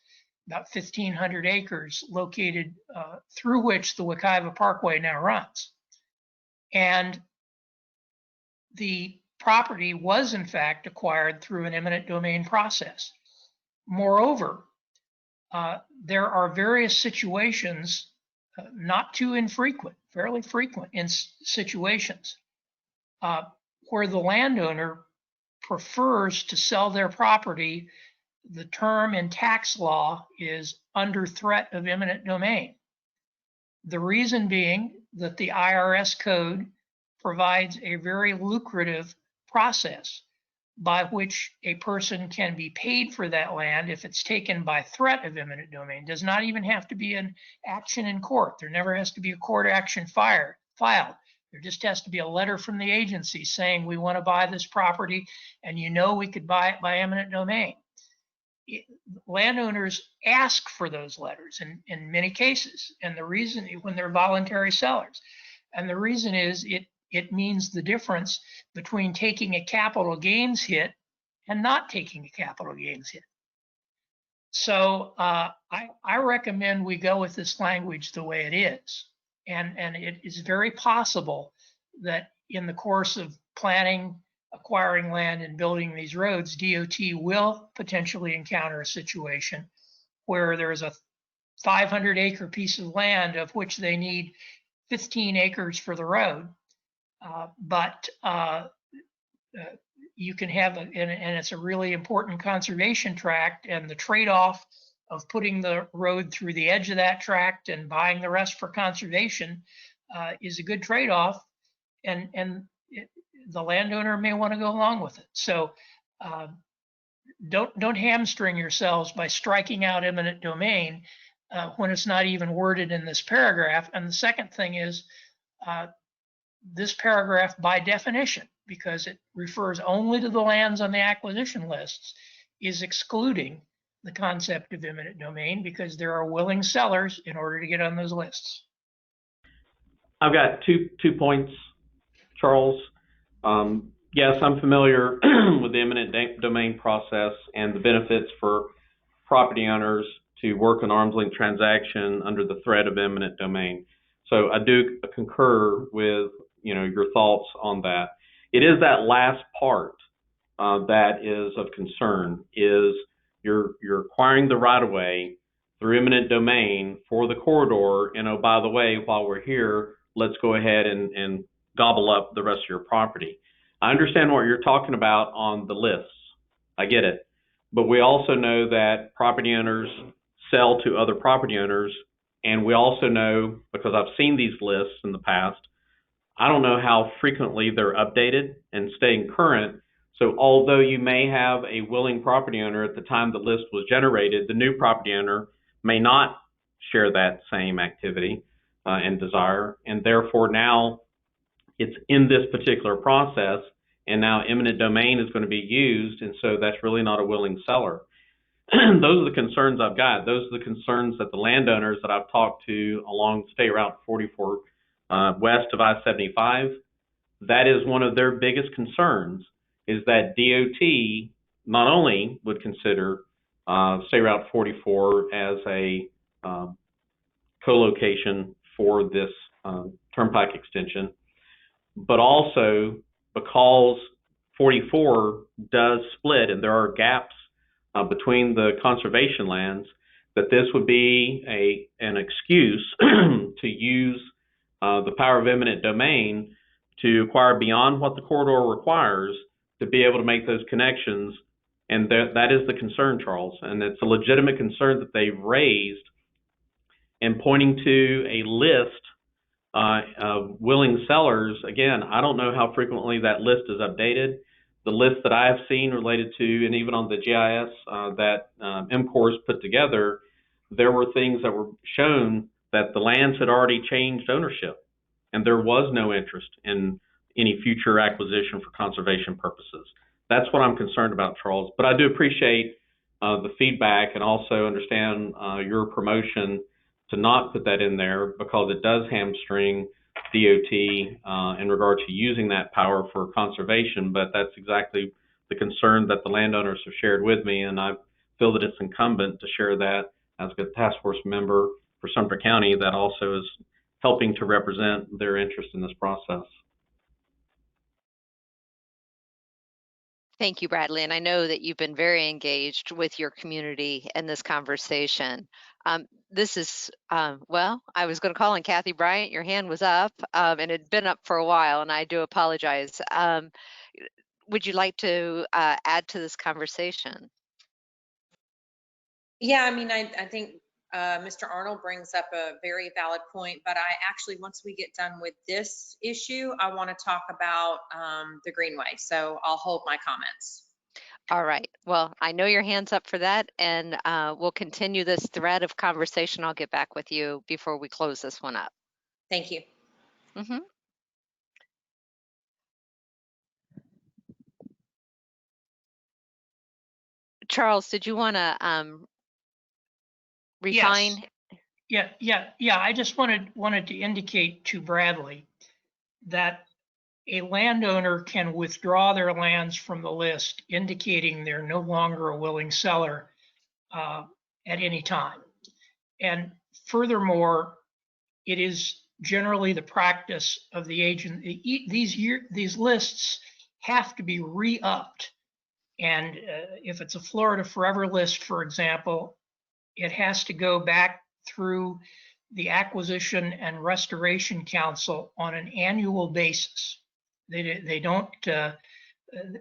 Speaker 19: about 1,500 acres located through which the Wekiva Parkway now runs. And the property was in fact acquired through an eminent domain process. Moreover, there are various situations, not too infrequent, fairly frequent in situations, where the landowner prefers to sell their property. The term in tax law is under threat of eminent domain. The reason being that the IRS code provides a very lucrative process by which a person can be paid for that land if it's taken by threat of eminent domain. Does not even have to be an action in court. There never has to be a court action filed. There just has to be a letter from the agency saying we want to buy this property and you know we could buy it by eminent domain. Landowners ask for those letters in many cases, and the reason, when they're voluntary sellers, and the reason is it means the difference between taking a capital gains hit and not taking a capital gains hit. So I recommend we go with this language the way it is. And it is very possible that in the course of planning, acquiring land, and building these roads, DOT will potentially encounter a situation where there's a 500-acre piece of land of which they need 15 acres for the road. But you can have, and it's a really important conservation tract, and the trade-off of putting the road through the edge of that tract and buying the rest for conservation is a good trade-off, and the landowner may want to go along with it. So don't hamstring yourselves by striking out eminent domain when it's not even worded in this paragraph. And the second thing is this paragraph, by definition, because it refers only to the lands on the acquisition lists, is excluding the concept of eminent domain because there are willing sellers in order to get on those lists.
Speaker 7: I've got two points, Charles. Yes, I'm familiar with the eminent domain process and the benefits for property owners to work an arm's length transaction under the threat of eminent domain. So I do concur with your thoughts on that. It is that last part that is of concern. Is you're acquiring the right of way through eminent domain for the corridor, and oh, by the way, while we're here, let's go ahead and gobble up the rest of your property. I understand what you're talking about on the lists. I get it. But we also know that property owners sell to other property owners, and we also know, because I've seen these lists in the past, I don't know how frequently they're updated and staying current. So although you may have a willing property owner at the time the list was generated, the new property owner may not share that same activity and desire, and therefore now it's in this particular process, and now eminent domain is going to be used, and so that's really not a willing seller. Those are the concerns I've got. Those are the concerns that the landowners that I've talked to along State Route 44 west of I-75, that is one of their biggest concerns, is that DOT not only would consider State Route 44 as a co-location for this Turnpike extension, but also because 44 does split and there are gaps between the conservation lands, that this would be an excuse to use the power of eminent domain to acquire beyond what the corridor requires to be able to make those connections. And that is the concern, Charles, and it's a legitimate concern that they've raised. And pointing to a list of willing sellers, again, I don't know how frequently that list is updated. The list that I have seen related to, and even on the GIS that MCOR's put together, there were things that were shown that the lands had already changed ownership, and there was no interest in any future acquisition for conservation purposes. That's what I'm concerned about, Charles. But I do appreciate the feedback, and also understand your promotion to not put that in there, because it does hamstring DOT in regard to using that power for conservation. But that's exactly the concern that the landowners have shared with me, and I feel that it's incumbent to share that as a task force member for Sumter County that also is helping to represent their interest in this process.
Speaker 2: Thank you, Bradley. And I know that you've been very engaged with your community in this conversation. This is, well, I was going to call on Kathy Bryant. Your hand was up, and it had been up for a while, and I do apologize. Would you like to add to this conversation?
Speaker 16: Yeah, I mean, I think Mr. Arnold brings up a very valid point, but I actually, once we get done with this issue, I want to talk about the Greenway. So I'll hold my comments.
Speaker 2: All right. Well, I know your hand's up for that, and we'll continue this thread of conversation. I'll get back with you before we close this one up.
Speaker 16: Thank you.
Speaker 2: Mm-hmm. Charles, did you want to refine?
Speaker 19: Yes. Yeah. I just wanted to indicate to Bradley that a landowner can withdraw their lands from the list, indicating they're no longer a willing seller at any time. And furthermore, it is generally the practice of the agent. These lists have to be re-upped. And if it's a Florida Forever list, for example, it has to go back through the Acquisition and Restoration Council on an annual basis. They don't,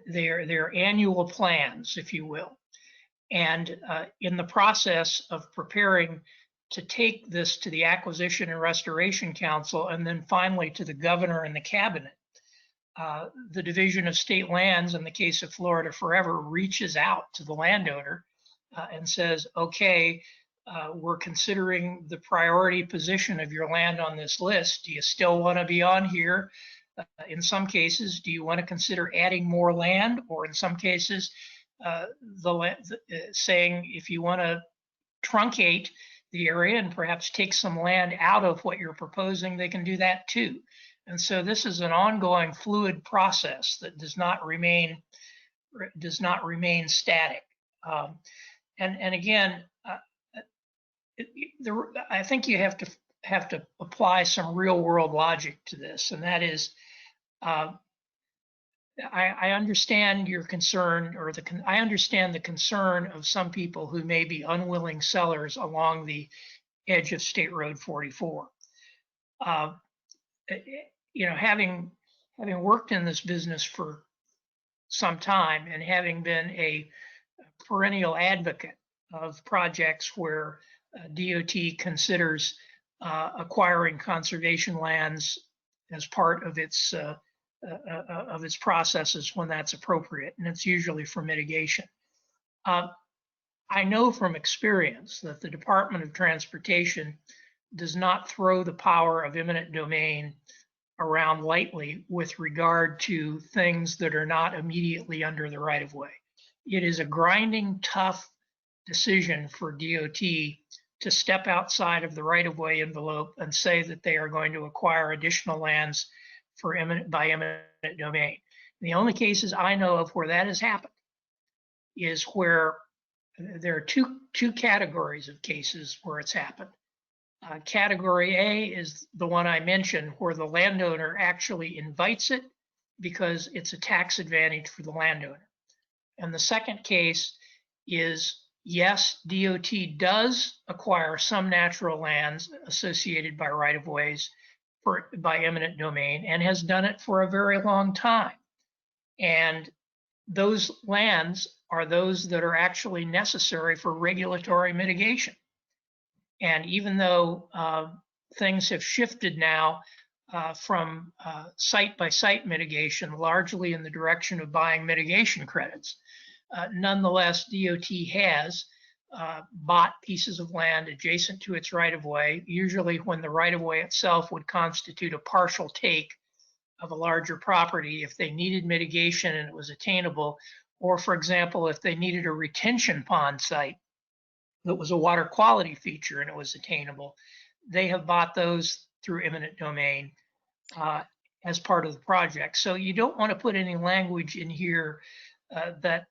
Speaker 19: they're annual plans, if you will. And in the process of preparing to take this to the Acquisition and Restoration Council and then finally to the governor and the cabinet, the Division of State Lands, in the case of Florida Forever, reaches out to the landowner and says, okay, we're considering the priority position of your land on this list. Do you still want to be on here? In some cases, do you want to consider adding more land? Or in some cases, saying if you want to truncate the area and perhaps take some land out of what you're proposing, they can do that too. And so this is an ongoing fluid process that does not remain static. And again, I think you have to apply some real world logic to this, and that is, I understand your concern, or I understand the concern of some people who may be unwilling sellers along the edge of State Road 44. You know, having worked in this business for some time and having been a perennial advocate of projects where DOT considers acquiring conservation lands as part of its processes when that's appropriate, and it's usually for mitigation. I know from experience that the Department of Transportation does not throw the power of eminent domain around lightly with regard to things that are not immediately under the right of way. It is a grinding, tough decision for DOT to step outside of the right of way envelope and say that they are going to acquire additional lands for by eminent domain. The only cases I know of where that has happened is where there are two categories of cases where it's happened. Category A is the one I mentioned, where the landowner actually invites it because it's a tax advantage for the landowner. And the second case is, yes, DOT does acquire some natural lands associated by right-of-ways by eminent domain and has done it for a very long time. And those lands are those that are actually necessary for regulatory mitigation. And even though things have shifted now from site-by-site mitigation, largely in the direction of buying mitigation credits, nonetheless, DOT has bought pieces of land adjacent to its right-of-way, usually when the right-of-way itself would constitute a partial take of a larger property if they needed mitigation and it was attainable, or for example, if they needed a retention pond site that was a water quality feature and it was attainable. They have bought those through eminent domain as part of the project. So you don't want to put any language in here that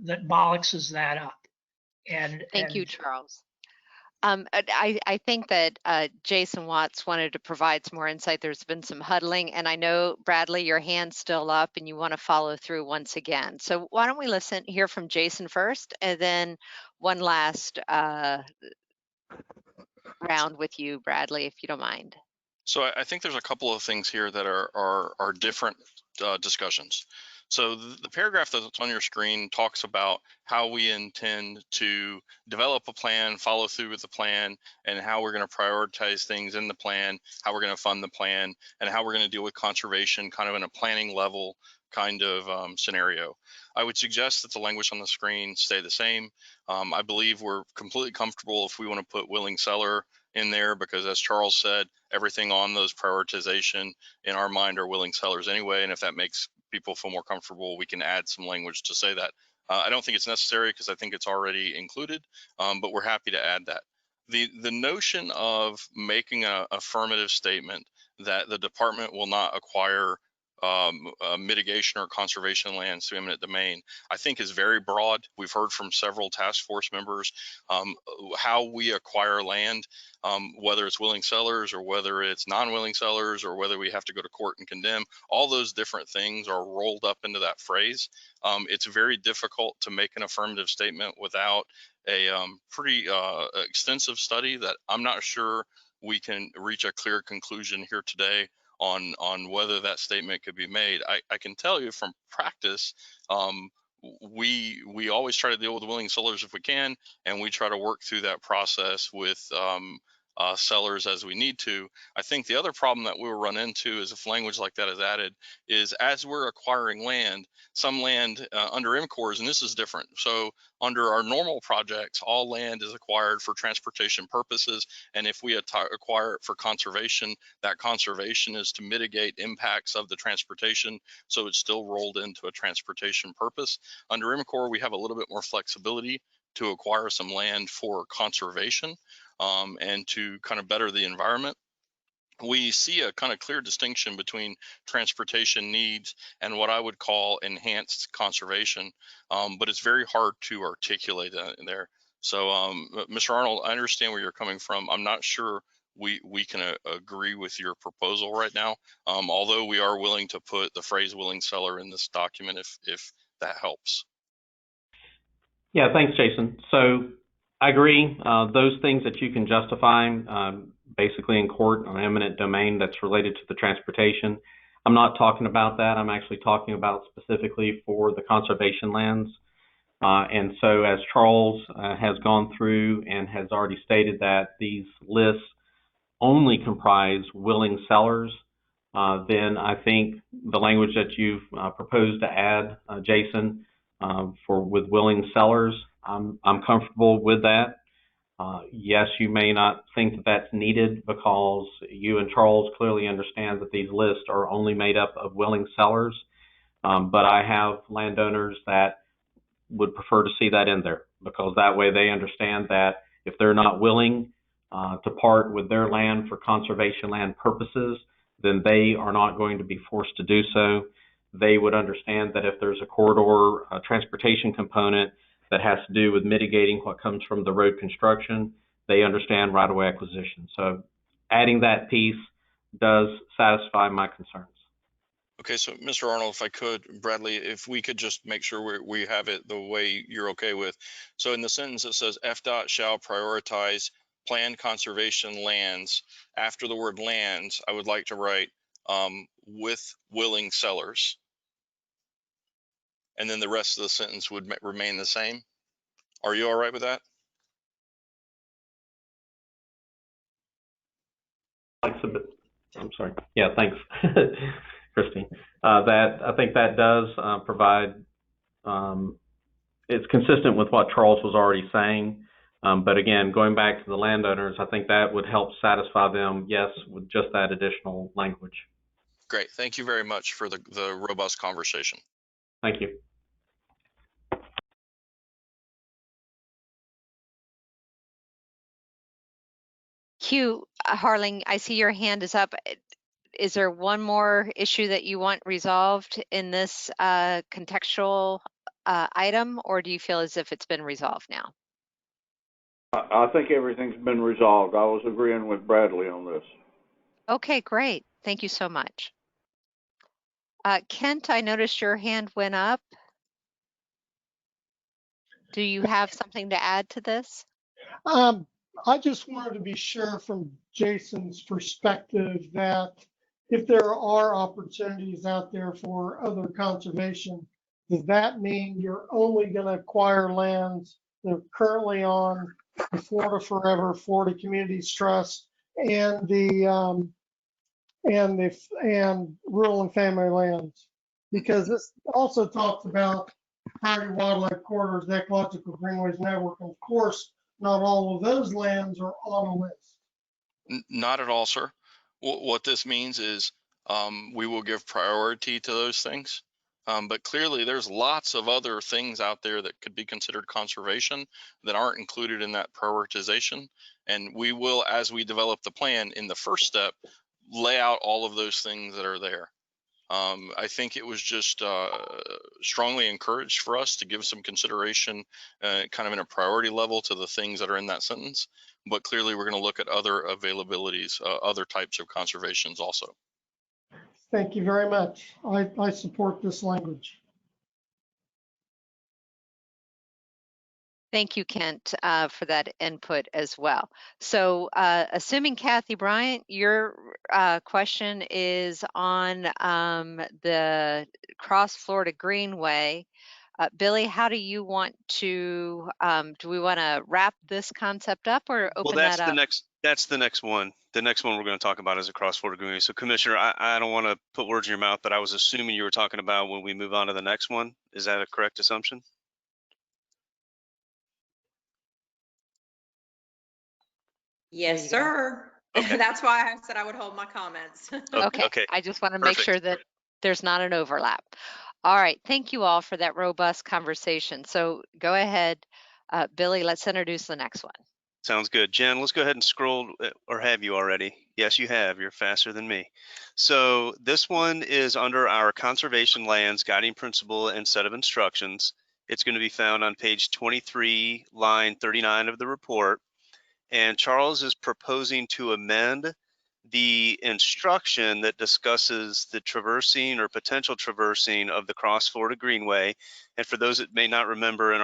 Speaker 19: bollockses that up.
Speaker 2: Thank you, Charles. I think that Jason Watts wanted to provide some more insight. There's been some huddling, and I know, Bradley, your hand's still up and you want to follow through once again. So why don't we hear from Jason first, and then one last round with you, Bradley, if you don't mind.
Speaker 8: So I think there's a couple of things here that are different discussions. So the paragraph that's on your screen talks about how we intend to develop a plan, follow through with the plan, and how we're going to prioritize things in the plan, how we're going to fund the plan, and how we're going to deal with conservation kind of in a planning level kind of scenario. I would suggest that the language on the screen stay the same. I believe we're completely comfortable if we want to put willing seller in there, because as Charles said, everything on those prioritization in our mind are willing sellers anyway. And if that makes people feel more comfortable, we can add some language to say that. I don't think it's necessary because I think it's already included, but we're happy to add that. The notion of making an affirmative statement that the department will not acquire mitigation or conservation lands through eminent domain, I think is very broad. We've heard from several task force members how we acquire land, whether it's willing sellers or whether it's non-willing sellers or whether we have to go to court and condemn. All those different things are rolled up into that phrase. It's very difficult to make an affirmative statement without a pretty extensive study that I'm not sure we can reach a clear conclusion here today on whether that statement could be made. I can tell you from practice, we always try to deal with willing sellers if we can, and we try to work through that process with sellers as we need to. I think the other problem that we'll run into is if language like that is added is as we're acquiring land, some land under MCORs, and this is different. So under our normal projects, all land is acquired for transportation purposes. And if we acquire it for conservation, that conservation is to mitigate impacts of the transportation. So it's still rolled into a transportation purpose. Under MCOR, we have a little bit more flexibility to acquire some land for conservation and to kind of better the environment. We see a kind of clear distinction between transportation needs and what I would call enhanced conservation, but it's very hard to articulate that in there. So, Mr. Arnold, I understand where you're coming from. I'm not sure we can agree with your proposal right now, although we are willing to put the phrase willing seller in this document if that helps.
Speaker 7: Yeah, thanks, Jason. So I agree. Those things that you can justify basically in court on eminent domain that's related to the transportation. I'm not talking about that. I'm actually talking about specifically for the conservation lands. And so as Charles has gone through and has already stated that these lists only comprise willing sellers, then I think the language that you've proposed to add, Jason, with willing sellers, I'm comfortable with that. Yes, you may not think that that's needed because you and Charles clearly understand that these lists are only made up of willing sellers. But I have landowners that would prefer to see that in there because that way they understand that if they're not willing to part with their land for conservation land purposes, then they are not going to be forced to do so. They would understand that if there's a corridor transportation component that has to do with mitigating what comes from the road construction, they understand right-of-way acquisition. So adding that piece does satisfy my concerns.
Speaker 8: Okay, so Mr. Arnold, if I could, Bradley, if we could just make sure we have it the way you're okay with. So in the sentence that says FDOT shall prioritize planned conservation lands, after the word lands, I would like to write with willing sellers. And then the rest of the sentence would remain the same. Are you all right with that?
Speaker 7: I'm sorry. Yeah, thanks, Christine. I think that does provide, it's consistent with what Charles was already saying. But again, going back to the landowners, I think that would help satisfy them, yes, with just that additional language.
Speaker 8: Great. Thank you very much for the robust conversation.
Speaker 7: Thank you.
Speaker 2: Hugh, Harling, I see your hand is up. Is there one more issue that you want resolved in this contextual item, or do you feel as if it's been resolved now?
Speaker 14: I think everything's been resolved. I was agreeing with Bradley on this.
Speaker 2: Okay, great. Thank you so much. Kent, I noticed your hand went up. Do you have something to add to this?
Speaker 6: I just wanted to be sure from Jason's perspective that if there are opportunities out there for other conservation, does that mean you're only going to acquire lands that are currently on the Florida Forever, Florida Communities Trust, and rural and family lands? Because this also talks about priority wildlife corridors, ecological greenways network, and of course, not all of those lands are on a list.
Speaker 8: Not at all, sir. What this means is we will give priority to those things. But clearly, there's lots of other things out there that could be considered conservation that aren't included in that prioritization. And we will, as we develop the plan in the first step, lay out all of those things that are there. I think it was just strongly encouraged for us to give some consideration kind of in a priority level to the things that are in that sentence. But clearly we're going to look at other availabilities, other types of conservations also.
Speaker 6: Thank you very much. I support this language.
Speaker 2: Thank you, Kent, for that input as well. So assuming Kathy Bryant, your question is on the Cross Florida Greenway. Billy, how do you want to, do we want to wrap this concept up or open that up?
Speaker 5: That's the next one. The next one we're going to talk about is a Cross Florida Greenway. So Commissioner, I don't want to put words in your mouth, but I was assuming you were talking about when we move on to the next one. Is that a correct assumption?
Speaker 16: Yes, sir.
Speaker 5: Okay.
Speaker 16: That's why I said I would hold my comments.
Speaker 2: Okay. I just want to make sure that there's not an overlap. All right. Thank you all for that robust conversation. So go ahead, Billy, let's introduce the next one.
Speaker 5: Sounds good. Jen, let's go ahead and scroll, or have you already? Yes, you have. You're faster than me. So this one is under our Conservation Lands Guiding Principle and Set of Instructions. It's going to be found on page 23, line 39 of the report. And Charles is proposing to amend the instruction that discusses the traversing or potential traversing of the Cross Florida Greenway. And for those that may not remember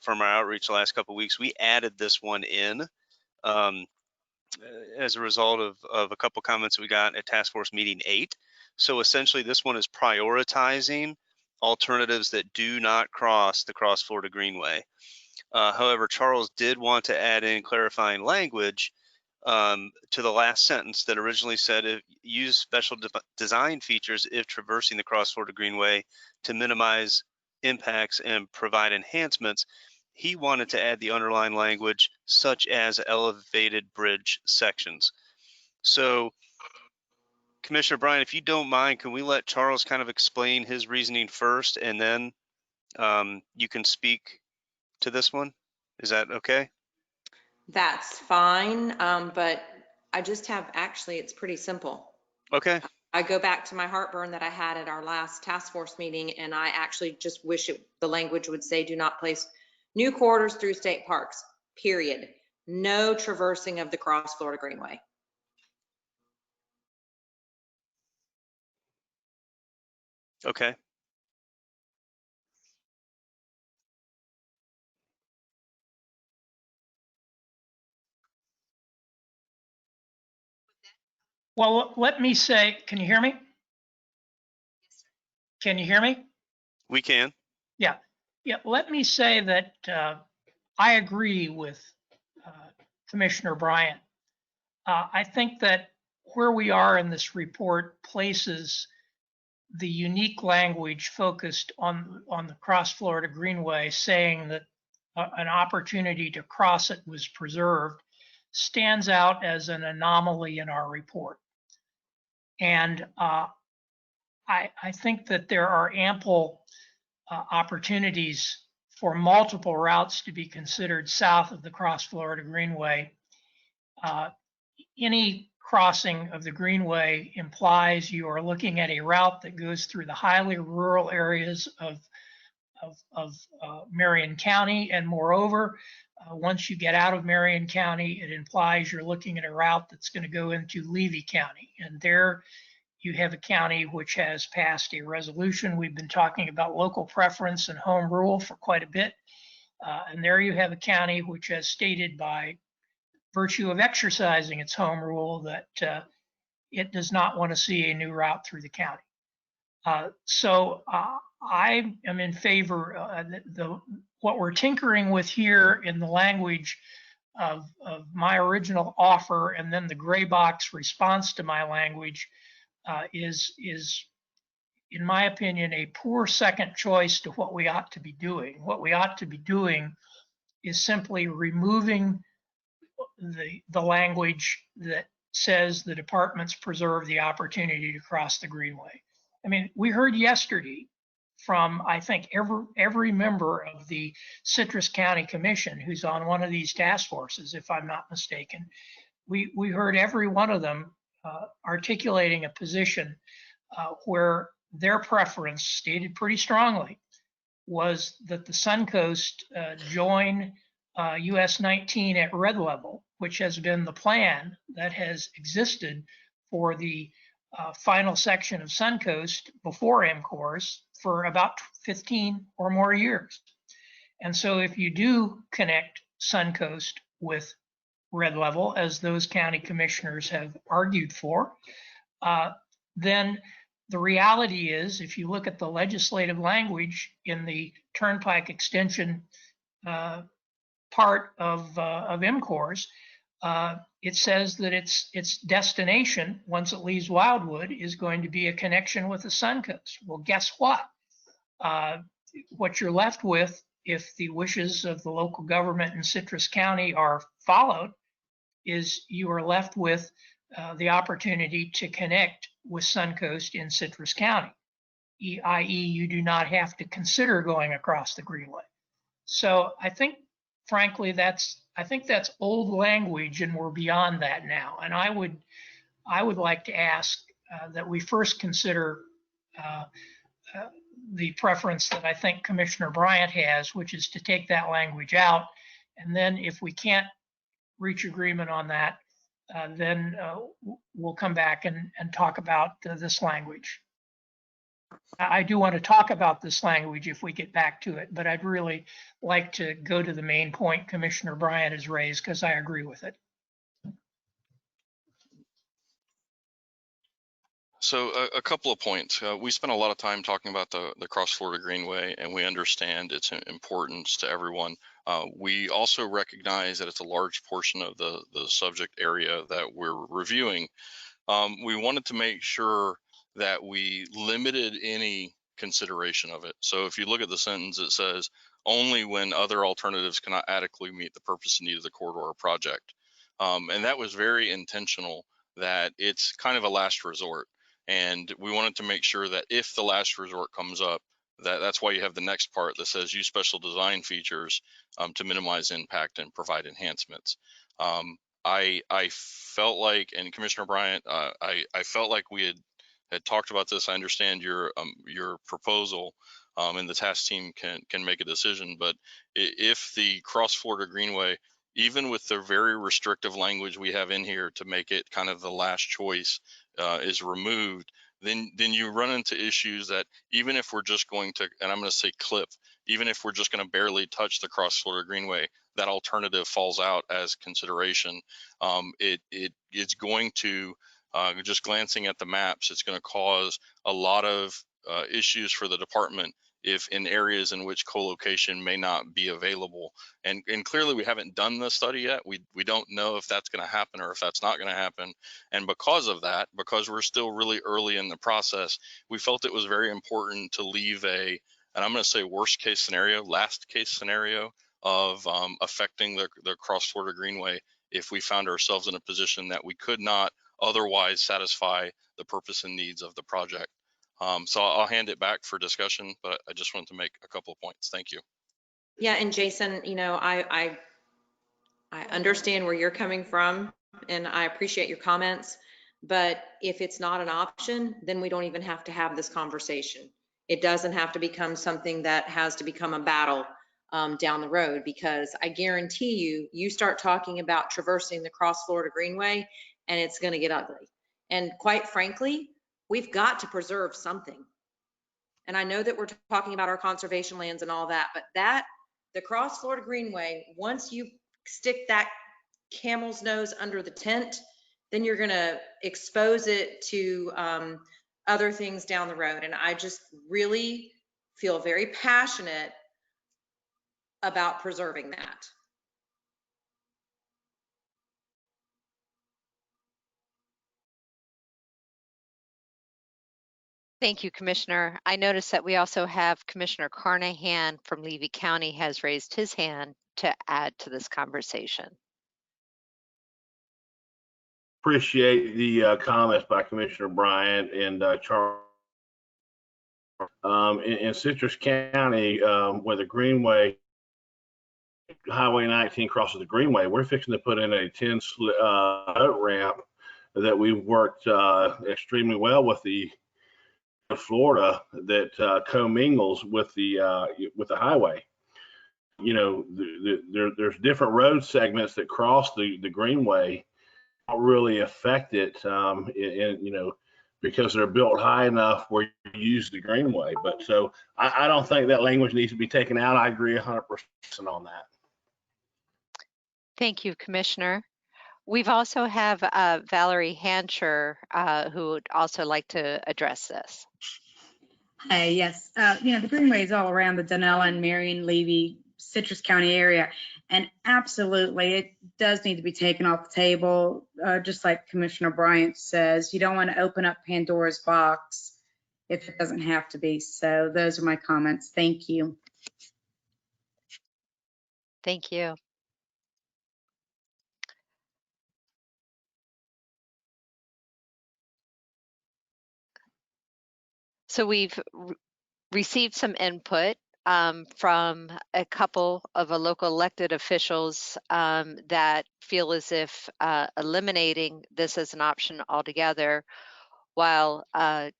Speaker 5: from our outreach the last couple of weeks, we added this one in as a result of a couple comments we got at Task Force Meeting 8. So essentially this one is prioritizing alternatives that do not cross the Cross Florida Greenway. However, Charles did want to add in clarifying language to the last sentence that originally said use special design features if traversing the Cross Florida Greenway to minimize impacts and provide enhancements. He wanted to add the underlying language such as elevated bridge sections. So Commissioner Bryant, if you don't mind, can we let Charles kind of explain his reasoning first, and then you can speak to this one? Is that okay?
Speaker 16: That's fine, but I just have, actually, it's pretty simple.
Speaker 5: Okay.
Speaker 16: I go back to my heartburn that I had at our last task force meeting, and I actually just wish the language would say do not place new corridors through state parks, period. No traversing of the Cross Florida Greenway.
Speaker 5: Okay.
Speaker 19: Well, let me say, can you hear me? Can you hear me?
Speaker 5: We can.
Speaker 19: Yeah. Let me say that I agree with Commissioner Bryant. I think that where we are in this report places the unique language focused on the Cross Florida Greenway, saying that an opportunity to cross it was preserved, stands out as an anomaly in our report. And I think that there are ample opportunities for multiple routes to be considered south of the Cross Florida Greenway. Any crossing of the Greenway implies you are looking at a route that goes through the highly rural areas of Marion County, and moreover, once you get out of Marion County, it implies you're looking at a route that's going to go into Levy County, and there you have a county which has passed a resolution. We've been talking about local preference and home rule for quite a bit, and there you have a county which has stated by virtue of exercising its home rule that it does not want to see a new route through the county. So I am in favor. What we're tinkering with here in the language of my original offer and then the gray box response to my language is, in my opinion, a poor second choice to what we ought to be doing. What we ought to be doing is simply removing the language that says the departments preserve the opportunity to cross the Greenway. I mean, we heard yesterday from, I think, every member of the Citrus County Commission who's on one of these task forces, if I'm not mistaken. We heard every one of them articulating a position where their preference, stated pretty strongly, was that the Suncoast join US 19 at red level, which has been the plan that has existed for the final section of Suncoast before MCORS for about 15 or more years. And so if you do connect Suncoast with red level, as those county commissioners have argued for, then the reality is, if you look at the legislative language in the Turnpike extension part of MCORS, it says that its destination, once it leaves Wildwood, is going to be a connection with the Suncoast. Well, guess what? What you're left with, if the wishes of the local government in Citrus County are followed, is you are left with the opportunity to connect with Suncoast in Citrus County, i.e. you do not have to consider going across the Greenway. So I think, frankly, that's old language, and we're beyond that now. And I would like to ask that we first consider the preference that I think Commissioner Bryant has, which is to take that language out. And then if we can't reach agreement on that, then we'll come back and talk about this language. I do want to talk about this language if we get back to it, but I'd really like to go to the main point Commissioner Bryant has raised, because I agree with it.
Speaker 8: So a couple of points. We spent a lot of time talking about the Cross Florida Greenway, and we understand its importance to everyone. We also recognize that it's a large portion of the subject area that we're reviewing. We wanted to make sure that we limited any consideration of it. So if you look at the sentence, it says, only when other alternatives cannot adequately meet the purpose and need of the corridor or project. And that was very intentional, that it's kind of a last resort. And we wanted to make sure that if the last resort comes up, that's why you have the next part that says use special design features to minimize impact and provide enhancements. I felt like, and Commissioner Bryant, I felt like we had talked about this. I understand your proposal, and the task team can make a decision. But if the Cross Florida Greenway, even with the very restrictive language we have in here to make it kind of the last choice, is removed, then you run into issues that even if we're just going to, and I'm going to say clip, even if we're just going to barely touch the Cross Florida Greenway, that alternative falls out as consideration. It's going to, just glancing at the maps, it's going to cause a lot of issues for the department if in areas in which co-location may not be available. And clearly we haven't done the study yet. We don't know if that's going to happen or if that's not going to happen. And because of that, because we're still really early in the process, we felt it was very important to leave and I'm going to say worst case scenario, last case scenario of affecting the Cross Florida Greenway if we found ourselves in a position that we could not otherwise satisfy the purpose and needs of the project. So I'll hand it back for discussion, but I just wanted to make a couple of points. Thank you.
Speaker 16: Yeah, and Jason, I understand where you're coming from, and I appreciate your comments, but if it's not an option, then we don't even have to have this conversation. It doesn't have to become something that has to become a battle down the road, because I guarantee you start talking about traversing the Cross Florida Greenway and it's going to get ugly. And quite frankly, we've got to preserve something. And I know that we're talking about our conservation lands and all that, but the Cross Florida Greenway, once you stick that camel's nose under the tent, then you're going to expose it to other things down the road. And I just really feel very passionate about preserving that.
Speaker 2: Thank you, Commissioner. I notice that we also have Commissioner Carnahan from Levy County has raised his hand to add to this conversation.
Speaker 12: Appreciate the comments by Commissioner Bryant and Charles. In Citrus County, where the Greenway, Highway 19 crosses the Greenway, we're fixing to put in a 10 boat ramp that we've worked extremely well with the of Florida that commingles with the highway. You know, there's different road segments that cross the greenway, don't really affect it, you know, because they're built high enough where you use the greenway. But so I don't think that language needs to be taken out. I agree 100% on that.
Speaker 2: Thank you, Commissioner. We've also have Valerie Hancher, who would also like to address this.
Speaker 17: Hi, yes. You know, the greenway is all around the Donella and Marion Levy, Citrus County area. And absolutely, it does need to be taken off the table. Just like Commissioner Bryant says, you don't want to open up Pandora's box if it doesn't have to be. So those are my comments. Thank you.
Speaker 2: Thank you. So we've received some input from a couple of local elected officials that feel as if eliminating this as an option altogether, while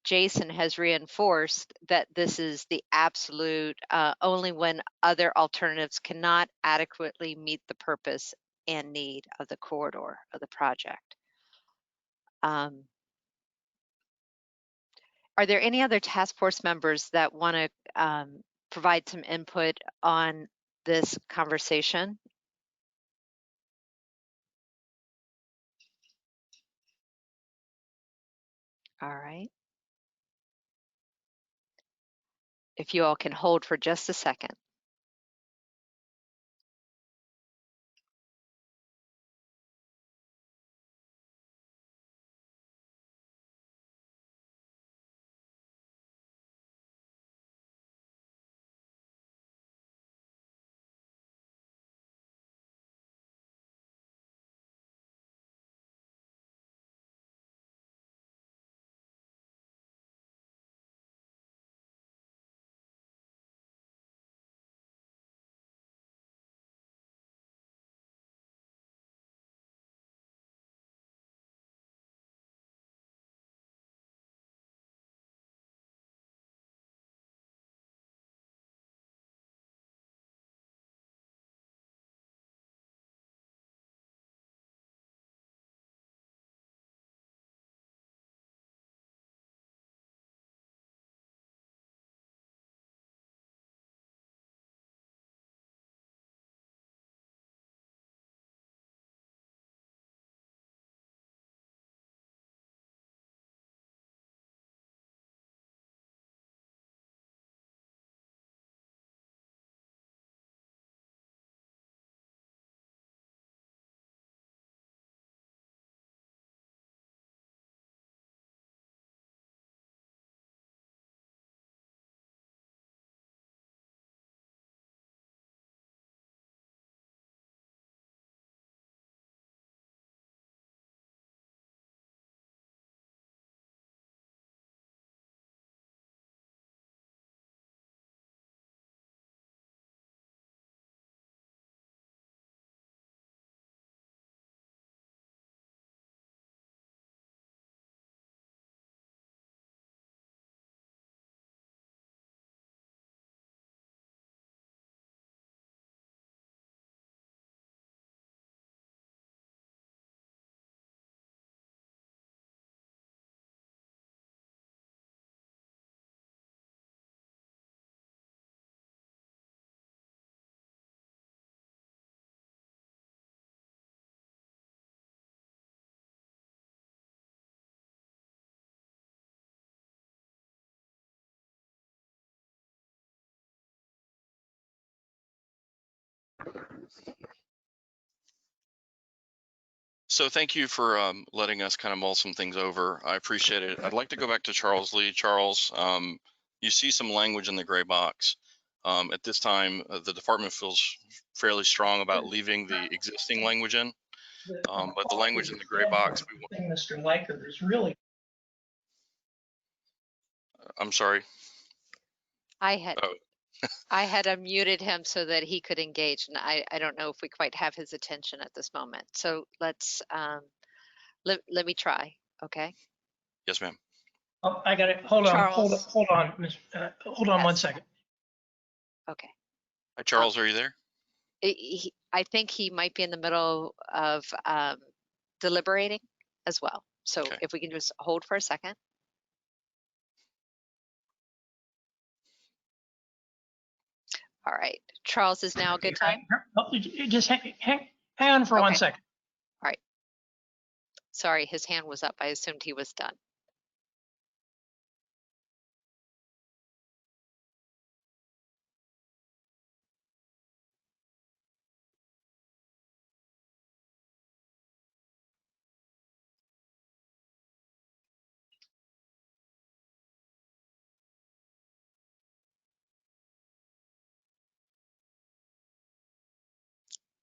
Speaker 2: Jason has reinforced that this is the absolute only when other alternatives cannot adequately meet the purpose and need of the corridor of the project. Are there any other task force members that want to provide some input on this conversation? All right. If you all can hold for just a second.
Speaker 8: So thank you for letting us kind of mull some things over. I appreciate it. I'd like to go back to Charles Lee. Charles, you see some language in the gray box. At this time, the department feels fairly strong about leaving the existing language in, but the language in the gray box.
Speaker 19: Mr. Liker is really.
Speaker 8: I'm sorry.
Speaker 2: I had unmuted him so that he could engage, and I don't know if we quite have his attention at this moment. So let's let me try. Okay.
Speaker 8: Yes, ma'am.
Speaker 19: Oh, I got it. Hold on, hold
Speaker 2: Charles.
Speaker 19: on, hold on 1 second.
Speaker 2: Okay.
Speaker 8: Hi, Charles, are you there?
Speaker 2: I think he might be in the middle of deliberating as well. So
Speaker 8: Okay.
Speaker 2: if we can just hold for a second. All right. Charles, is now a good time?
Speaker 19: Just hang on for 1 second.
Speaker 2: All right. Sorry, his hand was up. I assumed he was done.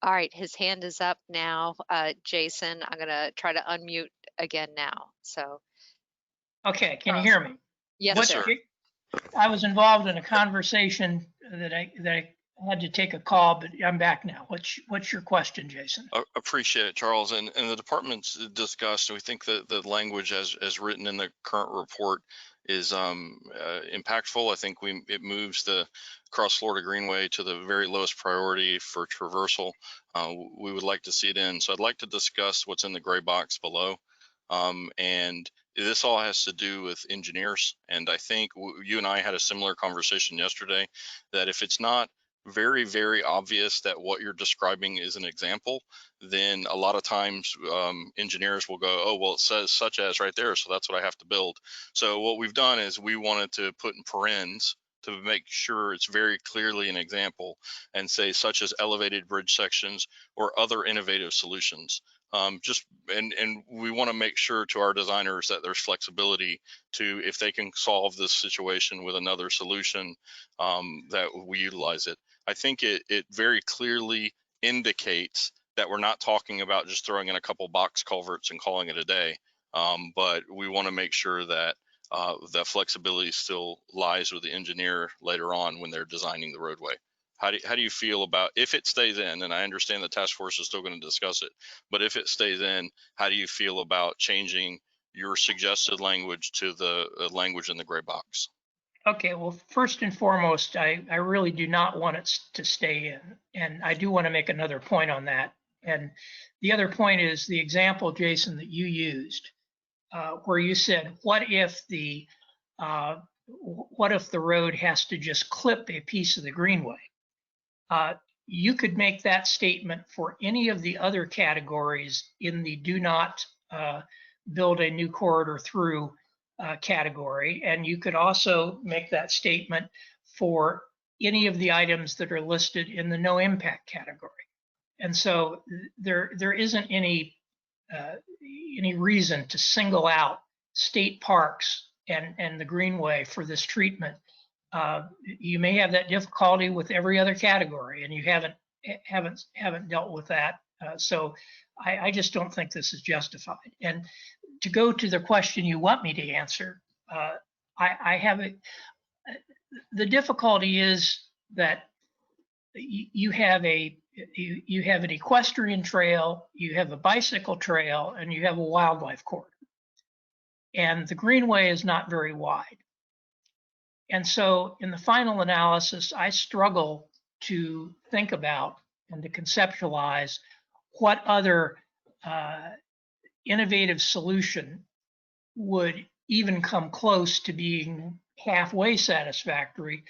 Speaker 2: All right, his hand is up now. Jason, I'm going to try to unmute again now. So.
Speaker 19: Okay, can you hear me?
Speaker 2: Yes, sir.
Speaker 19: I was involved in a conversation that I had to take a call, but I'm back now. What's your question, Jason?
Speaker 8: Appreciate it, Charles. And the department's discussed, we think that the language as written in the current report is impactful. I think it moves the Cross Florida Greenway to the very lowest priority for traversal. We would like to see it in. So I'd like to discuss what's in the gray box below. And this all has to do with engineers. And I think you and I had a similar conversation yesterday that if it's not very, very obvious that what you're describing is an example, then a lot of times engineers will go, oh, well, it says such as right there, so that's what I have to build. So what we've done is we wanted to put in parens to make sure it's very clearly an example and say such as elevated bridge sections or other innovative solutions. And we want to make sure to our designers that there's flexibility to, if they can solve this situation with another solution, that we utilize it. I think it very clearly indicates that we're not talking about just throwing in a couple box culverts and calling it a day, but we want to make sure that the flexibility still lies with the engineer later on when they're designing the roadway. How do you feel about if it stays in? And I understand the task force is still going to discuss it, but if it stays in, how do you feel about changing your suggested language to the language in the gray box?
Speaker 19: Okay, well, first and foremost, I really do not want it to stay in. And I do want to make another point on that. And the other point is the example, Jason, that you used, where you said, what if the road has to just clip a piece of the greenway? You could make that statement for any of the other categories in the do not build a new corridor through category. And you could also make that statement for any of the items that are listed in the no impact category. And so there isn't any reason to single out state parks and the greenway for this treatment. You may have that difficulty with every other category, and you haven't dealt with that. So I just don't think this is justified. And to go to the question you want me to answer, the difficulty is that you have an equestrian trail, you have a bicycle trail, and you have a wildlife corridor. And the greenway is not very wide. And so in the final analysis, I struggle to think about and to conceptualize what other innovative solution would even come close to being halfway satisfactory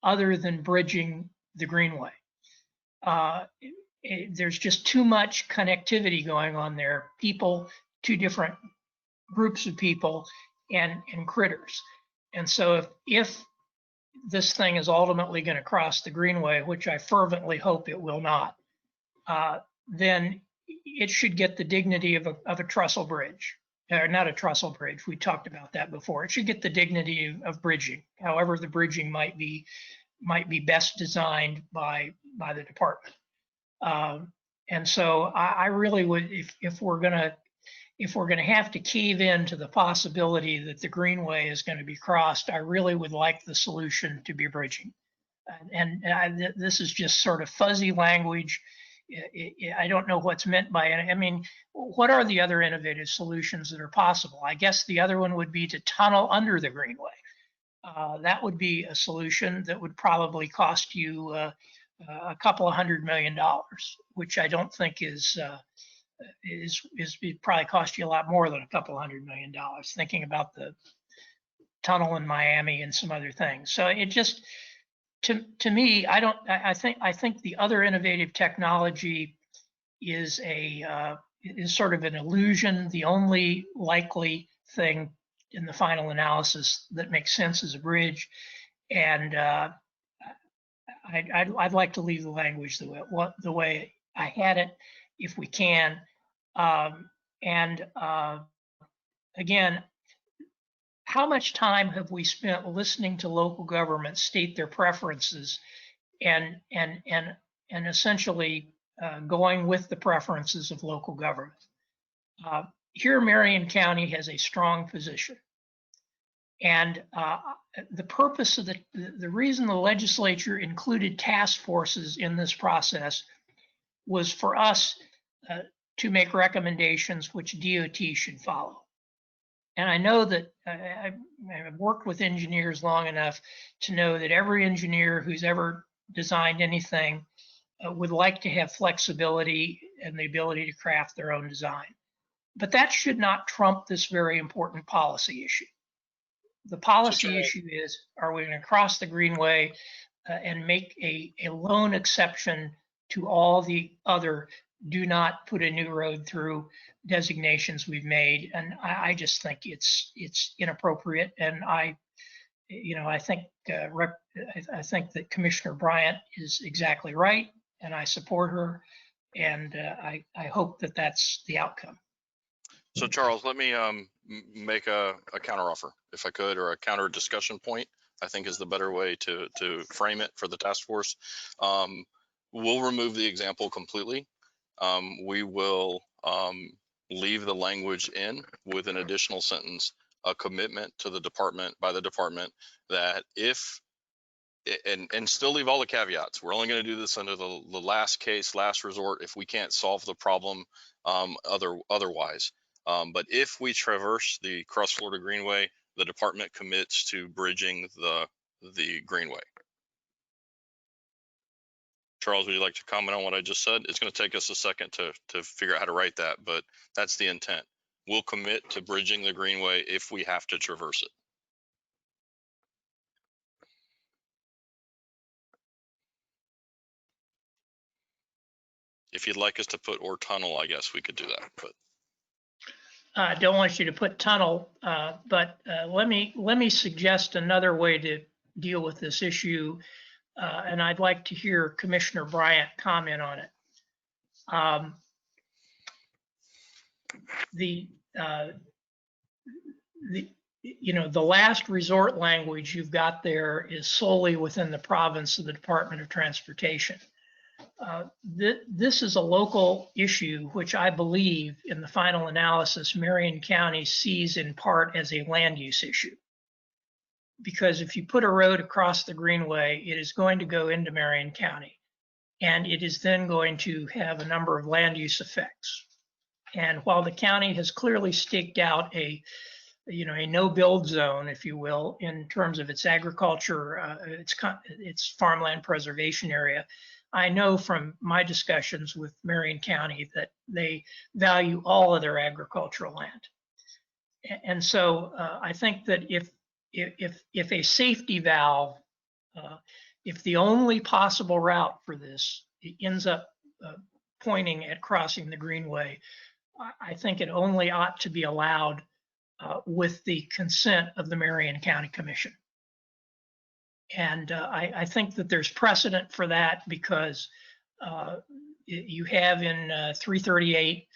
Speaker 19: other than bridging the greenway. There's just too much connectivity going on there. People, two different groups of people and critters. And so if this thing is ultimately going to cross the greenway, which I fervently hope it will not, then it should get the dignity of a trestle bridge. Or not a trestle bridge, we talked about that before. It should get the dignity of bridging. However, the bridging might be best designed by the department. And so I really would, if we're going to have to cave in to the possibility that the greenway is going to be crossed, I really would like the solution to be bridging. And this is just sort of fuzzy language. I don't know what's meant by it. I mean, what are the other innovative solutions that are possible? I guess the other one would be to tunnel under the greenway. That would be a solution that would probably cost you a couple of $100 million, which I don't think is probably cost you a lot more than a couple $100 million, thinking about the tunnel in Miami and some other things. So it just, to me, I think the other innovative technology is sort of an illusion. The only likely thing in the final analysis that makes sense is a bridge, and I'd like to leave the language the way I had it, if we can. Again, how much time have we spent listening to local governments state their preferences and essentially going with the preferences of local government? Here, Marion County has a strong position. And the purpose of the reason the legislature included task forces in this process was for us to make recommendations which DOT should follow. And I know that I've worked with engineers long enough to know that every engineer who's ever designed anything would like to have flexibility and the ability to craft their own design. But that should not trump this very important policy issue. The policy issue is, are we going to cross the greenway and make a lone exception to all the other do not put a new road through designations we've made? And I just think it's inappropriate. And I think that Commissioner Bryant is exactly right, and I support her, and I hope that that's the outcome.
Speaker 8: So Charles, let me make a counteroffer, if I could, or a counter discussion point, I think is the better way to frame it for the task force. We'll remove the example completely. We will leave the language in with an additional sentence, a commitment to the department, by the department, that if, and still leave all the caveats. We're only going to do this under the last case, last resort, if we can't solve the problem otherwise. But if we traverse the Cross Florida Greenway, the department commits to bridging the Greenway. Charles, would you like to comment on what I just said? It's going to take us a second to figure out how to write that, but that's the intent. We'll commit to bridging the Greenway if we have to traverse it. If you'd like us to put or tunnel, I guess we could do that, but.
Speaker 19: I don't want you to put tunnel, but let me suggest another way to deal with this issue, and I'd like to hear Commissioner Bryant comment on it. The last resort language you've got there is solely within the province of the Department of Transportation. This is a local issue, which I believe in the final analysis, Marion County sees in part as a land use issue. Because if you put a road across the Greenway, it is going to go into Marion County, and it is then going to have a number of land use effects. And while the county has clearly staked out a no-build zone, if you will, in terms of its agriculture, its farmland preservation area, I know from my discussions with Marion County that they value all of their agricultural land. And so I think that if a safety valve, if the only possible route for this ends up pointing at crossing the Greenway, I think it only ought to be allowed with the consent of the Marion County Commission. And I think that there's precedent for that because you have in 338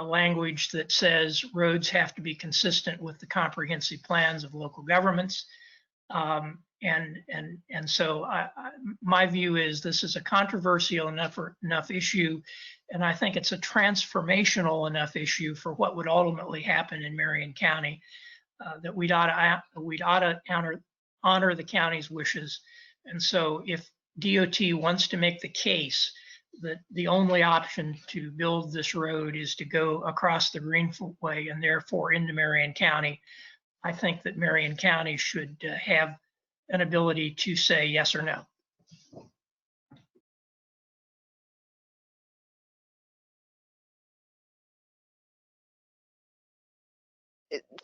Speaker 19: language that says roads have to be consistent with the comprehensive plans of local governments. And so my view is this is a controversial enough issue, and I think it's a transformational enough issue for what would ultimately happen in Marion County that we'd ought to honor the county's wishes. And so if DOT wants to make the case that the only option to build this road is to go across the Greenway and therefore into Marion County, I think that Marion County should have an ability to say yes or no.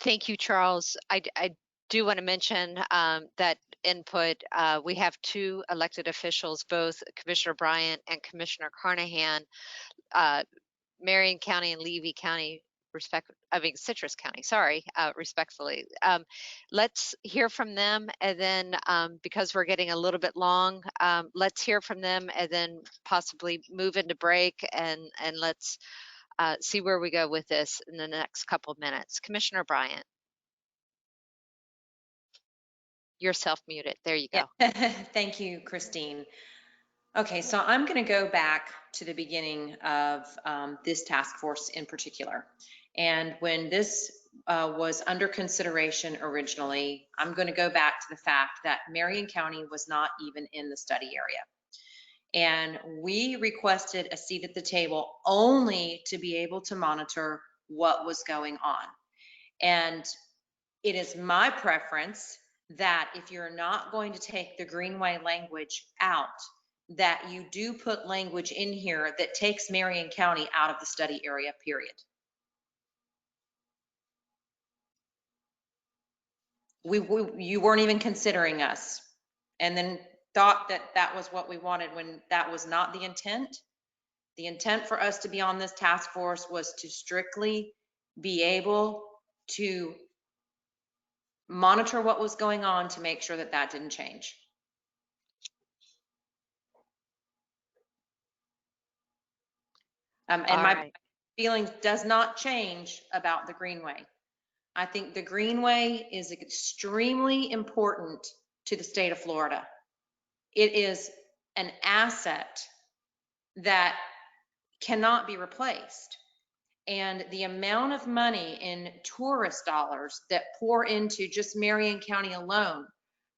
Speaker 2: Thank you, Charles. I do want to mention that input. We have two elected officials, both Commissioner Bryant and Commissioner Carnahan, Marion County and Levy County, Citrus County, sorry, respectfully. Let's hear from them, and then because we're getting a little bit long, let's hear from them and then possibly move into break, and let's see where we go with this in the next couple of minutes. Commissioner Bryant. You're self-muted. There you go.
Speaker 16: Yeah. Thank you, Christine. Okay, so I'm going to go back to the beginning of this task force in particular. And when this was under consideration originally, I'm going to go back to the fact that Marion County was not even in the study area. And we requested a seat at the table only to be able to monitor what was going on. And it is my preference that if you're not going to take the Greenway language out, that you do put language in here that takes Marion County out of the study area, period. You weren't even considering us, and then thought that that was what we wanted when that was not the intent. The intent for us to be on this task force was to strictly be able to monitor what was going on to make sure that that didn't change. And my feeling does not change about the Greenway. I think the Greenway is extremely important to the state of Florida. It is an asset that cannot be replaced. And the amount of money in tourist dollars that pour into just Marion County alone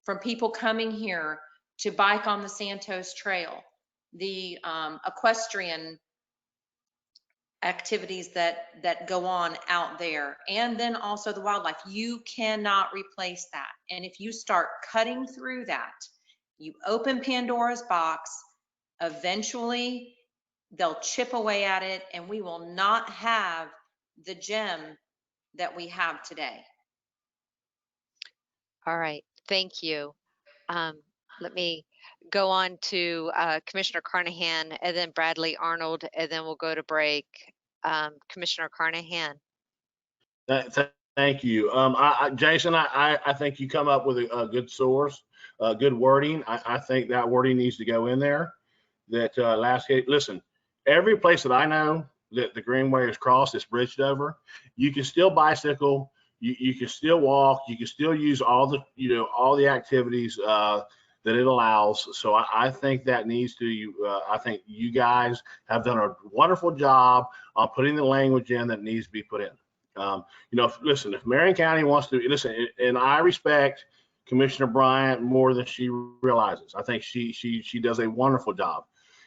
Speaker 16: from people coming here to bike on the Santos Trail, the equestrian activities that go on out there, and then also the wildlife, you cannot replace that. And if you start cutting through that, you open Pandora's box. Eventually they'll chip away at it, and we will not have the gem that we have today.
Speaker 2: All right, thank you. Let me go on to Commissioner Carnahan, and then Bradley Arnold, and then we'll go to break. Commissioner Carnahan.
Speaker 12: Thank you. Jason, I think you come up with a good source, good wording. I think that wording needs to go in there. That listen, every place that I know that the Greenway is crossed, it's bridged over, you can still bicycle, you can still walk, you can still use all the activities that it allows. So I think that needs to, I think you guys have done a wonderful job on putting the language in that needs to be put in. Listen, if Marion County wants to listen, and I respect Commissioner Bryant more than she realizes. I think she does a wonderful job.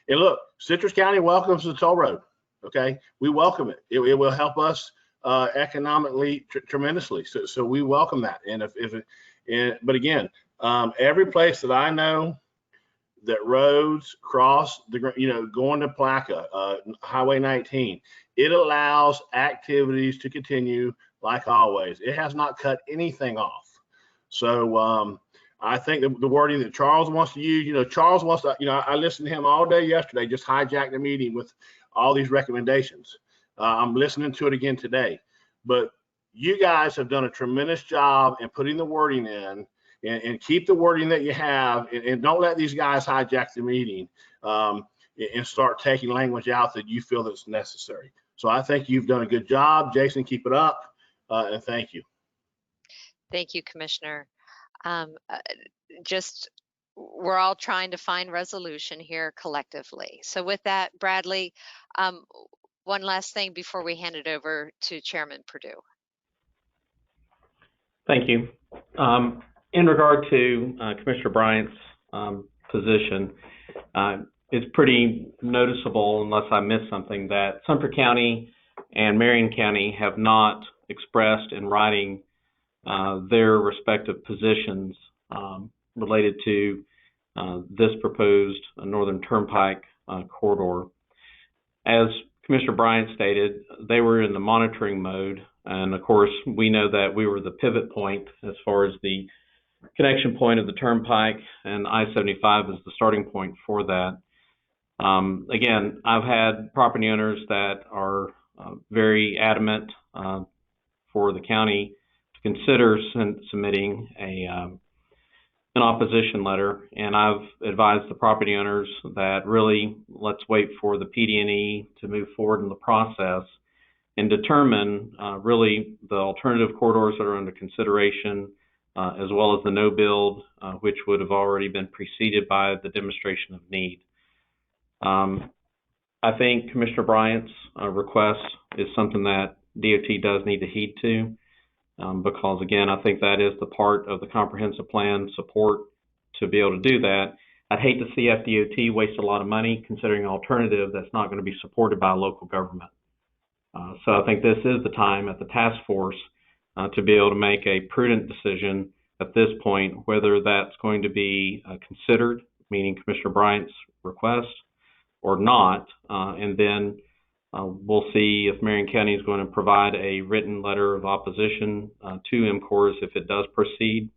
Speaker 12: And look, Citrus County welcomes the toll road. Okay, we welcome it. It will help us economically tremendously. So we welcome that. And but again, every place that I know that roads cross the, going to Placa, Highway 19, it allows activities to continue like always. It has not cut anything off. So I think the wording that Charles wants to use, Charles wants to, I listened to him all day yesterday, just hijacked the meeting with all these recommendations. I'm listening to it again today, but you guys have done a tremendous job in putting the wording in. And keep the wording that you have, and don't let these guys hijack the meeting and start taking language out that you feel that's necessary. So I think you've done a good job. Jason, keep it up, and thank you.
Speaker 2: Thank you, Commissioner. We're all trying to find resolution here collectively. So with that, Bradley, one last thing before we hand it over to Chairman Perdue.
Speaker 7: Thank you. In regard to Commissioner Bryant's position, it's pretty noticeable, unless I missed something, that Sumter County and Marion County have not expressed in writing their respective positions related to this proposed Northern Turnpike corridor. As Commissioner Bryant stated, they were in the monitoring mode, and of course, we know that we were the pivot point as far as the connection point of the Turnpike, and I-75 is the starting point for that. Again, I've had property owners that are very adamant for the county to consider submitting an opposition letter, and I've advised the property owners that really let's wait for the PD&E to move forward in the process and determine really the alternative corridors that are under consideration, as well as the no build, which would have already been preceded by the demonstration of need. I think Commissioner Bryant's request is something that DOT does need to heed to, because again, I think that is the part of the comprehensive plan support to be able to do that. I'd hate to see FDOT waste a lot of money considering an alternative that's not going to be supported by a local government. So I think this is the time at the task force to be able to make a prudent decision at this point, whether that's going to be considered, meaning Commissioner Bryant's request, or not, and then we'll see if Marion County is going to provide a written letter of opposition to MCORS if it does proceed,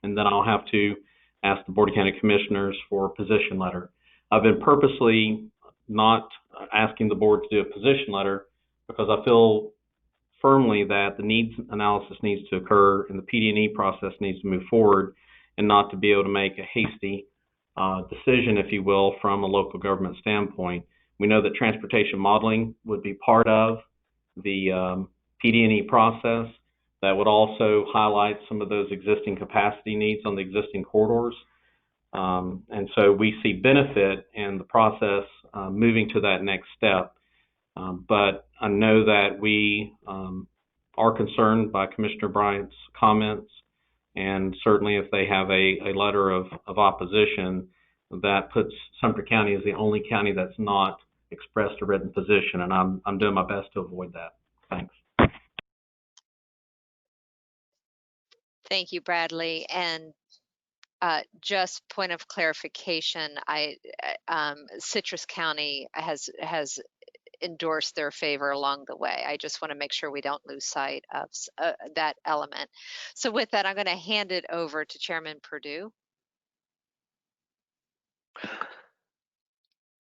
Speaker 7: and then I'll have to ask the Board of County Commissioners for a position letter. I've been purposely not asking the board to do a position letter because I feel firmly that the needs analysis needs to occur and the PD&E process needs to move forward, and not to be able to make a hasty decision, if you will, from a local government standpoint. We know that transportation modeling would be part of the PD&E process. That would also highlight some of those existing capacity needs on the existing corridors. And so we see benefit in the process moving to that next step. But I know that we are concerned by Commissioner Bryant's comments, and certainly if they have a letter of opposition, that puts Sumter County as the only county that's not expressed a written position, and I'm doing my best to avoid that. Thanks.
Speaker 2: Thank you, Bradley. And just point of clarification, Citrus County has endorsed their favor along the way. I just want to make sure we don't lose sight of that element. So with that, I'm going to hand it over to Chairman Perdue.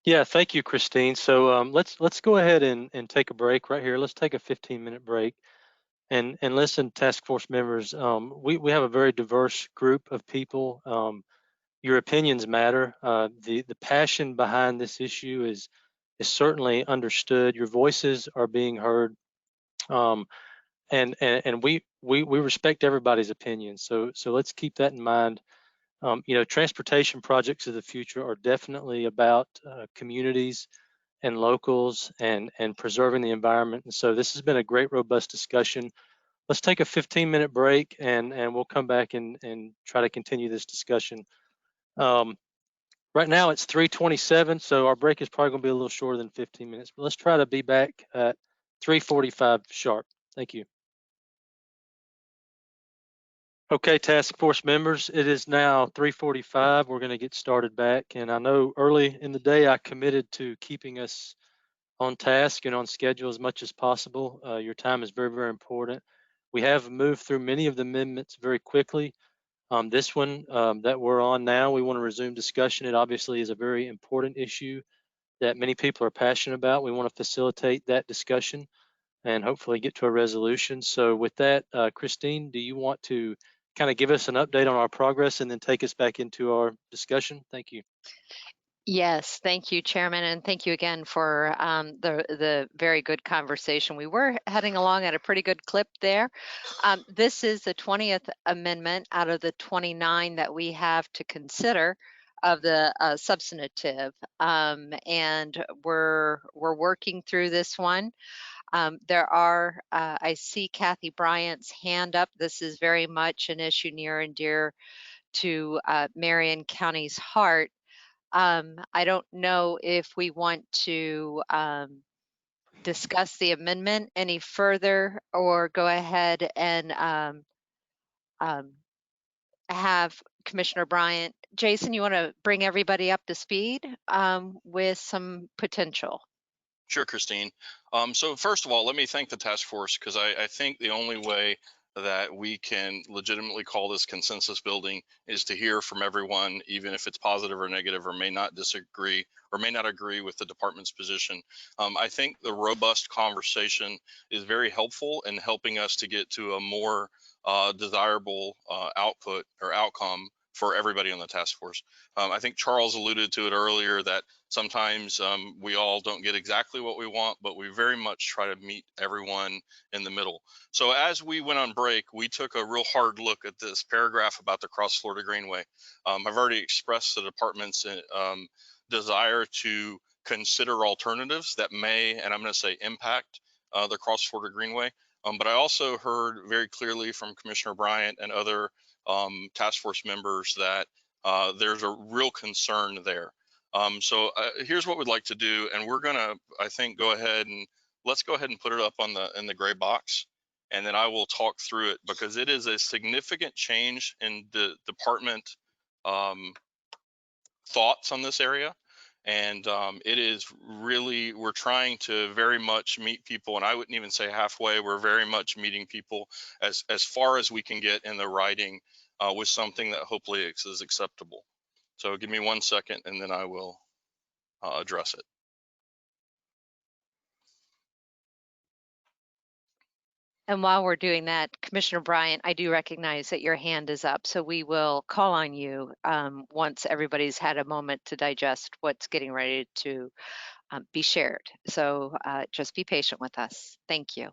Speaker 1: Yeah, thank you, Christine. So let's go ahead and take a break right here. Let's take a 15-minute break and listen, task force members. We have a very diverse group of people. Your opinions matter. The passion behind this issue is certainly understood. Your voices are being heard, and we respect everybody's opinion. So let's keep that in mind. You know, transportation projects of the future are definitely about communities and locals and preserving the environment. And so this has been a great, robust discussion. Let's take a 15-minute break, and we'll come back and try to continue this discussion. Right now it's 3:27, so our break is probably going to be a little shorter than 15 minutes, but let's try to be back at 3:45 sharp. Thank you. Okay, task force members, it is now 3:45. We're going to get started back, and I know early in the day I committed to keeping us on task and on schedule as much as possible. Your time is very, very important. We have moved through many of the amendments very quickly. This one that we're on now, we want to resume discussion. It obviously is a very important issue that many people are passionate about. We want to facilitate that discussion and hopefully get to a resolution. So with that, Christine, do you want to kind of give us an update on our progress and then take us back into our discussion? Thank you.
Speaker 2: Yes, thank you, Chairman, and thank you again for the very good conversation. We were heading along at a pretty good clip there. This is the 20th amendment out of the 29 that we have to consider of the substantive, and we're working through this one. There are, I see Kathy Bryant's hand up. This is very much an issue near and dear to Marion County's heart. I don't know if we want to discuss the amendment any further or go ahead and have Commissioner Bryant. Jason, you want to bring everybody up to speed with some potential?
Speaker 8: Sure, Christine. So first of all, let me thank the task force, because I think the only way that we can legitimately call this consensus building is to hear from everyone, even if it's positive or negative, or may not disagree or may not agree with the department's position. I think the robust conversation is very helpful in helping us to get to a more desirable output or outcome for everybody on the task force. I think Charles alluded to it earlier that sometimes we all don't get exactly what we want, but we very much try to meet everyone in the middle. So as we went on break, we took a real hard look at this paragraph about the Cross Florida Greenway. I've already expressed the department's desire to consider alternatives that may, and I'm going to say impact the Cross Florida Greenway. But I also heard very clearly from Commissioner Bryant and other task force members that there's a real concern there. So here's what we'd like to do, and we're gonna, I think, go ahead and let's go ahead and put it up on in the gray box, and then I will talk through it, because it is a significant change in the department thoughts on this area. And it is really, we're trying to very much meet people, and I wouldn't even say halfway, we're very much meeting people as far as we can get in the writing with something that hopefully is acceptable. So give me 1 second, and then I will address it.
Speaker 2: And while we're doing that, Commissioner Bryant, I do recognize that your hand is up, so we will call on you once everybody's had a moment to digest what's getting ready to be shared. So just be patient with us. Thank you.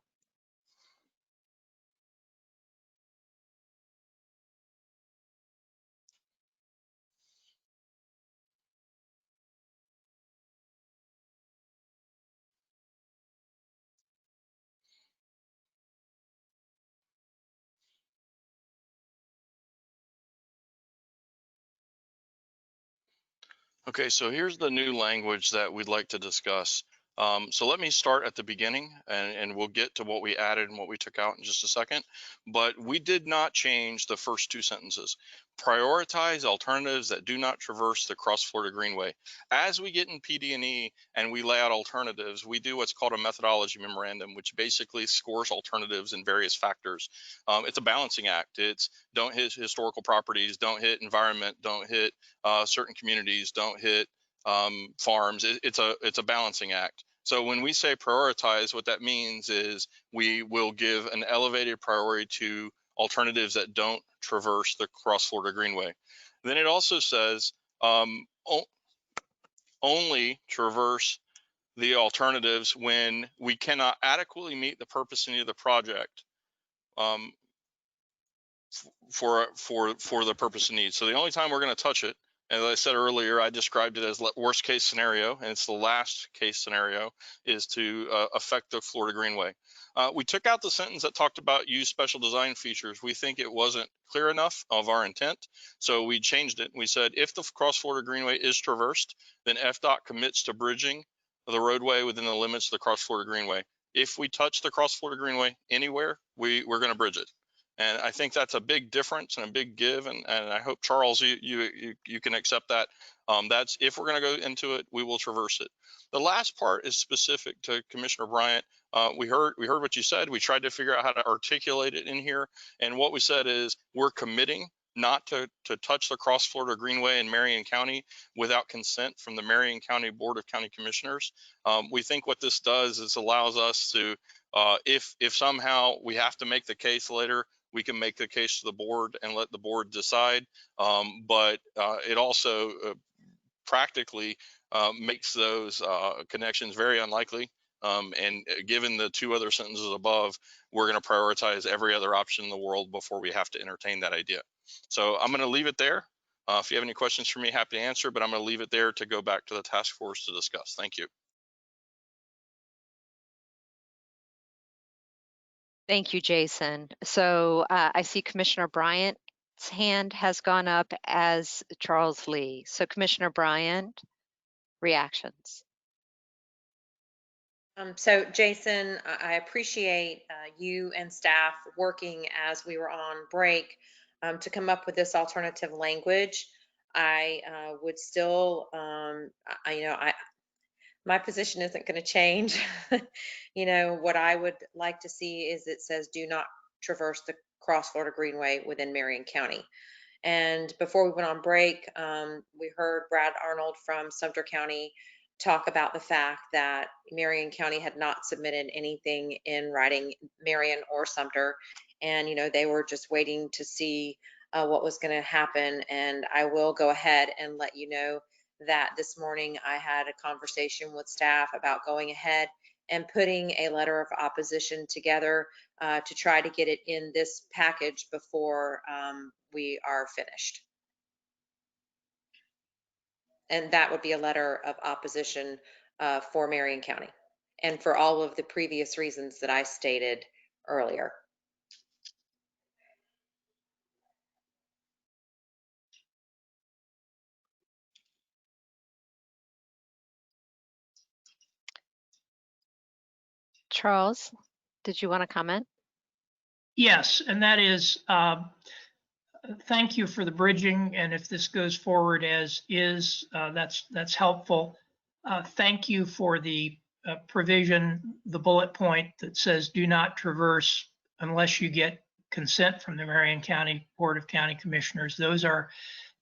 Speaker 8: Okay, so here's the new language that we'd like to discuss. So let me start at the beginning, and we'll get to what we added and what we took out in just a second. But we did not change the first two sentences. Prioritize alternatives that do not traverse the Cross Florida Greenway. As we get in PD&E and we lay out alternatives, we do what's called a methodology memorandum, which basically scores alternatives in various factors. It's a balancing act. It's don't hit historical properties, don't hit environment, don't hit certain communities, don't hit farms. It's a balancing act. So when we say prioritize, what that means is we will give an elevated priority to alternatives that don't traverse the Cross Florida Greenway. Then it also says only traverse the alternatives when we cannot adequately meet the purpose and need of the project for the purpose and need. So the only time we're going to touch it, as I said earlier, I described it as worst case scenario, and it's the last case scenario, is to affect the Florida Greenway. We took out the sentence that talked about use special design features. We think it wasn't clear enough of our intent, so we changed it. We said if the Cross Florida Greenway is traversed, then FDOT commits to bridging the roadway within the limits of the Cross Florida Greenway. If we touch the Cross Florida Greenway anywhere, we're going to bridge it. And I think that's a big difference and a big give. And I hope, Charles, you can accept that. That's if we're going to go into it, we will traverse it. The last part is specific to Commissioner Bryant. We heard what you said. We tried to figure out how to articulate it in here. And what we said is we're committing not to touch the Cross Florida Greenway in Marion County without consent from the Marion County Board of County Commissioners. We think what this does is allows us to, if somehow we have to make the case later, we can make the case to the board and let the board decide. But it also practically makes those connections very unlikely. And given the two other sentences above, we're going to prioritize every other option in the world before we have to entertain that idea. So I'm going to leave it there. If you have any questions for me, happy to answer, but I'm going to leave it there to go back to the task force to discuss. Thank you.
Speaker 2: Thank you, Jason. So I see Commissioner Bryant's Bryant's hand has gone up as Charles Lee. So Commissioner Bryant, reactions.
Speaker 16: So Jason, I appreciate you and staff working as we were on break to come up with this alternative language. I would still, my position isn't going to change. What I would like to see is it says do not traverse the Cross Florida Greenway within Marion County. And before we went on break, we heard Brad Arnold from Sumter County talk about the fact that Marion County had not submitted anything in writing, Marion or Sumter, and they were just waiting to see what was going to happen. And I will go ahead and let you know that this morning I had a conversation with staff about going ahead and putting a letter of opposition together to try to get it in this package before we are finished. And that would be a letter of opposition for Marion County and for all of the previous reasons that I stated earlier.
Speaker 2: Charles, did you want to comment?
Speaker 19: Yes, and that is, thank you for the bridging, and if this goes forward as is, that's helpful. Thank you for the provision, the bullet point that says do not traverse unless you get consent from the Marion County Board of County Commissioners. Those are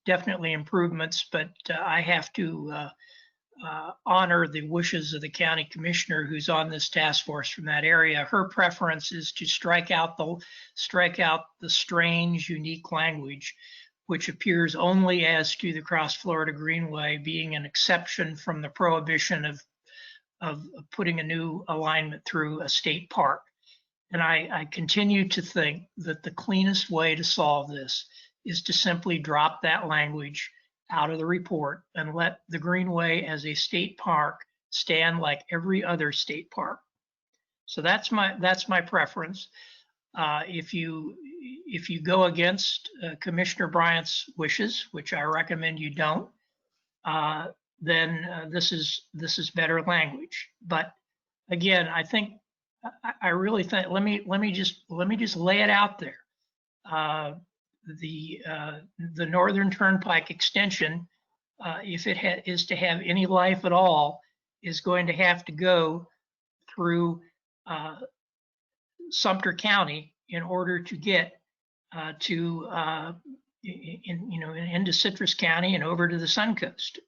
Speaker 19: definitely improvements, but I have to honor the wishes of the county commissioner who's on this task force from that area. Her preference is to strike out the strange, unique language, which appears only as to the Cross Florida Greenway being an exception from the prohibition of putting a new alignment through a state park. And I continue to think that the cleanest way to solve this is to simply drop that language out of the report and let the Greenway as a state park stand like every other state park. So that's my preference. If you go against Commissioner Bryant's wishes, which I recommend you don't, then this is better language. But again, I really think let me just lay it out there. The Northern Turnpike extension, if it is to have any life at all, is going to have to go through Sumter County in order to get into Citrus County and over to the Suncoast.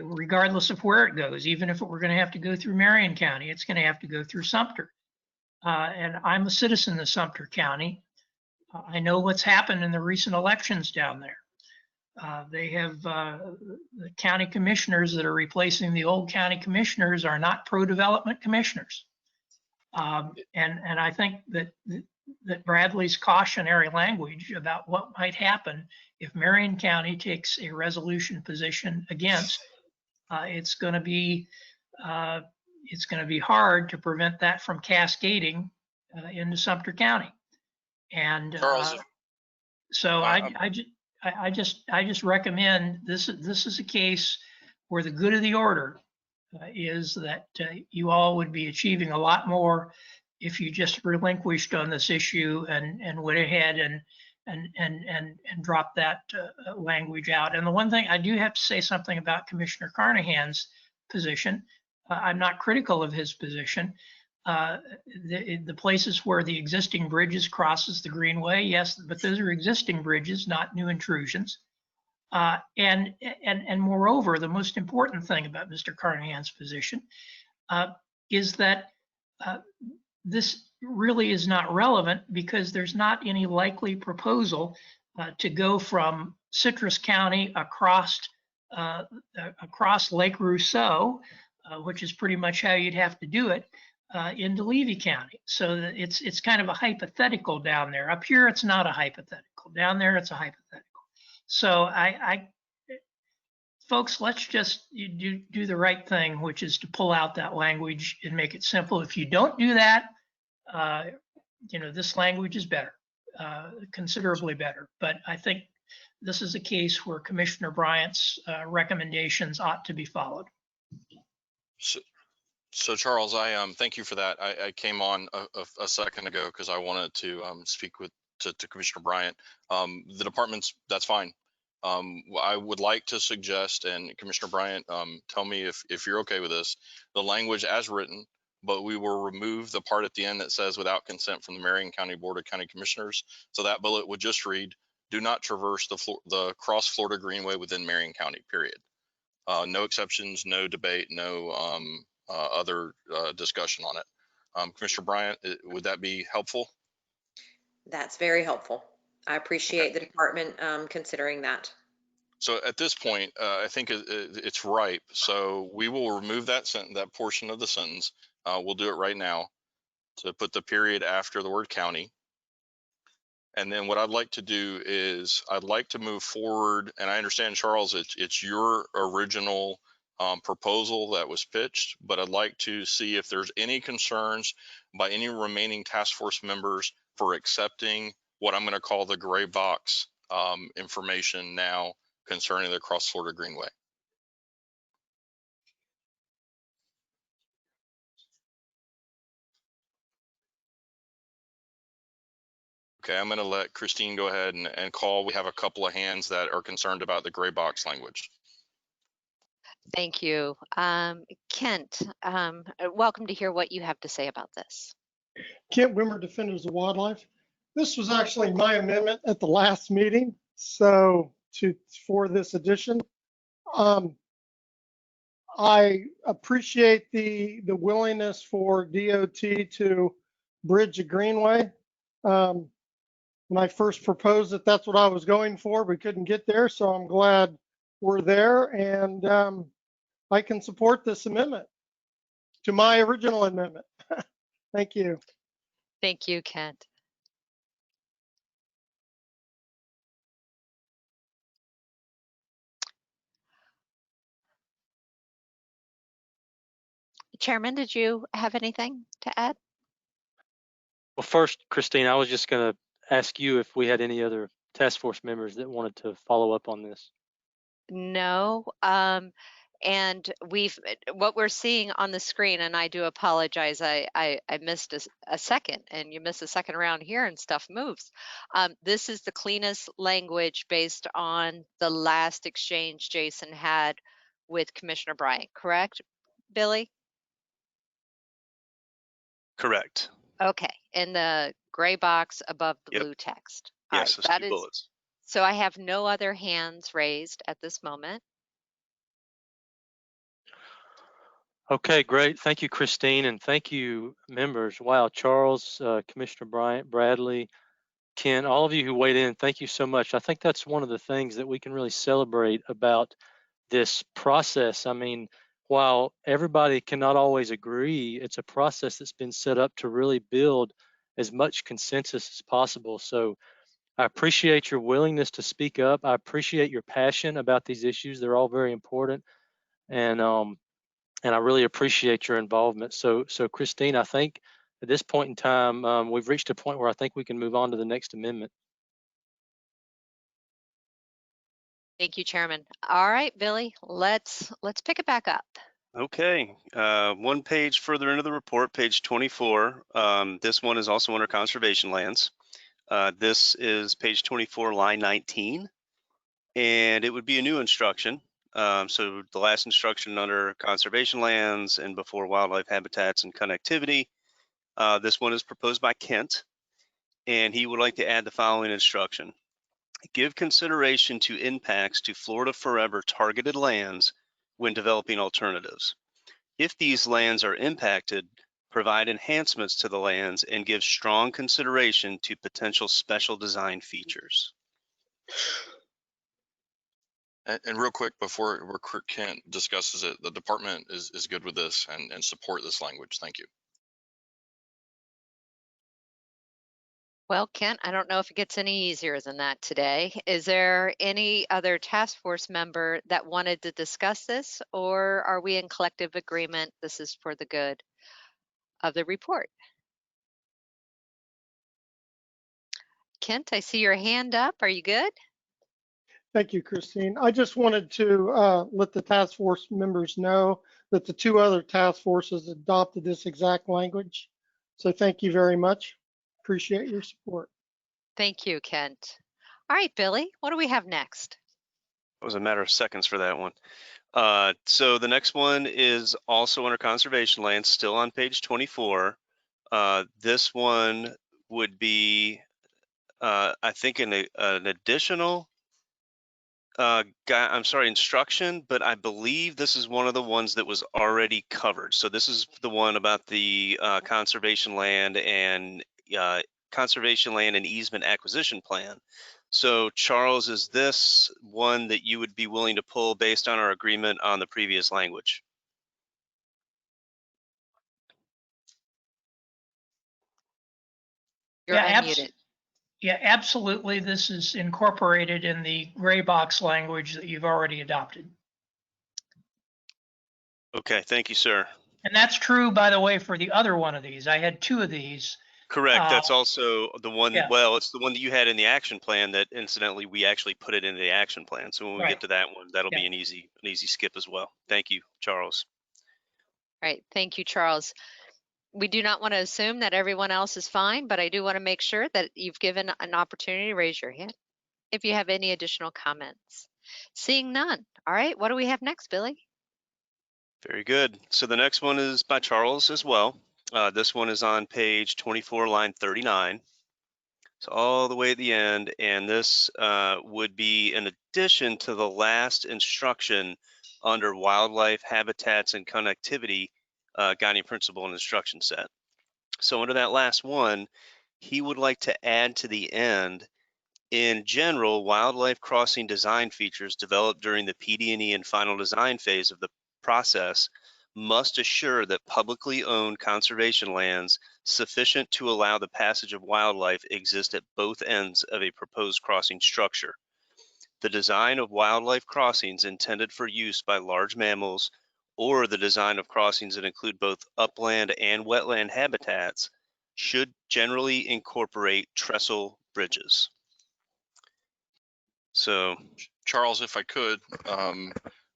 Speaker 19: Regardless of where it goes, even if it were going to have to go through Marion County, it's going to have to go through Sumter. And I'm a citizen of Sumter County. I know what's happened in the recent elections down there. They have the county commissioners that are replacing the old county commissioners are not pro-development commissioners. And I think that Bradley's cautionary language about what might happen if Marion County takes a resolution position against, it's going to be hard to prevent that from cascading into Sumter County. And
Speaker 8: Charles,
Speaker 19: so I just recommend this is a case where the good of the order is that you all would be achieving a lot more if you just relinquished on this issue and went ahead and dropped that language out. And the one thing I do have to say something about Commissioner Carnahan's position. I'm not critical of his position. The places where the existing bridges crosses the Greenway, yes, but those are existing bridges, not new intrusions. And moreover, the most important thing about Mr. Carnahan's position is that this really is not relevant because there's not any likely proposal to go from Citrus County across Lake Rousseau, which is pretty much how you'd have to do it, into Levy County. So that it's kind of a hypothetical down there. Up here, it's not a hypothetical. Down there, it's a hypothetical. So folks, let's just do the right thing, which is to pull out that language and make it simple. If you don't do that, this language is better. considerably better. But I think this is a case where Commissioner Bryant's recommendations ought to be followed.
Speaker 8: So Charles, I thank you for that. I came on a second ago because I wanted to speak to Commissioner Bryant. The department's, that's fine. I would like to suggest, and Commissioner Bryant, tell me if you're okay with this, the language as written, but we will remove the part at the end that says without consent from the Marion County Board of County Commissioners. So that bullet would just read, do not traverse the cross Florida Greenway within Marion County, period. No exceptions, no debate, no other discussion on it. Commissioner Bryant, would that be helpful?
Speaker 16: That's very helpful. I appreciate the department considering that.
Speaker 8: So at this point, I think it's ripe. So we will remove that sentence, that portion of the sentence. We'll do it right now to put the period after the word county. And then what I'd like to do is I'd like to move forward. And I understand, Charles, it's your original proposal that was pitched, but I'd like to see if there's any concerns by any remaining task force members for accepting what I'm going to call the gray box information now concerning the Cross Florida Greenway. Okay, I'm going to let Christine go ahead and call. We have a couple of hands that are concerned about the gray box language.
Speaker 2: Thank you. Kent, welcome to hear what you have to say about this.
Speaker 6: Kent Wimmer, Defenders of Wildlife. This was actually my amendment at the last meeting, so for this addition. I appreciate the willingness for DOT to bridge a greenway. When I first proposed it, that's what I was going for. We couldn't get there, so I'm glad we're there, and I can support this amendment to my original amendment. Thank you.
Speaker 2: Thank you, Kent. Chairman, did you have anything to add?
Speaker 1: Well, first, Christine, I was just going to ask you if we had any other task force members that wanted to follow up on this.
Speaker 2: No. And what we're seeing on the screen, and I do apologize, I missed a second, and you miss a second around here and stuff moves. This is the cleanest language based on the last exchange Jason had with Commissioner Bryant, correct, Billy?
Speaker 5: Correct.
Speaker 2: Okay, in the gray box above the
Speaker 5: Yep.
Speaker 2: blue text.
Speaker 5: Yes, those two bullets.
Speaker 2: So I have no other hands raised at this moment.
Speaker 1: Okay, great. Thank you, Christine, and thank you, members. Wow, Charles, Commissioner Bryant, Bradley, Ken, all of you who weighed in, thank you so much. I think that's one of the things that we can really celebrate about this process. I mean, while everybody cannot always agree, it's a process that's been set up to really build as much consensus as possible. So I appreciate your willingness to speak up. I appreciate your passion about these issues. They're all very important. And I really appreciate your involvement. So Christine, I think at this point in time, we've reached a point where I think we can move on to the next amendment.
Speaker 2: Thank you, Chairman. All right, Billy, let's pick it back up.
Speaker 5: Okay, one page further into the report, page 24. This one is also under conservation lands. This is page 24, line 19, and it would be a new instruction. So the last instruction under conservation lands and before wildlife habitats and connectivity. This one is proposed by Kent, and he would like to add the following instruction. Give consideration to impacts to Florida Forever targeted lands when developing alternatives. If these lands are impacted, provide enhancements to the lands and give strong consideration to potential special design features.
Speaker 8: And real quick, before Kent discusses it, the department is good with this and support this language. Thank you.
Speaker 2: Well, Kent, I don't know if it gets any easier than that today. Is there any other task force member that wanted to discuss this, or are we in collective agreement this is for the good of the report? Kent, I see your hand up. Are you good?
Speaker 6: Thank you, Christine. I just wanted to let the task force members know that the 2 other task forces adopted this exact language. So thank you very much. Appreciate your support.
Speaker 2: Thank you, Kent. All right, Billy, what do we have next?
Speaker 5: It was a matter of seconds for that one. So the next one is also under conservation land, still on page 24. This one would be, I think, an additional instruction, but I believe this is one of the ones that was already covered. So this is the one about the conservation land and easement acquisition plan. So Charles, is this one that you would be willing to pull based on our agreement on the previous language?
Speaker 2: You're unmuted.
Speaker 19: Yeah, absolutely. This is incorporated in the gray box language that you've already adopted.
Speaker 5: Okay, thank you, sir.
Speaker 19: And that's true, by the way, for the other one of these. I had 2 of these.
Speaker 5: Correct. That's also the one,
Speaker 19: yeah.
Speaker 5: well, it's the one that you had in the action plan that incidentally, we actually put it into the action plan. So when we get to that one, that'll be an easy skip as well. Thank you, Charles.
Speaker 2: All right, thank you, Charles. We do not want to assume that everyone else is fine, but I do want to make sure that you've given an opportunity to raise your hand if you have any additional comments. Seeing none. All right, what do we have next, Billy?
Speaker 5: Very good. So the next one is by Charles as well. This one is on page 24, line 39. So all the way at the end, and this would be in addition to the last instruction under wildlife habitats and connectivity guiding principle and instruction set. So under that last one, he would like to add to the end, in general, wildlife crossing design features developed during the PD&E and final design phase of the process must assure that publicly owned conservation lands sufficient to allow the passage of wildlife exist at both ends of a proposed crossing structure. The design of wildlife crossings intended for use by large mammals, or the design of crossings that include both upland and wetland habitats, should generally incorporate trestle bridges. So,
Speaker 8: Charles, if I could,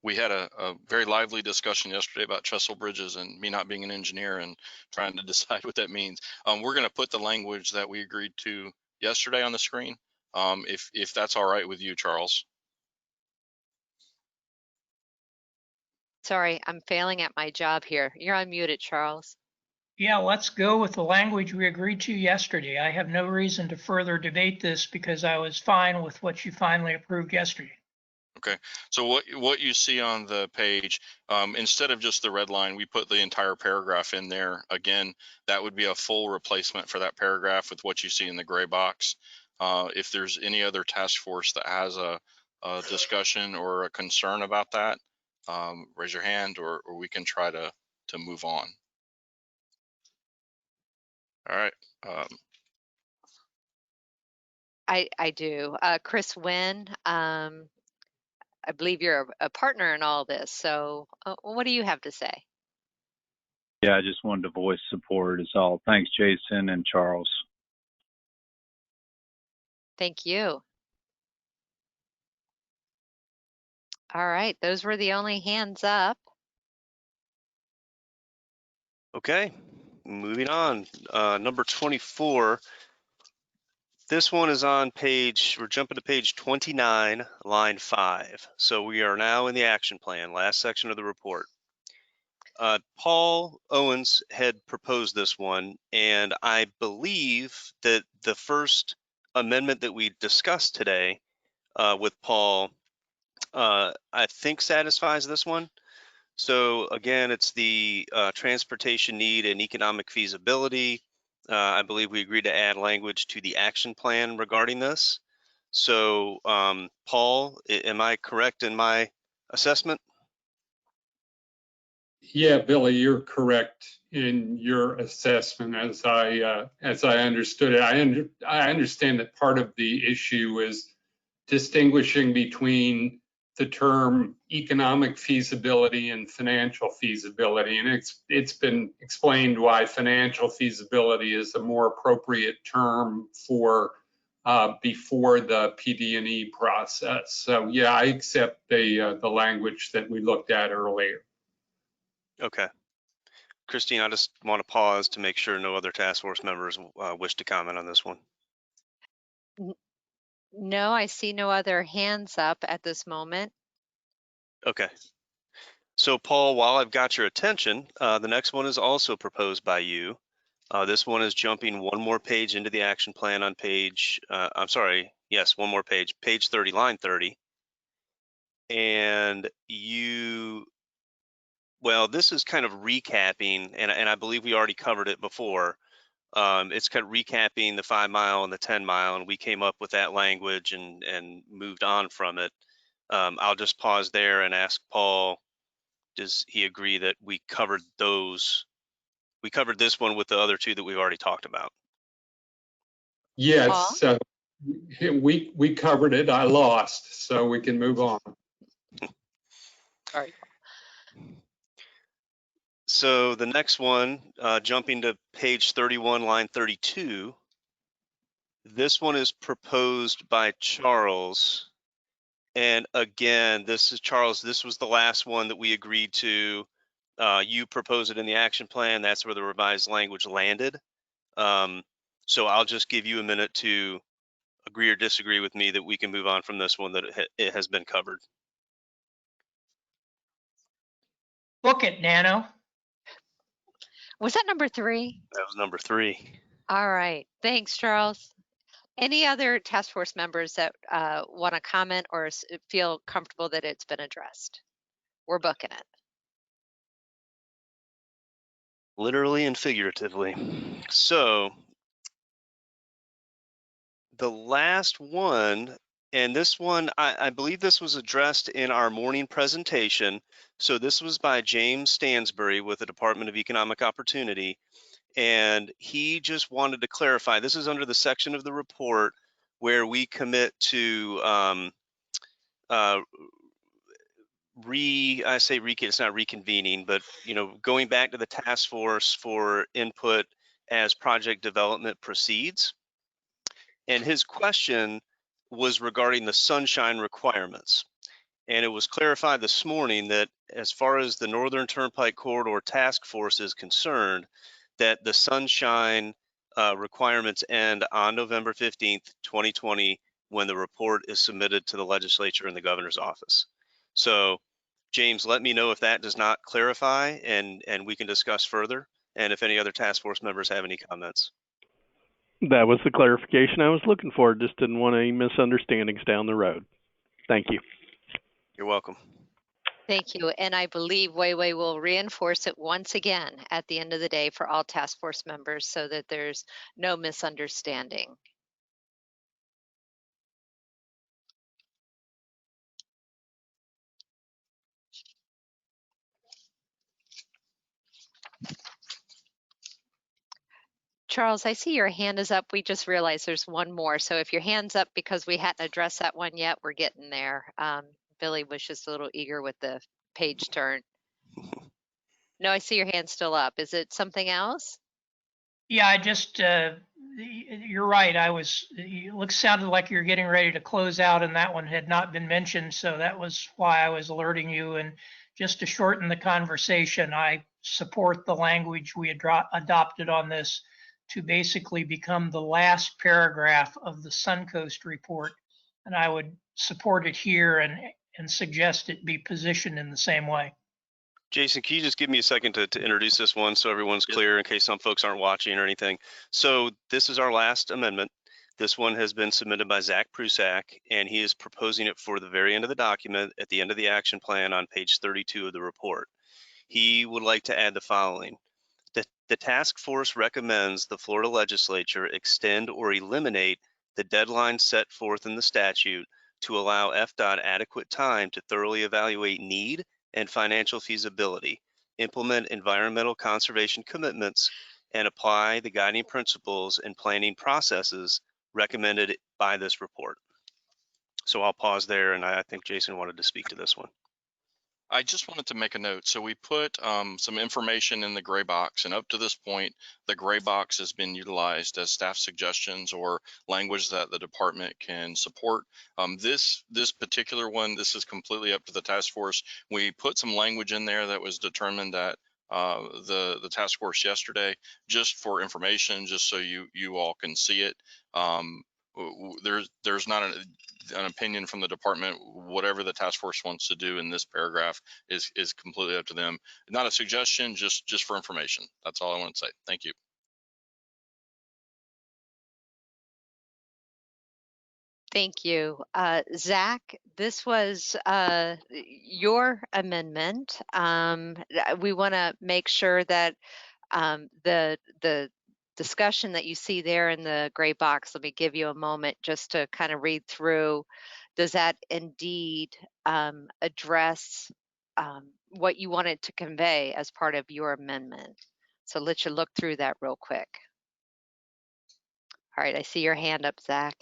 Speaker 8: we had a very lively discussion yesterday about trestle bridges and me not being an engineer and trying to decide what that means. We're going to put the language that we agreed to yesterday on the screen, if that's all right with you, Charles.
Speaker 2: Sorry, I'm failing at my job here. You're unmuted, Charles.
Speaker 19: Yeah, let's go with the language we agreed to yesterday. I have no reason to further debate this because I was fine with what you finally approved yesterday.
Speaker 8: Okay, so what you see on the page, instead of just the red line, we put the entire paragraph in there. Again, that would be a full replacement for that paragraph with what you see in the gray box. If there's any other task force that has a discussion or a concern about that, raise your hand, or we can try to move on. All right.
Speaker 2: I do. Chris Wynn, I believe you're a partner in all this. So what do you have to say?
Speaker 4: Yeah, I just wanted to voice support is all. Thanks, Jason and Charles.
Speaker 2: Thank you. All right, those were the only hands up.
Speaker 5: Okay, moving on. Number 24. This one is on we're jumping to page 29, line 5. So we are now in the action plan, last section of the report. Paul Owens had proposed this one, and I believe that the first amendment that we discussed today with Paul, I think satisfies this one. So again, it's the transportation need and economic feasibility. I believe we agreed to add language to the action plan regarding this. So Paul, am I correct in my assessment?
Speaker 20: Yeah, Billy, you're correct in your assessment as I understood it. I understand that part of the issue is distinguishing between the term economic feasibility and financial feasibility. And it's been explained why financial feasibility is a more appropriate term for before the PD&E process. So yeah, I accept the language that we looked at earlier.
Speaker 5: Okay. Christine, I just want to pause to make sure no other task force members wish to comment on this one.
Speaker 2: No, I see no other hands up at this moment.
Speaker 5: Okay. So Paul, while I've got your attention, the next one is also proposed by you. This one is jumping one more page into the action plan on page, I'm sorry, yes, one more page, page 30, line 30. And well, this is kind of recapping, and I believe we already covered it before. It's kind of recapping the 5 mile and the 10 mile, and we came up with that language and moved on from it. I'll just pause there and ask Paul, does he agree that we covered those? We covered this one with the other two that we've already talked about.
Speaker 20: Yes, we covered it. I lost, so we can move on.
Speaker 2: All right.
Speaker 5: So the next one, jumping to page 31, line 32. This one is proposed by Charles. And again, this is Charles, this was the last one that we agreed to. You proposed it in the action plan. That's where the revised language landed. So I'll just give you a minute to agree or disagree with me that we can move on from this one, that it has been covered.
Speaker 19: Book it, Nano.
Speaker 2: Was that number 3?
Speaker 5: That was number 3.
Speaker 2: All right. Thanks, Charles. Any other task force members that want to comment or feel comfortable that it's been addressed? We're booking it.
Speaker 5: Literally and figuratively. So the last one, and this one, I believe this was addressed in our morning presentation. So this was by James Stansbury with the Department of Economic Opportunity. And he just wanted to clarify, this is under the section of the report where we commit to it's not reconvening, but going back to the task force for input as project development proceeds. And his question was regarding the sunshine requirements. And it was clarified this morning that as far as the Northern Turnpike Corridor Task Force is concerned, that the sunshine requirements end on November 15th, 2020, when the report is submitted to the legislature and the governor's office. So James, let me know if that does not clarify, and we can discuss further, and if any other task force members have any comments.
Speaker 11: That was the clarification I was looking for. Just didn't want any misunderstandings down the road. Thank you.
Speaker 5: You're welcome.
Speaker 2: Thank you. And I believe Weiwei will reinforce it once again at the end of the day for all task force members so that there's no misunderstanding. Charles, I see your hand is up. We just realized there's one more. So if your hand's up because we hadn't addressed that one yet, we're getting there. Billy was just a little eager with the page turn. No, I see your hand still up. Is it something else?
Speaker 19: Yeah, I just, you're right. It sounded like you're getting ready to close out and that one had not been mentioned. So that was why I was alerting you. And just to shorten the conversation, I support the language we adopted on this to basically become the last paragraph of the Suncoast report. And I would support it here and suggest it be positioned in the same way.
Speaker 5: Jason, can you just give me a second to introduce this one so everyone's clear in case some folks aren't watching or anything? So this is our last amendment. This one has been submitted by Zach Prusak, and he is proposing it for the very end of the document at the end of the action plan on page 32 of the report. He would like to add the following. The task force recommends the Florida legislature extend or eliminate the deadline set forth in the statute to allow FDOT adequate time to thoroughly evaluate need and financial feasibility, implement environmental conservation commitments, and apply the guiding principles and planning processes recommended by this report. So I'll pause there, and I think Jason wanted to speak to this one.
Speaker 8: I just wanted to make a note. So we put some information in the gray box, and up to this point, the gray box has been utilized as staff suggestions or language that the department can support. This particular one, this is completely up to the task force. We put some language in there that was determined at the task force yesterday, just for information, just so you all can see it. There's not an opinion from the department. Whatever the task force wants to do in this paragraph is completely up to them. Not a suggestion, just for information. That's all I want to say. Thank you.
Speaker 2: Thank you. Zach, this was your amendment. We want to make sure that the discussion that you see there in the gray box, let me give you a moment just to kind of read through. Does that indeed address what you wanted to convey as part of your amendment? So let you look through that real quick. All right, I see your hand up, Zach.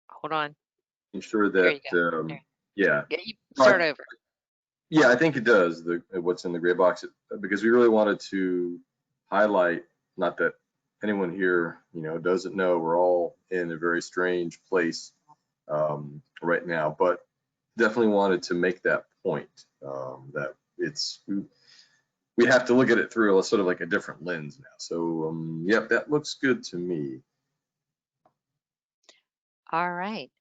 Speaker 2: Hold on.
Speaker 10: Ensure
Speaker 2: Here you
Speaker 10: that,
Speaker 2: go.
Speaker 10: yeah.
Speaker 2: Yeah, you start over.
Speaker 10: Yeah, I think it does, what's in the gray box, because we really wanted to highlight, not that anyone here, doesn't know, we're all in a very strange place right now, but definitely wanted to make that point, that we have to look at it through a sort of like a different lens now. So, yep, that looks good to me.
Speaker 2: All right.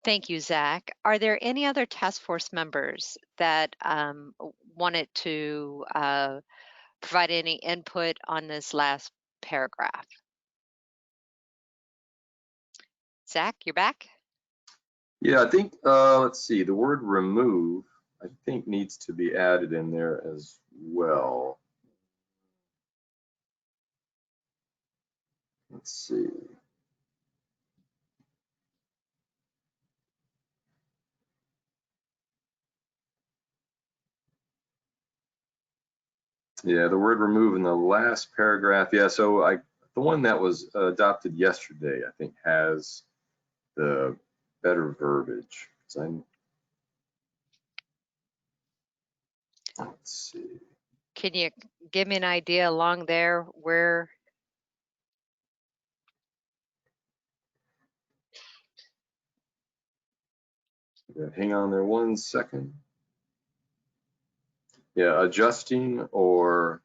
Speaker 2: Thank you, Zach. Are there any other task force members that wanted to provide any input on this last paragraph? Zach, you're back?
Speaker 10: Yeah, I think, let's see, the word remove, I think needs to be added in there as well. Let's see. Yeah, the word remove in the last paragraph. Yeah, so the one that was adopted yesterday, I think, has the better verbiage. Let's see.
Speaker 2: Can you give me an idea along there where?
Speaker 10: Yeah, hang on there 1 second. Yeah, adjusting, or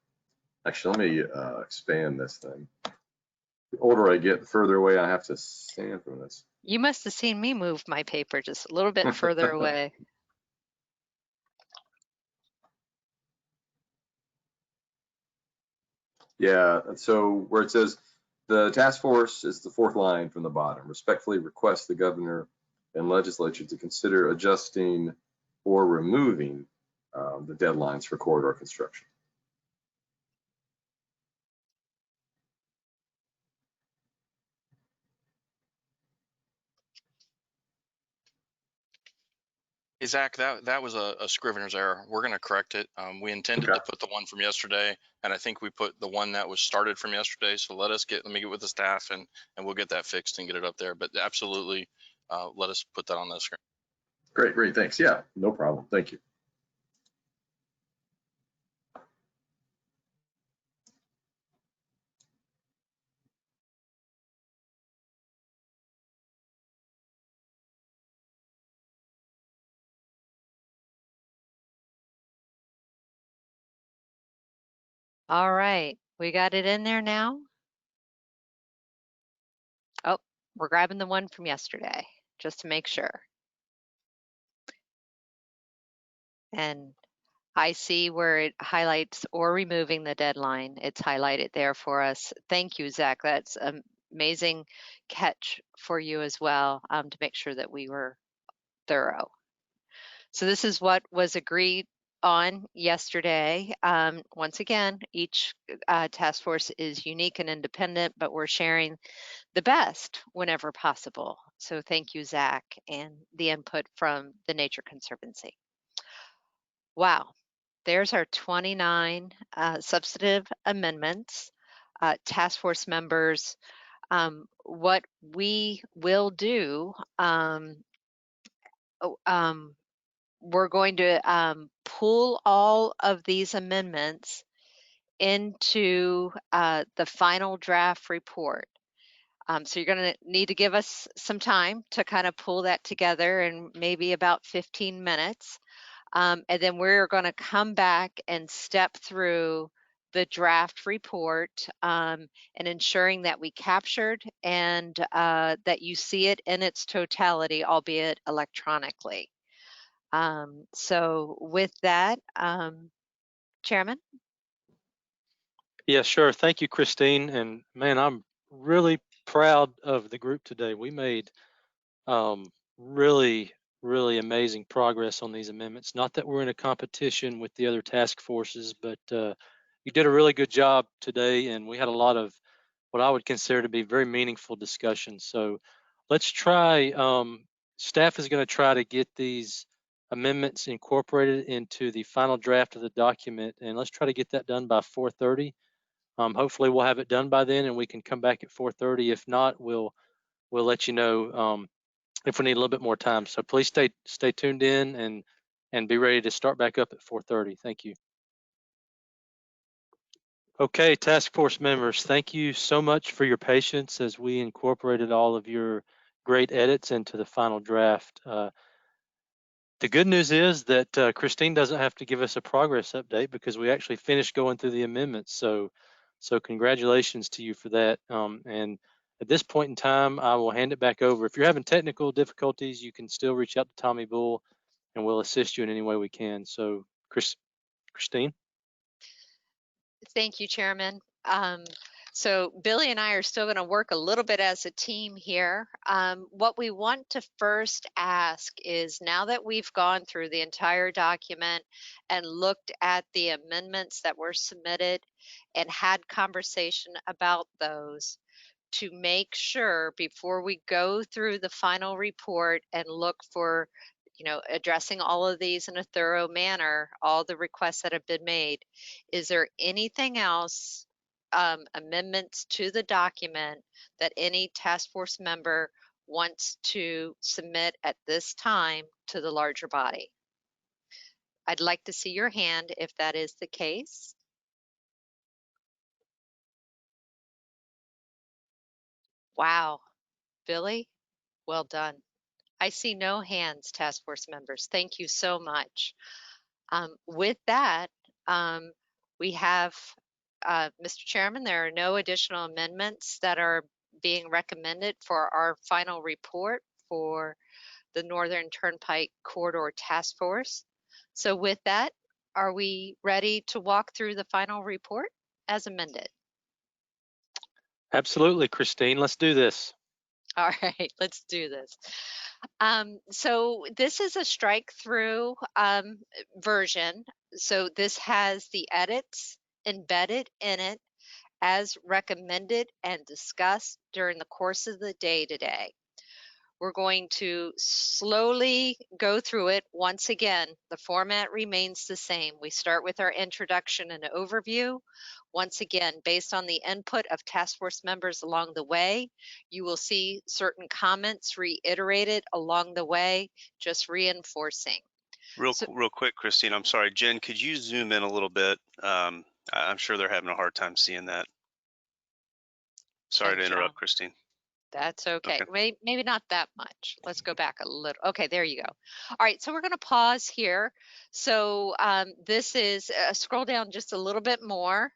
Speaker 10: actually, let me expand this thing. The older I get, the further away I have to stand from this.
Speaker 2: You must have seen me move my paper just a little bit further away.
Speaker 10: Yeah, so where it says the task force is the fourth line from the bottom, respectfully request the governor and legislature to consider adjusting or removing the deadlines for corridor construction.
Speaker 8: Hey, Zach, that was a scrivener's error. We're going to correct it. We intended to put the one from yesterday, and I think we put the one that was started from yesterday. So let me get with the staff, and we'll get that fixed and get it up there. But absolutely, let us put that on the screen.
Speaker 10: Great, thanks. Yeah, no problem. Thank you.
Speaker 2: All right, we got it in there now. Oh, we're grabbing the one from yesterday just to make sure. And I see where it highlights or removing the deadline. It's highlighted there for us. Thank you, Zach. That's an amazing catch for you as well, to make sure that we were thorough. So this is what was agreed on yesterday. Once again, each task force is unique and independent, but we're sharing the best whenever possible. So thank you, Zach, and the input from the Nature Conservancy. Wow, there's our 29 substantive amendments. Task force members, what we will do we're going to pull all of these amendments into the final draft report. So you're going to need to give us some time to kind of pull that together in maybe about 15 minutes. And then we're going to come back and step through the draft report and ensuring that we captured and that you see it in its totality, albeit electronically. So with that, Chairman?
Speaker 1: Yeah, sure. Thank you, Christine. And man, I'm really proud of the group today. We made really, really amazing progress on these amendments. Not that we're in a competition with the other task forces, but you did a really good job today, and we had a lot of what I would consider to be very meaningful discussions. So let's try, staff is going to try to get these amendments incorporated into the final draft of the document, and let's try to get that done by 4:30. Hopefully we'll have it done by then and we can come back at 4:30. If not, we'll let you know if we need a little bit more time. So please stay tuned in and be ready to start back up at 4:30. Thank you. Okay, task force members, thank you so much for your patience as we incorporated all of your great edits into the final draft. The good news is that Christine doesn't have to give us a progress update because we actually finished going through the amendments. So congratulations to you for that. And at this point in time, I will hand it back over. If you're having technical difficulties, you can still reach out to Tommy Bull and we'll assist you in any way we can. So Christine?
Speaker 2: Thank you, Chairman. So Billy and I are still going to work a little bit as a team here. What we want to first ask is, now that we've gone through the entire document and looked at the amendments that were submitted and had conversation about those, to make sure before we go through the final report and look for, addressing all of these in a thorough manner, all the requests that have been made, is there anything else, amendments to the document that any task force member wants to submit at this time to the larger body? I'd like to see your hand if that is the case. Wow, Billy, well done. I see no hands, task force members. Thank you so much. With that, we have, Mr. Chairman, there are no additional amendments that are being recommended for our final report for the Northern Turnpike Corridor Task Force. So with that, are we ready to walk through the final report as amended?
Speaker 1: Absolutely, Christine. Let's do this.
Speaker 2: All right, let's do this. So this is a strike through version. So this has the edits embedded in it as recommended and discussed during the course of the day today. We're going to slowly go through it. Once again, the format remains the same. We start with our introduction and overview. Once again, based on the input of task force members along the way, you will see certain comments reiterated along the way, just reinforcing.
Speaker 5: Real quick, Christine, I'm sorry. Jen, could you zoom in a little bit? I'm sure they're having a hard time seeing that. Sorry to interrupt, Christine.
Speaker 2: That's okay. Maybe not that much. Let's go back a little. Okay, there you go. All right, so we're going to pause here. So this is, scroll down just a little bit more.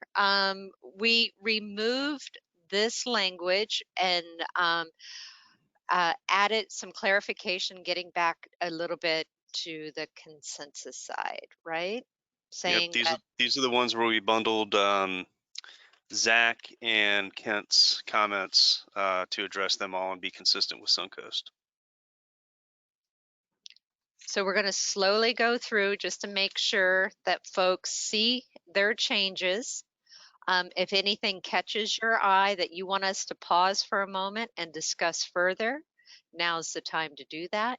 Speaker 2: We removed this language and added some clarification, getting back a little bit to the consensus side, right? Saying
Speaker 5: yep, these are the ones where we bundled Zach and Kent's comments to address them all and be consistent with Suncoast.
Speaker 2: So we're going to slowly go through just to make sure that folks see their changes. If anything catches your eye that you want us to pause for a moment and discuss further, now's the time to do that.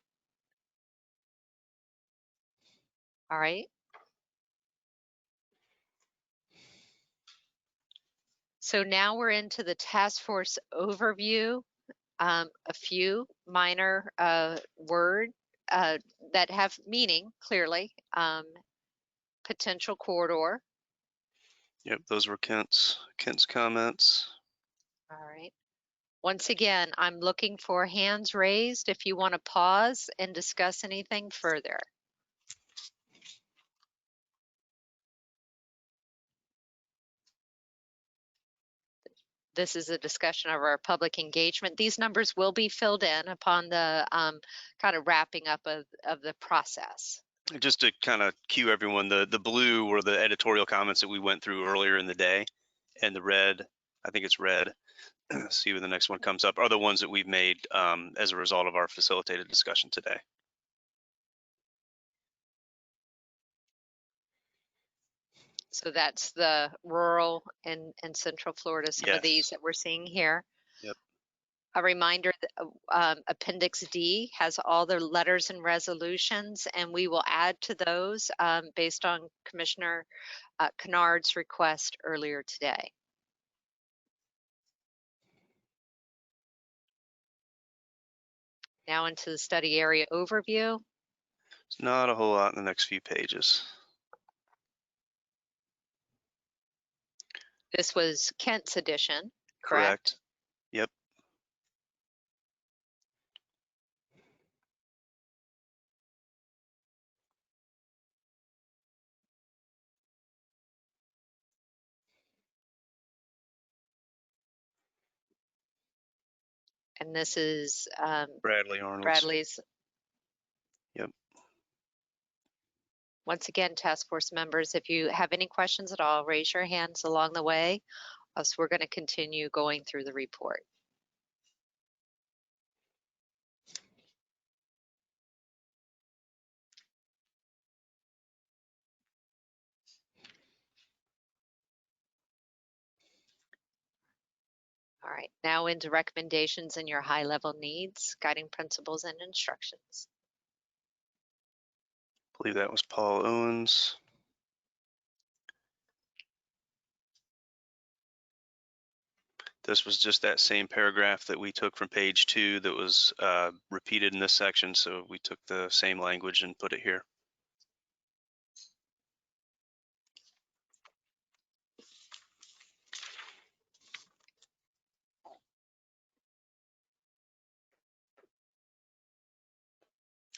Speaker 2: All right. So now we're into the task force overview. A few minor word that have meaning, clearly. Potential corridor.
Speaker 5: Yep, those were Kent's comments.
Speaker 2: All right. Once again, I'm looking for hands raised if you want to pause and discuss anything further. This is a discussion of our public engagement. These numbers will be filled in upon the kind of wrapping up of the process.
Speaker 5: Just to kind of cue everyone, the blue were the editorial comments that we went through earlier in the day, and the red, I think it's red, see when the next one comes up, are the ones that we've made as a result of our facilitated discussion today.
Speaker 2: So that's the rural and central Florida, some of these that we're seeing here.
Speaker 5: Yep.
Speaker 2: A reminder that Appendix D has all the letters and resolutions, and we will add to those based on Commissioner Kennard's request earlier today. Now into the study area overview.
Speaker 5: It's not a whole lot in the next few pages.
Speaker 2: This was Kent's edition,
Speaker 5: Correct. Yep.
Speaker 2: And this is
Speaker 5: Bradley Arnold's.
Speaker 2: Bradley's.
Speaker 5: Yep.
Speaker 2: Once again, task force members, if you have any questions at all, raise your hands along the way, else we're going to continue going through the report. All right, now into recommendations and your high-level needs, guiding principles and instructions.
Speaker 5: I believe that was Paul Owens. This was just that same paragraph that we took from page 2 that was repeated in this section. So we took the same language and put it here.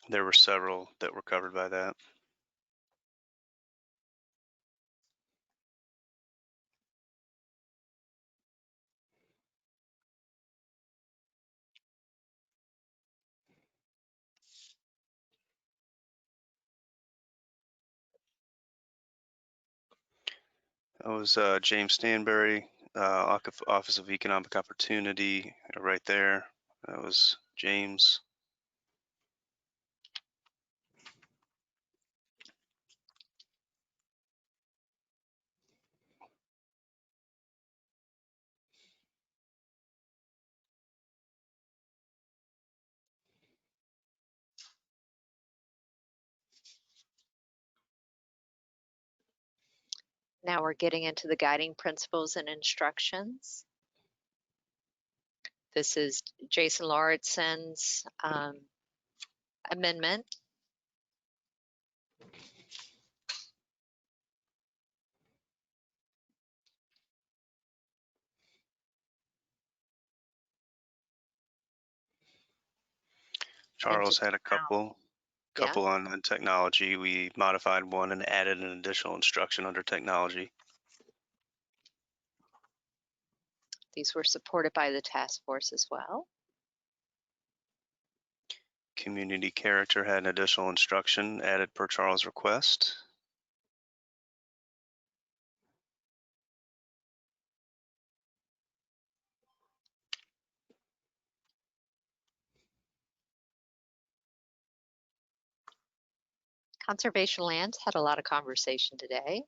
Speaker 5: There were several that were covered by that. That was James Stanberry, Office of Economic Opportunity, right there. That was James.
Speaker 2: Now we're getting into the guiding principles and instructions. This is Jason Lauritsen's amendment.
Speaker 5: Charles had a couple on technology. We modified one and added an additional instruction under technology.
Speaker 2: These were supported by the task force as well.
Speaker 5: Community character had an additional instruction added per Charles' request.
Speaker 2: Conservation lands had a lot of conversation today.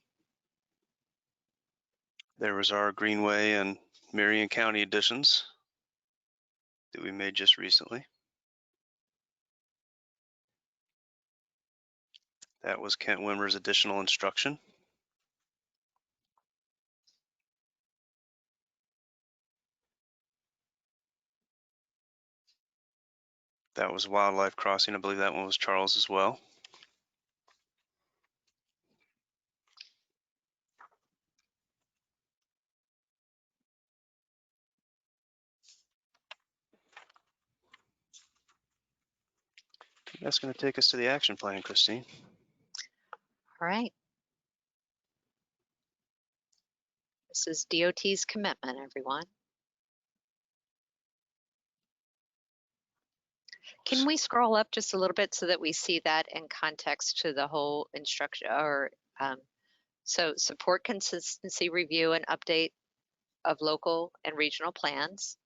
Speaker 5: There was our Greenway and Marion County additions that we made just recently. That was Kent Wimmer's additional instruction. That was Wildlife Crossing. I believe that one was Charles as well. That's going to take us to the action plan, Christine.
Speaker 2: All right. This is DOT's commitment, everyone. Can we scroll up just a little bit so that we see that in context to the whole instruction, or so support consistency review and update of local and regional plans.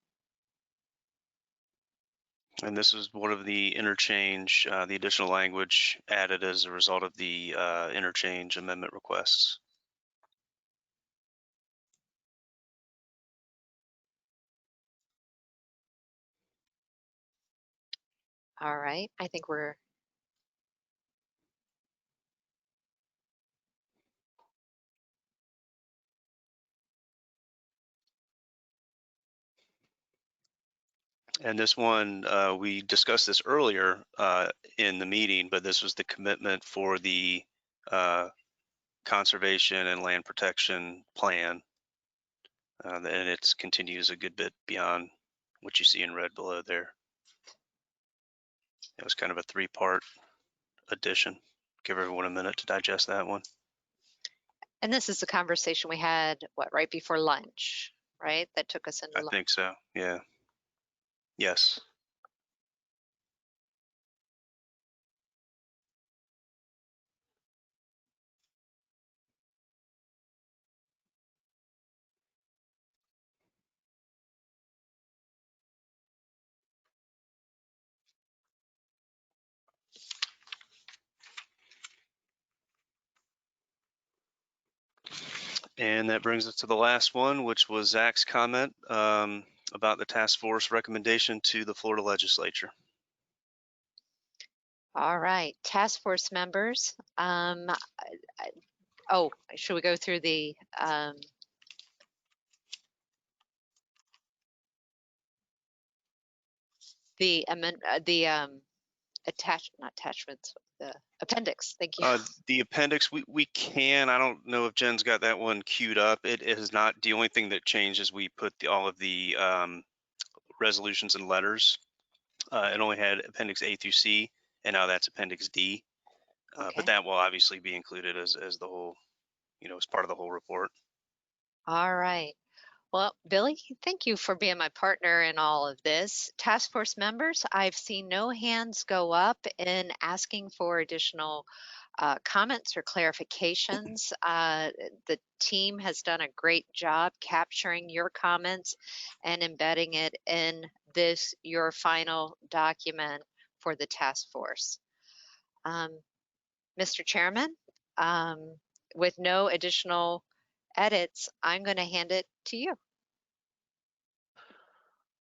Speaker 5: And this is one of the interchange, the additional language added as a result of the interchange amendment requests.
Speaker 2: All right, I think we're
Speaker 5: And this one, we discussed this earlier in the meeting, but this was the commitment for the conservation and land protection plan. And it continues a good bit beyond what you see in red below there. It was kind of a three-part addition. Give everyone a minute to digest that one.
Speaker 2: and this is the conversation we had, what, right before lunch, right? That took us into
Speaker 5: I think so, yeah. Yes. And that brings us to the last one, which was Zach's comment about the task force recommendation to the Florida legislature.
Speaker 2: All right, task force members. Oh, should we go through the attachments, the appendix. Thank you.
Speaker 5: The appendix, we can. I don't know if Jen's got that one queued up. It is not the only thing that changed is we put all of the resolutions and letters. It only had appendix A through C, and now that's appendix D.
Speaker 2: Okay.
Speaker 5: But that will obviously be included as the whole, as part of the whole report.
Speaker 2: All right. Well, Billy, thank you for being my partner in all of this. Task force members, I've seen no hands go up in asking for additional comments or clarifications. The team has done a great job capturing your comments and embedding it in your final document for the task force. Mr. Chairman, with no additional edits, I'm going to hand it to you.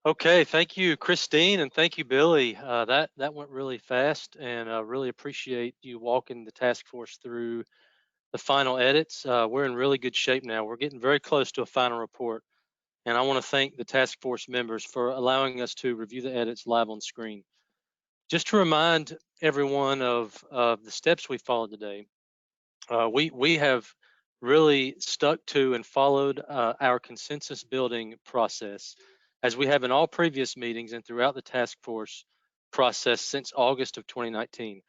Speaker 1: Okay, thank you, Christine, and thank you, Billy. That went really fast, and really appreciate you walking the task force through the final edits. We're in really good shape now. We're getting very close to a final report, and I want to thank the task force members for allowing us to review the edits live on screen. Just to remind everyone of the steps we followed today, we have really stuck to and followed our consensus building process, as we have in all previous meetings and throughout the task force process since August of 2019,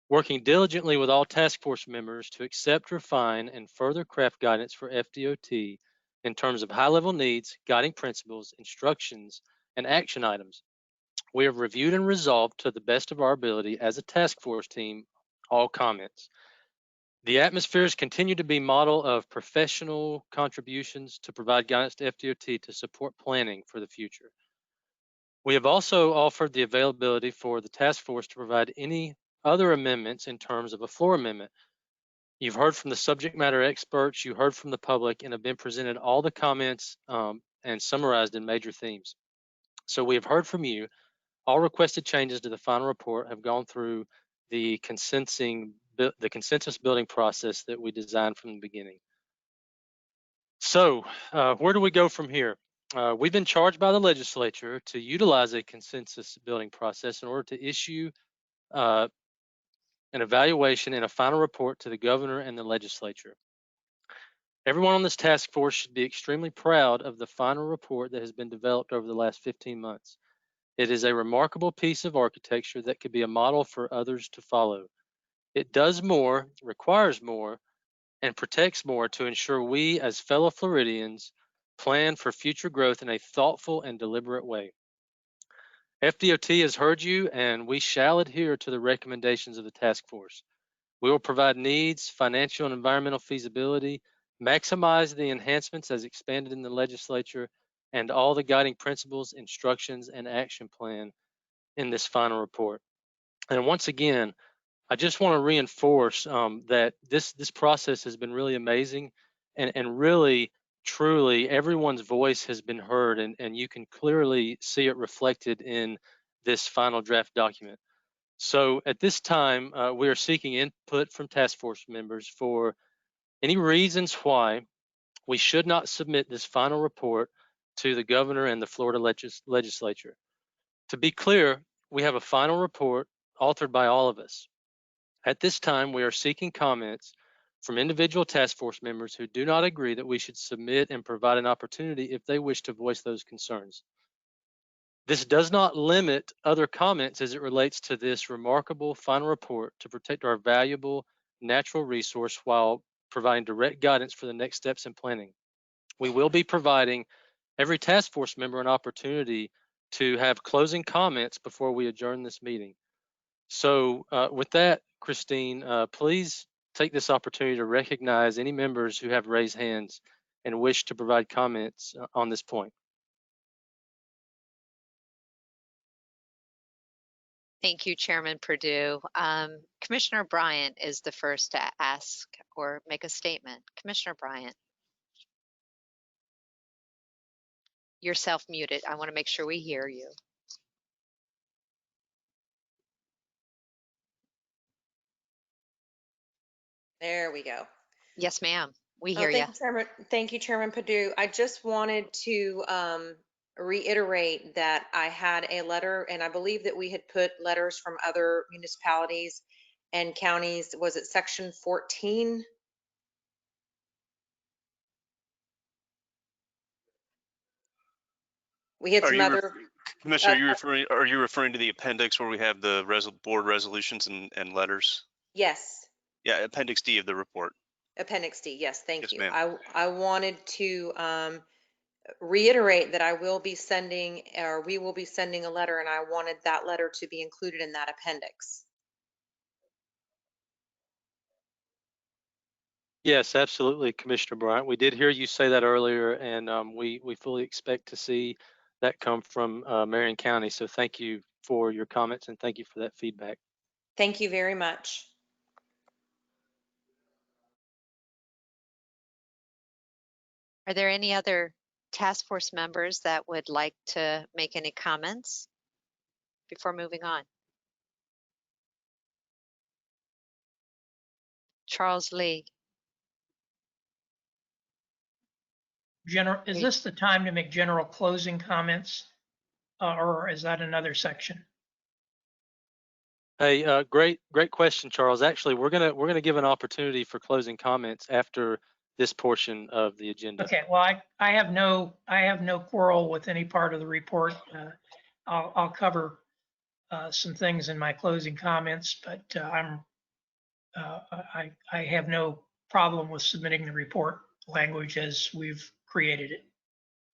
Speaker 1: working diligently with all task force members to accept, refine, and further craft guidance for FDOT in terms of high-level needs, guiding principles, instructions, and action items. We have reviewed and resolved to the best of our ability as a task force team all comments. The atmospheres continue to be model of professional contributions to provide guidance to FDOT to support planning for the future. We have also offered the availability for the task force to provide any other amendments in terms of a floor amendment. You've heard from the subject matter experts, you heard from the public, and have been presented all the comments and summarized in major themes. So we have heard from you. All requested changes to the final report have gone through the consensus building process that we designed from the beginning. So where do we go from here? we've been charged by the legislature to utilize a consensus building process in order to issue an evaluation and a final report to the governor and the legislature. Everyone on this task force should be extremely proud of the final report that has been developed over the last 15 months. It is a remarkable piece of architecture that could be a model for others to follow. It does more, requires more, and protects more to ensure we, as fellow Floridians, plan for future growth in a thoughtful and deliberate way. FDOT has heard you, and we shall adhere to the recommendations of the task force. We will provide needs, financial and environmental feasibility, maximize the enhancements as expanded in the legislature, and all the guiding principles, instructions, and action plan in this final report. And once again, I just want to reinforce that this process has been really amazing, and really, truly, everyone's voice has been heard, and you can clearly see it reflected in this final draft document. So at this time, we are seeking input from task force members for any reasons why we should not submit this final report to the governor and the Florida legislature. To be clear, we have a final report authored by all of us. At this time, we are seeking comments from individual task force members who do not agree that we should submit and provide an opportunity if they wish to voice those concerns. This does not limit other comments as it relates to this remarkable final report to protect our valuable natural resource while providing direct guidance for the next steps in planning. We will be providing every task force member an opportunity to have closing comments before we adjourn this meeting. So with that, Christine, please take this opportunity to recognize any members who have raised hands and wish to provide comments on this point.
Speaker 2: Thank you, Chairman Perdue. Commissioner Bryant is the first to ask or make a statement. Commissioner Bryant. You're self-muted. I want to make sure we hear you.
Speaker 16: There we go.
Speaker 2: Yes, ma'am. We hear you.
Speaker 16: Thank you, Chairman Perdue. I just wanted to reiterate that I had a letter, and I believe that we had put letters from other municipalities and counties. Was it section 14? We had some other.
Speaker 5: Commissioner, are you referring to the appendix where we have the board resolutions and letters?
Speaker 16: Yes.
Speaker 5: Yeah, Appendix D of the report.
Speaker 16: Appendix D, yes, thank you.
Speaker 5: Ma'am.
Speaker 16: I wanted to reiterate that we will be sending a letter, and I wanted that letter to be included in that appendix.
Speaker 1: Yes, absolutely, Commissioner Bryant. We did hear you say that earlier, and we fully expect to see that come from Marion County. So thank you for your comments, and thank you for that feedback.
Speaker 16: Thank you very much.
Speaker 2: Are there any other task force members that would like to make any comments before moving on? Charles Lee.
Speaker 19: Is this the time to make general closing comments, or is that another section?
Speaker 1: Hey, great question, Charles. Actually, we're gonna give an opportunity for closing comments after this portion of the agenda.
Speaker 19: Okay. Well, I have no quarrel with any part of the report. I'll cover some things in my closing comments, but I have no problem with submitting the report language as we've created it.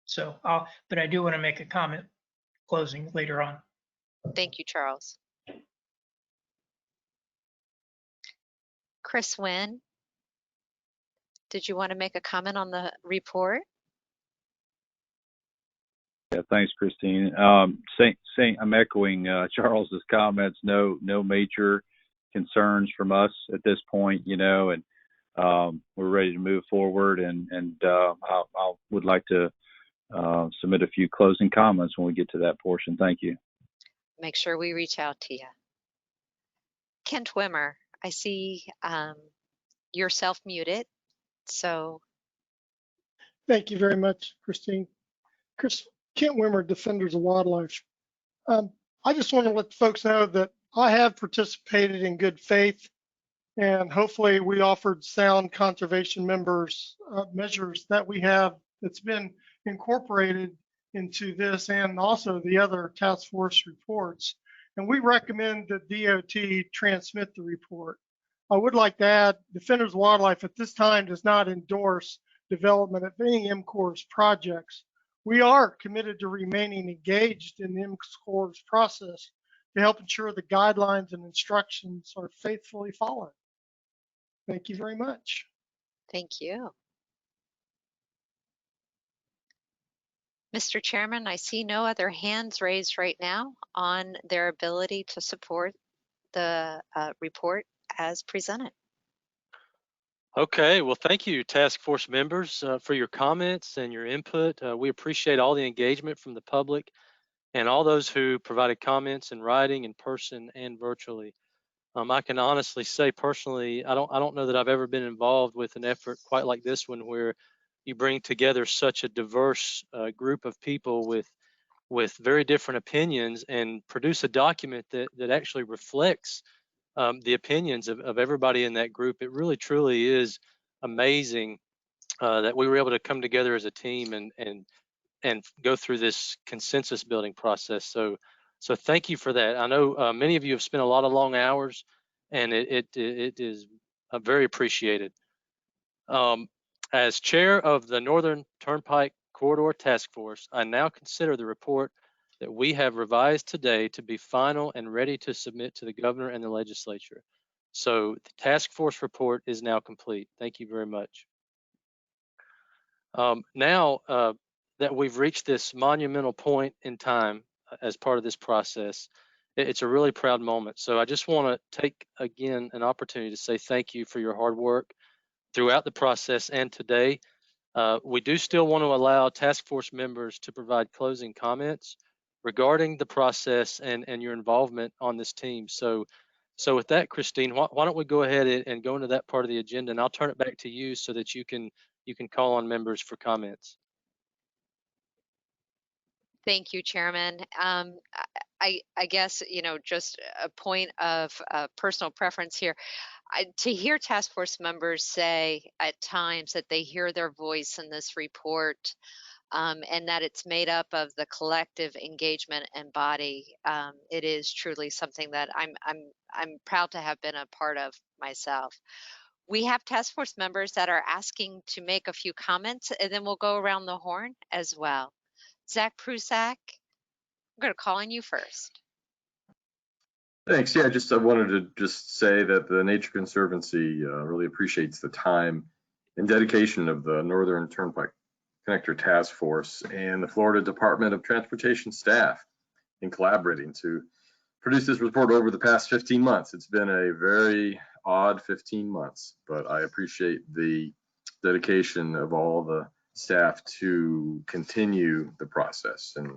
Speaker 19: So, but I do want to make a comment closing later on.
Speaker 2: Thank you, Charles. Chris Wynn, did you want to make a comment on the report?
Speaker 4: Yeah, thanks, Christine. I'm echoing Charles's comments. No major concerns from us at this point, and we're ready to move forward. And I would like to submit a few closing comments when we get to that portion. Thank you.
Speaker 2: Make sure we reach out to you. Kent Wimmer, I see you're self-muted, so.
Speaker 6: Thank you very much, Christine. Chris, Kent Wimmer, Defenders of Wildlife. I just want to let folks know that I have participated in good faith, and hopefully we offered sound conservation measures that we have that's been incorporated into this and also the other task force reports. And we recommend that DOT transmit the report. I would like to add, Defenders of Wildlife at this time does not endorse development of any MCORS projects. We are committed to remaining engaged in the MCORS process to help ensure the guidelines and instructions are faithfully followed. Thank you very much.
Speaker 2: Thank you. Mr. Chairman, I see no other hands raised right now on their ability to support the report as presented.
Speaker 1: Okay, well, thank you, task force members, for your comments and your input. We appreciate all the engagement from the public and all those who provided comments in writing, in person, and virtually. I can honestly say personally, I don't know that I've ever been involved with an effort quite like this one, where you bring together such a diverse group of people with very different opinions and produce a document that actually reflects the opinions of everybody in that group. It really truly is amazing that we were able to come together as a team and go through this consensus building process. So thank you for that. I know many of you have spent a lot of long hours, and it is very appreciated. As chair of the Northern Turnpike Corridor Task Force, I now consider the report that we have revised today to be final and ready to submit to the governor and the legislature. So the task force report is now complete. Thank you very much. Now that we've reached this monumental point in time as part of this process, it's a really proud moment. So I just want to take again an opportunity to say thank you for your hard work throughout the process and today. We do still want to allow task force members to provide closing comments regarding the process and your involvement on this team. So with that, Christine, why don't we go ahead and go into that part of the agenda, and I'll turn it back to you so that you can call on members for comments.
Speaker 2: Thank you, Chairman. I guess, just a point of personal preference here. To hear task force members say at times that they hear their voice in this report, and that it's made up of the collective engagement and body, it is truly something that I'm proud to have been a part of myself. We have task force members that are asking to make a few comments, and then we'll go around the horn as well. Zach Prusak, I'm going to call on you first.
Speaker 10: Thanks. Yeah, I wanted to just say that the Nature Conservancy really appreciates the time and dedication of the Northern Turnpike Connector Task Force and the Florida Department of Transportation staff in collaborating to produce this report over the past 15 months. It's been a very odd 15 months, but I appreciate the dedication of all the staff to continue the process and,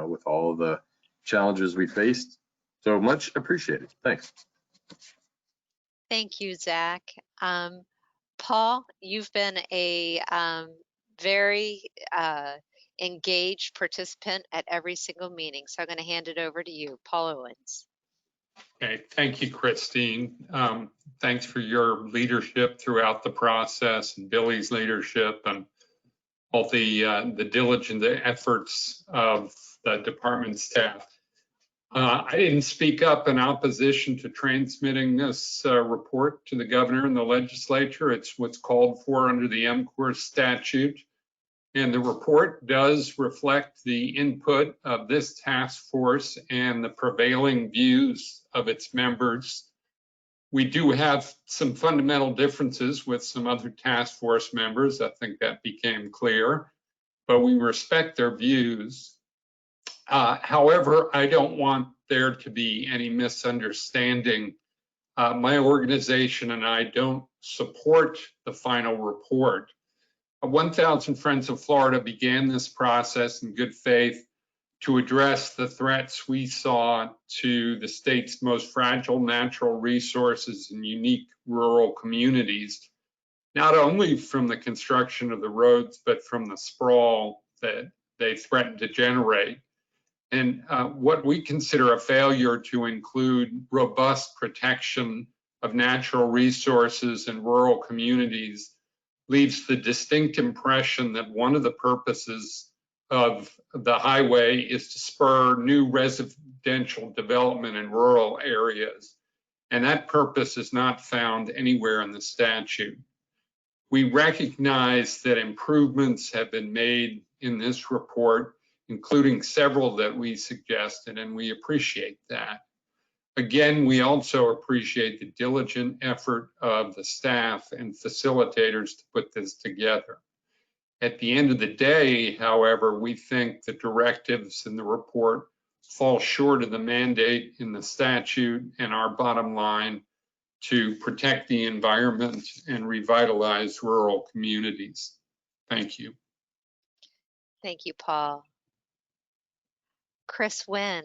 Speaker 10: with all the challenges we faced. So much appreciated. Thanks.
Speaker 2: Thank you, Zach. Paul, you've been a very engaged participant at every single meeting. So I'm going to hand it over to you, Paul Owens.
Speaker 20: Okay, thank you, Christine. Thanks for your leadership throughout the process, and Billy's leadership, and all the diligent efforts of the department staff. I didn't speak up in opposition to transmitting this report to the governor and the legislature. It's what's called for under the MCORS statute. And the report does reflect the input of this task force and the prevailing views of its members. We do have some fundamental differences with some other task force members. I think that became clear, but we respect their views. However, I don't want there to be any misunderstanding. My organization and I don't support the final report. 1,000 Friends of Florida began this process in good faith to address the threats we saw to the state's most fragile natural resources and unique rural communities, not only from the construction of the roads, but from the sprawl that they threaten to generate. And what we consider a failure to include robust protection of natural resources in rural communities leaves the distinct impression that one of the purposes of the highway is to spur new residential development in rural areas. And that purpose is not found anywhere in the statute. We recognize that improvements have been made in this report, including several that we suggested, and we appreciate that. Again, we also appreciate the diligent effort of the staff and facilitators to put this together. At the end of the day, however, we think the directives in the report fall short of the mandate in the statute and our bottom line to protect the environment and revitalize rural communities. Thank you.
Speaker 2: Thank you, Paul. Chris Wynn,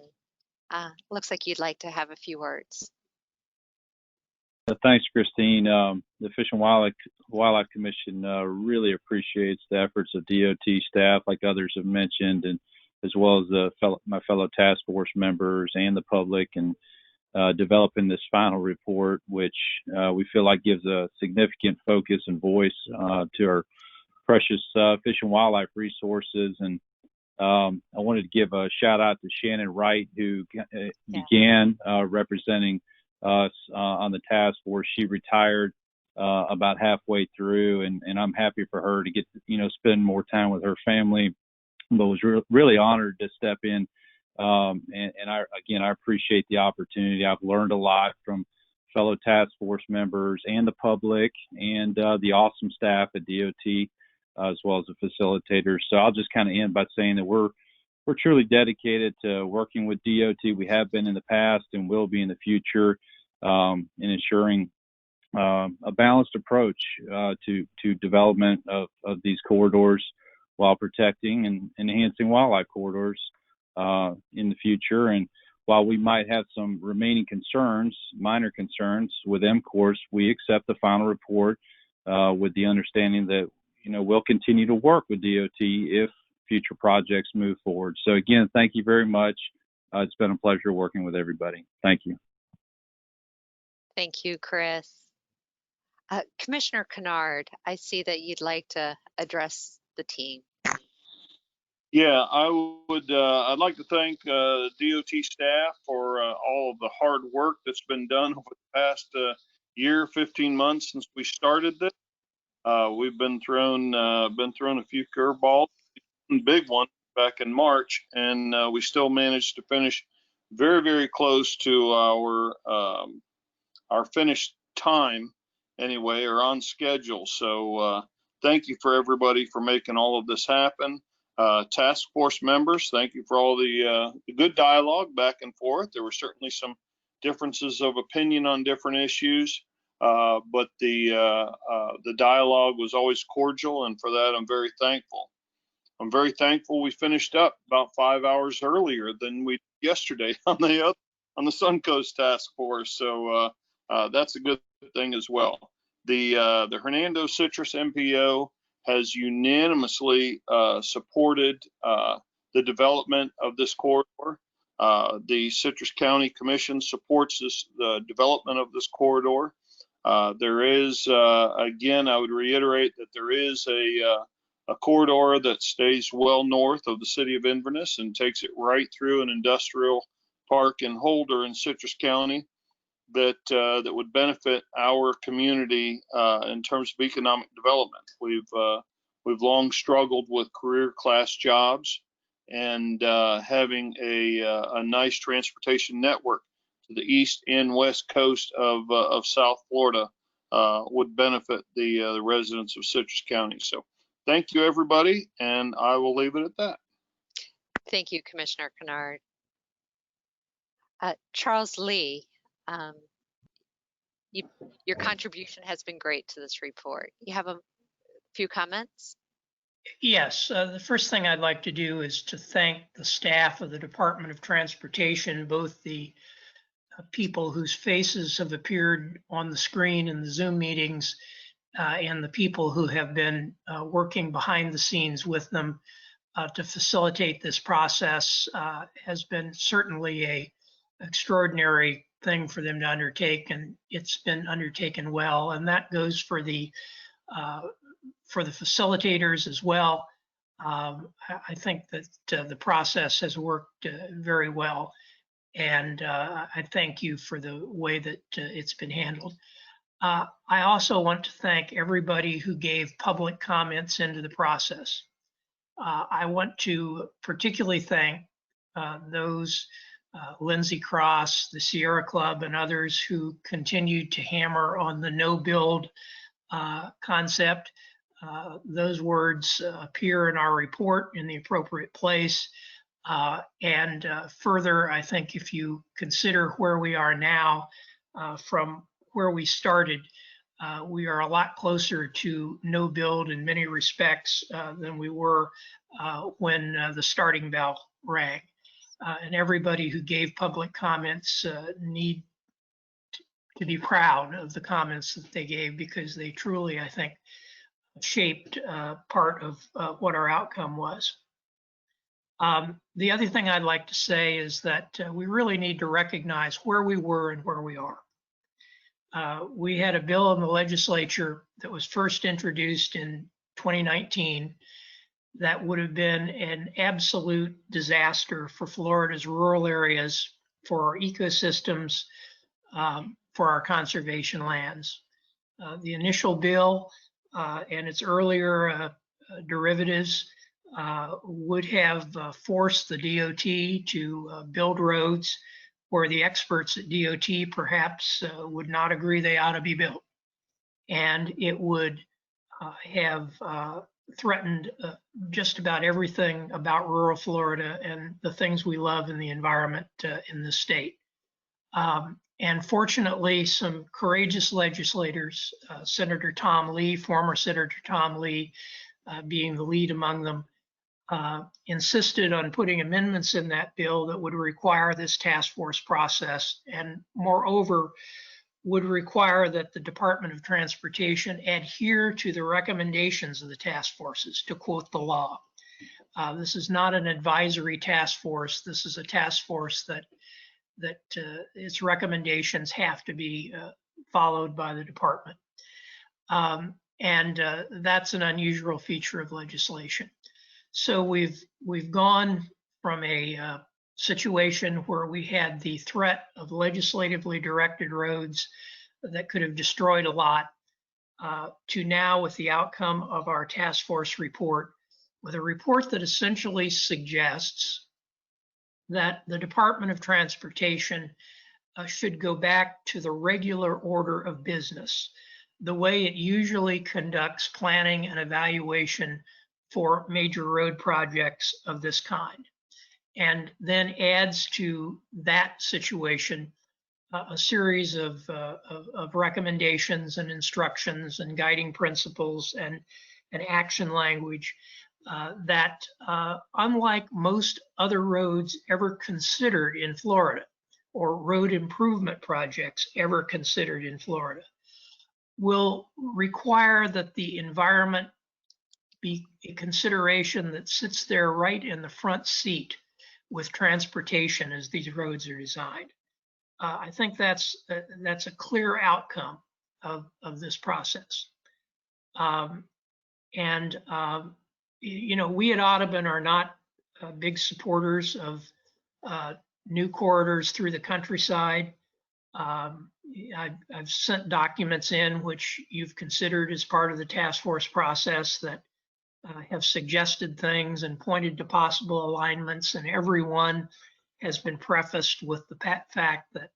Speaker 2: looks like you'd like to have a few words.
Speaker 4: Thanks, Christine. The Fish and Wildlife Commission really appreciates the efforts of DOT staff, like others have mentioned, and as well as my fellow task force members and the public, and developing this final report, which we feel like gives a significant focus and voice to our precious fish and wildlife resources. And I wanted to give a shout out to Shannon Wright, who began representing us on the task force. She retired about halfway through, and I'm happy for her to get to, spend more time with her family, but was really honored to step in. And I appreciate the opportunity. I've learned a lot from fellow task force members and the public and the awesome staff at DOT, as well as the facilitators. So I'll just kind of end by saying that we're truly dedicated to working with DOT. We have been in the past and will be in the future, in ensuring a balanced approach to development of these corridors while protecting and enhancing wildlife corridors in the future. And while we might have some remaining concerns, minor concerns with MCORS, we accept the final report with the understanding that we'll continue to work with DOT if future projects move forward. So again, thank you very much. It's been a pleasure working with everybody. Thank you.
Speaker 2: Thank you, Chris. Commissioner Kennard, I see that you'd like to address the team.
Speaker 14: Yeah, I'd like to thank DOT staff for all of the hard work that's been done over the past year, 15 months since we started this. We've been thrown a few curveballs, big one back in March, and we still managed to finish very, very close to our finished time anyway, or on schedule. So thank you for everybody for making all of this happen. Task force members, thank you for all the good dialogue back and forth. There were certainly some differences of opinion on different issues, but the dialogue was always cordial, and for that I'm very thankful. I'm very thankful we finished up about 5 hours earlier than we did yesterday on the Suncoast Task Force. So that's a good thing as well. The Hernando Citrus MPO has unanimously supported the development of this corridor. The Citrus County Commission supports the development of this corridor. There is, again, I would reiterate that there is a corridor that stays well north of the city of Inverness and takes it right through an industrial park in Holder in Citrus County that would benefit our community in terms of economic development. We've long struggled with career class jobs, and having a nice transportation network to the east and west coast of South Florida would benefit the residents of Citrus County. So thank you, everybody, and I will leave it at that.
Speaker 2: Thank you, Commissioner Kennard. Charles Lee, your contribution has been great to this report. You have a few comments?
Speaker 19: Yes, the first thing I'd like to do is to thank the staff of the Department of Transportation, both the people whose faces have appeared on the screen in the Zoom meetings and the people who have been working behind the scenes with them. to facilitate this process has been certainly a extraordinary thing for them to undertake, and it's been undertaken well. And that goes for the facilitators as well. I think that the process has worked very well, and I thank you for the way that it's been handled. I also want to thank everybody who gave public comments into the process. I want to particularly thank those Lindsay Cross, the Sierra Club, and others who continued to hammer on the no build concept. Those words appear in our report in the appropriate place. And further, I think if you consider where we are now from where we started, we are a lot closer to no build in many respects than we were when the starting bell rang. And everybody who gave public comments need to be proud of the comments that they gave, because they truly, I think, shaped part of what our outcome was. The other thing I'd like to say is that we really need to recognize where we were and where we are. We had a bill in the legislature that was first introduced in 2019 that would have been an absolute disaster for Florida's rural areas, for our ecosystems, for our conservation lands. The initial bill and its earlier derivatives would have forced the DOT to build roads where the experts at DOT perhaps would not agree they ought to be built. And it would have threatened just about everything about rural Florida and the things we love in the environment in the state. And fortunately, some courageous legislators, Senator Tom Lee, former Senator Tom Lee, being the lead among them, insisted on putting amendments in that bill that would require this task force process, and moreover, would require that the Department of Transportation adhere to the recommendations of the task forces, to quote the law. This is not an advisory task force. This is a task force that its recommendations have to be followed by the department. And that's an unusual feature of legislation. So we've gone from a situation where we had the threat of legislatively directed roads that could have destroyed a lot to now, with the outcome of our task force report, with a report that essentially suggests that the Department of Transportation should go back to the regular order of business, the way it usually conducts planning and evaluation for major road projects of this kind, and then adds to that situation a series of recommendations and instructions and guiding principles and action language that, unlike most other roads ever considered in Florida, or road improvement projects ever considered in Florida, will require that the environment be a consideration that sits there right in the front seat with transportation as these roads are designed. I think that's a clear outcome of this process. You know, we at Audubon are not big supporters of new corridors through the countryside. I've sent documents in which you've considered as part of the task force process that have suggested things and pointed to possible alignments, and every one has been prefaced with the fact that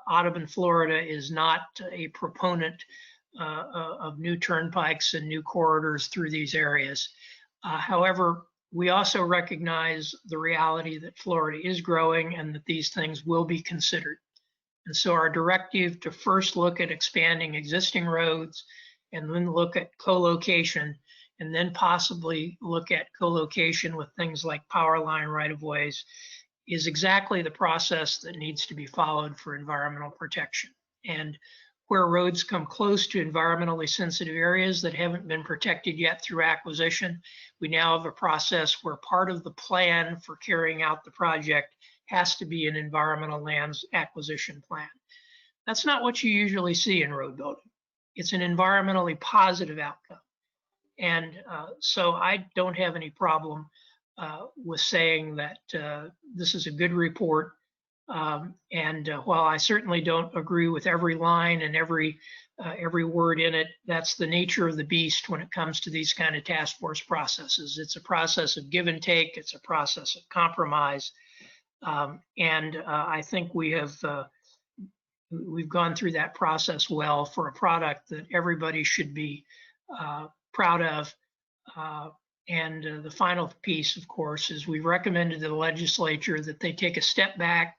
Speaker 19: Audubon, Florida is not a proponent of new turnpikes and new corridors through these areas. However, we also recognize the reality that Florida is growing and that these things will be considered. And so our directive to first look at expanding existing roads and then look at co-location, and then possibly look at co-location with things like power line right-of-ways, is exactly the process that needs to be followed for environmental protection. And where roads come close to environmentally sensitive areas that haven't been protected yet through acquisition. We now have a process where part of the plan for carrying out the project has to be an environmental lands acquisition plan. That's not what you usually see in road building. It's an environmentally positive outcome. And so I don't have any problem with saying that this is a good report. And while I certainly don't agree with every line and every word in it, that's the nature of the beast when it comes to these kind of task force processes. It's a process of give and take. It's a process of compromise. And I think we've gone through that process well for a product that everybody should be proud of. And the final piece, of course, is we've recommended to the legislature that they take a step back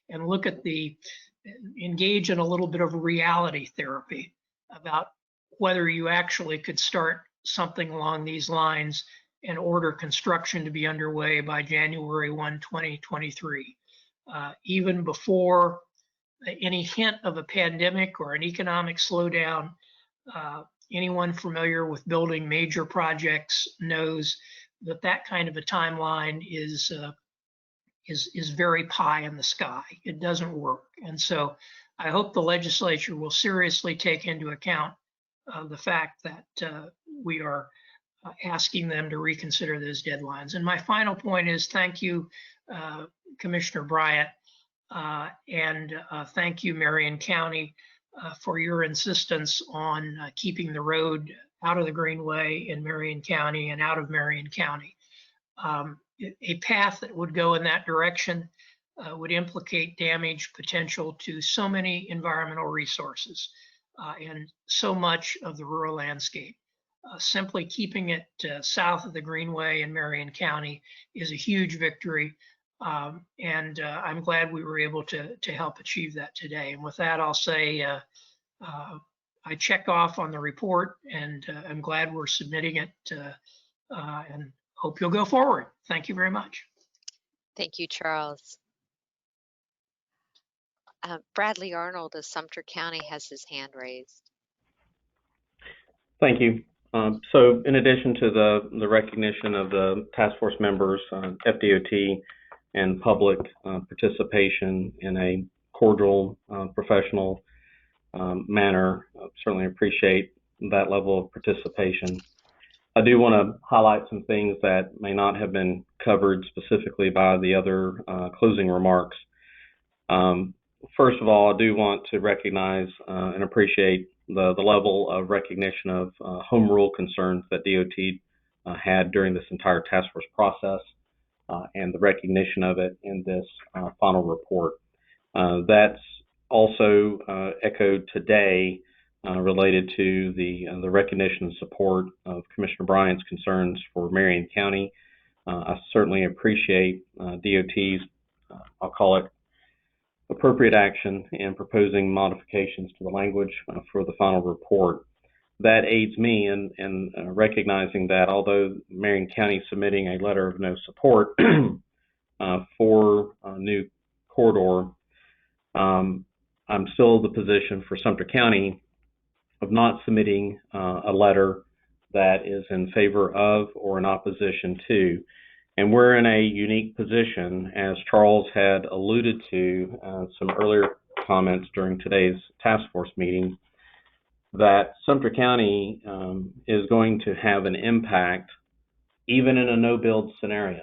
Speaker 19: and look at engage in a little bit of reality therapy about whether you actually could start something along these lines and order construction to be underway by January 1, 2023. Even before any hint of a pandemic or an economic slowdown, anyone familiar with building major projects knows that that kind of a timeline is very pie in the sky. It doesn't work. And so I hope the legislature will seriously take into account the fact that we are asking them to reconsider those deadlines. And my final point is thank you, Commissioner Bryant, and thank you, Marion County, for your insistence on keeping the road out of the Greenway in Marion County and out of Marion County. A path that would go in that direction would implicate damage potential to so many environmental resources and so much of the rural landscape. Simply keeping it south of the Greenway in Marion County is a huge victory. And I'm glad we were able to help achieve that today. And with that, I'll say I check off on the report, and I'm glad we're submitting it and hope you'll go forward. Thank you very much.
Speaker 2: Thank you, Charles. Bradley Arnold of Sumter County has his hand raised.
Speaker 7: Thank you. So in addition to the recognition of the task force members, FDOT, and public participation in a cordial, professional manner, certainly appreciate that level of participation. I do want to highlight some things that may not have been covered specifically by the other closing remarks. First of all, I do want to recognize and appreciate the level of recognition of home rule concerns that DOT had during this entire task force process and the recognition of it in this final report. That's also echoed today related to the recognition and support of Commissioner Bryant's concerns for Marion County. I certainly appreciate DOT's, I'll call it, appropriate action in proposing modifications to the language for the final report. That aids me in recognizing that although Marion County is submitting a letter of no support for a new corridor, I'm still the position for Sumter County of not submitting a letter that is in favor of or in opposition to. And we're in a unique position, as Charles had alluded to some earlier comments during today's task force meeting, that Sumter County is going to have an impact even in a no-build scenario.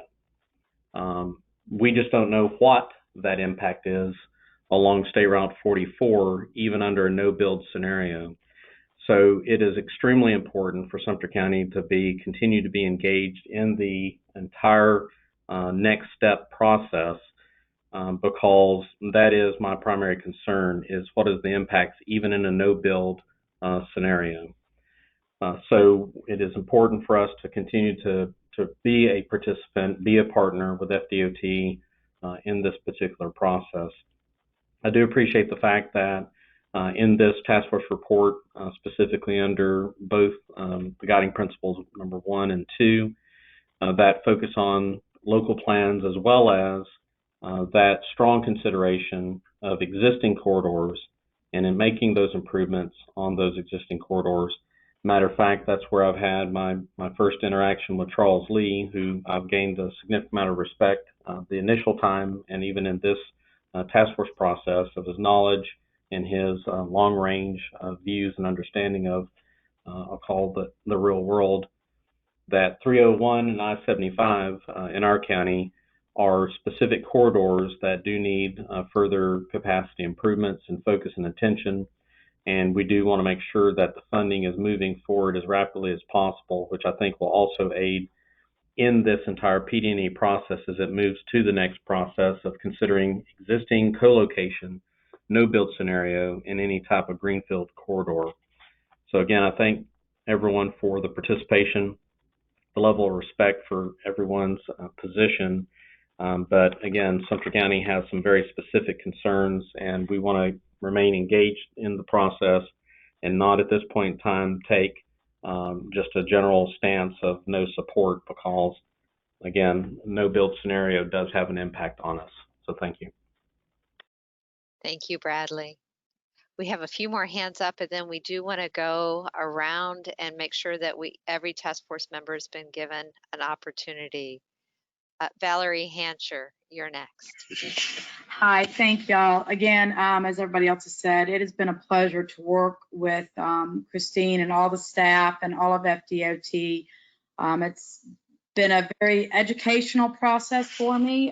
Speaker 7: We just don't know what that impact is along State Route 44, even under a no-build scenario. So it is extremely important for Sumter County to continue to be engaged in the entire next step process because that is my primary concern, is what is the impacts even in a no-build scenario. So it is important for us to continue to be a participant, be a partner with FDOT in this particular process. I do appreciate the fact that in this task force report, specifically under both the guiding principles number 1 and 2, that focus on local plans as well as that strong consideration of existing corridors and in making those improvements on those existing corridors. Matter of fact, that's where I've had my first interaction with Charles Lee, who I've gained a significant amount of respect the initial time, and even in this task force process, of his knowledge and his long range views and understanding of, I'll call the real world. That 301 and I-75 in our county are specific corridors that do need further capacity improvements and focus and attention. And we do want to make sure that the funding is moving forward as rapidly as possible, which I think will also aid in this entire PD&E process as it moves to the next process of considering existing co-location, no-build scenario in any type of greenfield corridor. So again, I thank everyone for the participation, the level of respect for everyone's position. But again, Sumter County has some very specific concerns, and we want to remain engaged in the process and not at this point in time take just a general stance of no support, because again, no build scenario does have an impact on us. So thank you.
Speaker 2: Thank you, Bradley. We have a few more hands up, and then we do want to go around and make sure that every task force member has been given an opportunity. Valerie Hancher, you're next.
Speaker 17: Hi, thank y'all. Again, as everybody else has said, it has been a pleasure to work with Christine and all the staff and all of FDOT. It's been a very educational process for me.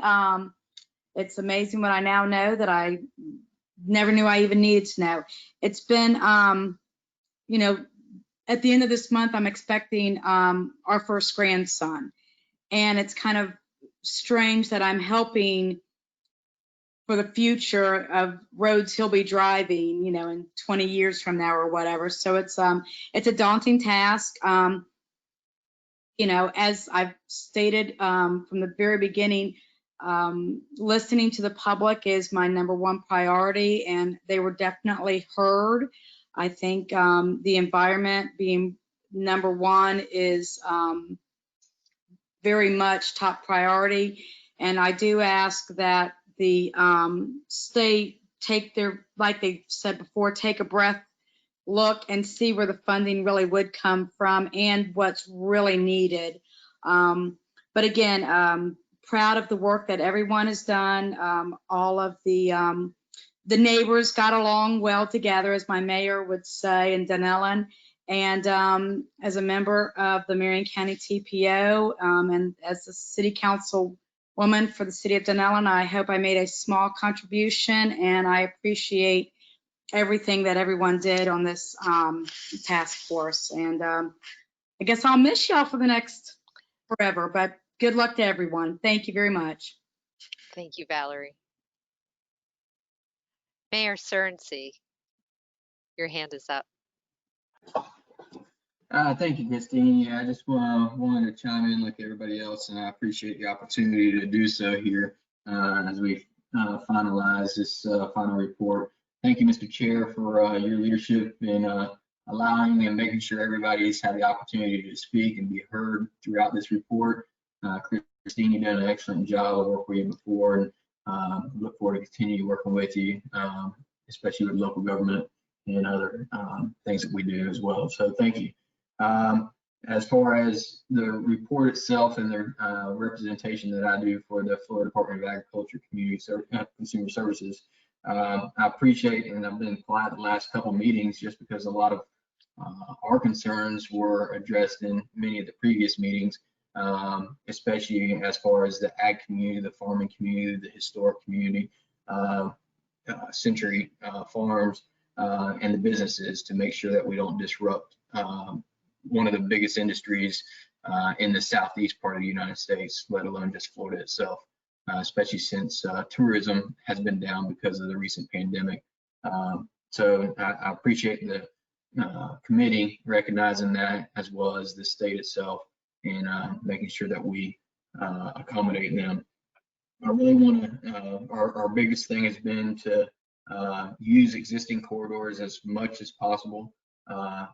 Speaker 17: It's amazing what I now know that I never knew I even needed to know. It's been, you know, at the end of this month, I'm expecting our first grandson. And it's kind of strange that I'm helping for the future of roads he'll be driving, you know, in 20 years from now or whatever. So it's a daunting task. You know, as I've stated from the very beginning, listening to the public is my #1 priority, and they were definitely heard. I think the environment being #1 is very much top priority. And I do ask that the state take their, like they said before, take a breath, look and see where the funding really would come from and what's really needed. But again, proud of the work that everyone has done. All of the neighbors got along well together, as my mayor would say, in Dunellen. And as a member of the Marion County TPO and as a city council woman for the city of Dunellen, I hope I made a small contribution, and I appreciate everything that everyone did on this task force. And I guess I'll miss y'all for the next forever, but good luck to everyone. Thank you very much.
Speaker 2: Thank you, Valerie. Mayor Cernsey, your hand is up.
Speaker 18: Thank you, Christine. Yeah, I just wanted to chime in like everybody else, and I appreciate the opportunity to do so here as we finalize this final report. Thank you, Mr. Chair, for your leadership in allowing and making sure everybody's had the opportunity to speak and be heard throughout this report. Christine, you've done an excellent job. I've worked with you before, and look forward to continue working with you, especially with local government and other things that we do as well. So thank you. As far as the report itself and the representation that I do for the Florida Department of Agriculture Consumer Services, I appreciate, and I've been quiet the last couple meetings just because a lot of our concerns were addressed in many of the previous meetings, especially as far as the ag community, the farming community, the historic community, Century Farms, and the businesses, to make sure that we don't disrupt one of the biggest industries in the southeast part of the United States, let alone just Florida itself, especially since tourism has been down because of the recent pandemic. So I appreciate the committee recognizing that, as well as the state itself, and making sure that we accommodate them. I really want to, our biggest thing has been to use existing corridors as much as possible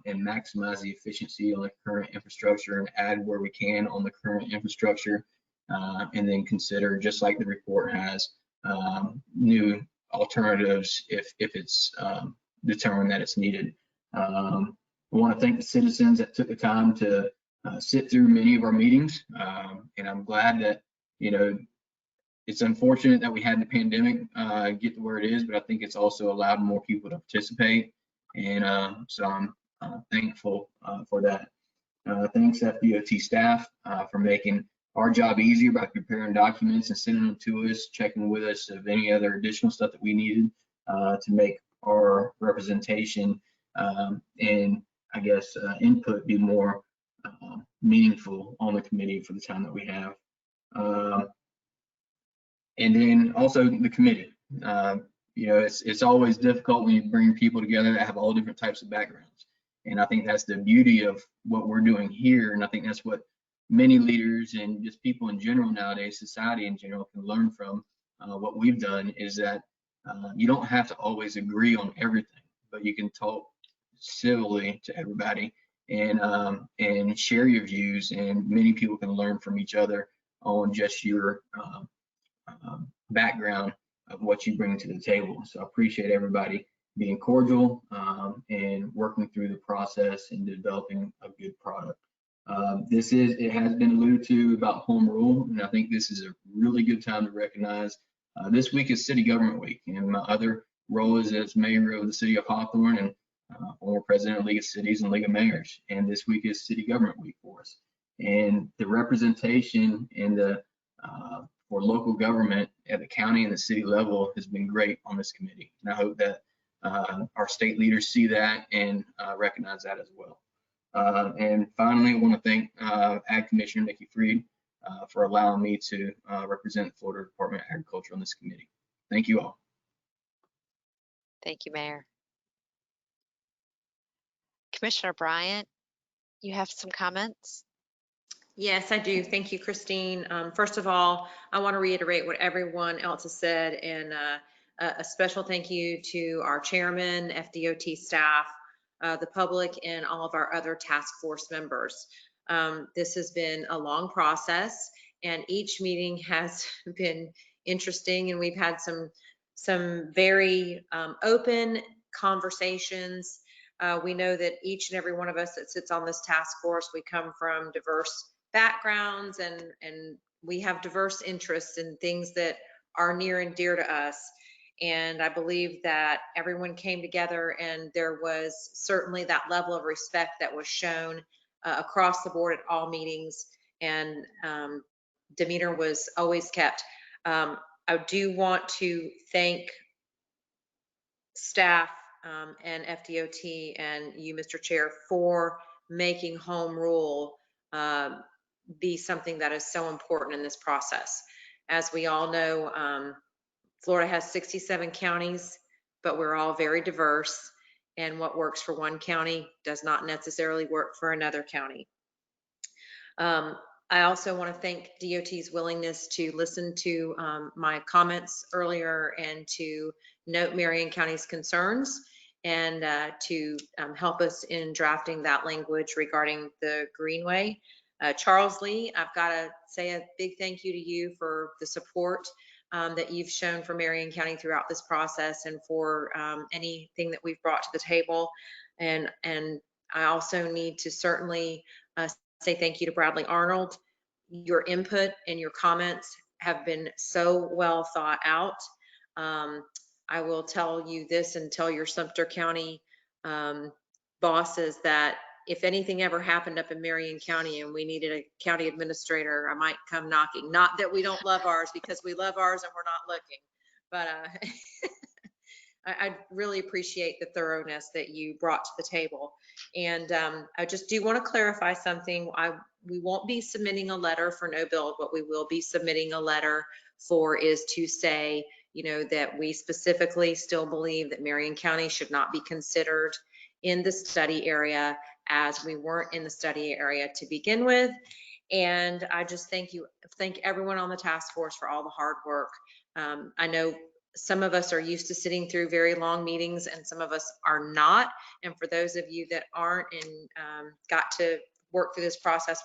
Speaker 18: and maximize the efficiency on the current infrastructure and add where we can on the current infrastructure, and then consider, just like the report has, new alternatives if it's determine that it's needed. I want to thank the citizens that took the time to sit through many of our meetings, and I'm glad that, you know, it's unfortunate that we had the pandemic get to where it is, but I think it's also allowed more people to participate, and so I'm thankful for that. Thanks FDOT staff for making our job easier by preparing documents and sending them to us, checking with us of any other additional stuff that we needed to make our representation and I guess input be more meaningful on the committee for the time that we have. And then also the committee. You know, it's always difficult when you bring people together that have all different types of backgrounds. And I think that's the beauty of what we're doing here. And I think that's what many leaders and just people in general nowadays, society in general, can learn from what we've done, is that you don't have to always agree on everything, but you can talk civilly to everybody and share your views. And many people can learn from each other on just your background of what you bring to the table. So I appreciate everybody being cordial and working through the process and developing a good product. It has been alluded to about home rule, and I think this is a really good time to recognize this week is City Government Week, and my other role is as mayor of the city of Hawthorne and former president of League of Cities and League of Mayors. And this week is City Government Week for us. And the representation and the for local government at the county and the city level has been great on this committee. And I hope that our state leaders see that and recognize that as well. And finally, I want to thank Ag Commissioner Nikki Freed for allowing me to represent the Florida Department of Agriculture on this committee. Thank you all.
Speaker 2: Thank you, Mayor. Commissioner Bryant, you have some comments?
Speaker 16: Yes, I do. Thank you, Christine. First of all, I want to reiterate what everyone else has said, and a special thank you to our chairman, FDOT staff, the public, and all of our other task force members. This has been a long process, and each meeting has been interesting, and we've had some very open conversations. We know that each and every one of us that sits on this task force, we come from diverse backgrounds and we have diverse interests in things that are near and dear to us. And I believe that everyone came together, and there was certainly that level of respect that was shown across the board at all meetings, and demeanor was always kept. I do want to thank staff and FDOT and you, Mr. Chair, for making home rule be something that is so important in this process. As we all know, Florida has 67 counties, but we're all very diverse, and what works for one county does not necessarily work for another county. I also want to thank DOT's willingness to listen to my comments earlier and to note Marion County's concerns, and to help us in drafting that language regarding the Greenway. Charles Lee, I've got to say a big thank you to you for the support that you've shown for Marion County throughout this process, and for anything that we've brought to the table. And I also need to certainly say thank you to Bradley Arnold. Your input and your comments have been so well thought out. I will tell you this, and tell your Sumter County bosses, that if anything ever happened up in Marion County and we needed a county administrator, I might come knocking. Not that we don't love ours, because we love ours and we're not looking, but I really appreciate the thoroughness that you brought to the table. And I just do want to clarify something. We won't be submitting a letter for no build. What we will be submitting a letter for is to say, you know, that we specifically still believe that Marion County should not be considered in the study area, as we weren't in the study area to begin with. And I just thank everyone on the task force for all the hard work. I know some of us are used to sitting through very long meetings, and some of us are not. And for those of you that aren't and got to work through this process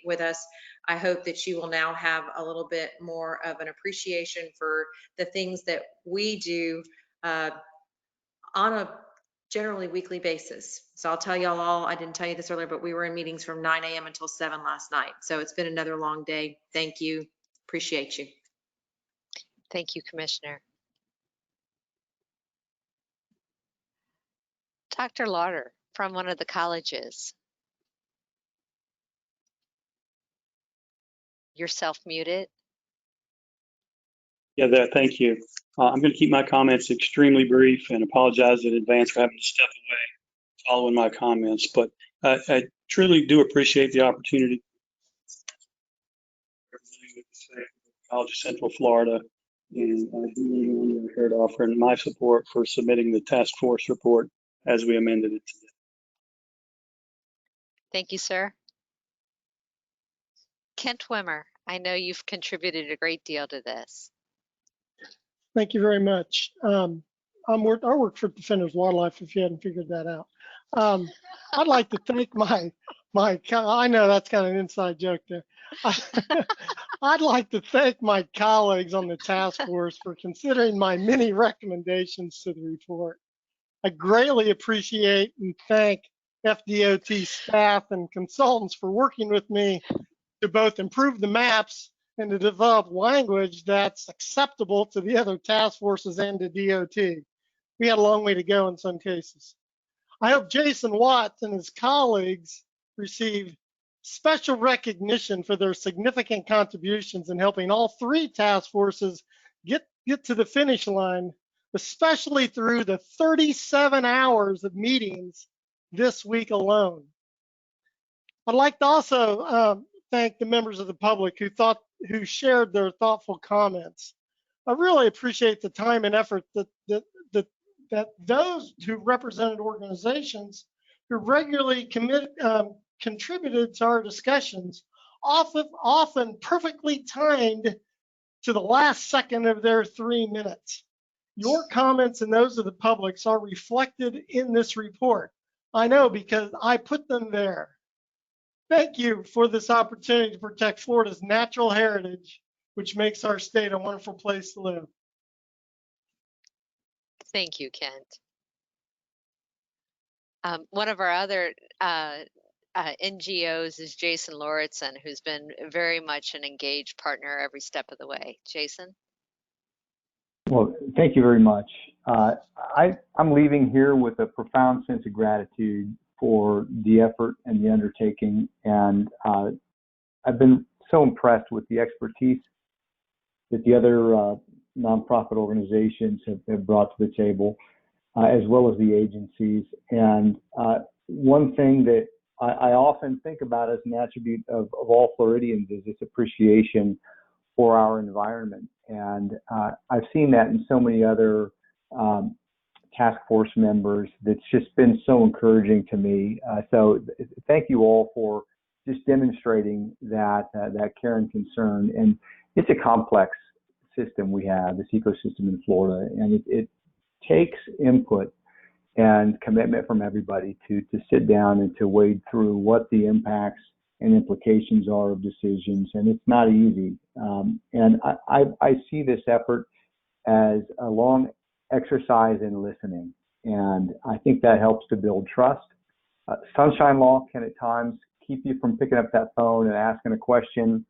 Speaker 16: with us, I hope that you will now have a little bit more of an appreciation for the things that we do on a generally weekly basis. So I'll tell y'all all, I didn't tell you this earlier, but we were in meetings from 9 a.m. until 7 last night. So it's been another long day. Thank you. Appreciate you.
Speaker 2: Thank you, Commissioner. Dr. Lauder from one of the colleges. You're self-muted.
Speaker 3: Yeah, there. Thank you. I'm going to keep my comments extremely brief and apologize in advance for having to step away following my comments. But I truly do appreciate the opportunity representing the College of Central Florida, and I do here to offer my support for submitting the task force report as we amended it today.
Speaker 2: Thank you, sir. Kent Wimmer, I know you've contributed a great deal to this.
Speaker 6: Thank you very much. I work for Defenders Wildlife, if you hadn't figured that out. I'd like to thank I know that's kind of an inside joke there. I'd like to thank my colleagues on the task force for considering my many recommendations to the report. I greatly appreciate and thank FDOT staff and consultants for working with me to both improve the maps and to develop language that's acceptable to the other task forces and to DOT. We had a long way to go in some cases. I hope Jason Watts and his colleagues receive special recognition for their significant contributions in helping all three task forces get to the finish line, especially through the 37 hours of meetings this week alone. I'd like to also thank the members of the public who shared their thoughtful comments. I really appreciate the time and effort that those who represented organizations who regularly contributed to our discussions, often perfectly timed to the last second of their 3 minutes. Your comments and those of the public's are reflected in this report. I know because I put them there. Thank you for this opportunity to protect Florida's natural heritage, which makes our state a wonderful place to live.
Speaker 2: Thank you, Kent. One of our other NGOs is Jason Lauritsen, who's been very much an engaged partner every step of the way. Jason?
Speaker 13: Well, thank you very much. I'm leaving here with a profound sense of gratitude for the effort and the undertaking, and I've been so impressed with the expertise that the other nonprofit organizations have brought to the table, as well as the agencies. And one thing that I often think about as an attribute of all Floridians is this appreciation for our environment. And I've seen that in so many other task force members. That's just been so encouraging to me. So thank you all for just demonstrating that care and concern. And it's a complex system we have, this ecosystem in Florida, and it takes input and commitment from everybody to sit down and to wade through what the impacts and implications are of decisions, and it's not easy. And I see this effort as a long exercise in listening, and I think that helps to build trust. Sunshine Law can at times keep you from picking up that phone and asking a question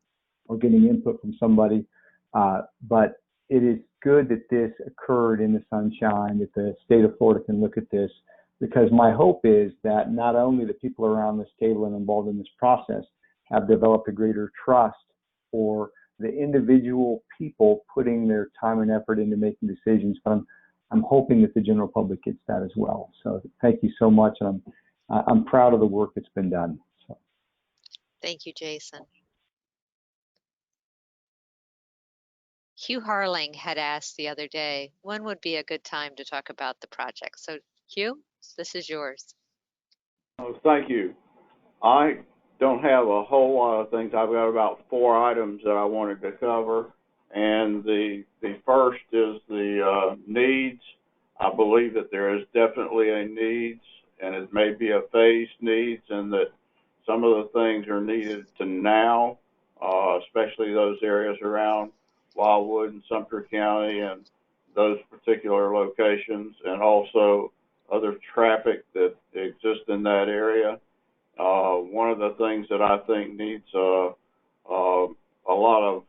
Speaker 13: or getting input from somebody, but it is good that this occurred in the sunshine, that the state of Florida can look at this, because my hope is that not only the people around this table and involved in this process have developed a greater trust for the individual people putting their time and effort into making decisions, but I'm hoping that the general public gets that as well. So thank you so much, and I'm proud of the work that's been done. So.
Speaker 2: Thank you, Jason. Hugh Harling had asked the other day, when would be a good time to talk about the project? So Hugh, this is yours.
Speaker 14: Oh, thank you. I don't have a whole lot of things. I've got about 4 items that I wanted to cover. And the first is the needs. I believe that there is definitely a needs, and it may be a phased needs, and that some of the things are needed to now, especially those areas around Wildwood and Sumter County and those particular locations, and also other traffic that exists in that area. One of the things that I think needs a lot of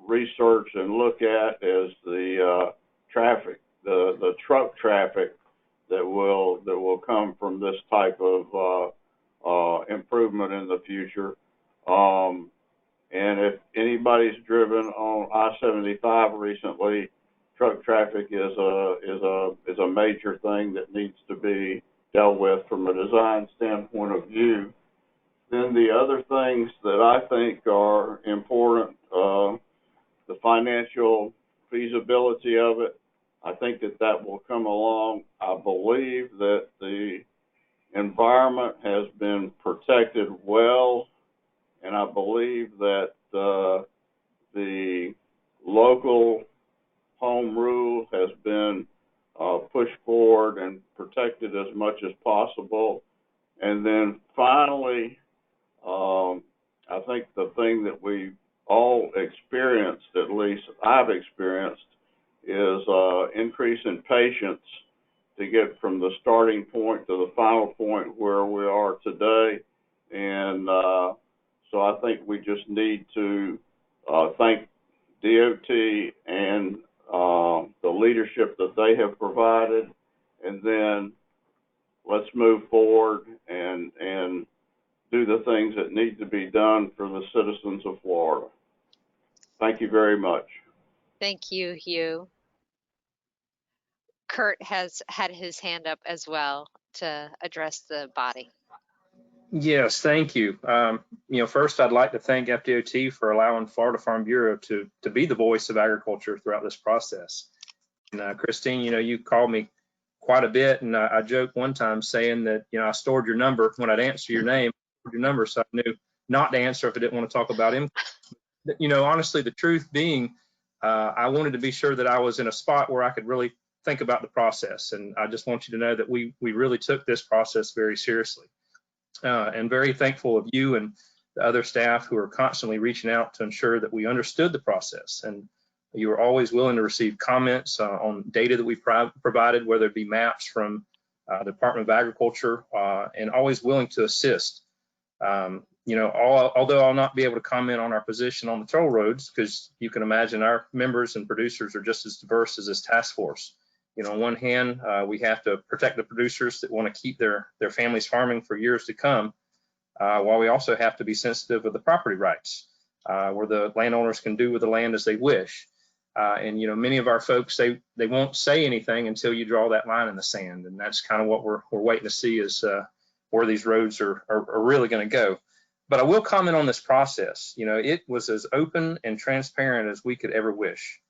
Speaker 14: research and look at is the traffic, the truck traffic that will come from this type of improvement in the future. And if anybody's driven on I-75 recently, truck traffic is a major thing that needs to be dealt with from a design standpoint of view. Then the other things that I think are important, the financial feasibility of it, I think that will come along. I believe that the environment has been protected well, and I believe that the local home rule has been pushed forward and protected as much as possible. And then finally, I think the thing that we all experienced, at least I've experienced, is increase in patience to get from the starting point to the final point where we are today. And so I think we just need to thank DOT and the leadership that they have provided, and then let's move forward and do the things that need to be done for the citizens of Florida. Thank you very much.
Speaker 2: Thank you, Hugh. Kurt has had his hand up as well to address the body.
Speaker 9: Yes, thank you. First, I'd like to thank FDOT for allowing Florida Farm Bureau to be the voice of agriculture throughout this process. And Christine, you called me quite a bit, and I joked one time saying that, I stored your number when I'd answer your name, your number, so I knew not to answer if I didn't want to talk about him. Honestly, the truth being, I wanted to be sure that I was in a spot where I could really think about the process. And I just want you to know that we really took this process very seriously. And very thankful of you and the other staff who are constantly reaching out to ensure that we understood the process. And you were always willing to receive comments on data that we provided, whether it be maps from the Department of Agriculture, and always willing to assist. Although I'll not be able to comment on our position on the toll roads, because you can imagine our members and producers are just as diverse as this task force. On one hand, we have to protect the producers that want to keep their families farming for years to come, while we also have to be sensitive of the property rights, where the landowners can do with the land as they wish. And many of our folks, they won't say anything until you draw that line in the sand, and that's kind of what we're waiting to see is where these roads are really going to go. But I will comment on this process. It was as open and transparent as we could ever wish.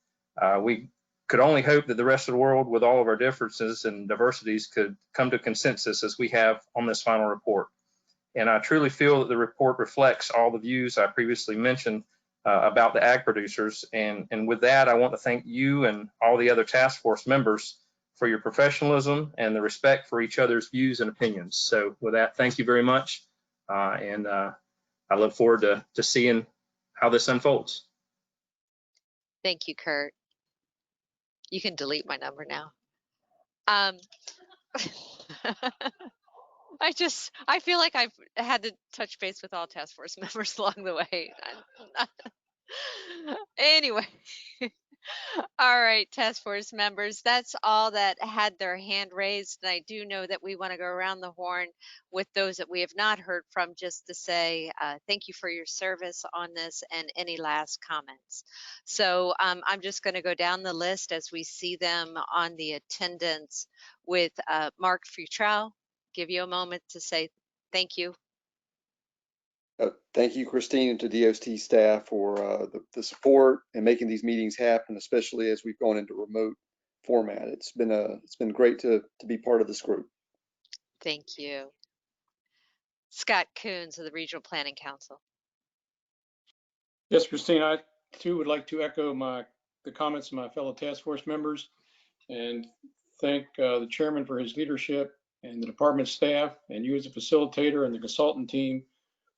Speaker 9: We could only hope that the rest of the world, with all of our differences and diversities, could come to consensus as we have on this final report. And I truly feel that the report reflects all the views I previously mentioned about the ag producers. And with that, I want to thank you and all the other task force members for your professionalism and the respect for each other's views and opinions. So with that, thank you very much. And I look forward to seeing how this unfolds.
Speaker 2: Thank you, Kurt. You can delete my number now. I feel like I've had to touch base with all task force members along the way. Anyway, all right, task force members, that's all that had their hand raised. And I do know that we want to go around the horn with those that we have not heard from, just to say thank you for your service on this and any last comments. So I'm just going to go down the list as we see them on the attendance with Mark Futrell. Give you a moment to say thank you.
Speaker 21: Thank you, Christine, and to DOT staff for the support and making these meetings happen, especially as we've gone into remote format. It's been great to be part of this group.
Speaker 2: Thank you. Scott Coons of the Regional Planning Council.
Speaker 3: Yes, Christine, I too would like to echo the comments of my fellow task force members and thank the chairman for his leadership and the department staff and you as a facilitator and the consultant team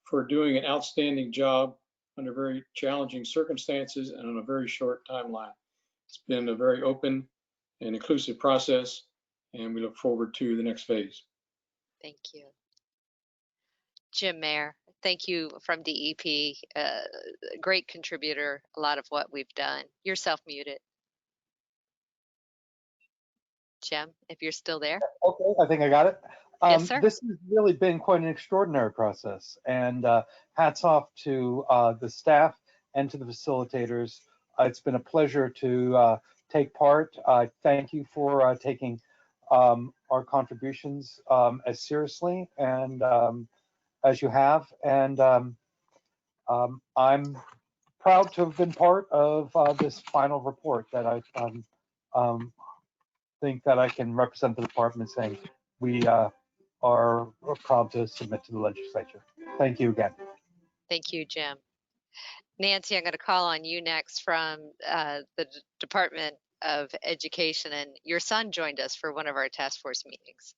Speaker 3: for doing an outstanding job under very challenging circumstances and on a very short timeline. It's been a very open and inclusive process, and we look forward to the next phase.
Speaker 2: Thank you. Jim Mayer, thank you from DEP, great contributor, a lot of what we've done. You're self-muted. Jim, if you're still there.
Speaker 15: Okay, I think I got it.
Speaker 2: Yes, sir.
Speaker 15: This has really been quite an extraordinary process, and hats off to the staff and to the facilitators. It's been a pleasure to take part. I thank you for taking our contributions as seriously and as you have, and I'm proud to have been part of this final report that I think that I can represent the department saying we are proud to submit to the legislature. Thank you again.
Speaker 2: Thank you, Jim. Nancy, I'm going to call on you next from the Department of Education, and your son joined us for one of our task force meetings.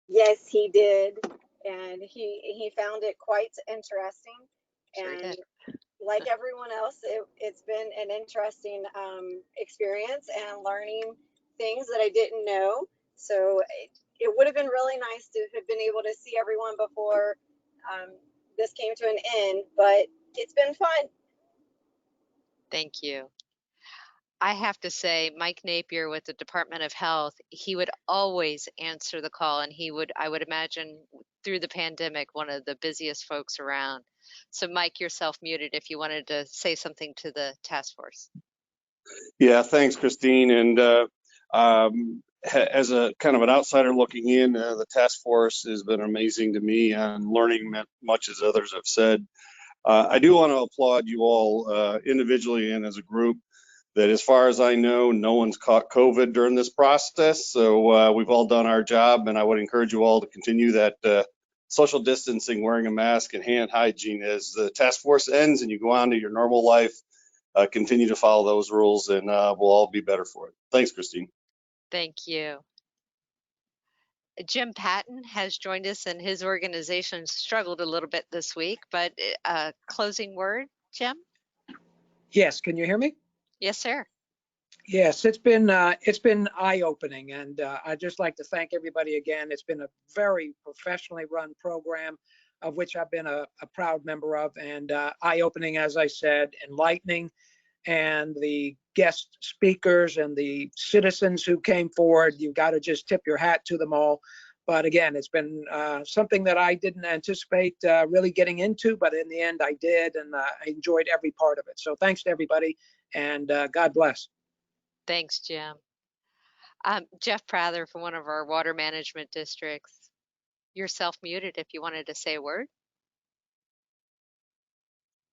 Speaker 22: Yes, he did, and he found it quite interesting.
Speaker 2: Sure
Speaker 22: and
Speaker 2: did.
Speaker 22: Like everyone else, it's been an interesting experience and learning things that I didn't know. So it would have been really nice to have been able to see everyone before this came to an end, but it's been fun.
Speaker 2: Thank you. I have to say, Mike Napier with the Department of Health, he would always answer the call, and I would imagine through the pandemic, one of the busiest folks around. So Mike, you're self-muted if you wanted to say something to the task force.
Speaker 23: Yeah, thanks, Christine. And as a kind of an outsider looking in, the task force has been amazing to me and learning much as others have said. I do want to applaud you all individually and as a group that, as far as I know, no one's caught COVID during this process. So we've all done our job, and I would encourage you all to continue that social distancing, wearing a mask, and hand hygiene as the task force ends and you go on to your normal life. Continue to follow those rules, and we'll all be better for it. Thanks, Christine.
Speaker 2: Thank you. Jim Patton has joined us, and his organization struggled a little bit this week, but closing word, Jim?
Speaker 24: Yes, can you hear me?
Speaker 2: Yes, sir.
Speaker 24: Yes, it's been eye-opening, and I'd just like to thank everybody again. It's been a very professionally run program, of which I've been a proud member of, and eye-opening, as I said, enlightening, and the guest speakers and the citizens who came forward, you've got to just tip your hat to them all. But again, it's been something that I didn't anticipate really getting into, but in the end I did, and I enjoyed every part of it. So thanks to everybody, and God bless.
Speaker 2: Thanks, Jim. Jeff Prather from one of our water management districts. You're self-muted if you wanted to say a word.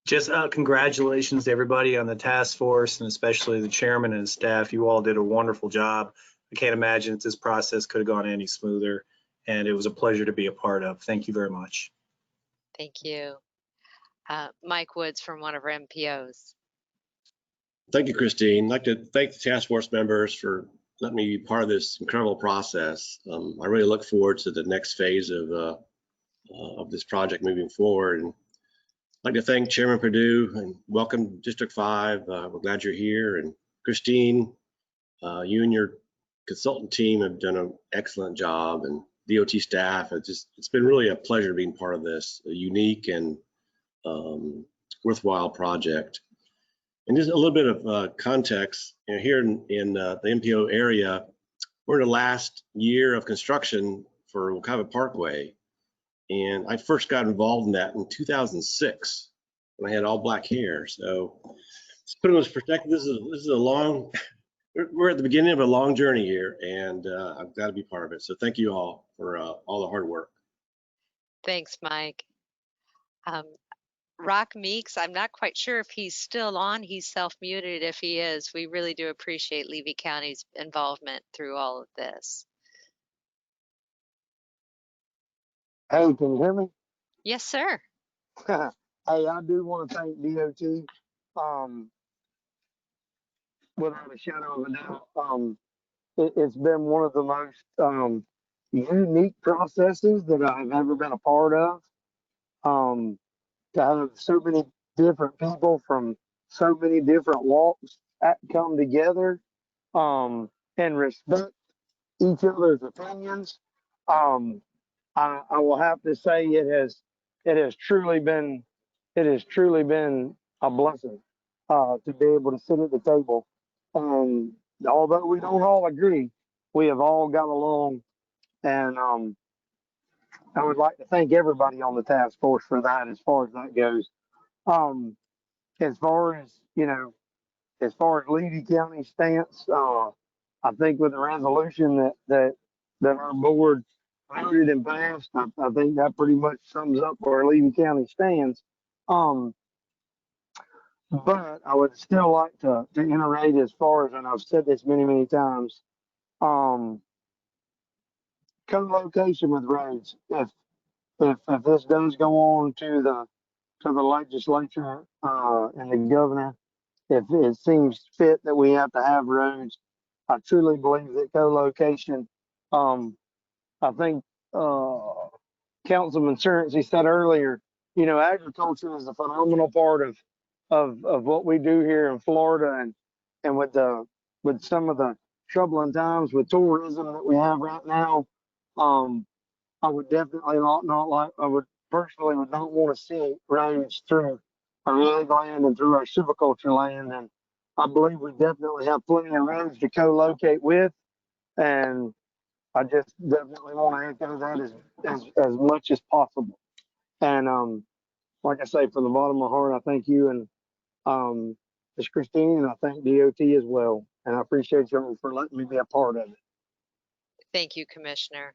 Speaker 25: Just congratulations to everybody on the task force, and especially the chairman and staff. You all did a wonderful job. I can't imagine that this process could have gone any smoother, and it was a pleasure to be a part of. Thank you very much.
Speaker 2: Thank you. Mike Woods from one of our MPOs.
Speaker 26: Thank you, Christine. I'd like to thank the task force members for letting me be part of this incredible process. I really look forward to the next phase of this project moving forward. And I'd like to thank Chairman Perdue and welcome District 5. We're glad you're here. And Christine, you and your consultant team have done an excellent job, and DOT staff. It's been really a pleasure being part of this, a unique and worthwhile project. And just a little bit of context, here in the MPO area, we're in the last year of construction for Wekiwa Parkway. And I first got involved in that in 2006 when I had all black hair. So to put it in perspective, this is a long, we're at the beginning of a long journey here, and I've got to be part of it. So thank you all for all the hard work.
Speaker 2: Thanks, Mike. Rock Meeks, I'm not quite sure if he's still on. He's self-muted. If he is, we really do appreciate Levy County's involvement through all of this.
Speaker 27: Hey, can you hear me?
Speaker 2: Yes, sir.
Speaker 27: Hey, I do want to thank DOT. Without a shadow of a doubt, it's been one of the most unique processes that I've ever been a part of. To have so many different people from so many different walks come together and respect each other's opinions. I will have to say it has truly been a blessing to be able to sit at the table. Although we don't all agree, we have all got along, and I would like to thank everybody on the task force for that as far as that goes. Um, as far as as far as Levy County's stance, I think with the resolution that our board voted and passed, I think that pretty much sums up where Levy County stands. Um, but I would still like to iterate as far as, and I've said this many times, um, co-location with roads. If this does go on to the legislature and the governor, if it seems fit that we have to have roads, I truly believe that co-location. I think Councilman Surrency said earlier, agriculture is a phenomenal part of what we do here in Florida, and with some of the troubling times with tourism that we have right now, I would definitely not like. I would personally would not want to see roads through our ag land and through our silviculture land, and I believe we definitely have plenty of roads to co-locate with, and I just definitely want to echo that as much as possible. And like I say, from the bottom of my heart, I thank you and Ms. Christine, and I thank DOT as well. And I appreciate you for letting me be a part of it.
Speaker 2: Thank you, Commissioner.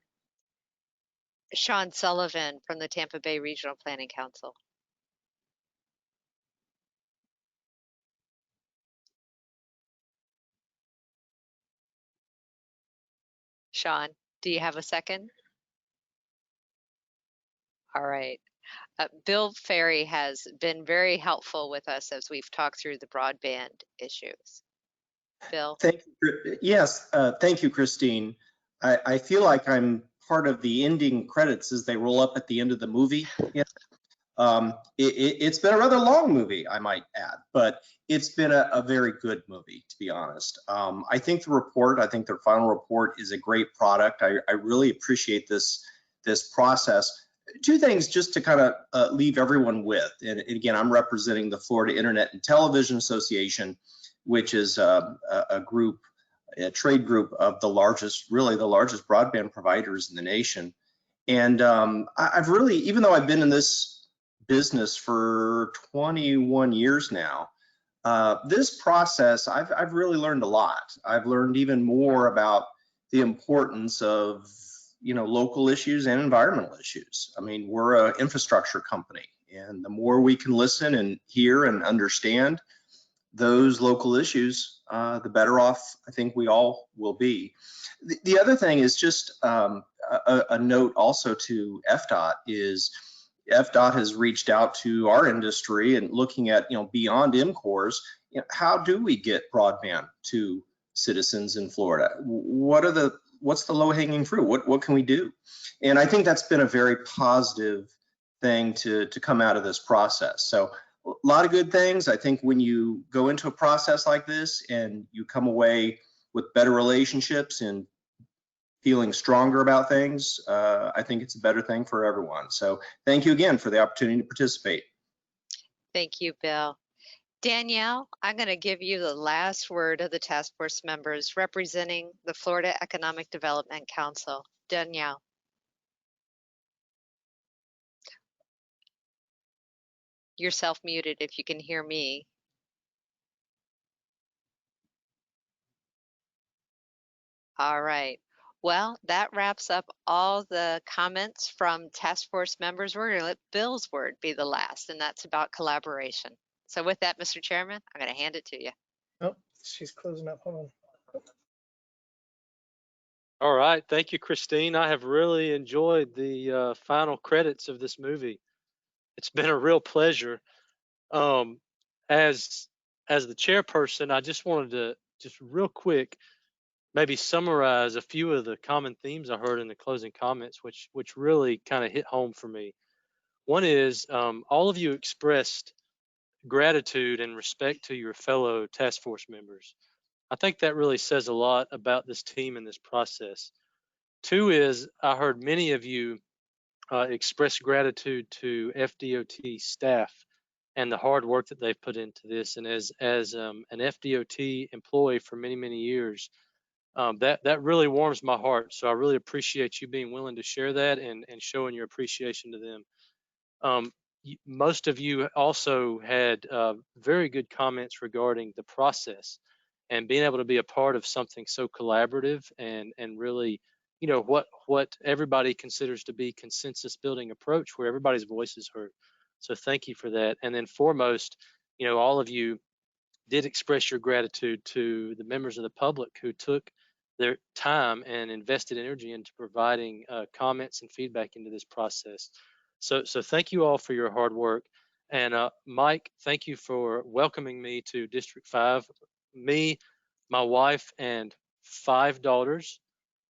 Speaker 2: Sean Sullivan from the Tampa Bay Regional Planning Council. Sean, do you have a second? All right. Bill Ferry has been very helpful with us as we've talked through the broadband issues. Bill?
Speaker 7: Thank you, Christine. I feel like I'm part of the ending credits as they roll up at the end of the movie. It's been a rather long movie, I might add, but it's been a very good movie, to be honest. I think the final report is a great product. I really appreciate this process. Two things just to kind of leave everyone with, and again, I'm representing the Florida Internet and Television Association, which is a trade group of the largest broadband providers in the nation. And I've really, even though I've been in this business for 21 years now, this process, I've really learned a lot. I've learned even more about the importance of, local issues and environmental issues. I mean, we're an infrastructure company, and the more we can listen and hear and understand those local issues, the better off I think we all will be. The other thing is just a note also to FDOT is FDOT has reached out to our industry and looking at, beyond MCORs, how do we get broadband to citizens in Florida? What's the low-hanging fruit? What can we do? And I think that's been a very positive thing to come out of this process. So a lot of good things. I think when you go into a process like this and you come away with better relationships and feeling stronger about things, I think it's a better thing for everyone. So thank you again for the opportunity to participate.
Speaker 2: Thank you, Bill. Danielle, I'm going to give you the last word of the task force members representing the Florida Economic Development Council. Danielle. You're self-muted if you can hear me. All right. Well, that wraps up all the comments from task force members. We're going to let Bill's word be the last, and that's about collaboration. So with that, Mr. Chairman, I'm going to hand it to you.
Speaker 6: Oh, she's closing up. Hold on.
Speaker 1: All right. Thank you, Christine. I have really enjoyed the final credits of this movie. It's been a real pleasure. As the chairperson, I just wanted to just real quick maybe summarize a few of the common themes I heard in the closing comments, which really kind of hit home for me. One is all of you expressed gratitude and respect to your fellow task force members. I think that really says a lot about this team and this process. Two is I heard many of you express gratitude to FDOT staff and the hard work that they've put into this. And as an FDOT employee for many years, that really warms my heart. So I really appreciate you being willing to share that and showing your appreciation to them. Most of you also had very good comments regarding the process and being able to be a part of something so collaborative and really, you know, what everybody considers to be consensus building approach where everybody's voice is heard. So thank you for that. And then foremost, you know, all of you did express your gratitude to the members of the public who took their time and invested energy into providing comments and feedback into this process. So thank you all for your hard work. And Mike, thank you for welcoming me to District 5. Me, my wife, and 5 daughters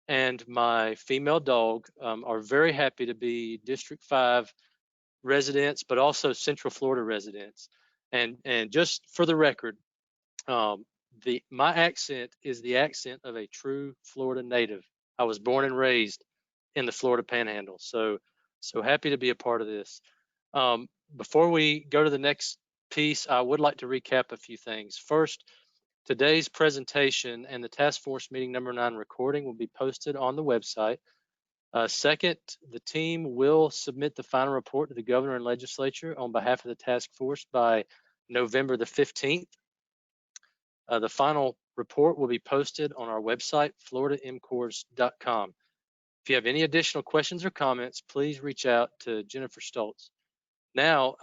Speaker 1: and my female dog are very happy to be District 5 residents, but also Central Florida residents. And just for the record, my accent is the accent of a true Florida native. I was born and raised in the Florida Panhandle, so happy to be a part of this. Before we go to the next piece, I would like to recap a few things. First, today's presentation and the task force meeting number 9 recording will be posted on the website. Second, the team will submit the final report to the governor and legislature on behalf of the task force by November the 15th. The final report will be posted on our website, floridamcors.com. If you have any additional questions or comments, please reach out to Jennifer Stoltz. Now,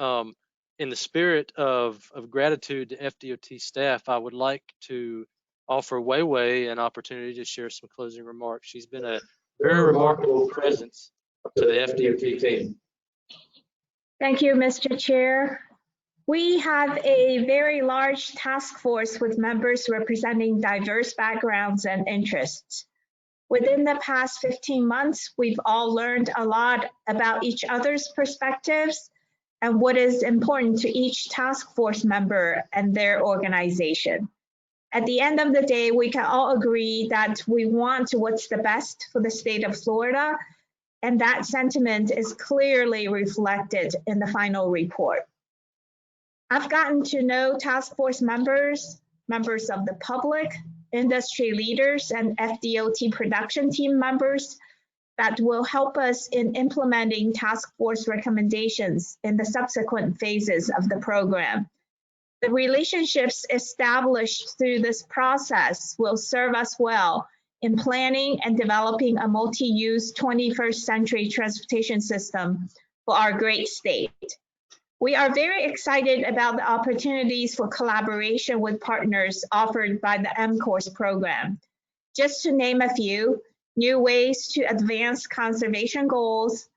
Speaker 1: in the spirit of gratitude to FDOT staff, I would like to offer Wei Wei an opportunity to share some closing remarks. She's been a very remarkable presence to the FDOT team.
Speaker 4: Thank you, Mr. Chair. We have a very large task force with members representing diverse backgrounds and interests. Within the past 15 months, we've all learned a lot about each other's perspectives and what is important to each task force member and their organization. At the end of the day, we can all agree that we want what's the best for the state of Florida, and that sentiment is clearly reflected in the final report. I've gotten to know task force members of the public, industry leaders, and FDOT production team members that will help us in implementing task force recommendations in the subsequent phases of the program. The relationships established through this process will serve us well in planning and developing a multi-use 21st century transportation system for our great state. We are very excited about the opportunities for collaboration with partners offered by the MCORS program. Just to name a few, new ways to advance conservation goals,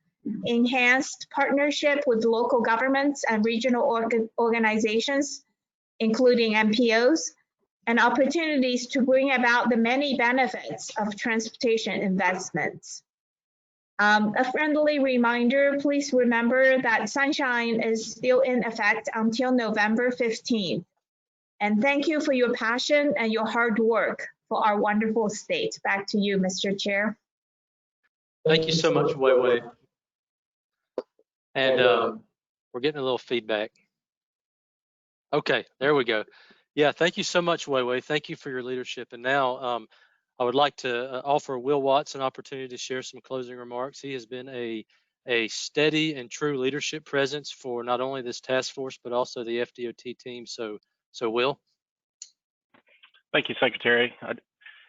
Speaker 4: enhanced partnership with local governments and regional organizations, including MPOs, and opportunities to bring about the many benefits of transportation investments. A friendly reminder, please remember that sunshine is still in effect until November 15th. And thank you for your passion and your hard work for our wonderful state. Back to you, Mr. Chair.
Speaker 1: Thank you so much, Wei Wei. And we're getting a little feedback. Okay, there we go. Yeah, thank you so much, Wei Wei. Thank you for your leadership. And now I would like to offer Will Watts an opportunity to share some closing remarks. He has been a steady and true leadership presence for not only this task force, but also the FDOT team. So Will.
Speaker 5: Thank you, Secretary. I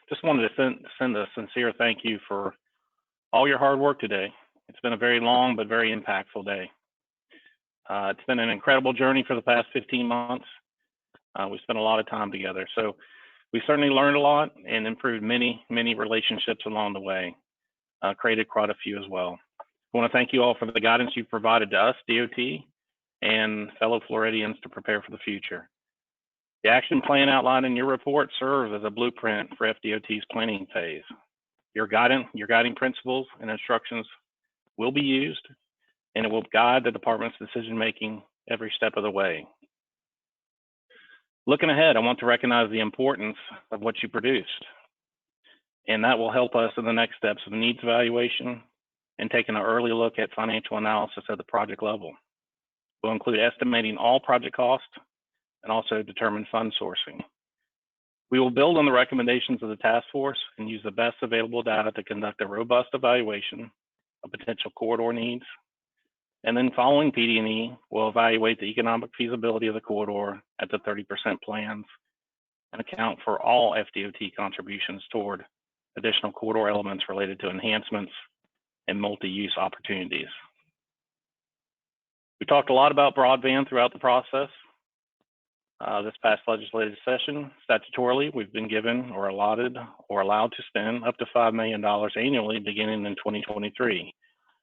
Speaker 5: just wanted to send a sincere thank you for all your hard work today. It's been a very long but very impactful day. It's been an incredible journey for the past 15 months. We spent a lot of time together. So we certainly learned a lot and improved many relationships along the way, created quite a few as well. I want to thank you all for the guidance you've provided to us, DOT, and fellow Floridians to prepare for the future. The action plan outlined in your report serves as a blueprint for FDOT's planning phase. Your guiding principles and instructions will be used, and it will guide the department's decision-making every step of the way. Looking ahead, I want to recognize the importance of what you produced, and that will help us in the next steps of the needs evaluation and taking an early look at financial analysis at the project level. We'll include estimating all project costs and also determine fund sourcing. We will build on the recommendations of the task force and use the best available data to conduct a robust evaluation of potential corridor needs. And then following PD&E, we'll evaluate the economic feasibility of the corridor at the 30% plans and account for all FDOT contributions toward additional corridor elements related to enhancements and multi-use opportunities. We talked a lot about broadband throughout the process. This past legislative session, statutorily, we've been given or allotted or allowed to spend up to $5 million annually beginning in 2023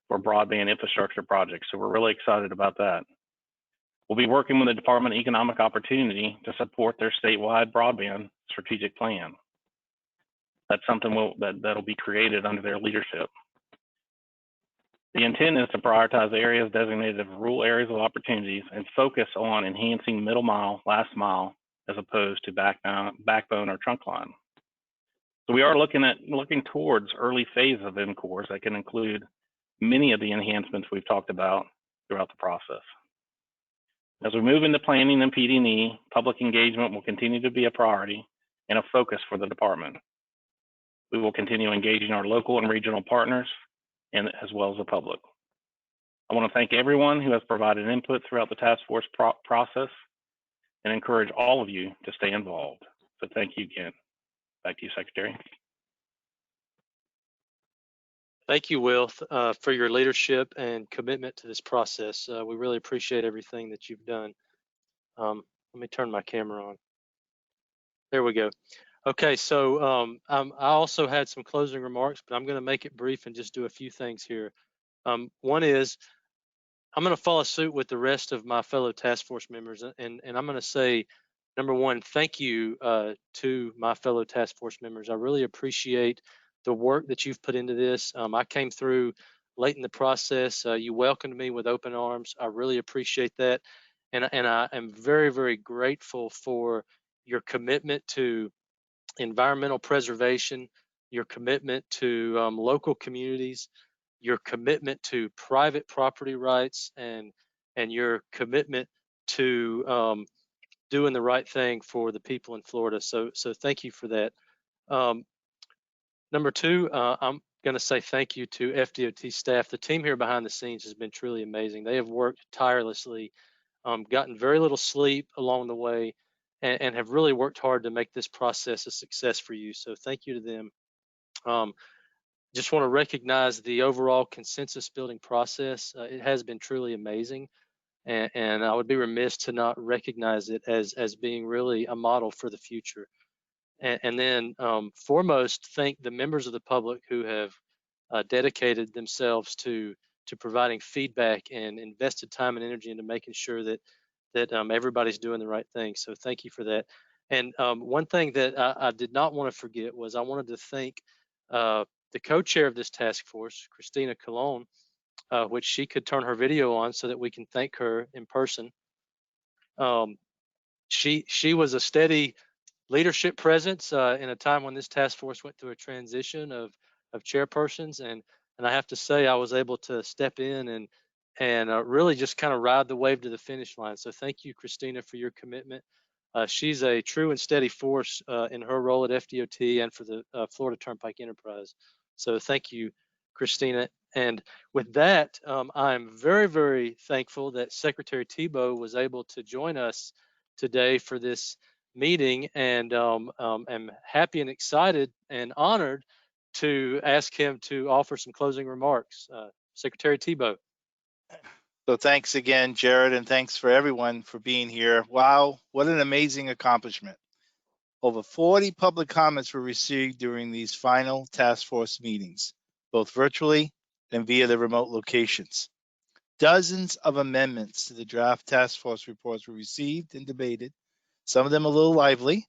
Speaker 5: for broadband infrastructure projects. So we're really excited about that. We'll be working with the Department of Economic Opportunity to support their statewide broadband strategic plan. That's something that'll be created under their leadership. The intent is to prioritize areas designated as rural areas of opportunities and focus on enhancing middle mile, last mile, as opposed to backbone or trunk line. So we are looking towards early phase of MCORs that can include many of the enhancements we've talked about throughout the process. As we move into planning and PD&E, public engagement will continue to be a priority and a focus for the department. We will continue engaging our local and regional partners and as well as the public. I want to thank everyone who has provided input throughout the task force process and encourage all of you to stay involved. So thank you again. Back to you, Secretary.
Speaker 1: Thank you, Will, for your leadership and commitment to this process. We really appreciate everything that you've done. Let me turn my camera on. There we go. Okay, so I also had some closing remarks, but I'm going to make it brief and just do a few things here. One is I'm going to follow suit with the rest of my fellow task force members, and I'm going to say, number one, thank you to my fellow task force members. I really appreciate the work that you've put into this. I came through late in the process. You welcomed me with open arms. I really appreciate that, and I am very, very grateful for your commitment to environmental preservation, your commitment to local communities, your commitment to private property rights, and your commitment to doing the right thing for the people in Florida. So thank you for that. Number two, I'm going to say thank you to FDOT staff. The team here behind the scenes has been truly amazing. They have worked tirelessly, gotten very little sleep along the way, and have really worked hard to make this process a success for you. So thank you to them. Just want to recognize the overall consensus building process. It has been truly amazing, and I would be remiss to not recognize it as being really a model for the future. And then foremost, thank the members of the public who have dedicated themselves to providing feedback and invested time and energy into making sure that everybody's doing the right thing. So thank you for that. And one thing that I did not want to forget was I wanted to thank the co-chair of this task force, Christina Colon, which she could turn her video on so that we can thank her in person. She was a steady leadership presence in a time when this task force went through a transition of chairpersons, and I have to say I was able to step in and really just kind of ride the wave to the finish line. So thank you, Christina, for your commitment. She's a true and steady force in her role at FDOT and for the Florida Turnpike Enterprise. So thank you, Christina. And with that, I'm very, very thankful that Secretary Tebow was able to join us today for this meeting, and am happy and excited and honored to ask him to offer some closing remarks. Secretary Tebow.
Speaker 8: So thanks again, Jared, and thanks for everyone for being here. Wow, what an amazing accomplishment. Over 40 public comments were received during these final task force meetings, both virtually and via the remote locations. Dozens of amendments to the draft task force reports were received and debated, some of them a little lively.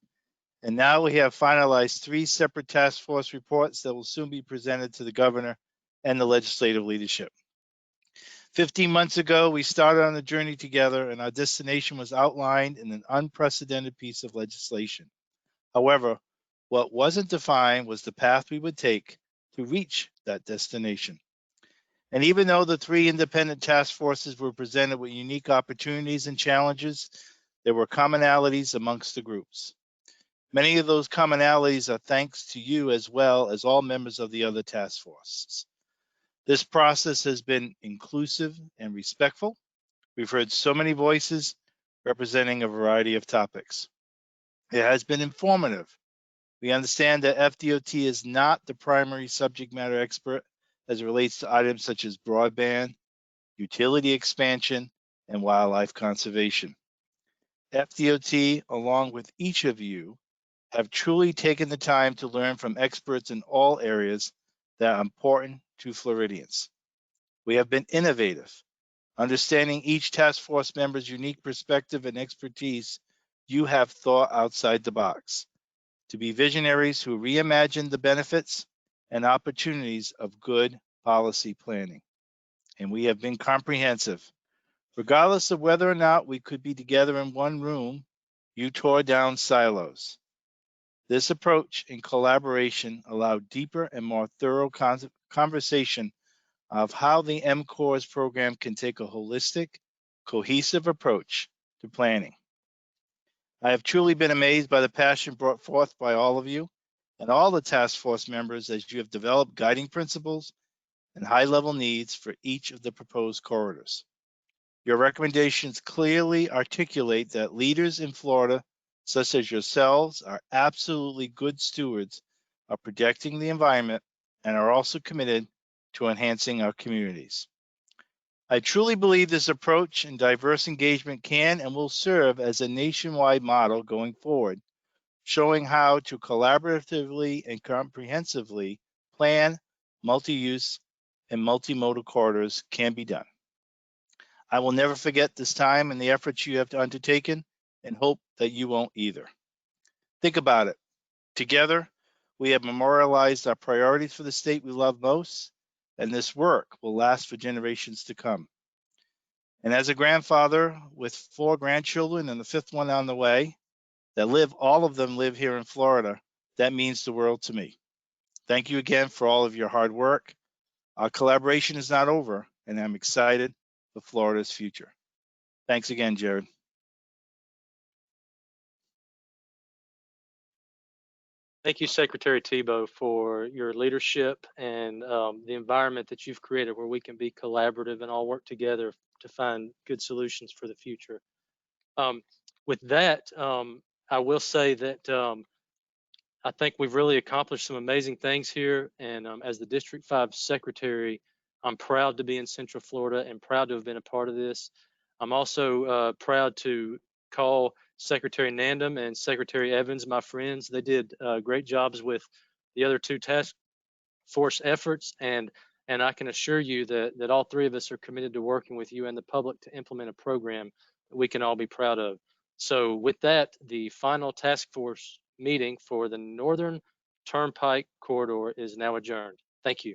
Speaker 8: And now we have finalized 3 separate task force reports that will soon be presented to the governor and the legislative leadership. 15 months ago, we started on the journey together, and our destination was outlined in an unprecedented piece of legislation. However, what wasn't defined was the path we would take to reach that destination. And even though the three independent task forces were presented with unique opportunities and challenges, there were commonalities amongst the groups. Many of those commonalities are thanks to you as well as all members of the other task forces. This process has been inclusive and respectful. We've heard so many voices representing a variety of topics. It has been informative. We understand that FDOT is not the primary subject matter expert as it relates to items such as broadband, utility expansion, and wildlife conservation. FDOT, along with each of you, have truly taken the time to learn from experts in all areas that are important to Floridians. We have been innovative, understanding each task force member's unique perspective and expertise. You have thought outside the box to be visionaries who reimagine the benefits and opportunities of good policy planning. And we have been comprehensive. Regardless of whether or not we could be together in one room, you tore down silos. This approach and collaboration allowed deeper and more thorough conversation of how the MCORS program can take a holistic, cohesive approach to planning. I have truly been amazed by the passion brought forth by all of you and all the task force members as you have developed guiding principles and high-level needs for each of the proposed corridors. Your recommendations clearly articulate that leaders in Florida, such as yourselves, are absolutely good stewards of protecting the environment and are also committed to enhancing our communities. I truly believe this approach and diverse engagement can and will serve as a nationwide model going forward, showing how to collaboratively and comprehensively plan multi-use and multimodal corridors can be done. I will never forget this time and the efforts you have undertaken and hope that you won't either. Think about it. Together, we have memorialized our priorities for the state we love most, and this work will last for generations to come. And as a grandfather with 4 grandchildren and the 5th one on the way, all of them live here in Florida, that means the world to me. Thank you again for all of your hard work. Our collaboration is not over, and I'm excited for Florida's future. Thanks again, Jared.
Speaker 1: Thank you, Secretary Tebow, for your leadership and the environment that you've created where we can be collaborative and all work together to find good solutions for the future. With that, I will say that I think we've really accomplished some amazing things here. And as the District 5 Secretary, I'm proud to be in Central Florida and proud to have been a part of this. I'm also proud to call Secretary Nandum and Secretary Evans my friends. They did great jobs with the other 2 task force efforts, and I can assure you that all 3 of us are committed to working with you and the public to implement a program that we can all be proud of. So with that, the final task force meeting for the Northern Turnpike corridor is now adjourned. Thank you.